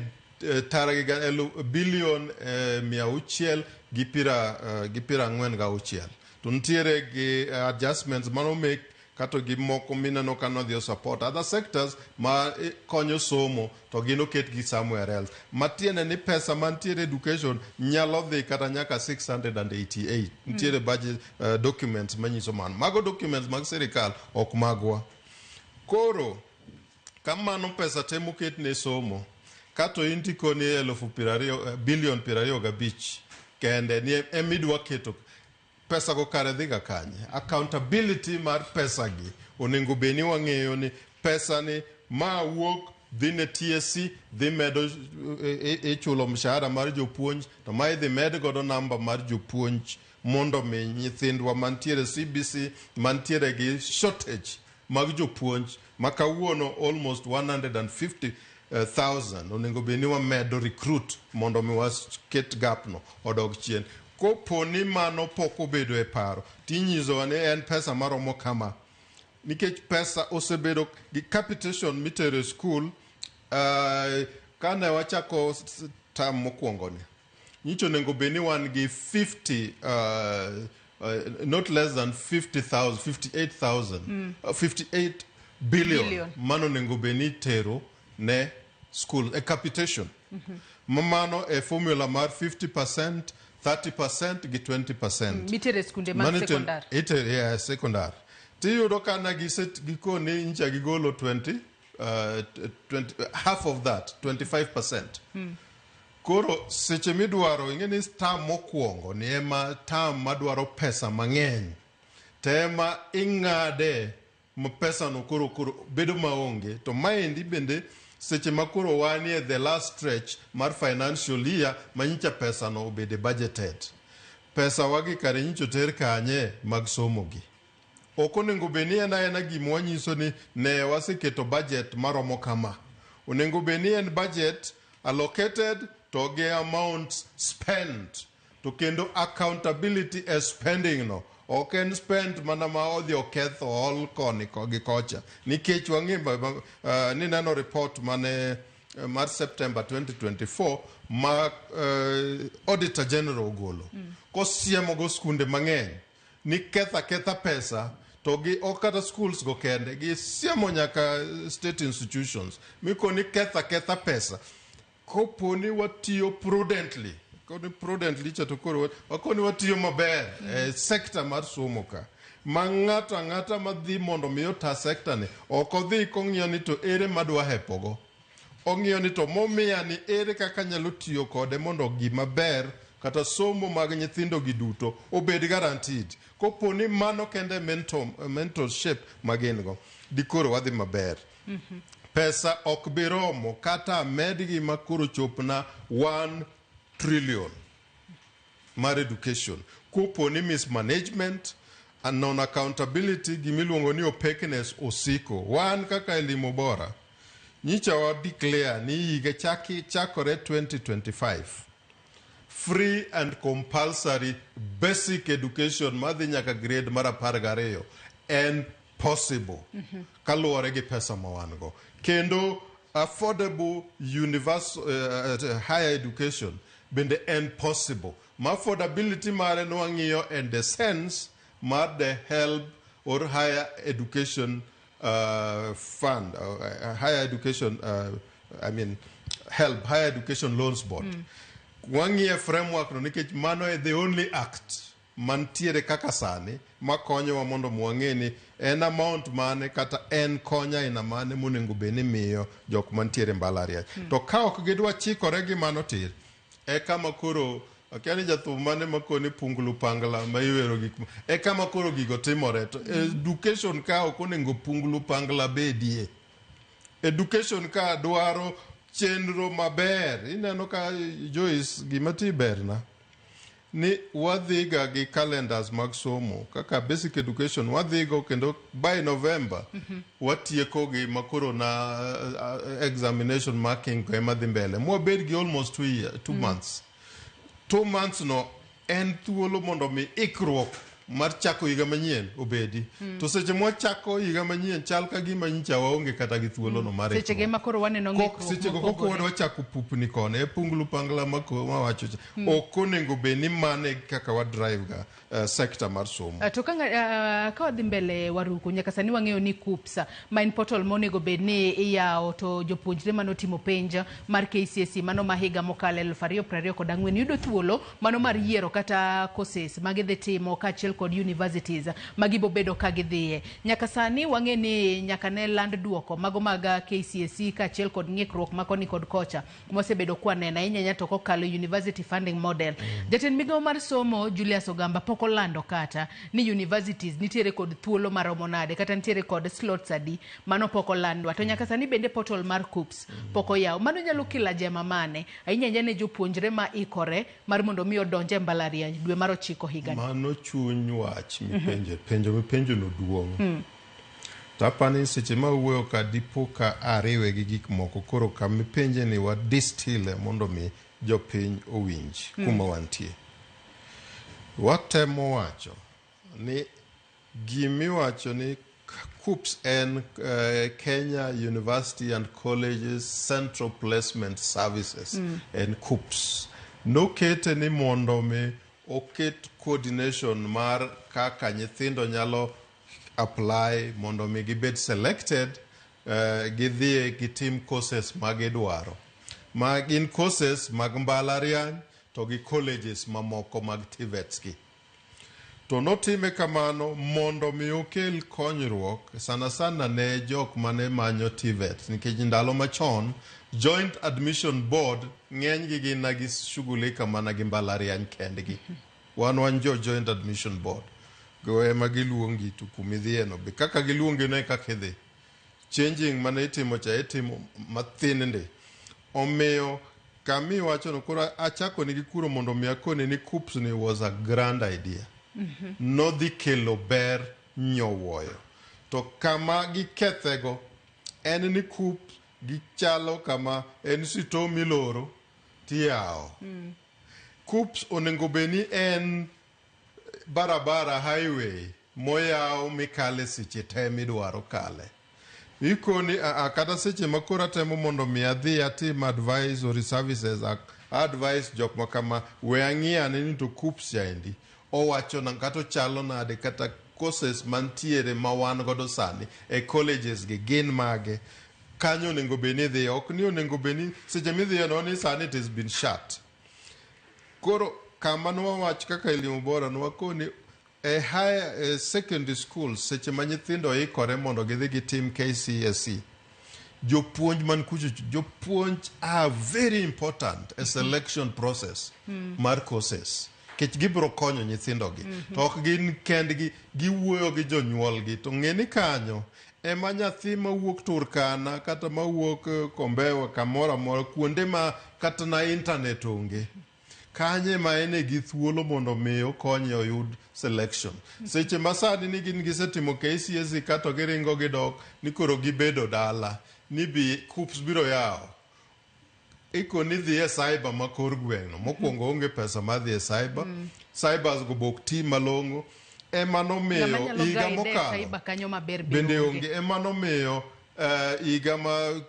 taragiga billion 646 to ntiere gi adjustments mano make kato gimoko mineno ka nodhi support other sectors ma konyo somo to gin oket gi somewhere else. Matiende ni pesa mantiere education nyalo dhi kata nyaka 688. Nitiere budget documents manyiso mano. Mago documents mag sirikal ok magwa. Koro kamano pesa temo ket ne somo kato indiko ni 20 billion 25 kende ni emidwa keto pesa go kare dhiga kanye. Accountability mar pesa gi onego beni wang'eyo ni pesa ni ma wuok dhi ne TSC dhi medo chulo mshahara mar jopuonj to ma idhi med godo namba mar jopuonj mondo mi nyithindwa mantiere CBC mantiere gi shortage mag jopuonj makawuono almost 150,000 onego beni wamedo recruit mondo mi wasket gap no odog chien. Kopo ni mano pok obedo e paro tinyiso ni en pesa maromo kama nikech pesa osebedo gi capitation mitere school kane wachako tam mokwongo ni nyicho nengo beni wan gi 50 not less than 50,000 58 billion mano nengo beni tero ne school a capitation mamano e formula mar 50% 30% gi 20%. Mitere skunde mag sekondar. Itere sekondar. Tiyudo kana gikoni ncha gigolo 20 half of that 25%. Koro seche midwaro ingeni tam mokwongo ni ema tam madwaro pesa mang'eny. Tema ing'ade pesa no koro bedo maonge to maendi bende seche makoro wanie the last stretch mar financial year manyicha pesa no obede budgeted. Pesa wagi kare nyicho ter kanye mag somo gi. Okonengo beni ena gimo wanyiso ni ne waseketo budget maromo kama. Onengo beni en budget allocated to ge amounts spent to kendo accountability as spending no. Oken spend mana ma odhi oketho all koni gi kocha nikech wang'e ni neno report mane mar September 2024 ma Auditor General ogolo kosiemo go skunde mang'eny ni ketha pesa to gi okata schools go kende gi siemo nyaka state institutions mikoni ketha pesa koponi watiyo prudently koni prudently chato koro wakoni watiyo maber sector mar somo ka ma ng'ata madhi mondo miyo ta sector ni ok odhi kong'iyo ni to ere madwa hepogo ong'iyo ni to momiya ni ere kaka nyalo tiyo kode mondo gima ber kata somo mag nyithindo gi duto obed guaranteed. Koponi mano kende mentorship magin go dikoro wadhi maber. Pesa ok biromo kata medgi makoro chopna 1 trillion mar education. Koponi mismanagement and non-accountability gimiluongo ni opaqueness osiko. Wan kaka Elimu Bora nyicha wa declare ni higa chakore 2025 free and compulsory basic education madhi nyaka grade mar 12 en possible kaluwore gi pesa mawango. Kendo affordable universal higher education bende en possible. Ma affordability mare no wang'iyo in the sense mar the help or higher education fund higher education help higher education loans board. Wang'iyo framework no nikech mano e the only act mantiere kaka sani makonyowa mondo mwang'e ni en amount mane kata en konya ina mane monengo beni miyo jok mantiere mbalariany. To ka ok gidwa chikore gi mano tir e kama koro akiani jathum mane makoni punglu pangla ma iwero gik e kama koro gigo timore. To education ka ok onengo punglu pangla bedie. Education ka dwaro chenro maber. Ineno ka Joyce gima ti berna ni wadhiga gi calendars mag somo kaka basic education wadhigo kendo by November watieko gi makoro na examination marking ko ema dhi mbele mwabed gi almost 2 months. 2 months no en thuolo mondo mi ikruok mar chako higa manyien obedi to seche mwachako higa manyien chal ka gima nyicha waonge kata gi thuolo no mar seche ge makoro waneno ng'ikruok seche go koko wachako pupni kone e punglu pangla mawacho ok onego bed ni mane kaka wa drive ga sector mar somo to ka wadhi mbele Waruku nyaka sani wang'eyo ni KUPS ma en portal monego bed ni iyawo to jopuonjre manotimo penja mar KCSE mano ma higa mokalo 2024 yudo thuolo mano mar yiero kata courses magidhi timo kaachiel kod universities magibo bedo ka gidhiye. Nyaka sani wang'e ni nyaka ne land duoko mago mag KCSE kaachiel kod ng'ikruok makoni kod kocha mosebedo kwaneno ahinya to kokalo university funding model. Jatend migawo mar somo Julius Ogamba pok olando kata ni universities nitiere kod thuolo maromo nade kata nitiere kod slots adi mano pok olandwa. To nyaka sani bende portal mar KUPS pok oyaw. Mano nyalo kila jema mane ahinya ne jopuonjre ma ikore mar mondo mi odonje mbalariany dwe mar 9 higa. Mano chuny wach mipenjo no duong'. Tapani seche ma wuoyo ka dipo ka ariwe gi gik moko koro ka mipenje ni wa distill mondo mi jopiny owinj kuma wantie. Watemo wacho ni gimi wacho ni KUPS and Kenya University and Colleges Central Placement Services and KUPS no kete ni mondo me oket coordination mar kaka nyithindo nyalo apply mondo me gibed selected gidhie gitim courses magidwaro magin courses mag mbalariany to gi colleges mamoko mag TVETs gi to notime kamano mondo mi okel konyruok sana ne jok mane manyo TVET nikech ndalo machon Joint Admission Board ng'eny gi gin nagi shughulika mana gi mbalariany kendgi wan Joint Admission Board go ema giluongi to kumidhie no be kaka giluongi ne kaka idhi changing mane itimo cha itimo mathinende omiyo kami wacho no koro achako nigi kuro mondo mi akone ni KUPS ni was a grand idea no dhi kelo ber nyowoyo to kama gikethego en ni KUPS gichalo kama en sito miloro tiao KUPS onego beni en barabara highway moyaw mikale seche te midwaro kale ikoni kata seche makora temo mondo mi adhi atim advisory services advice jok makama we ang'ia ni to KUPS yaendi owacho na kato chalo nade kata courses mantiere ma wan godo sani e colleges gi gin mage kanyo nengo beni dhi ok ni onengo beni seche midhi no ni sani it has been shut koro kama no wach kaka elimu bora no wakoni higher secondary school seche ma nyithindo ikore mondo gidhi gitim KCSE jopuonj man kucho jopuonj are very important a selection process mar courses kech gibro konyo nyithindo gi to ok gin kendgi giwuoyo gi jonyuol gi to ng'eni kanyo ema nyathi mawuok Turkana kata mawuok Kombewa kamora mora kuonde ma kata na internet onge kanye ma ene gi thuolo mondo miyo konyo oyud selection seche masadi ni gin gisetimo KCSE kata giringo gidok ni koro gibedo dala ni bi KUPS biro yao iko ni dhi e cyber makor gweng'no mokwongo onge pesa ma dhi e cyber cybers go bok ti malongo ema nomiyo higa mokalo bende onge ema nomiyo higa ma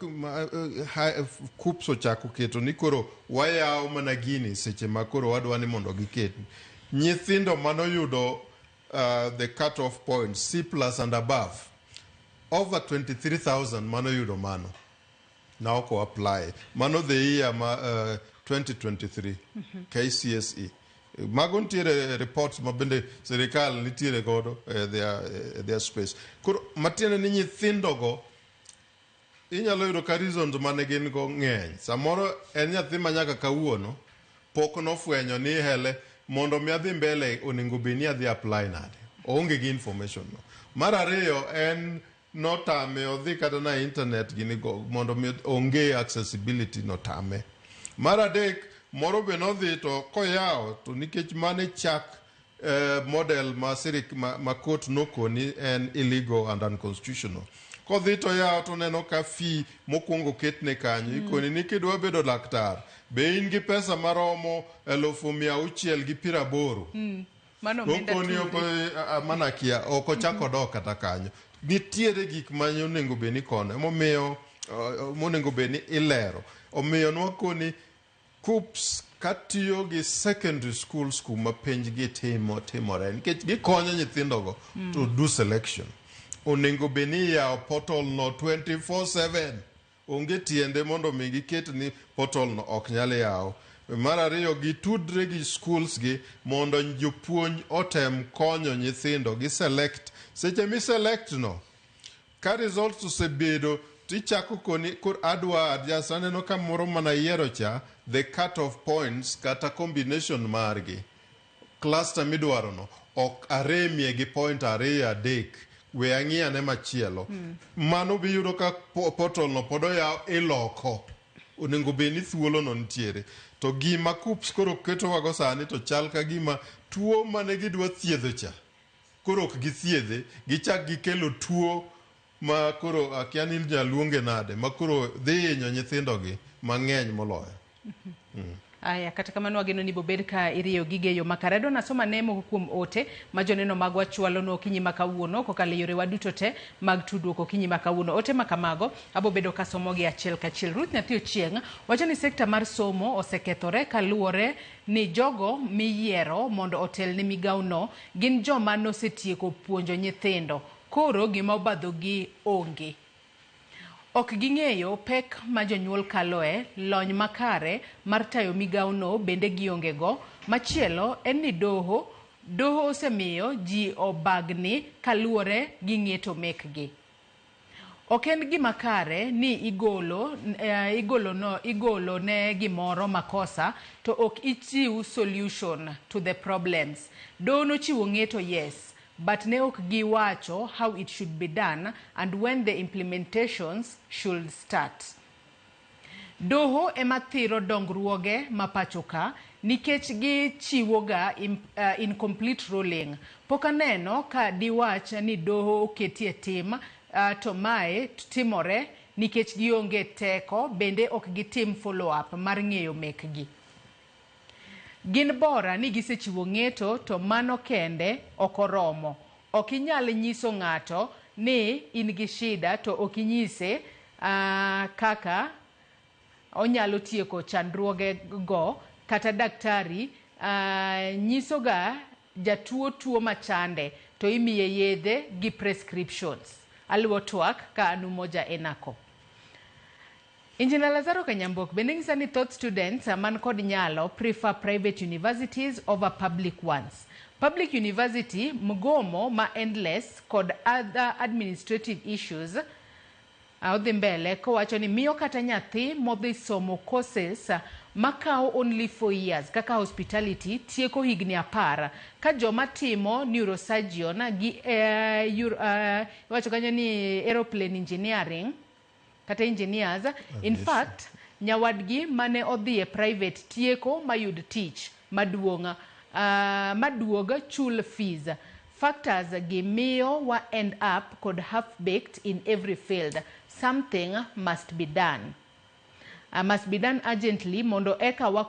KUPS ochako keto ni koro wayaw mana gini seche makoro wadwa ni mondo giket nyithindo manoyudo the cut off point C+ and above over 23,000 manoyudo mano now ko apply mano the year 2023 KCSE mago ntiere reports mabende serikal nitiere godo their space koro matiende ni nyithindo go inyalo yudo ka reasons mane gin go ng'eny samoro en nyathi manyaka kawuono pok nofwenyo ni hele mondo mi adhi mbele onego beni adhi apply nade onge gi information no mar ariyo en notame odhi kata na internet gini go mondo mi onge accessibility notame mar adek moro be nodhi to koyawo to nikech mane chak model ma court nokoni en illegal and unconstitutional kodhi to yawo to neno ka fee mokwongo ketne kanyo ikoni ni kidwa bedo laktar be in gi pesa maromo 680,000 Mano omenda Okoni turi. mana kia oko chako dok kata kanyo. Nitiere gik manyo nengo beni kone. Momiyo monego beni ilero. Omiyo nwakoni KUPS katiyo gi secondary schools kuma penj gi timore. Nikech gikonyo nyithindogo to do selection. Onego beni yao portal no 24/7. Onge tiende mondo mi giket ni portal no ok nyal yao. Mar ariyo gitudre gi schools gi mondo jopuonj otem konyo nyithindo gi select. Seche mi select no, ka results osebedo tichako koni kur adwa adjust aneno ka moro mana yiero cha the cut off points kata combination margi. Cluster midwaro no ok aremie gi point 2 3 we ang'ia ne machielo. Mano biyudo ka portal no podo ya iloko. Onego beni thuolo no ntiere. To gima KUPS koro keto wago sani to chal ka gima tuo mane gidwa thiedho cha. Koro ok githiedhe, gichak gikelo tuo ma koro akiani jaluonge nade, ma koro dhi hinyo nyithindogi mang'eny moloyo. Aya, kata kamano wageno ni bobed ka iriyo gige yo makare. Adwa nasoma nemo kuom ote ma joneno magwa chwalo no okinyi makawuono kokalo yore waduto te mag tudruok okinyi makawuono. Ote makamago abobedo kasomogi achiel kachiel. Ruth Nyathi Ochieng' wacho ni sekta mar somo osekethore kaluwore ni jogo miyiero mondo otel ne migawno gin joma nosetieko puonjo nyithindo. Koro gima obadhogi onge. Ok ging'eyo pek ma jonyuol kaloe, lony makare mar tayo migawno bende gionge go. Machielo en ni doho osemiyo ji obagni kaluwore gi ng'eto mekgi. Ok en gima kare ni igolo ne gimoro makosa to ok ichiw solution to the problems. Doho nochiwo ng'eto yes, but ne ok giwacho how it should be done and when the implementations should start. Doho ema thiro dongruoge mapachoka nikech gichiwoga incomplete ruling. Pok aneno ka diwach ni doho oketie tim to mae timore nikech gionge teko, bende ok gitim follow up mar ng'eyo mekgi. Gin bora ni gisechiwo ng'eto to mano kende ok oromo. Ok inyal nyiso ng'ato ni in gi shida to ok inyise kaka onyalo tieko chandruoge go. Kata daktari nyisoga jatuo tuo machande to imiye yedhe gi prescriptions. Aluo twak ka anu moja enako. Engineer Lazaro Kanyambok bende ng'isa ni thoth students man kod nyalo prefer private universities over public ones. Public university mgomo ma endless kod other administrative issues odhi mbele kowacho ni miyo kata nyathi modhi somo courses makao only 4 years kaka hospitality tieko higni 10 ka joma timo neurosurgeon gi wacho kanyo ni aeroplane engineering kata engineers. In fact, nyawadgi mane odhi private tieko mayud tich maduong' maduoga chul fees. Factors gi miyo wa end up kod half-baked in every field. Something must be done. Must be done urgently mondo eka wa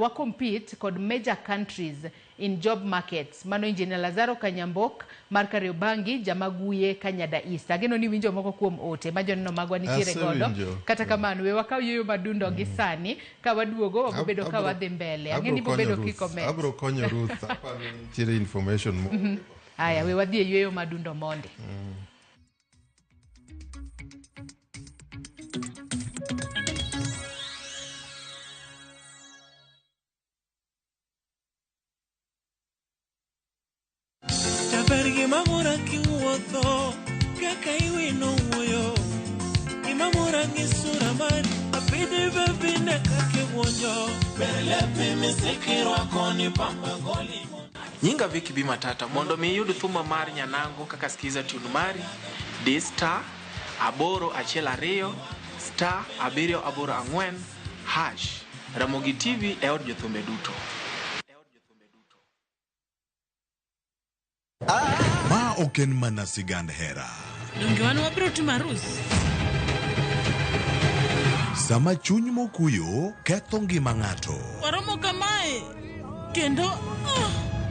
compete kod major countries in job markets. Mano Engineer Lazaro Kanyambok mar Kariobangi Jamaguye Kanyada East. Ageno ni winjo moko kuom ote ma joneno magwa nitiere godo. Kata kamano we wakaw yuyo madundo gi sani ka waduogo wabedo ka wadhi mbele. Angeni bobedo kikomet. Abro konyo Ruth hapa nitiere information mo. Aya we wadhi yuyo madundo monde. Imamura kiwuotho kaka iwino wuoyo Imamura ngisura mari apidi bebine kake wonjo Berlepi misikirwa koni pamba goli Nyinga Viki B Matata mondo mi yud thuma mar nyanango kaka skiza tune mari D star aboro achiel ariyo star abiriyo aboro ang'wen hash Ramogi TV e od jothumbe duto. Ma ok en mana sigand hera. Donge wan wabiro timo arus. Sama chuny mokuyo ketho ngima ng'ato. Waromo kamae kendo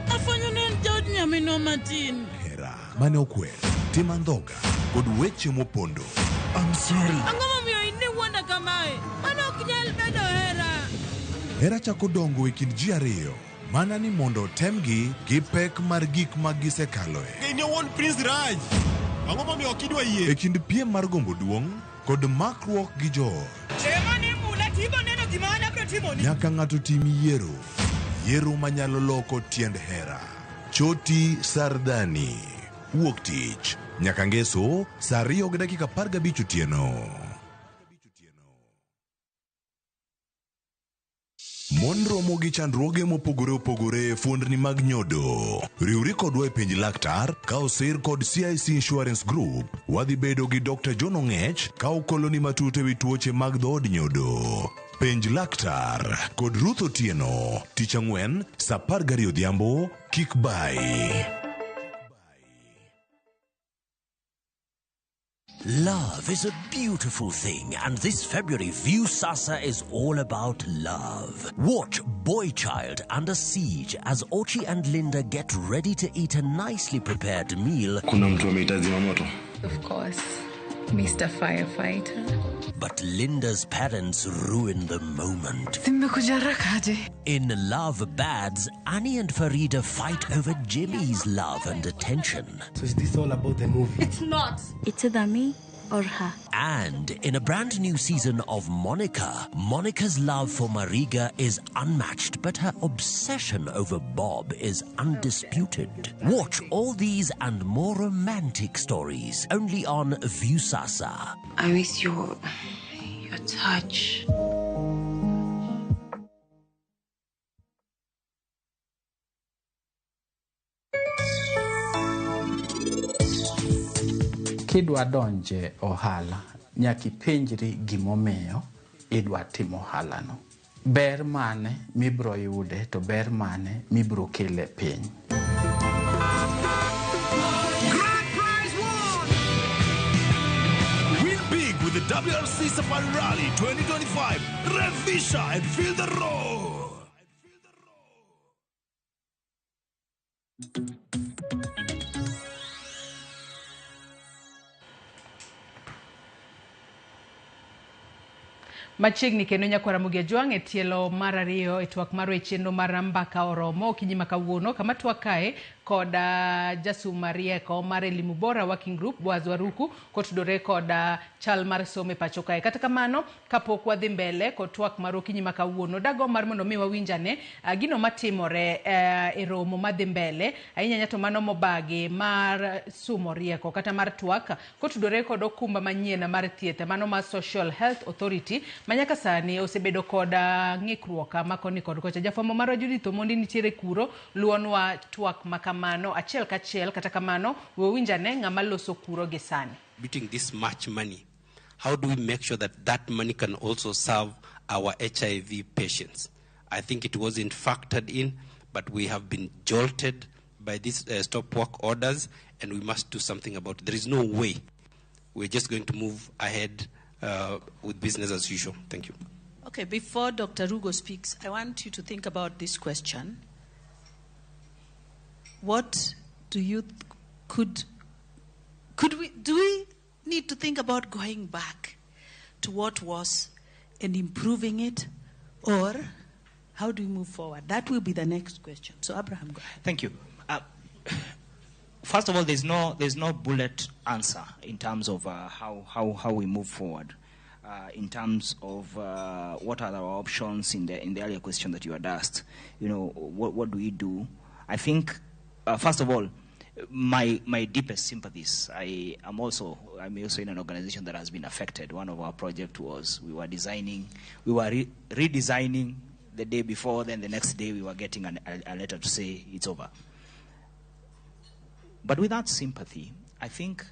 Afanyo nen jaod nyamino matin. Hera mane okwer, tim andhoga kod weche mopondo. I'm sorry. Ang'o momiyo ine wuonda kamae? Mano ok nyal bedo hera. Hera chako dongo e kind ji ariyo, mana ni mondo temgi gi pek mar gik ma gisekaloe. Ne won Prince Raj. Ang'o momiyo ok idwa yie? E kind piem mar gombo duong' kod makruok gi joot. Chemane mula tibo neno gima an abro timoni. Nyaka ng'ato tim yiero. Yiero manyalo loko tiend hera. Choti Sardani. Wuok tich. Nyaka ngeso, saa 2:15 otieno. Mon romo gi chandruoge mopogore opogore e fuondni mag nyodo. Riwri kodwa e penj laktar ka osir kod CIC Insurance Group. Wadhi bedo gi Dr. John Ong'ech ka okoloni matut ewi tuoche mag dhood nyodo. Penj laktar kod Ruth Otieno. Tich Ang'wen, saa 12 odhiambo, kik bai. Love is a beautiful thing, and this February, Viusasa is all about love. Watch Boy Child Under Siege as Ochi and Linda get ready to eat a nicely prepared meal. Kuna mtu ameita zimamoto? Of course, Mr. Firefighter. But Linda's parents ruin the moment. In Love Bads, Annie and Farida fight over Jimmy's love and attention. So is this all about the movie? It's not. It's either me or her. And in a brand new season of Monica, Monica's love for Mariga is unmatched, but her obsession over Bob is undisputed. Watch all these and more romantic stories only on Viusasa. I miss your touch. Kidwa donje ohala, nyaki penjri gimomiyo idwa timo ohalano. Ber mane mibro yude to ber mane mibro kele piny. Win big with the WRC Safari Rally 2025. Revisha and feel the road. Machiegni kendo nyakwara Mugia Jwang' e tielo mar ariyo e twak mar chenro mar mbaka oromo okinyi ma kawuono kama twak kae kod jasuma rieko mar elimu bora working group Boaz Waruku kotudore kod chal mar somo e pacho kae. Kata kamano kapok wadhi mbele kod twak mar okinyi ma kawuono dago mar mondo mi wawinjane gino matimore e romo madhi mbele ahinya nyato mano mobagi mar sumo rieko kata mar twak kotudore kod okumba manyien mar thieth mano mar Social Health Authority manyaka sani osebedo kod ng'ikruok makoni kod kocha. Jafwambo mar Judith Omondi nitiere kuro luonwa twak makamano achiel kachiel kata kamano wawinjane ng'ama loso kuro gi sani. Beating this much money, how do we make sure that that money can also serve our HIV patients? I think it wasn't factored in, but we have been jolted by these stop work orders, and we must do something about it. There is no way we're just going to move ahead with business as usual. Thank you. Okay, before Dr. Rugo speaks, I want you to think about this question. What do you do we need to think about going back to what was and improving it, or how do we move forward? That will be the next question. So Abraham, go ahead. Thank you. First of all, there's no bullet answer in terms of how we move forward. In terms of what are our options in the earlier question that you had asked, you know, what do we do? I think first of all, my deepest sympathies. I'm also in an organization that has been affected. One of our projects was we were redesigning the day before, then the next day we were getting a letter to say it's over. But with that sympathy, I think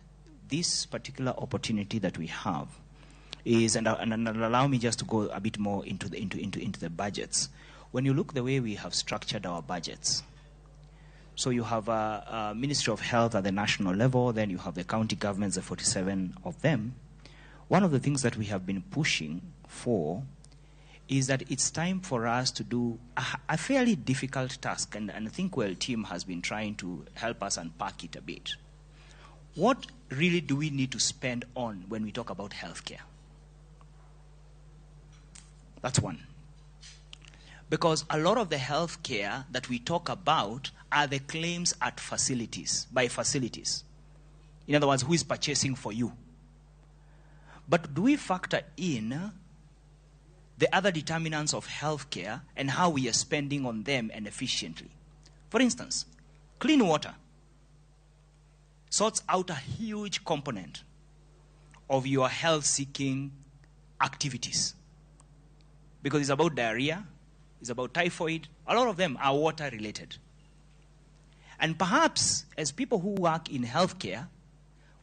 this particular opportunity that we have is, and allow me just to go a bit more into the budgets. When you look the way we have structured our budgets, so you have a Ministry of Health at the national level, then you have the county governments, the 47 of them. One of the things that we have been pushing for is that it's time for us to do a fairly difficult task, and I think Well Team has been trying to help us unpack it a bit. What really do we need to spend on when we talk about healthcare? That's one. Because a lot of the healthcare that we talk about are the claims at facilities, by facilities. In other words, who is purchasing for you? But do we factor in the other determinants of healthcare and how we are spending on them and efficiently? For instance, clean water sorts out a huge component of your health-seeking activities. Because it's about diarrhea, it's about typhoid. A lot of them are water-related. And perhaps, as people who work in healthcare,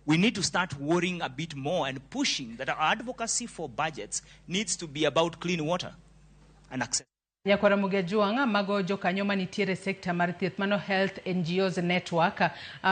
we need to start worrying a bit more and pushing that our advocacy for budgets needs to be about clean water and access. Nyakwara Mugejuanga mago jokanyo manitiere sekta mar thieth mano Health NGOs Network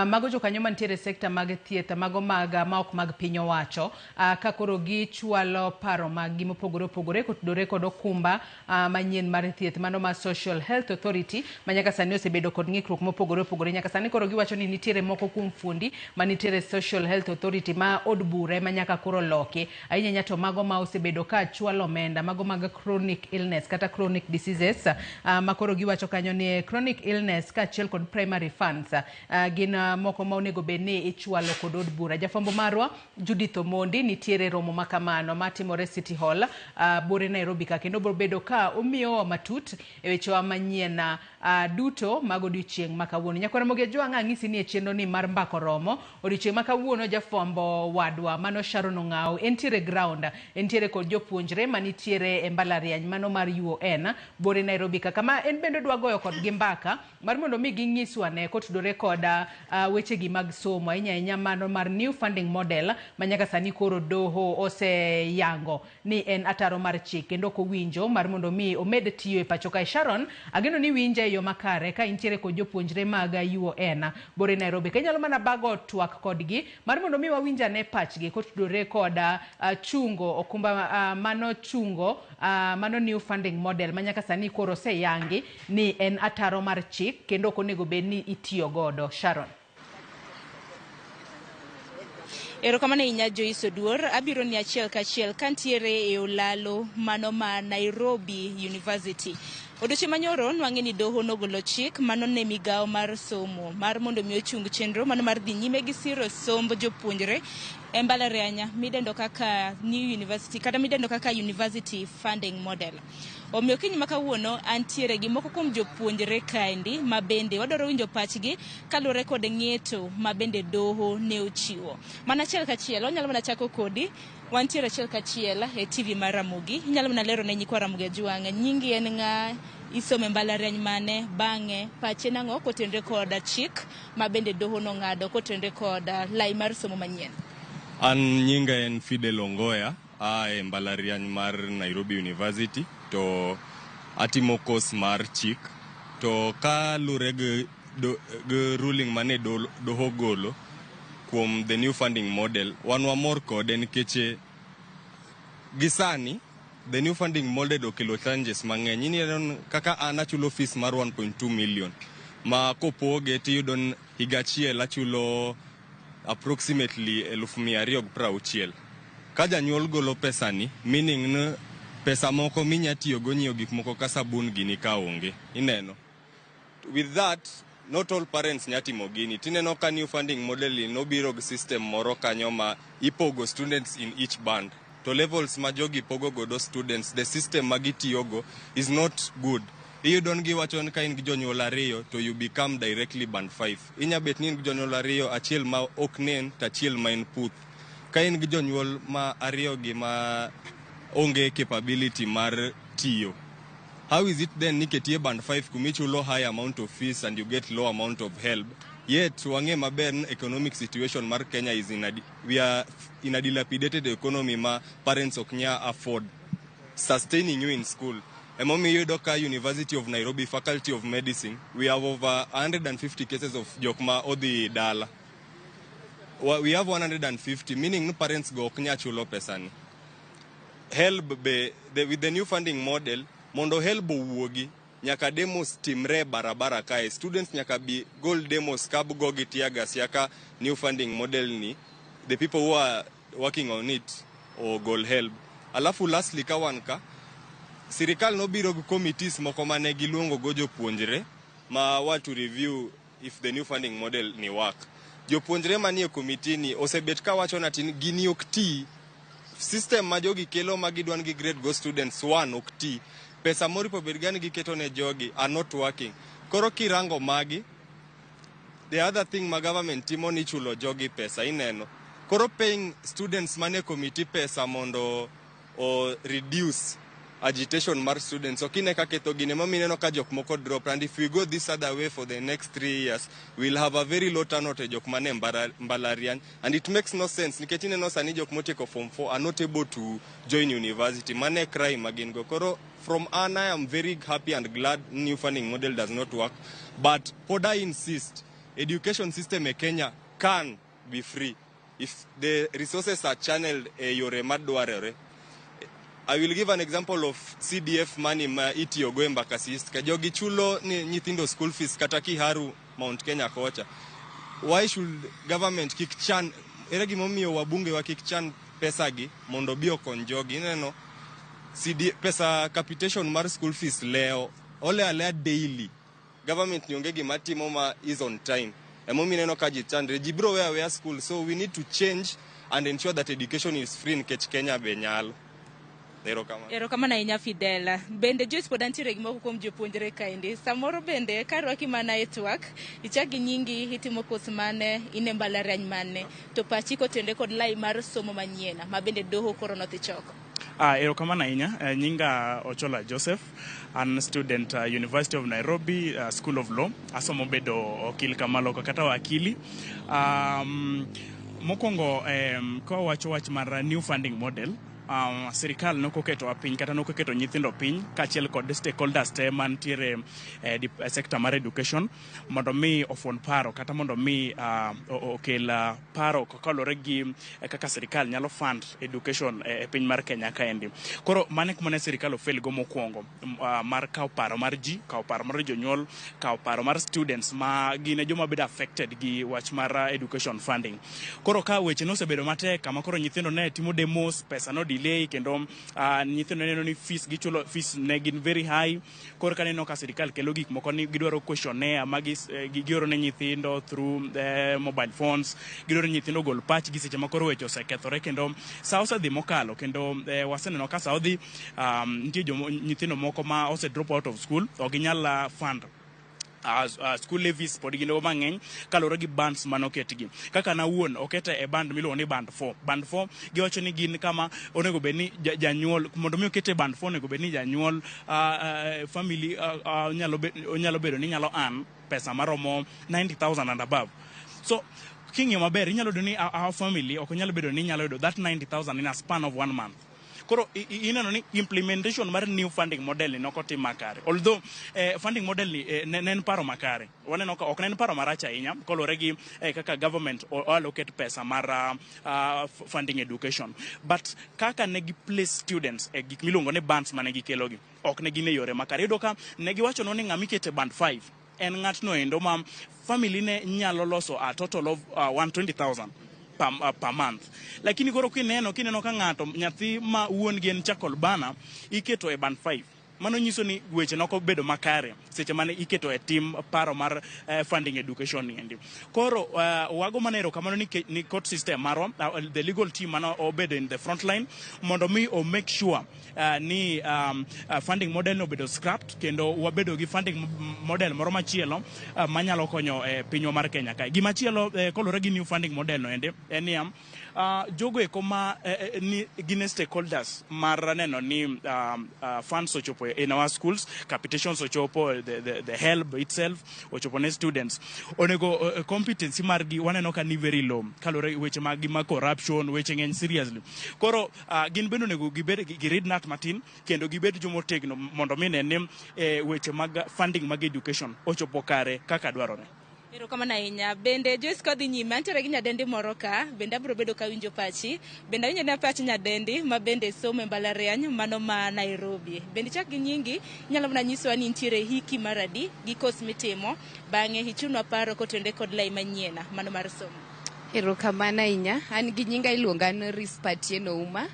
mago jokanyo manitiere sekta mag thieth mago mag maok mag piny owacho ka koro gichwalo paro mag gimopogore opogore kotudore kod okumba manyien mar thieth mano ma Social Health Authority manyaka sani osebedo kod ng'ikruok mopogore opogore. Nyaka sani koro giwacho ni nitiere moko kuom fundi manitiere Social Health Authority ma od bure manyaka koro loki ahinya nyato mago ma osebedo ka chwalo omenda mago mag chronic illness kata chronic diseases makoro giwacho kanyo ni chronic illness ka achiel kod primary funds gin moko ma onego bedni ichwalo kod od bura. Jafambo marwa Judith Omondi nitiere romo makamano matimore City Hall bore Nairobi ka kendo bro bedo ka omiyo matut e weche manyien duto mag odiochieng' makawuono. Nyakwara Mugejuanga ng'isi ni e chenro ni mar mbako romo odiochieng' makawuono jafambo wadwa mano Sharon Ong'ao entiere ground entiere kod jopuonjre manitiere e mbalariany mano mar UON bore Nairobi ka kama en bende dwa goyo kod gimbaka mar mondo mi ginyiswa ne kotudore kod weche gi mag somo ahinya mano mar new funding model manyaka sani koro doho ose yango ni en ataro mar chik kendo ko winjo mar mondo mi omed tiyo e pacho ka. Sharon ageno ni winje yo makare ka intiere kod jopuonjre mag UON bore Nairobi ka nyalo mana bago twak kodgi mar mondo mi wawinja ne pachgi kotudore kod chungo okumba mano chungo mano new funding model manyaka sani koro se yangi ni en ataro mar chik kendo konego bedni itiyo godo. Sharon. Erokamano inya Joyce Oduor abiro ni achiel kachiel kantiere e olalo mano ma Nairobi University. Odiochieng' manyoro nwang'e ni doho nogolo chik mano ne migawo mar somo mar mondo mi ochung chenro mano mar dhi nyime gi siro somb jopuonjre e mbalariany midendo kaka New University kata midendo kaka University Funding Model. Omiyo kiny makawuono antiere gi moko kuom jopuonjre kaendi ma bende wadwaro winjo pachgi kaluwore kod ng'eto ma bende doho ne ochiwo. Mana achiel kachiel onyalo mana chako kodi wantiere achiel kachiel e TV mar Ramogi. Inyalo mana lero ne Nyakwara Mugejuanga nyingi en ng'a isome mbalariany mane bang'e pache nang'o kotenre kod chik ma bende doho nong'ado kotenre kod lai mar somo manyien. An nyinga en Fidel Ongoya e mbalariany mar Nairobi University to atimo course mar chik to ka lure gi ruling mane doho golo kuom the new funding model wan wamor kode nikech gisani the new funding model okelo changes mang'eny. Ineno kaka an achulo fees mar 1.2 million ma kopoge tiyudo higa achiel achulo approximately 260,000. Ka janyuol golo pesani meaning ne pesa moko minya tiyo go nyiewo gik moko ka sabun gini ka onge. Ineno with that not all parents nyatimo gini. Tineno ka new funding model no biro gi system moro kanyo ma ipogo students in each band to levels ma jogi pogo godo students. The system magitiyogo is not good. Iyudon gi wachon ka in gi jonyuol ariyo to you become directly band 5. Inya bet ni in gi jonyuol ariyo achiel ma ok nen to achiel ma in puth. Ka in gi jonyuol ma ariyo gi ma onge capability mar tiyo. How is it then niketie band 5 kumichulo high amount of fees and you get low amount of help? Yet wange maber economic situation mar Kenya is we are in a dilapidated economy ma parents oknya afford sustaining you in school. Emomi yudoka University of Nairobi Faculty of Medicine, we have over 150 cases of jokma odi dala. We have 150, meaning no parents go oknya chulo pesani. HELB with the new funding model, mondo HELB owuogi nyaka demos timre barabara kae. Students nyaka bi gold demos kab gogi tiagas yaka new funding model ni. The people who are working on it or goal HELB. Alafu lastly kawanka, sirikal no biro gi committees moko mane giluongo go jopuonjre ma want to review if the new funding model ni work. Jopuonjre manie committee ni osebet ka wacho na tin gini okti system ma jogi kelo ma gidwan gi grade go students one okti pesa moripo bed gani giketo ne jogi are not working. Koro kirango magi, the other thing ma government timo ni chulo jogi pesa ineno. Koro paying students mane committee pesa mondo o reduce agitation mar students. Okine ka keto gine mamineno ka jok moko drop, and if we go this other way for the next 3 years, we'll have a very low turnout jok mane mbalarian, and it makes no sense. Niketine no sani jok moteko form 4 are not able to join university. Mane cry magin go. Koro from Anna, I am very happy and glad new funding model does not work. But Poda insist, education system in Kenya can be free if the resources are channeled yore madwarere. I will give an example of CDF money ma itiyo go Embakasi East. Kajogi chulo ni nyithindo school fees kataki haru Mount Kenya kocha. Why should government kick chan eregi momiyo wabunge wa kick chan pesa gi mondo bio konjogi ineno CD pesa capitation mar school fees leo ole alea daily. Government niongegi matimo ma is on time. Emomi neno kaji chandre jibro where school, so we need to change and ensure that education is free in Kenya benyalo. Erokamana inya Fidela. Bende Joyce podantire gimoko kuom jopuonjre kaendi. Samoro bende karwaki mana e twak, ichagi nyingi hitimo kos mane ine mbalariany mane to pachi kotende kod lai mar somo manyiena ma bende doho koro nodhi choko. Erokamana inya nyinga Ochola Joseph, an student University of Nairobi School of Law, asomo bedo okil kamalo kata wakili. Mokongo kwa wach mar new funding model, sirikal nokoketo piny kata nokoketo nyithindo piny kachiel kod stakeholders te mantiere sector mar education mondo mi ofon paro kata mondo mi okel paro kolore gi kaka sirikal nyalo fund education e piny mar Kenya kaendi. Koro mane kuma ne sirikal ofel go mokwongo mar kaw paro mar ji, kaw paro mar jonyuol, kaw paro mar students ma gine joma bedo affected gi wach mar education funding. Koro ka weche no osebedo matek kama koro nyithindo ne timo demos, pesa no delay kendo nyithindo neno ni fees gichulo fees ne gin very high. Koro kaneno ka sirikal kelo gik moko ni gidwaro questionnaire magi gioro ne nyithindo through mobile phones, gidwaro nyithindo gol patch gi seche ma koro weche osekethore kendo sa osedhi mokalo kendo waseneno ka sa odhi nitie nyithindo moko ma ose drop out of school ok ginyal fund school levies pod gin mang'eny kalore gi bands manoketgi. Kaka na wuon okete e band miluongo ni band 4. Band 4 giwacho ni gin kama onego bed ni janyuol mondo mi okete band 4 onego bed ni janyuol family nyalo bedo ni nyalo an pesa maromo 90,000 and above. So king'yo maber inyalo do ni our family ok nyalo bedo ni nyalo yudo that 90,000 in a span of 1 month. Koro ineno ni implementation mar new funding model ni nokotim makare. Although funding model ni nen paro makare. Waneno ka ok nen paro marach ahinya kolore gi kaka government allocate pesa mar funding education. But kaka ne gi place students e gik miluongo ni bands mane gikelogi ok ne gin e yore makare. Yudo ka ne giwacho no ni ng'ama ikete band 5 en ng'atno endo ma family ne nyalo loso a total of 120,000 per month. Lakini koro kineno ka ng'ato nyathi ma wuon gi en Chakol Bana iketo e band 5. Mano nyiso ni weche noko bedo makare seche mane iketo e tim paro mar funding education ni. Koro wago manero kamano ni court system marwa, the legal team mano obedo in the front line mondo mi o make sure ni funding model no bedo scrapped kendo wabedo gi funding model moro machielo manyalo konyo pinywa mar Kenya kae. Gima chielo kolore gi new funding model no ende en jogo ekoma ni gine stakeholders mar neno ni funds ochopo in our schools, capitations ochopo, the HELB itself ochopo ne students. Onego competency margi waneno ka ni very low kalore weche magi ma corruption, weche ng'eny seriously. Koro gin bendo nego gibed gi read nat matin kendo gibed jomotegno mondo mi ne weche mag funding mag education ochopo kare kaka dwarore. Erokamano ahinya. Bende Joyce kodhi nyime antiere gi nyadendi moro ka, bende abiro bedo ka winjo pachi. Bende awinjo ni pach nyadendi ma bende somo e mbalariany mano ma Nairobi. Bende chak gi nyingi, inyalo mana nyisowa ni intiere hiki maradi gi kos mitimo, bang'e ichunwa paro kotende kod lai manyiena mano mar somo. Erokamano ahinya. An gi nyinga iluonga ni Rispatieno Uma.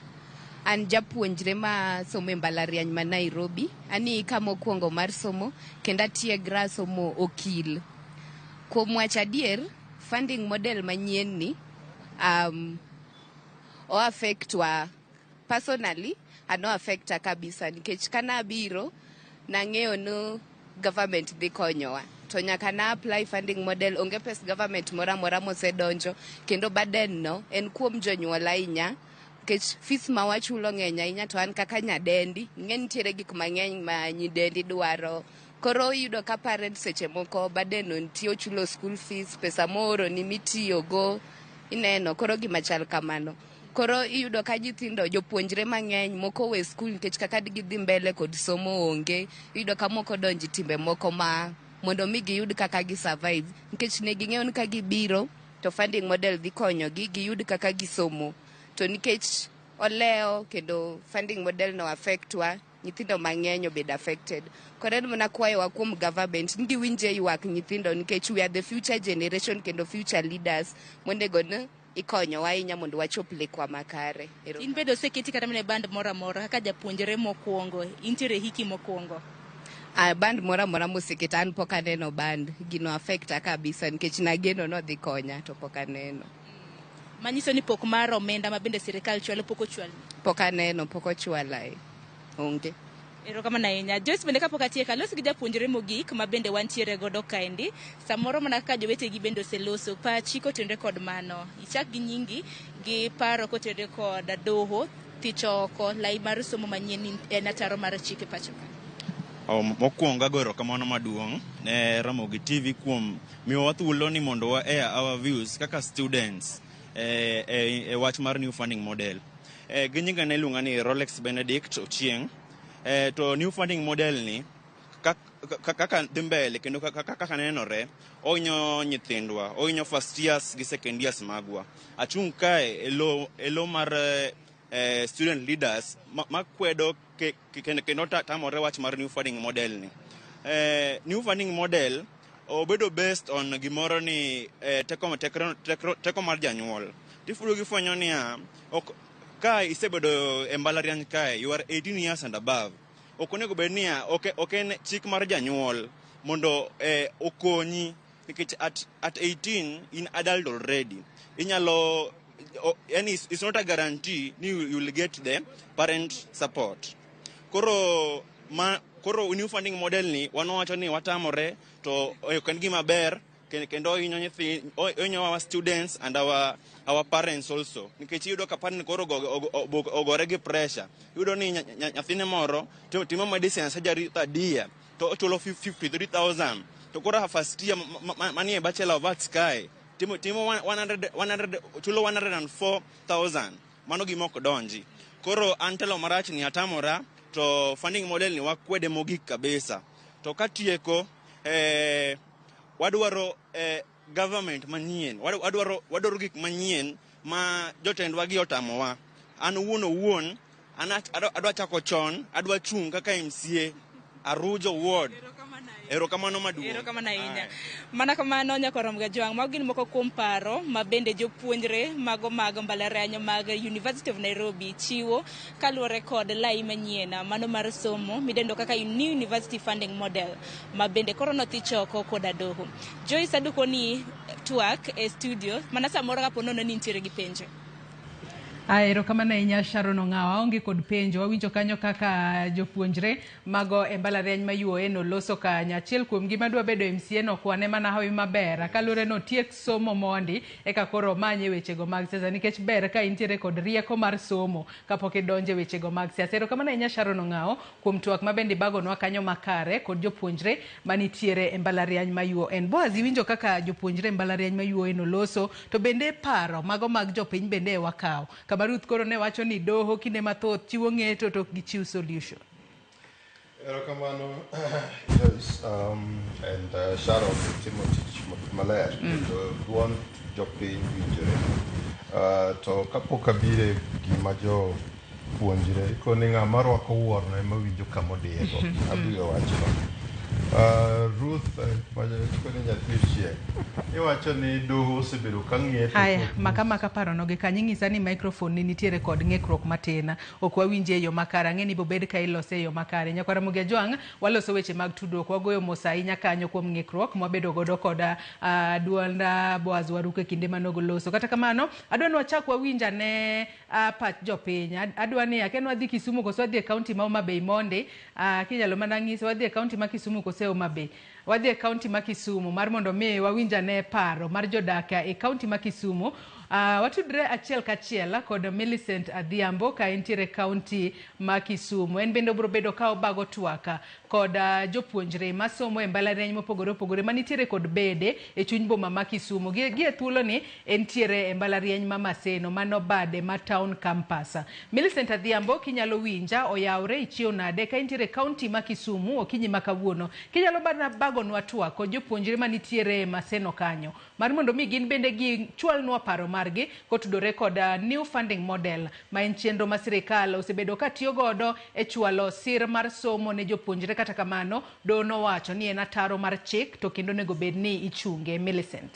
An japuonjre ma somo e mbalariany ma Nairobi. Ani kama okuongo mar somo kendo atiegra somo okil. Kuom wacho adier, funding model manyien ni o affectwa personally, ano affecta kabisa nikech kana abiro nang'eyo no government dhi konyowa. To nyaka na apply funding model onge pes government mora mora mosedonjo kendo burden no en kuom jonyuol ahinya nikech fees ma wachulo ng'eny ahinya to an kaka nyadendi ng'eny nitiere gik mang'eny ma nyidendi dwaro. Koro iyudo ka parents seche moko burden no nitie ochulo school fees, pesa mooro ni mitiyogo, ineno koro gima chal kamano. Koro iyudo ka nyithindo jopuonjre mang'eny moko we skul nikech kaka gidhi mbele kod somo onge, iyudo ka moko donji timbe moko ma mondo mi giyud kaka gi survive nikech ne ging'eyo ni ka gibiro to funding model dhi konyogi giyud kaka gisomo. To nikech oleo kendo funding model no affectwa, nyithindo mang'eny obed affected. Koro en mana kwayowa kuom government ni giwinje ywak nyithindo nikech we are the future generation kendo future leaders monego ni ikonyowa ahinya mondo wachop lekwa makare. In bedo oseketi kata mana e band moro amora kaka japuonjre mokwongo, intiere hiki mokwongo? Band mora mora moseketa an pok aneno band. Gino affecta kabisa nikech nageno no dhi konya to pok aneno. Manyiso ni pok mar omenda ma bende sirikal chwalo pok ochwal? Pok aneno, pok ochwala onge. Erokamano ahinya. Joyce bende kapok atieko alos gi japuonjre mogik ma bende wantiere godo kaendi. Samoro mana kaka jowetegi bende oseloso pachi kotenore kod mano. Ichak gi nyingi gi paro kotenore kod doho, thicho oko lai mar somo manyien en ataro mar chike pacho ka. Mokwongo ago erokamano maduong' ne Ramogi TV kuom miyowa thuolo ni mondo wa air our views kaka students e wach mar new funding model. Gi nyinga ne iluonga ni Rolex Benedict Ochieng. To new funding model ni kaka dhi mbele kendo kaka nenore oinyo nyithindwa, oinyo first years gi second years magwa. Achung' kae e lo mar student leaders makwedo kendo tamore wach mar new funding model ni. New funding model obedo based on gimoro ni teko mar janyuol. Tifudo gifwenyo niya ka isebedo e mbalariany kae, you are 18 years and above. Okonego bed niya ok en chik mar janyuol mondo okonyi nikech at 18 in adult already. Inyalo and it's not a guarantee you will get the parent support. Koro new funding model ni wanowacho ni watamore to kan gima ber kendo oinyo our students and our parents also. Nikech iyudo ka parent koro ogore gi pressure. Iyudo ni nyathine moro timo medicine surgery tadia to ochulo 53,000. To koro first year manie Bachelor of Arts kae timo 100 chulo 104,000. Mano gimok donji. Koro antelo marach ni atamora to funding model ni wakwede mogik kabisa. To katieko wadwaro government manyien, wadwaro gik manyien ma jotendwa gi otamowa. An owuon adwa chako chon, adwa chung' kaka MCA Arujo Ward. Erokamano maduong'. Erokamano ahinya. Mana kamano nyakorom ga jwang' mago gin moko kuom paro ma bende jopuonjre mago mag mbalariany mag University of Nairobi chiwo kaluwore kod lai manyien mano mar somo midendo kaka New University Funding Model ma bende koro nothicho oko koda doho. Joyce aduko ni twak e studio mana samoro kapo nono ni nitiere gi penjo. Erokamano ahinya Sharon Ong'awa, onge kod penjo. Wawinjo kanyo kaka jopuonjre mago e mbalariany ma UoN oloso kanyo. Achiel kuom gima dwa bedo MCA no kwane mana hawi maber. Kalure no tiek somo mondi eka koro manye wechego mag siasa nikech ber ka intiere kod rieko mar somo kapok idonje wechego mag siasa. Erokamano ahinya Sharon Ong'awa kuom twak mabende bagonwa kanyo makare kod jopuonjre manitiere e mbalariany ma UoN. Boaz, iwinjo kaka jopuonjre e mbalariany ma UoN oloso to bende paro mago mag jopiny bende wakaw. Baruth koro ne wacho ni doho kinde mathoth chiwo ng'eto to gichiw solution. Erokamano, yes, and shout out to Timothy Maler, duon jopiny winjore. To kapok abire gima jo puonjre, koni ng'ama rwako wuorno ema winjo kamodiego, abiro wachno. Ruth, koni nyathi chieng', iwacho ni doho osebedo ka ng'iyo. Haya, maka paro noge kanyi ng'isa ni microphone ni nitiere kod ng'ikruok matin. Ok wawinje e yo makare, ang'e ni bobed ka ilose e yo makare. Nyakwara Mugia Jwang' waloso weche mag tudruok, wagoyo mos ahinya kanyo kuom ng'ikruok mwabedo godo kod duonda Boaz Waruko e kinde manogo loso. Kata kamano, adwa ni wachak wawinja ne pach jopiny. Adwa ni aken wadhi Kisumu koso wadhi e kaunti ma Homa Bay monde, kinyalo mana ng'isa wadhi e kaunti ma Kisumu koso Homa Bay. Wadhi e kaunti ma Kisumu mar mondo mi wawinja ne paro mar jodaka e kaunti ma Kisumu. Watudre achiel kachiel kod Millicent Adhiambo ka entiere kaunti ma Kisumu. En bende obro bedo ka obago twaka kod jopuonjre masomo e mbalariany mopogore opogore manitiere kod bede e chuny boma ma Kisumu. Gie thuolo ni entiere e mbalariany ma Maseno mano bade ma town campus. Millicent Adhiambo kinyalo winja oyawre ichiew nade ka entiere kaunti ma Kisumu okinyi ma kawuono. Kinyalo bana bago nwa twako jopuonjre manitiere e Maseno kanyo. Mar mondo mi gin bende gi chwalnwa paro margi kotudore kod new funding model ma en chenro ma sirikal osebedo ka tiyo godo e chwalo sir mar somo ne jopuonjre. Kata kamano dono wacho ni en ataro mar chik to kendo nego bed ni ichunge. Millicent.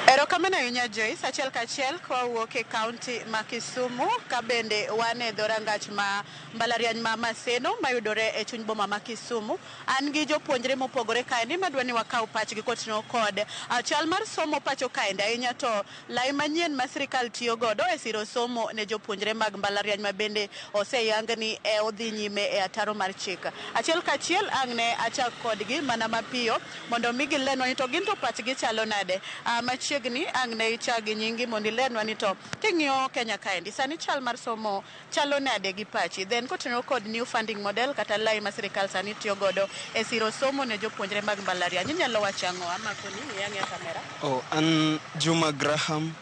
Erokamano ahinya Joyce, achiel kachiel kwa wuok e kaunti ma Kisumu ka bende wan e dhorangach ma mbalariany ma Maseno mayudore e chuny boma ma Kisumu. An gi jopuonjre mopogore kaendi madwa ni wakaw pachgi koting'o kod chal mar somo pacho kaendi ahinya to lai manyien ma sirikal tiyo godo e siro somo ne jopuonjre mag mbalariany ma bende oseyang ni odhi nyime e ataro mar chik. Achiel kachiel ang' ne achak kodgi mana mapiyo mondo mi gilenwa ni to gin to pachgi chalo nade. Machiegni ang' ne ichagi nyingi mondo ilenwa ni to king'iyo Kenya kaendi sani chal mar somo chalo nade gi pachi. Then koting'o kod new funding model kata lai ma sirikal sani tiyo godo e siro somo ne jopuonjre mag mbalariany. Inyalo wacho ang'o amakoni ng'iyo kamera? Oh, I'm Juma Graham,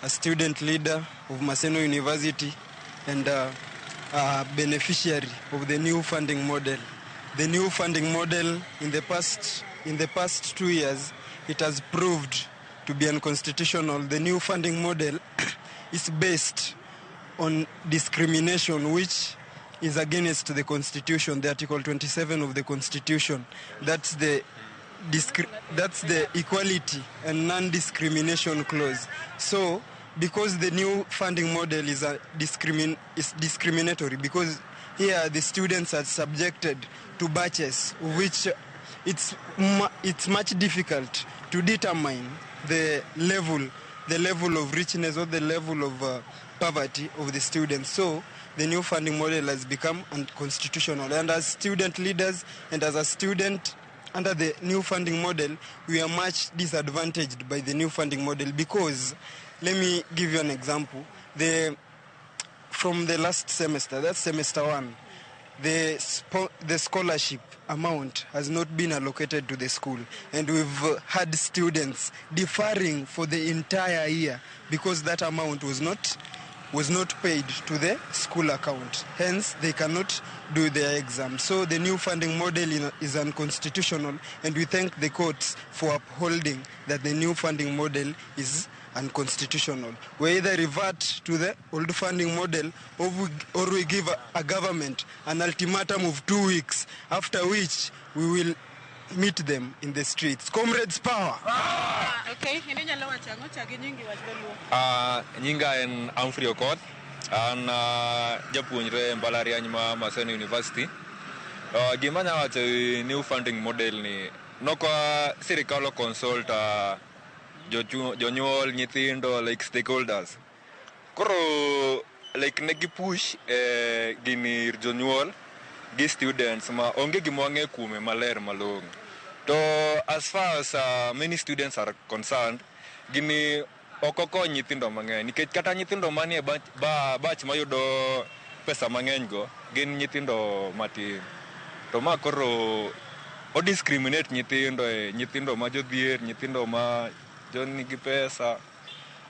a student leader of Maseno University and a beneficiary of the new funding model. The new funding model in the past 2 years, it has proved to be unconstitutional. The new funding model is based on discrimination, which is against the Constitution, the Article 27 of the Constitution. That's the equality and non-discrimination clause. So, because the new funding model is discriminatory, because here the students are subjected to batches, which it's much difficult to determine the level of richness or the level of poverty of the students. So the new funding model has become unconstitutional. And as student leaders and as a student under the new funding model, we are much disadvantaged by the new funding model because, let me give you an example. From the last semester, that's semester 1, the scholarship amount has not been allocated to the school, and we've had students deferring for the entire year because that amount was not paid to the school account. Hence, they cannot do their exam. So the new funding model is unconstitutional, and we thank the courts for upholding that the new funding model is unconstitutional. We either revert to the old funding model or we give a government an ultimatum of 2 weeks, after which we will meet them in the streets. Comrades, power! Okay, nyinga en Humphrey Okoth, an japuonjre mbalariany ma Maseno University. Gima nya wacho new funding model ni nokwa sirikal consult jonyuol, nyithindo, like stakeholders. Koro like negi push gini jonyuol gi students ma onge gima wang'e kuome maler malong'o. To as far as many students are concerned, gini okokony nyithindo mang'eny nikech kata nyithindo manie batch mayudo pesa mang'eny go gin nyithindo matin. To ma koro o discriminate nyithindo ma jodhier, nyithindo ma nigi pesa.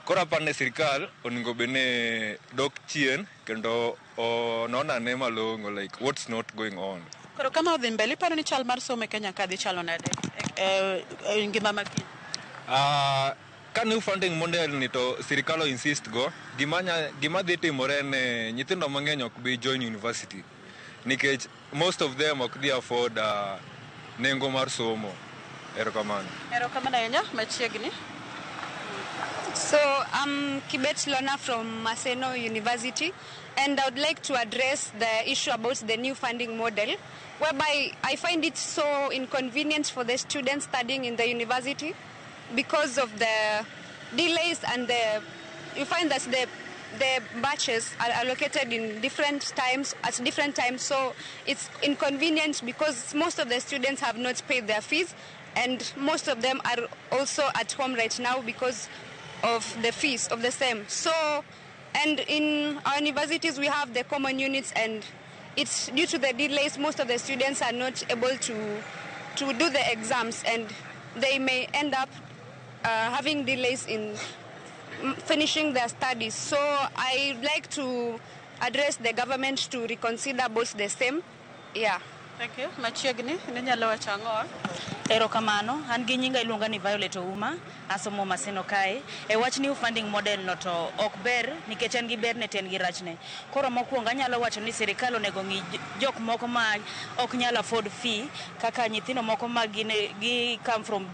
Koro apane sirikal onego bene dok chien kendo onaona ne malongo, like what's not going on. Koro kama odhi mbele paro ni chal mar somo Kenya ka dhi chalo nade ngima makiny. Ka new funding model ni to sirikalo insist go gima dhi timore ne nyithindo mang'eny ok bi join university nikech most of them ok dhi afford nengo mar somo. Erokamano ahinya machiegni. So I'm Kibet Lona from Maseno University, and I would like to address the issue about the new funding model, whereby I find it so inconvenient for the students studying in the university because of the delays and you find that the batches are allocated in different times, at different times, so it's inconvenient because most of the students have not paid their fees, and most of them are also at home right now because of the fees of the same. So, and in our universities we have the common units, and it's due to the delays most of the students are not able to do the exams, and they may end up having delays in finishing their studies. So I'd like to address the government to reconsider both the same. Yeah. Thank you. Machiegni ninyalo wacho ang'o? Erokamano, an gi nyinga iluonga ni Violet Ouma, asomo Maseno kae. E wach new funding model no to ok ber nikech en gi berne to en gi rachne. Koro mokwongo anyalo wacho ni sirikal onego ng'i jok moko ma ok nyal afford fee kaka nyithindo moko ma gi come from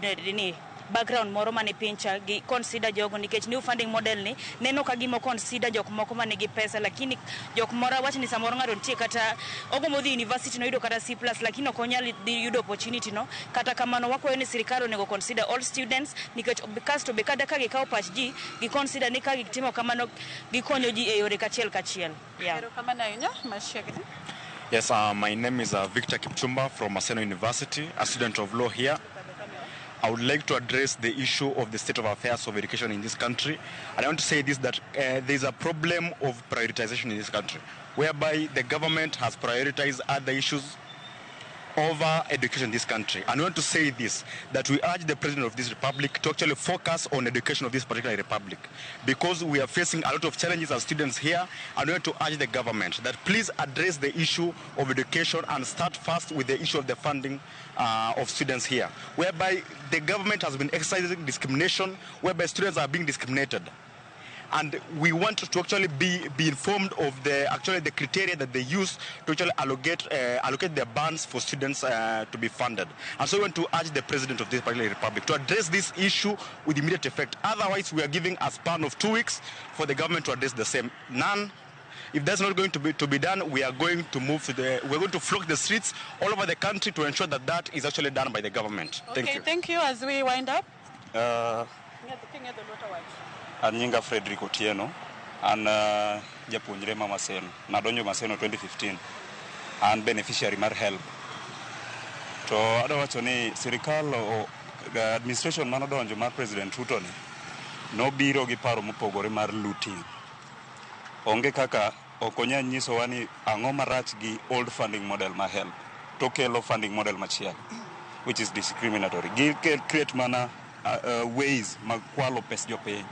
background moro mane pincha gi consider jogo nikech new funding model ni neno ka gimo consider jok moko mane gi pesa, lakini jok moro wach ni samoro ng'ato nitie kata ogomo dhi university no yudo kata C+ lakini ok onyal yudo opportunity no. Kata kamano wakwayo ni sirikal onego consider all students nikech kasto be kada ka gikawo pach ji gi consider ni ka gitimo kamano gikonyo ji e yore kachiel. Yeah. Erokamano ahinya machiegni. Yes, my name is Victor Kipchumba from Maseno University, a student of law here. I would like to address the issue of the state of affairs of education in this country. And I want to say this, that there is a problem of prioritization in this country, whereby the government has prioritized other issues over education in this country. And I want to say this, that we urge the President of this Republic to actually focus on education of this particular republic, because we are facing a lot of challenges as students here, and we want to urge the government that please address the issue of education and start first with the issue of the funding of students here, whereby the government has been exercising discrimination, whereby students are being discriminated. And we want to actually be informed of the criteria that they use to actually allocate their bonds for students to be funded. And so we want to urge the President of this particular republic to address this issue with immediate effect. Otherwise, we are giving a span of 2 weeks for the government to address the same. If that's not going to be done, we are going to we're going to flock the streets all over the country to ensure that that is actually done by the government. Okay, thank you. As we wind up. An nyinga Frederick Otieno, an japuonjre ma Maseno. Nadonjo Maseno 2015. An beneficiary mar HELB. To adwa wacho ni sirikal administration manodonjo mar President Ruto ni nobiro gi paro mopogore mar looting. Onge kaka okonya nyisowa ni ang'o marach gi old funding model ma HELB to kelo funding model machielo, which is discriminatory. Create mana ways mag kwalo pes jopiny.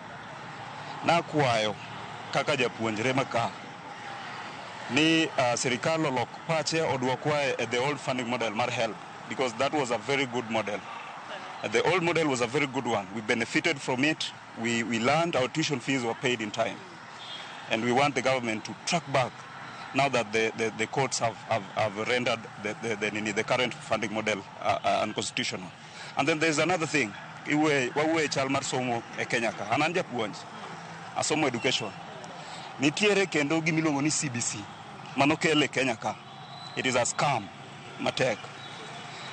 Nakwayo kaka japuonjre maka ni sirikal olok pache odwokwa the old funding model mar HELB, because that was a very good model. The old model was a very good one. We benefited from it. We learned, our tuition fees were paid in time. And we want the government to track back now that the courts have rendered the current funding model unconstitutional. And then there's another thing. Iwe chalmar somo e Kenya ka. Ananja puonj. Asomo education. Nitiere kendo gimilongo ni CBC. Manokele Kenya ka. It is a scam. Matek.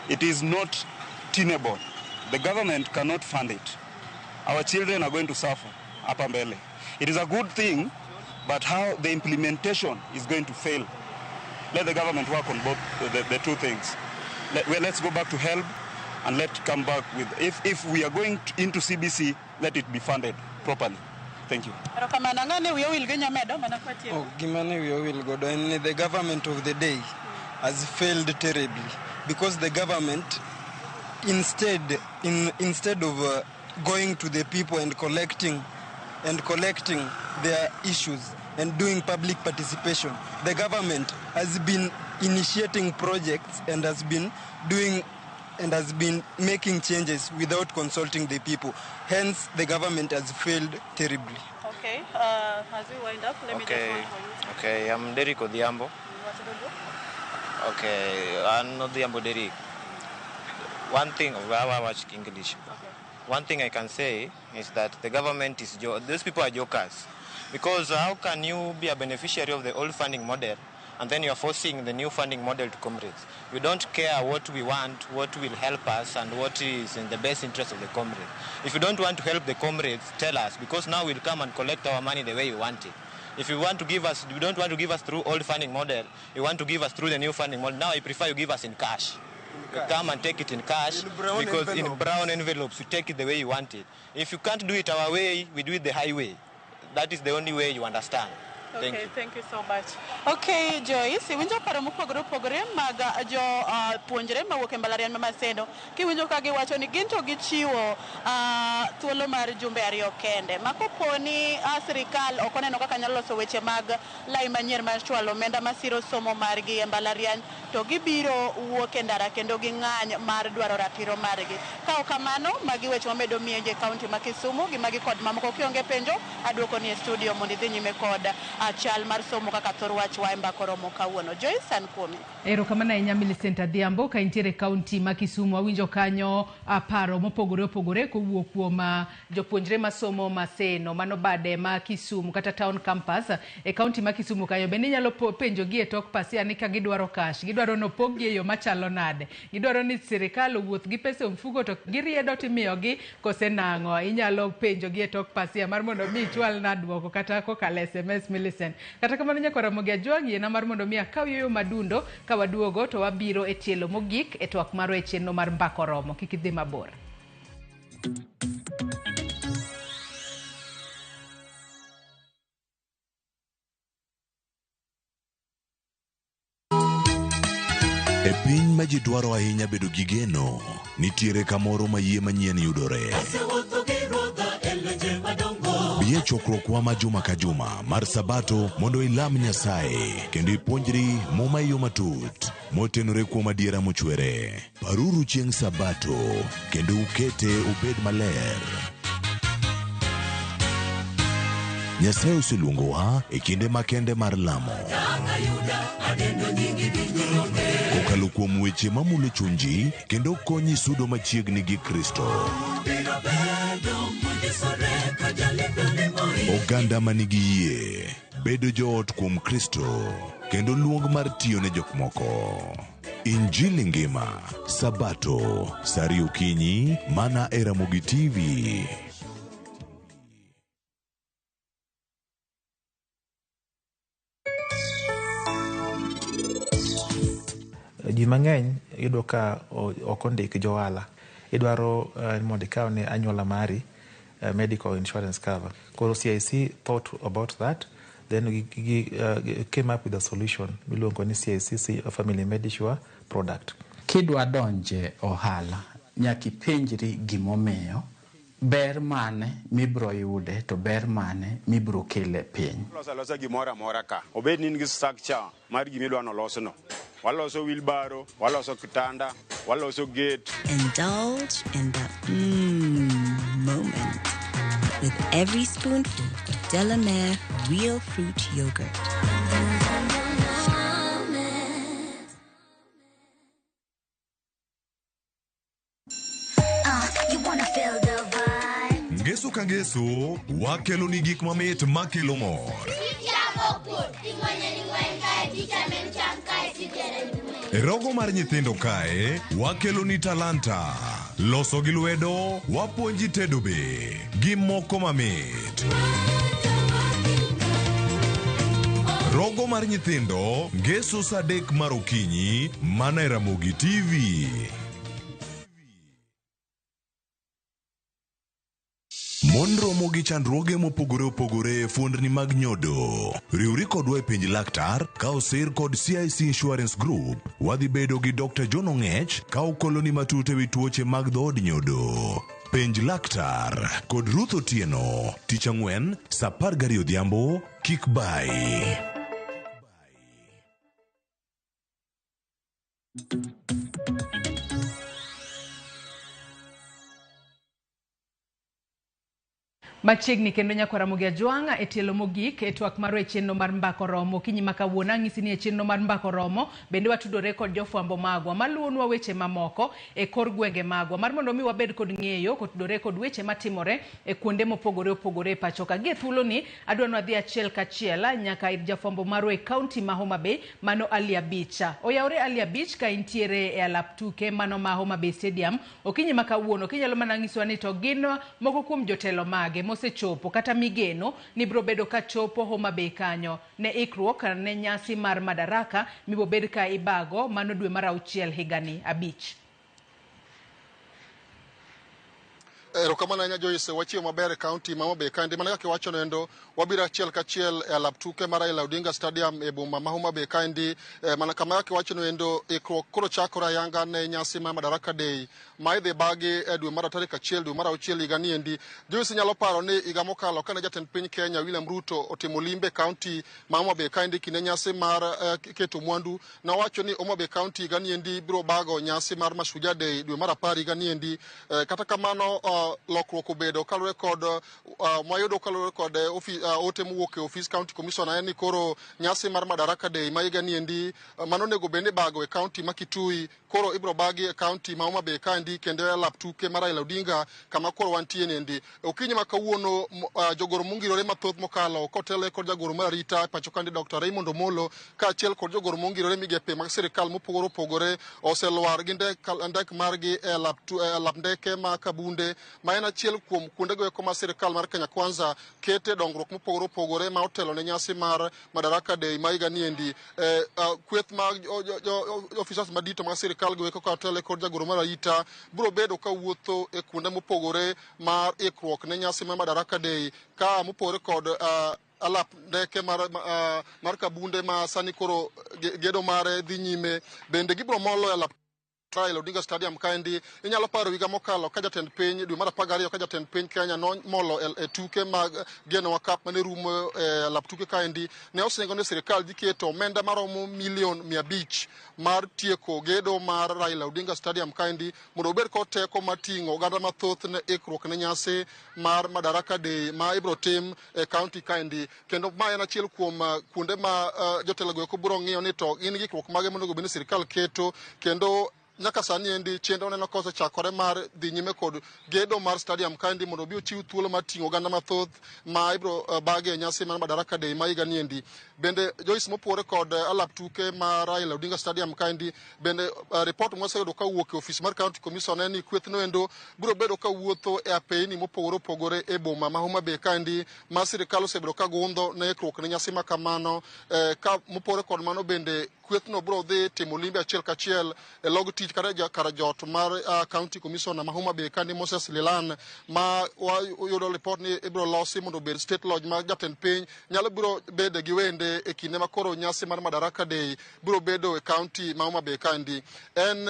It is not tenable. The government cannot fund it. Our children are going to suffer hapa mbele. It is a good thing, but how the implementation is going to fail. Let the government work on both the two things. Let's go back to HELB and let's come back with, if we are going into CBC, let it be funded properly. Thank you. The government of the day has failed terribly, because the government, instead of going to the people and collecting their issues, and doing public participation. The government has been initiating projects and has been making changes without consulting the people. Hence, the government has failed terribly. Okay, as we wind up, let me just one for you. Okay, I'm Derek Odhiambo. What's the do? Okay, I'm not Odhiambo Derek. One thing, I watch English. Okay. One thing I can say is that the government is, those people are jokers. Because how can you be a beneficiary of the old funding model and then you are forcing the new funding model to comrades? You don't care what we want, what will help us, and what is in the best interest of the comrades. If you don't want to help the comrades, tell us, because now we'll come and collect our money the way you want it. If you want to give us, you don't want to give us through old funding model, you want to give us through the new funding model. Now I prefer you give us in cash. You come and take it in cash, because in brown envelopes, you take it the way you want it. If you can't do it our way, we do it the highway. That is the only way you understand. Okay, thank you so much. Okay, Joyce, winjo paro mopogore mag jo puonjre mawuok e mbalariany ma Maseno kiwinjo ka giwacho ni gin to gichiwo thuolo mar jumbe ariyo kende ma koponi sirikal ok oneno kaka nyalo loso weche mag lai manyien mar chwalo omenda masiro somo margi e mbalariany to gibiro wuok e ndara kendo gi ng'any mar dwaro ratiro margi. Ka ok kamano, magi weche mamedo mienje kaunti ma Kisumu gi magi kod mamoko kionge penjo aduoko ni e studio mondo idhi nyime kod chal mar somo kaka thor wach wa Mbako Romo kawuono. Joyce an kuomi. Erokamano ahinya Millicent Adhiambo ka intiere kaunti ma Kisumu. Awinjo kanyo paro mopogore kowuok kuom jopuonjre masomo Maseno mano bade ma Kisumu kata town campus e kaunti ma Kisumu kanyo. Bende inyalo penjogi e tok pasia ni ka gidwaro cash, gidwaro no poggi e yo machalo nade, gidwaro ni sirikal owuoth gi pesa mfuko to giriedo timiyogi kose nang'o. Inyalo penjogi e tok pasia mar mondo mi chwal na duoko kata kokalo SMS Millicent. Kata kamano Nyakwar Ramogi Ajwang' yena mar mondo mi akaw yo madundo ka waduogo to wabiro e tielo mogik e twak marwa e chenro mar Mbako Romo. Kik idhi mabor. E piny ma ji dwaro ahinya bedo gi geno, nitiere kamoro ma yie manyien yudore. Biye chokruokwa ma juma ka juma mar Sabato mondo ilam Nyasaye kendo ipuonjri muma yo matut motenore kuom adiera mochwere. Paruru chieng' Sabato kendo ukete obed maler. Nyasaye oseluongowa e kinde makende mar lamo. Kokalo kuom weche mamulo chunji kendo konyi sudo machiegni gi Kristo. Oganda manigi yie bedo joot kuom Kristo kendo luong mar tiyo ne jok moko. Injili ngima Sabato sari okinyi mana e Ramogi TV. Ji mang'eny yudo ka ok ondik johala. Idwaro mondo ikaw ne anyuola mari medical insurance cover. Koro CIC thought about that, then we came up with a solution miluongo ni CIC Family Medisure product. Kidwa donje ohala nyaki penjri gimomiyo, ber mane mibro yude to ber mane mibro kele piny. Losa gimora mora ka obed ni ngi structure mar gimidwa no losno. Waloso wheelbarrow, waloso kitanda, waloso gate. Indulge in the moment with every spoonful of Delamere real fruit yogurt. You wanna feel the vibe? Ngeso ka ngeso, wakelo ni gik mamit makelo mor. E rogo mar nyithindo kae, wakelo ni talanta. Loso gi lwedo, wapuonji tedo be. Gi moko mamit. Rogo mar nyithindo, ngeso saa 3 mar okinyi, mana e Ramogi TV. Mon romo gi chandruoge mopogore opogore e fuondni mag nyodo. Riwri kodwa e penj laktar ka osir kod CIC Insurance Group. Wadhi bedo gi Dr. John Ong'ech ka okoloni matut ewi tuoche mag dhood nyodo. Penj laktar kod Ruth Otieno, tich ang'wen, saa 12 odhiambo, kik bai. Machiegni kendo nyakwara Mugia Jwanga e tielo mogik e twak maro e chenro mar mbako romo kinyi makawuono ang'isi ni e chenro mar mbako romo bende watudore kod jofwambo magwa maluonwa weche mamoko e kor gwenge magwa mar mondo mi wabed kod ng'eyo kotudore kod weche matimore e kuonde mopogore opogore e pacho ka. Gie thuolo ni adwa no adhi achiel kachiel nyaka ir jafwambo maro e kaunti ma Homa Bay mano Ali Abich. Oyawre Ali Abich ka intiere e alap tuke mano ma Homa Bay Stadium okinyi makawuono kinyalo mana ng'iswa ni to gin moko kuom jotelo mage mosechopo kata migeno ni bro bedo ka chopo Homa Bay kanyo ne ikruok ne nyasi mar Madaraka mibo bed ka ibago mano dwe mar 6 higani. Abich. Erokamano nya Joyce wachio maber e kaunti ma Homa Bay kandi mana kaka wacho nendo wabiro achiel kachiel e alap tuke mar Raila Odinga Stadium e boma ma Homa Bay kandi mana kama kaka wacho nendo ikruok koro chakore ayanga ne nyasi mar Madaraka Day ma idhi bagi e dwe mar 1 dwe mar 6 higani endi. Joyce nyalo paro ni higa mokalo kane jatend piny Kenya William Ruto otimo limbe kaunti ma Homa Bay kandi kine nyasi mar keto mwandu na wacho ni Homa Bay County higani endi biro bago nyasi mar Mashujaa Day dwe mar 10 higani endi. Kata kamano lokruok obedo kalore kod mayudo kalore kod ote mowuok e office county commissioner ni koro nyasi mar Madaraka Day ma higani endi mano nego bende bago e county ma Kitui koro ibro bagi e county ma Homa Bay kandi kendo e lap tuke mar Raila Odinga kama koro wantie nendi. Okinyi makawuono jogoro mungirore mathoth mokalo kotele kod jagoro mar arita pacho kandi Dr. Raymond Omolo ka achiel kod jogoro mungirore migepe mag sirikal mopogore opogore oselwar gi ndek margi e lap ndeke ma Kabunde ma en achiel kuom kuondego eko ma sirikal mar Kenya Kwanza kete dongruok mopogore opogore ma otelo ne nyasi mar Madaraka Day ma higani endi. Kweth mag officers madito mag sirikal go eko ka otelo kod jagoro mar arita biro bedo ka wuotho e kuonde mopogore mar ikruok ne nyasi mar Madaraka Day ka mopogore kod alap ndeke mar Kabunde ma sani koro gedo mare dhi nyime bende gibiro molo alap Raila Odinga Stadium kandi. Inyalo paro higa mokalo ka jatend piny dwe mar 12 ka jatend piny Kenya no molo e tuke mag Genoa Cup mane rumo e lap tuke kandi ne osingo ne sirikal diketo omenda maromo milion 500 mar tieko gedo mar Raila Odinga Stadium kandi mondo obed kod teko mating'o oganda mathoth ne ikruok ne nyasi mar Madaraka Day ma ibro tim e county kandi kendo ma en achiel kuom kuonde ma jotelo go eko biro ng'iyo ni to gin gikruok mage mondo obed sirikal keto kendo nyaka sani endi chenro neno kose chakore mar dhi nyime kod gedo mar stadium kandi mondo obi ochiw thuolo mar ting'o oganda mathoth ma ibro bagi e nyasi mar Madaraka Day ma higani endi. Bende Joyce mopore kod alap tuke mar Raila Odinga Stadium kandi bende report mwaseyudo ka wuok e office mar county commissioner ni kwethno endo biro bedo ka wuotho e apeyni mopogore opogore e boma ma Homa Bay kandi ma sirikal osebedo ka gundho ne ikruok ne nyasi ma kamano. Ka mopore kod mano bende kwethno biro dhi timo limbe achiel kachiel e log tich kara jot mar county commissioner ma Homa Bay kandi Moses Lilan ma wayudo report ni ibiro losi mondo obed state lodge ma jatend piny nyalo biro bede gi wende e kinde ma koro nyasi mar Madaraka Day biro bedo e county ma Homa Bay kandi. En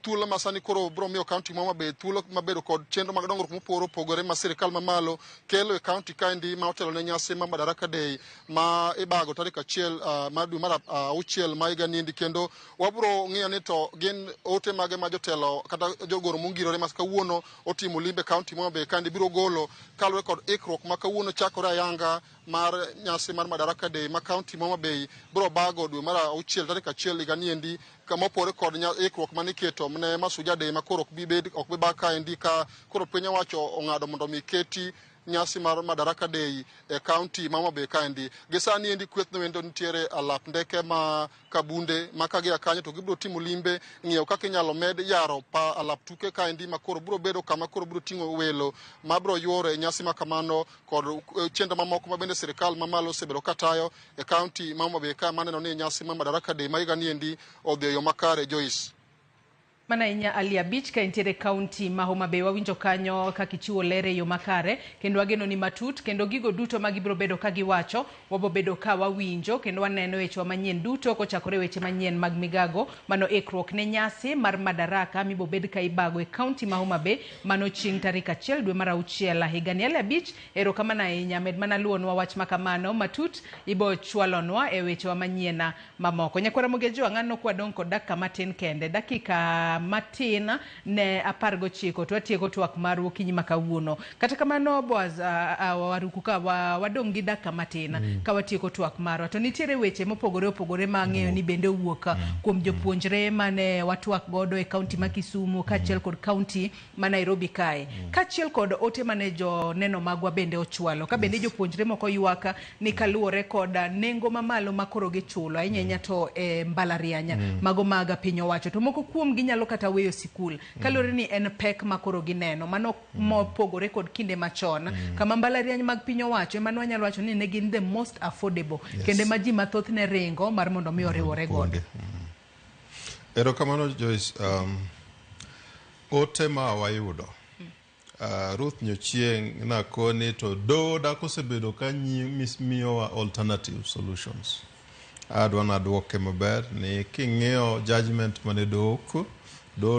thuolo ma sani koro biro miyo county ma Homa Bay thuolo mabedo kod chenro mag dongruok mopogore opogore ma sirikal mamalo kelo e county kandi ma otelo ne nyasi mar Madaraka Day ma ibago tarik 1 mar dwe mar 6 ma higani endi kendo wabiro ng'iyo ni to gin ote mage ma jotelo kata jogoro mungirore ma kawuono otimo limbe county ma Homa Bay kandi biro golo kalore kod ikruok ma kawuono chakore ayanga mar nyasi mar Madaraka Day ma county ma Homa Bay biro bago dwe mar 6 tarik 1 higani endi kama opore kod ikruok maniketo ne Mashujaa Day ma koro ok bi baka endi ka koro piny owacho ong'ado mondo mi keti nyasi mar Madaraka Day e county ma Homa Bay kandi. Gisani endi kwethno endo nitiere alap ndeke ma Kabunde ma kagia kanyo to gibiro timo limbe ng'iyo kaka inyalo med yaro pa alap tuke kandi ma koro biro bedo kama koro biro ting'o welo ma biro yuoro nyasi ma kamano kod chenro mamoko ma bende sirikal mamalo osebedo katayo e county ma Homa Bay ka maneno ni nyasi mar Madaraka Day ma higani endi odhi e yo makare. Joyce. Mana inya Alia Beach ka intiere county ma Homa Bay wawinjo kanyo ka kichiwo lere yo makare kendo ageno ni matut kendo gigo duto ma gibro bedo ka giwacho wabo bedo ka wawinjo kendo waneno weche manyien duto kochakore weche manyien mag migago mano ekruok ne nyasi mar Madaraka mibo bed ka ibago e county ma Homa Bay mano chieng' tarik 1 dwe mar 6 higa ni. Alia Beach erokamano inya med mana luonwa wach makamano matut ibo chwalonwa e weche manyien mamoko. Nyakwara Mugejo ang'ano kwadong kod dakika matin kende dakika matin ne 19 to atieko twak mar okinyi makawuono. Kata kamano Boaz waruku ka wadong gi dakika matin ka watieko twak marwa to nitiere weche mopogore opogore ma ng'eyo ni bende wuok kuom jopuonjre mane watwak godo e county ma Kisumu kaachiel kod county ma Nairobi kae kaachiel kod ote mane jo neno magwa bende ochwalo ka bende jopuonjre moko ywaka ni kaluwore kod nengo mamalo makoro gichulo ahinya to mbalarianya mago maga piny owacho to moko kuom ginyalo kata weyo sikul kalore ni en pek makoro gineno mano mopogore kod kinde machon kama mbalariany mag piny owacho mano wanyalo wacho ni ne gin the most affordable kende ma ji mathoth ne ringo mar mondo mi oriwore godo. Erokamano Joyce, ote ma wayudo Ruth Nyochieng na koni to do da kosebedo ka miyowa alternative solutions. Adwana duoke maber ni king'eyo judgment mane do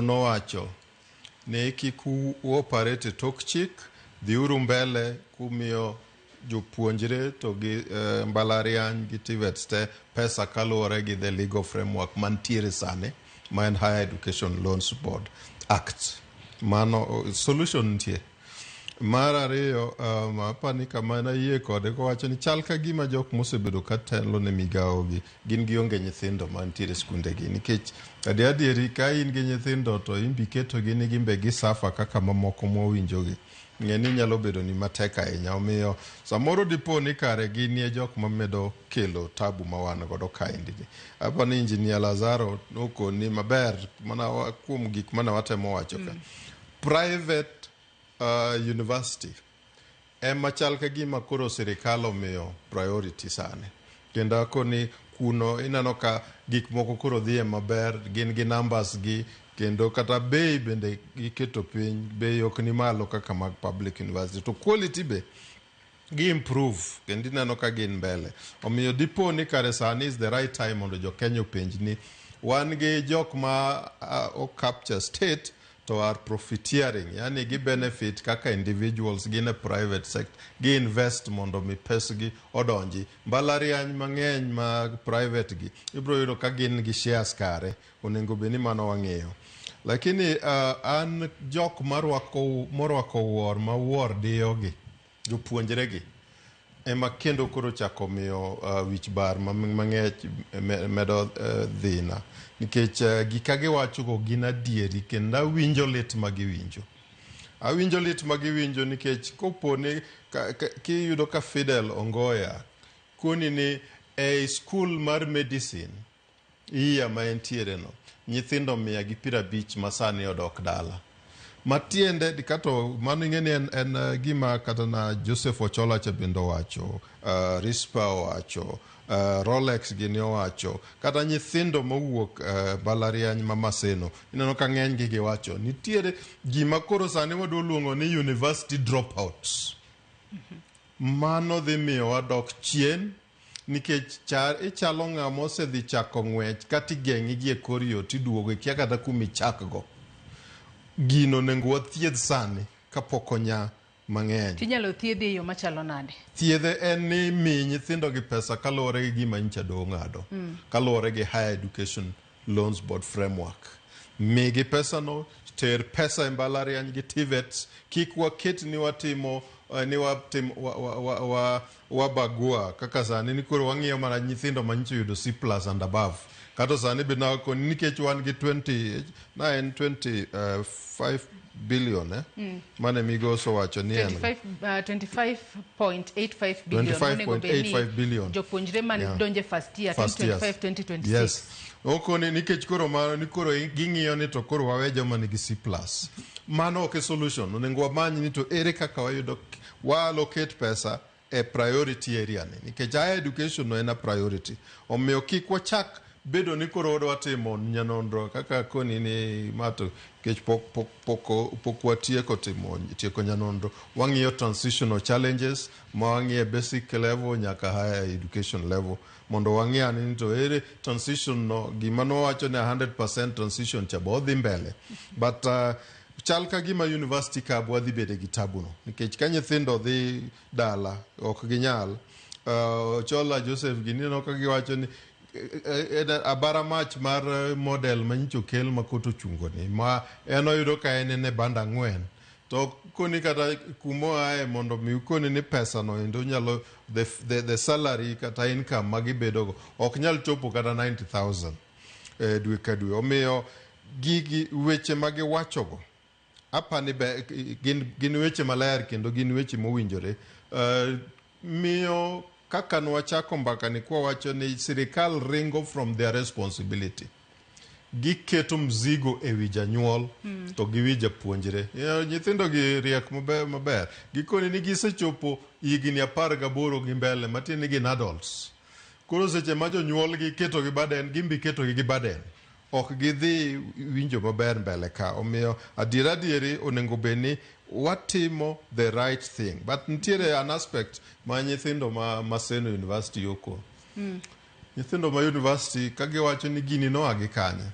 nowacho ni kiku operate tok chik dhiuru mbele kumiyo jopuonjre to gi mbalariany gi TVETs te pesa kaluwore gi the legal framework mantiere sane ma en Higher Education Loans Board Act. Mano solution nitie. Mar ariyo apani kama na yie kode kowacho ni chal ka gima jok mosebedo ka telo ne migawogi gin gionge nyithindo mantiere skundegi nikech adieri ka in gi nyithindo to imbi ketogi ni gimbe gi safa kaka mamoko mowinjogi ng'eni nyalo bedo ni matek ahinya omiyo samoro dipo ni kare ginie jok mamedo kelo tabu ma wan godo kaindigi. Apani Injinia Lazaro nokoni maber mana kuom gik mana watemo wacho ka private university ema chal ka gima koro sirikal omiyo priority sane kendo koni kuno ineno ka gik moko koro dhie maber gin gi numbers gi kendo kata bei bende giketo piny bei ok ni malo kaka mag public university to quality be gi improve kendo ineno ka gin mbele omiyo dipo ni kare sani is the right time mondo jo Kenya penj ni wan gi jok ma o capture state to are profiteering yani gi benefit kaka individuals gin a private sector gi invest mondo mi pesgi odonji mbalariany mang'eny mag private gi ibro yudo ka gin gi shares kare onego beni mano wang'eyo lakini an jok morwako wuor ma wuor diyogi jopuonjre gi ema kendo koro chako miyo wich bar mang'ech medo dhina nikech gika giwacho go gin adieri kendo awinjo lit magiwinjo nikech koponi kiyudo ka Fidel Ongoya koni ni e school mar medicine iya ma entiere no nyithindo 150 masani odok dala matiende dikato mano ng'eni en gima kata na Joseph Ochola chabindo wacho Rispa wacho Rolex gini owacho kata nyithindo mowuok balariany ma Maseno ineno ka ng'eny gi giwacho nitiere gima koro sani wado luongo ni university dropouts mano dhi miyo wadok chien nikech ichalo ng'ama osedhi chako ng'wech kata igeng'i gi e kor yot iduogo ikia kata kumichakgo gino nengo wathiedh sani kapok onya mang'eny. Tinyalo thiedhe yo machalo nade? Thiedhe en ni mi nyithindo gi pesa kaluwore gi gima nyicha do ng'ado kaluwore gi Higher Education Loans Board Framework. Mi gi pesa no ter pesa e mbalariany gi TVETs kik waket ni watimo wabagua kaka sani ni koro wang'iyo mana nyithindo manyicha yudo C+ and above kato sani bina ko nikech wan gi 25 billion mane migoso wacho ni en 25.85 billion jopuonjre man donje first year 2025-2026 yes okoni nikech koro mano ni koro ging'iyo ni to koro wawe joma nigi C+ mano ok solution onego wamany ni to ere kaka wayudo wa allocate pesa e priority area ni nikech higher education no en a priority omiyo kik wachak bedo ni koro watimo nyanondro kaka koni ni mato kech pok watieko tieko nyanondro wang'iyo transitional challenges ma wang'iye basic level nyaka higher education level mondo wang'ia ni to ere transition no gima nowacho ni 100% transition cha bodhi mbele but chal ka gima university ka bwadhi bede gi tabuno nikech ka nyithindo dhi dala ok ginyal Chola Joseph ginino ka giwacho ni abara mach mar model manyicho kel makoto chungo ni ma eno yudo ka ne banda ngwen to koni kata kumo ae mondo mi koni ni pesa no endo nyalo the salary kata income magibedo ok nyal chopo kata 90,000 dwe ka dwe omiyo gigi weche magi wachogo apa ni gin weche maler kendo gin weche mowinjore miyo kaka nwachako mbaka ni kwa wacho ni sirikal ringo from their responsibility giketo mzigo ewi janyuol to giwi japuonjre nyithindo gi riek maber gikoni ni gisechopo higni 18 gi mbele matini gin adults koro seche ma jonyuol gi keto gi baden gimbi keto gi baden ok gidhi winjo maber mbele ka omiyo adieri onengo beni watimo the right thing but ntiere an aspect ma nyithindo ma Maseno University yoko nyithindo ma university kage wacho ni gini no agi kanye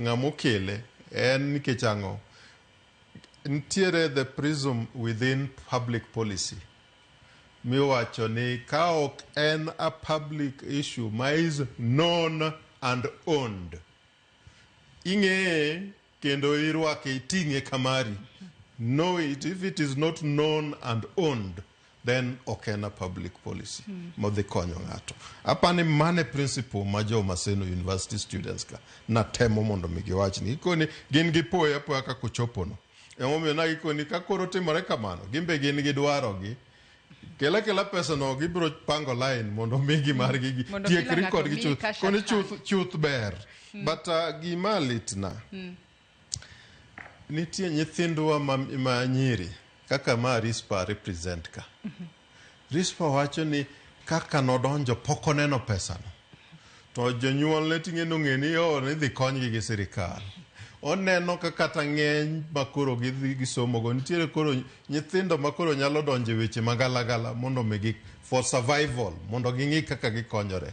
ng'amo kele en nikech ang'o ntiere the prism within public policy mi wacho ni ka ok en a public issue ma is known and owned ing'e kendo irwake iting'e kamari know it if it is not known and owned then okay na public policy modhi konyo ng'ato apani mane principle ma jo Maseno University students ka na temo mondo mi giwach ni ikoni gin gipoe apoya ka kuchopono emomiyo na ikoni ka koro timore kamano gimbe gin gi dwaro gi kela pesa no gibro pango line mondo migi mar gi tiek record gi koni chuth ber but gima litna nitie nyithindwa ma nyiri kaka ma RISPA represent ka RISPA wacho ni kaka nodonjo poko neno pesa no to jonyuol ne ting'e no ng'eni ni dhi konygi gi sirikal oneno ka kata ng'eny makoro gi somo go nitiere koro nyithindo makoro nyalo donjo weche magalagala mondo migi for survival mondo ging'i kaka gikonyore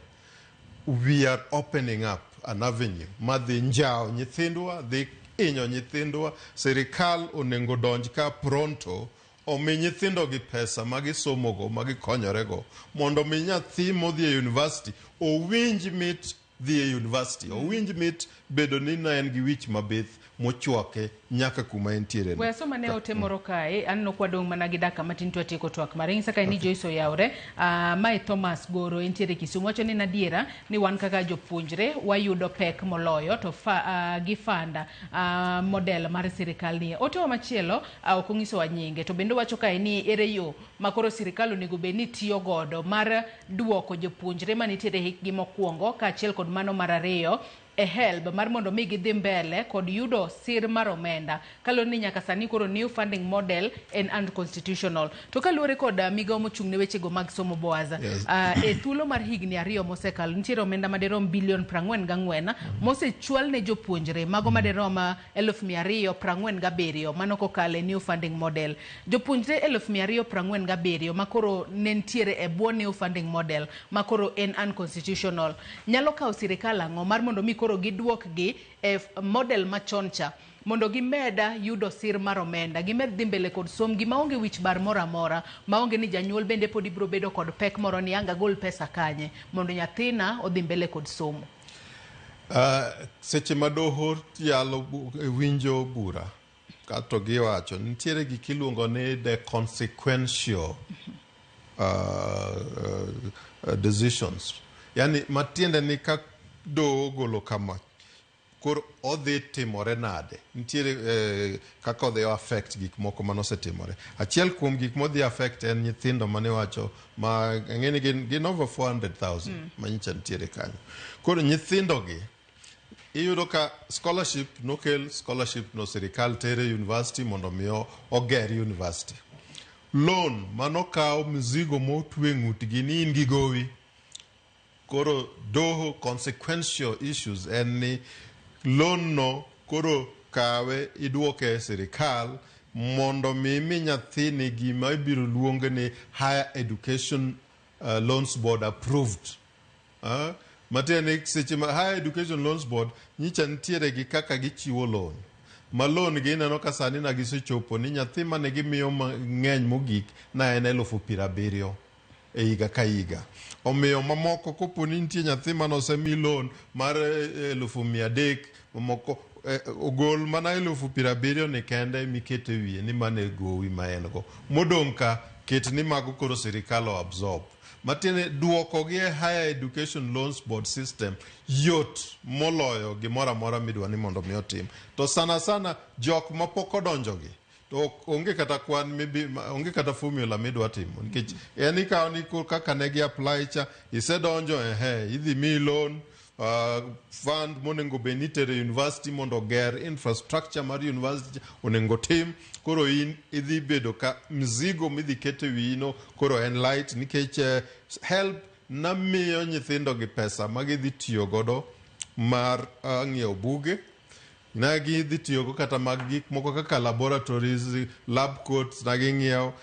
we are opening up an avenue madhi njao nyithindwa dhi inyo nyithindwa sirikal onengo donj ka pronto omi nyithindo gi pesa magisomogo magikonyorego mondo mi nyathi modhi e university owinj mit dhi e university owinj mit bedo ni na en gi wich mabith mochwake nyaka kuma entiere we so mane otemoro kae anno kwadong mana gi daka matin to atieko twak mare saka ni Joyce Oyaure mai Thomas Goro entiere Kisumu wacho ni nadiera ni wan kaka jopuonjre wayudo pek moloyo to gi fanda model mar sirikal ni otewa machielo ok ongiso wanyinge to bende wacho kae ni ere yo makoro sirikal onego be ni tiyo godo mar duoko jopuonjre manitiere hikgi mokwongo ka achiel kod mano mar ariyo help mar mondo mi gidhi mbele kod yudo sir mar omenda kaloni ni nyaka sani koro new funding model en unconstitutional to kaluore kod migao mochung' ne weche go mag somo Boaza e thuolo mar higni 2 mosekalo nitiere omenda maderom bilion 44 mosechwal ne jopuonjre mago maderom 247 mano kokale new funding model jopuonjre 247 makoro nentiere e bwo new funding model makoro en unconstitutional nyalo kawo sirikal ang'o mar mondo mi koro giduok gi model machoncha mondo gimeda yudo sir mar omenda gimed dhi mbele kod somgi maonge wich bar mora maonge ni janyuol bende pod ibro bedo kod pek moro ni anga gol pesa kanye mondo nyathina odhi mbele kod somo seche madoho yalo winjo bura kato giwacho nitiere gik iluongo ni the consequential decisions yani matiende ni ka do golo kama kor odhi timore nade nitiere kaka odhi affect gik moko manosetimore achiel kuom gik modhi affect en nyithindo mane wacho ma ng'eni gin over 400,000 manyicha nitiere kanyo koro nyithindo gi iyudo ka scholarship no sirikal tere university mondo miyo oger university loan manokawo mzigo motwe ng'utgi ni in gi gowi koro doho consequential issues en ni loan no koro kawe iduoke sirikal mondo mi nyathini gima ibiro luonge ni Higher Education Loans Board approved. Matiende seche ma Higher Education Loans Board nyicha ntiere gi kaka gichiwo loan. Ma loan gi ineno ka sani na gisechopo ni nyathi mane gimiyo mang'eny mogik na en 70,000 e higa ka higa. Omiyo mamoko kopo ni nitie nyathi manosemi loan mar 300,000 mamoko ogol mana 70,000 ni kende mikete wiye ni mane gowi ma en go. Modong' ka ket ni mago koro sirikal absorb. Matiende duoko gi Higher Education Loans Board system yot moloyo gimoro amora midwa ni mondo mi otim. To sana jok mapok odonjo gi to onge kata kwan onge kata formula midwa timo nikech en ikawo ni kaka ne gi apply cha isedonjo idhi mi loan fund monengo benitere university mondo ger infrastructure mar university onengo tim koro in idhi bedo ka mzigo midhi kete wino koro en light nikech help na miyo nyithindo gi pesa magidhi tiyo godo mar ng'iewo buge na gidhi tiyo go kata mag gik moko kaka laboratories lab coats na ging'iewo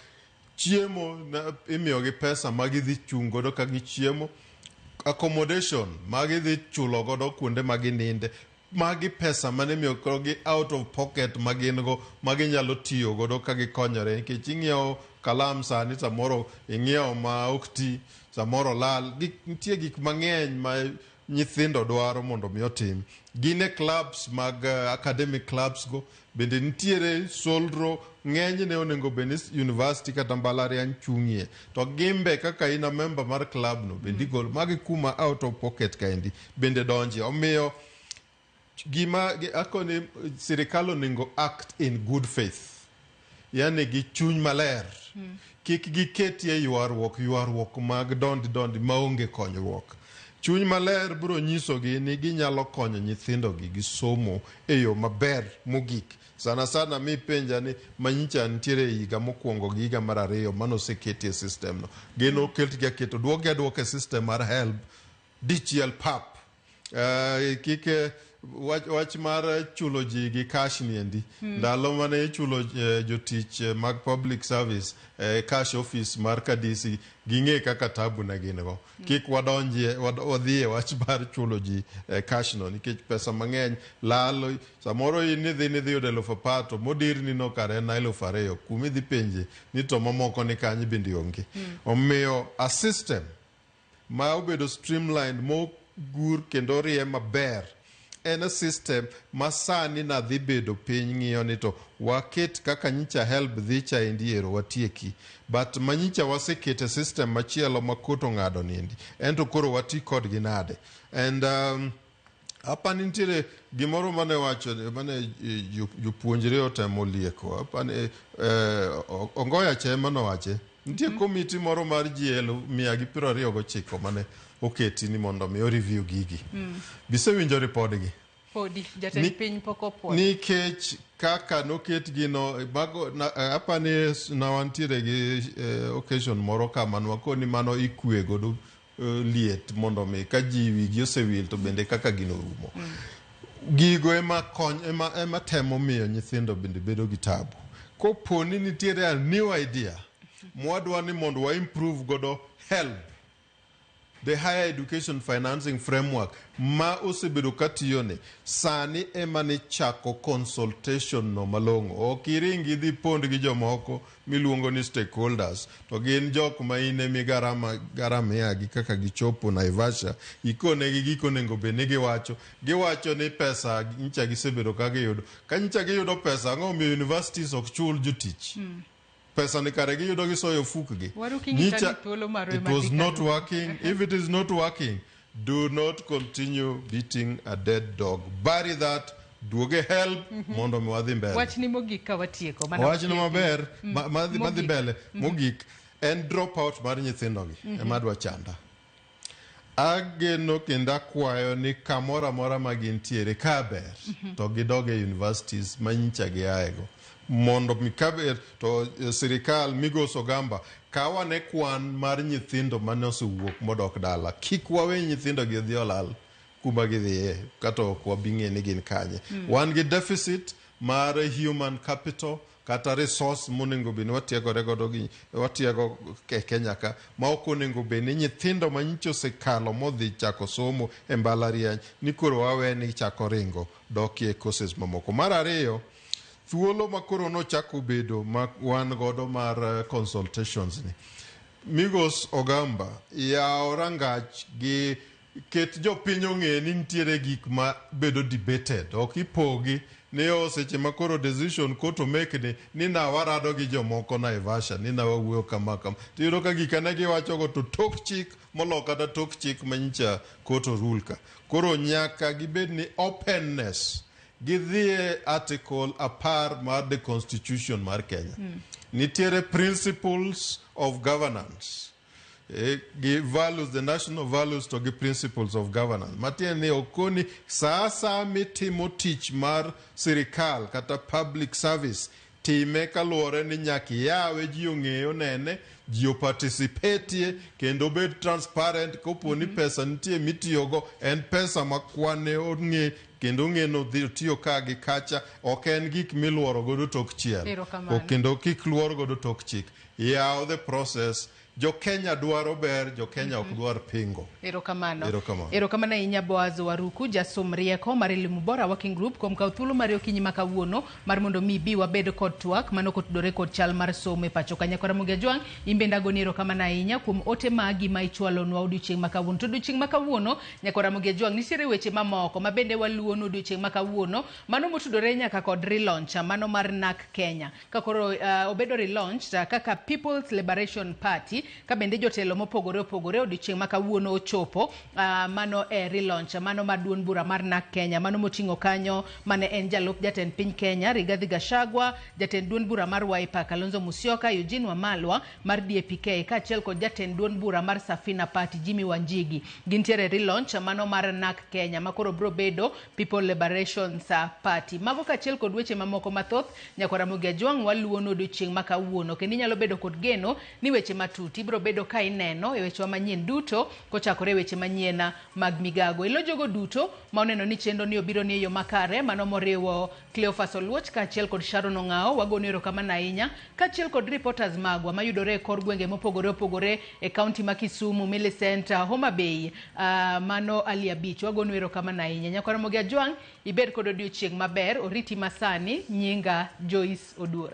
chiemo na imiyo gi pesa magidhi chung godo ka gichiemo accommodation magidhi chulo godo kuonde magininde magi pesa mane miyo gi out of pocket magin go maginyalo tiyo godo ka gikonyore nikech ing'iewo kalam sani samoro ing'iewo ma ok ti samoro lal nitie gik mang'eny ma nyithindo dwaro mondo mi otim gine clubs mag academic clubs go bende nitiere solro ng'eny ne onengo benis university kata mbalariany chung'ie to gimbe kaka ina member mar club no bende gol magi kuma out of pocket kaendi bende donji omiyo gima akoni sirikal onego act in good faith yani gi chuny maler kik giketie ywaruok mag dondi maonge konyruok. Chuny maler biro nyisogi ni ginyalo konyo nyithindogi gi somo e yo maber mogik. Sana mi penja ni manyicha ntiere higa mokwongo gi higa mar ariyo manoseketie system no. Geno keto duoke system mar help dichiel pap. Kike wach mar chulo ji gi cash niendi. Ndalo mane chulo jotich mag public service cash office mar kadisi ging'e kaka tabu na gin go. Kik wadhie wach mar chulo ji cash no nikech pesa mang'eny lalo samoro nidhi yudo 1,000 to modirni no kare na 2,000 kumi dhi penje ni to mamoko ni kanyi bende onge. Omiyo a system ma obedo streamlined mogur kendo rie maber en a system masani na dhi bedo piny ng'iyo ni to waket kaka nyicha help dhi cha indiero watieki but manyicha wasekete system machielo makoto ng'ado nindi ento koro wati kod ginade and hapa nitiere gimoro mane wacho mane jopuonjre otemo lieko hapa Ongoya Chema nowache nitie komiti moro mar ji 129 mane oketi ni mondo mi review gigi bisewinjo ripodgi podi jatend piny pok opuodho nikech kaka noket gino bago hapa ni na wantiere gi occasion moro kama nwakoni mano ikwe godo liet mondo mi ka ji wigi osewil to bende kaka gino rumo gigo ema temo miyo nyithindo bende bedo gi tabu koponi nitiere a new idea mwadwa ni mondo wa improve godo help the higher education financing framework ma osebedo katiyone sani ema ni chako consultation no malongo okiringi dhi pond gi jomoko miluongo ni stakeholders to gin jok ma ine mi garama yagi kaka gichopo Naivasha ikone gi gikonengo bene giwacho ni pesa nyicha gisebedo ka giyudo ka nyicha giyudo pesa ng'o mi universities ok chul jotich pesa ni kare giyudo gisoyo fukgi it was not working. If it is not working, do not continue beating a dead dog. Bury that, duoge help mondo mi wadhi mbele. Wach ni mogik ka watieko wach ni maber madhi mbele mogik en drop out mar nyithindogi emadwa chanda ageno kendo akwayo ni kamoro amora ma gintiere ka ber to gidoge universities manyicha giaego mondo mikaber to sirikal Migos Ogamba kawane kwan mar nyithindo mane osewuok modok dala. Kik wawe nyithindo gi dhi olal kuma gidhiye kata ok wabing'e ni gin kanye. Wan gi deficit mar human capital kata resource monego beni watiego ke Kenya ka ma ok onego beni nyithindo manyicho osekalo modhi chako somo e mbalariany ni koro wawe ni chako ringo dokie courses mamoko. Mar ariyo, thuolo ma koro nochako bedo ma wan godo mar consultations ni. Migos Ogamba yao rangach gi ket jopiny ong'e ni nitiere gik ma bedo debated, ok ipogi ne seche ma koro decision koto make ni na warado gi jomoko Naivasha ni na wawuoyo kama tiyudo ka gika ne giwacho go to tok chik molo kata tok chik manyicha koto rule ka. Koro nyaka gibed ni openness gidhie article apar mar the constitution mar Kenya. Nitiere principles of governance. Values, the national values to the principles of governance. Matieni okoni sasa mitimo tich mar sirikal kata public service time kaluore ni nyaki yawe ji ong'eyo nene ji participate kendo bed transparent kopo ni pesa nitie mitiyogo en pesa makwane ong'e kendo ng'eno dhi tiyo ka gi kacha ok en gik miluoro godo tok chiel kendo kik luor godo tok chik. Yaw the process. Jo Kenya dwaro ber, jo Kenya ok dwar pingo. Erokamano ahinya Boaz Waruku, jasom rieko mar elimu bora working group kuom kawo thuolo mar okinyi ma kawuono mar mondo mi bi wabed kod twak mano kotudore kod chal mar somo e pacho ka. Nyakora Mugia Jwang, imbe ndagoni erokamano ahinya kuom ote magi ma ichwalonwa odiochieng' ma kawuono. To odiochieng' ma kawuono Nyakora Mugia Jwang nitiere weche mamoko ma bende waluono odiochieng' ma kawuono mano motudore nyaka kod relaunch mano mar NARC Kenya. Ka koro obedo relaunch kaka People's Liberation Party ka bende jotelo mopogore opogore odiochieng' ma kawuono ochopo mano relaunch mano mar duond bura mar NARC Kenya mano moting'o kanyo mane en jalup jatend piny Kenya Rigathi Gachagua, jatend duond bura mar Wiper Kalonzo Musyoka, Eugene Wamalwa mar DAP-K kaachiel kod jatend duond bura mar Safina Party Jimmy Wanjigi. Gintiere relaunch mano mar NARC Kenya makoro bro bedo People Liberation Party. Mago kaachiel kod weche mamoko mathoth Nyakora Mugia Jwang waluono odiochieng' ma kawuono kendo inyalo bedo kod geno ni weche matut ibro bedo ka ineno e weche manyien duto kochakore weche manyien mag migago. Ilo jogo duto ma oneno ni chendo ni obiro ni yo makare mano moriwo Cleophas Oluoch kaachiel kod Sharon Ong'ao wagono erokamano ahinya kaachiel kod reporters magwa mayudore e kor gwenge mopogore opogore e kaunti ma Kisumu, Millicent, Homa Bay, mano Ali Beach wagono erokamano ahinya. Nyakora Mugia Jwang ibed kod odiochieng' maber oriti masani nyinga Joyce Oduor.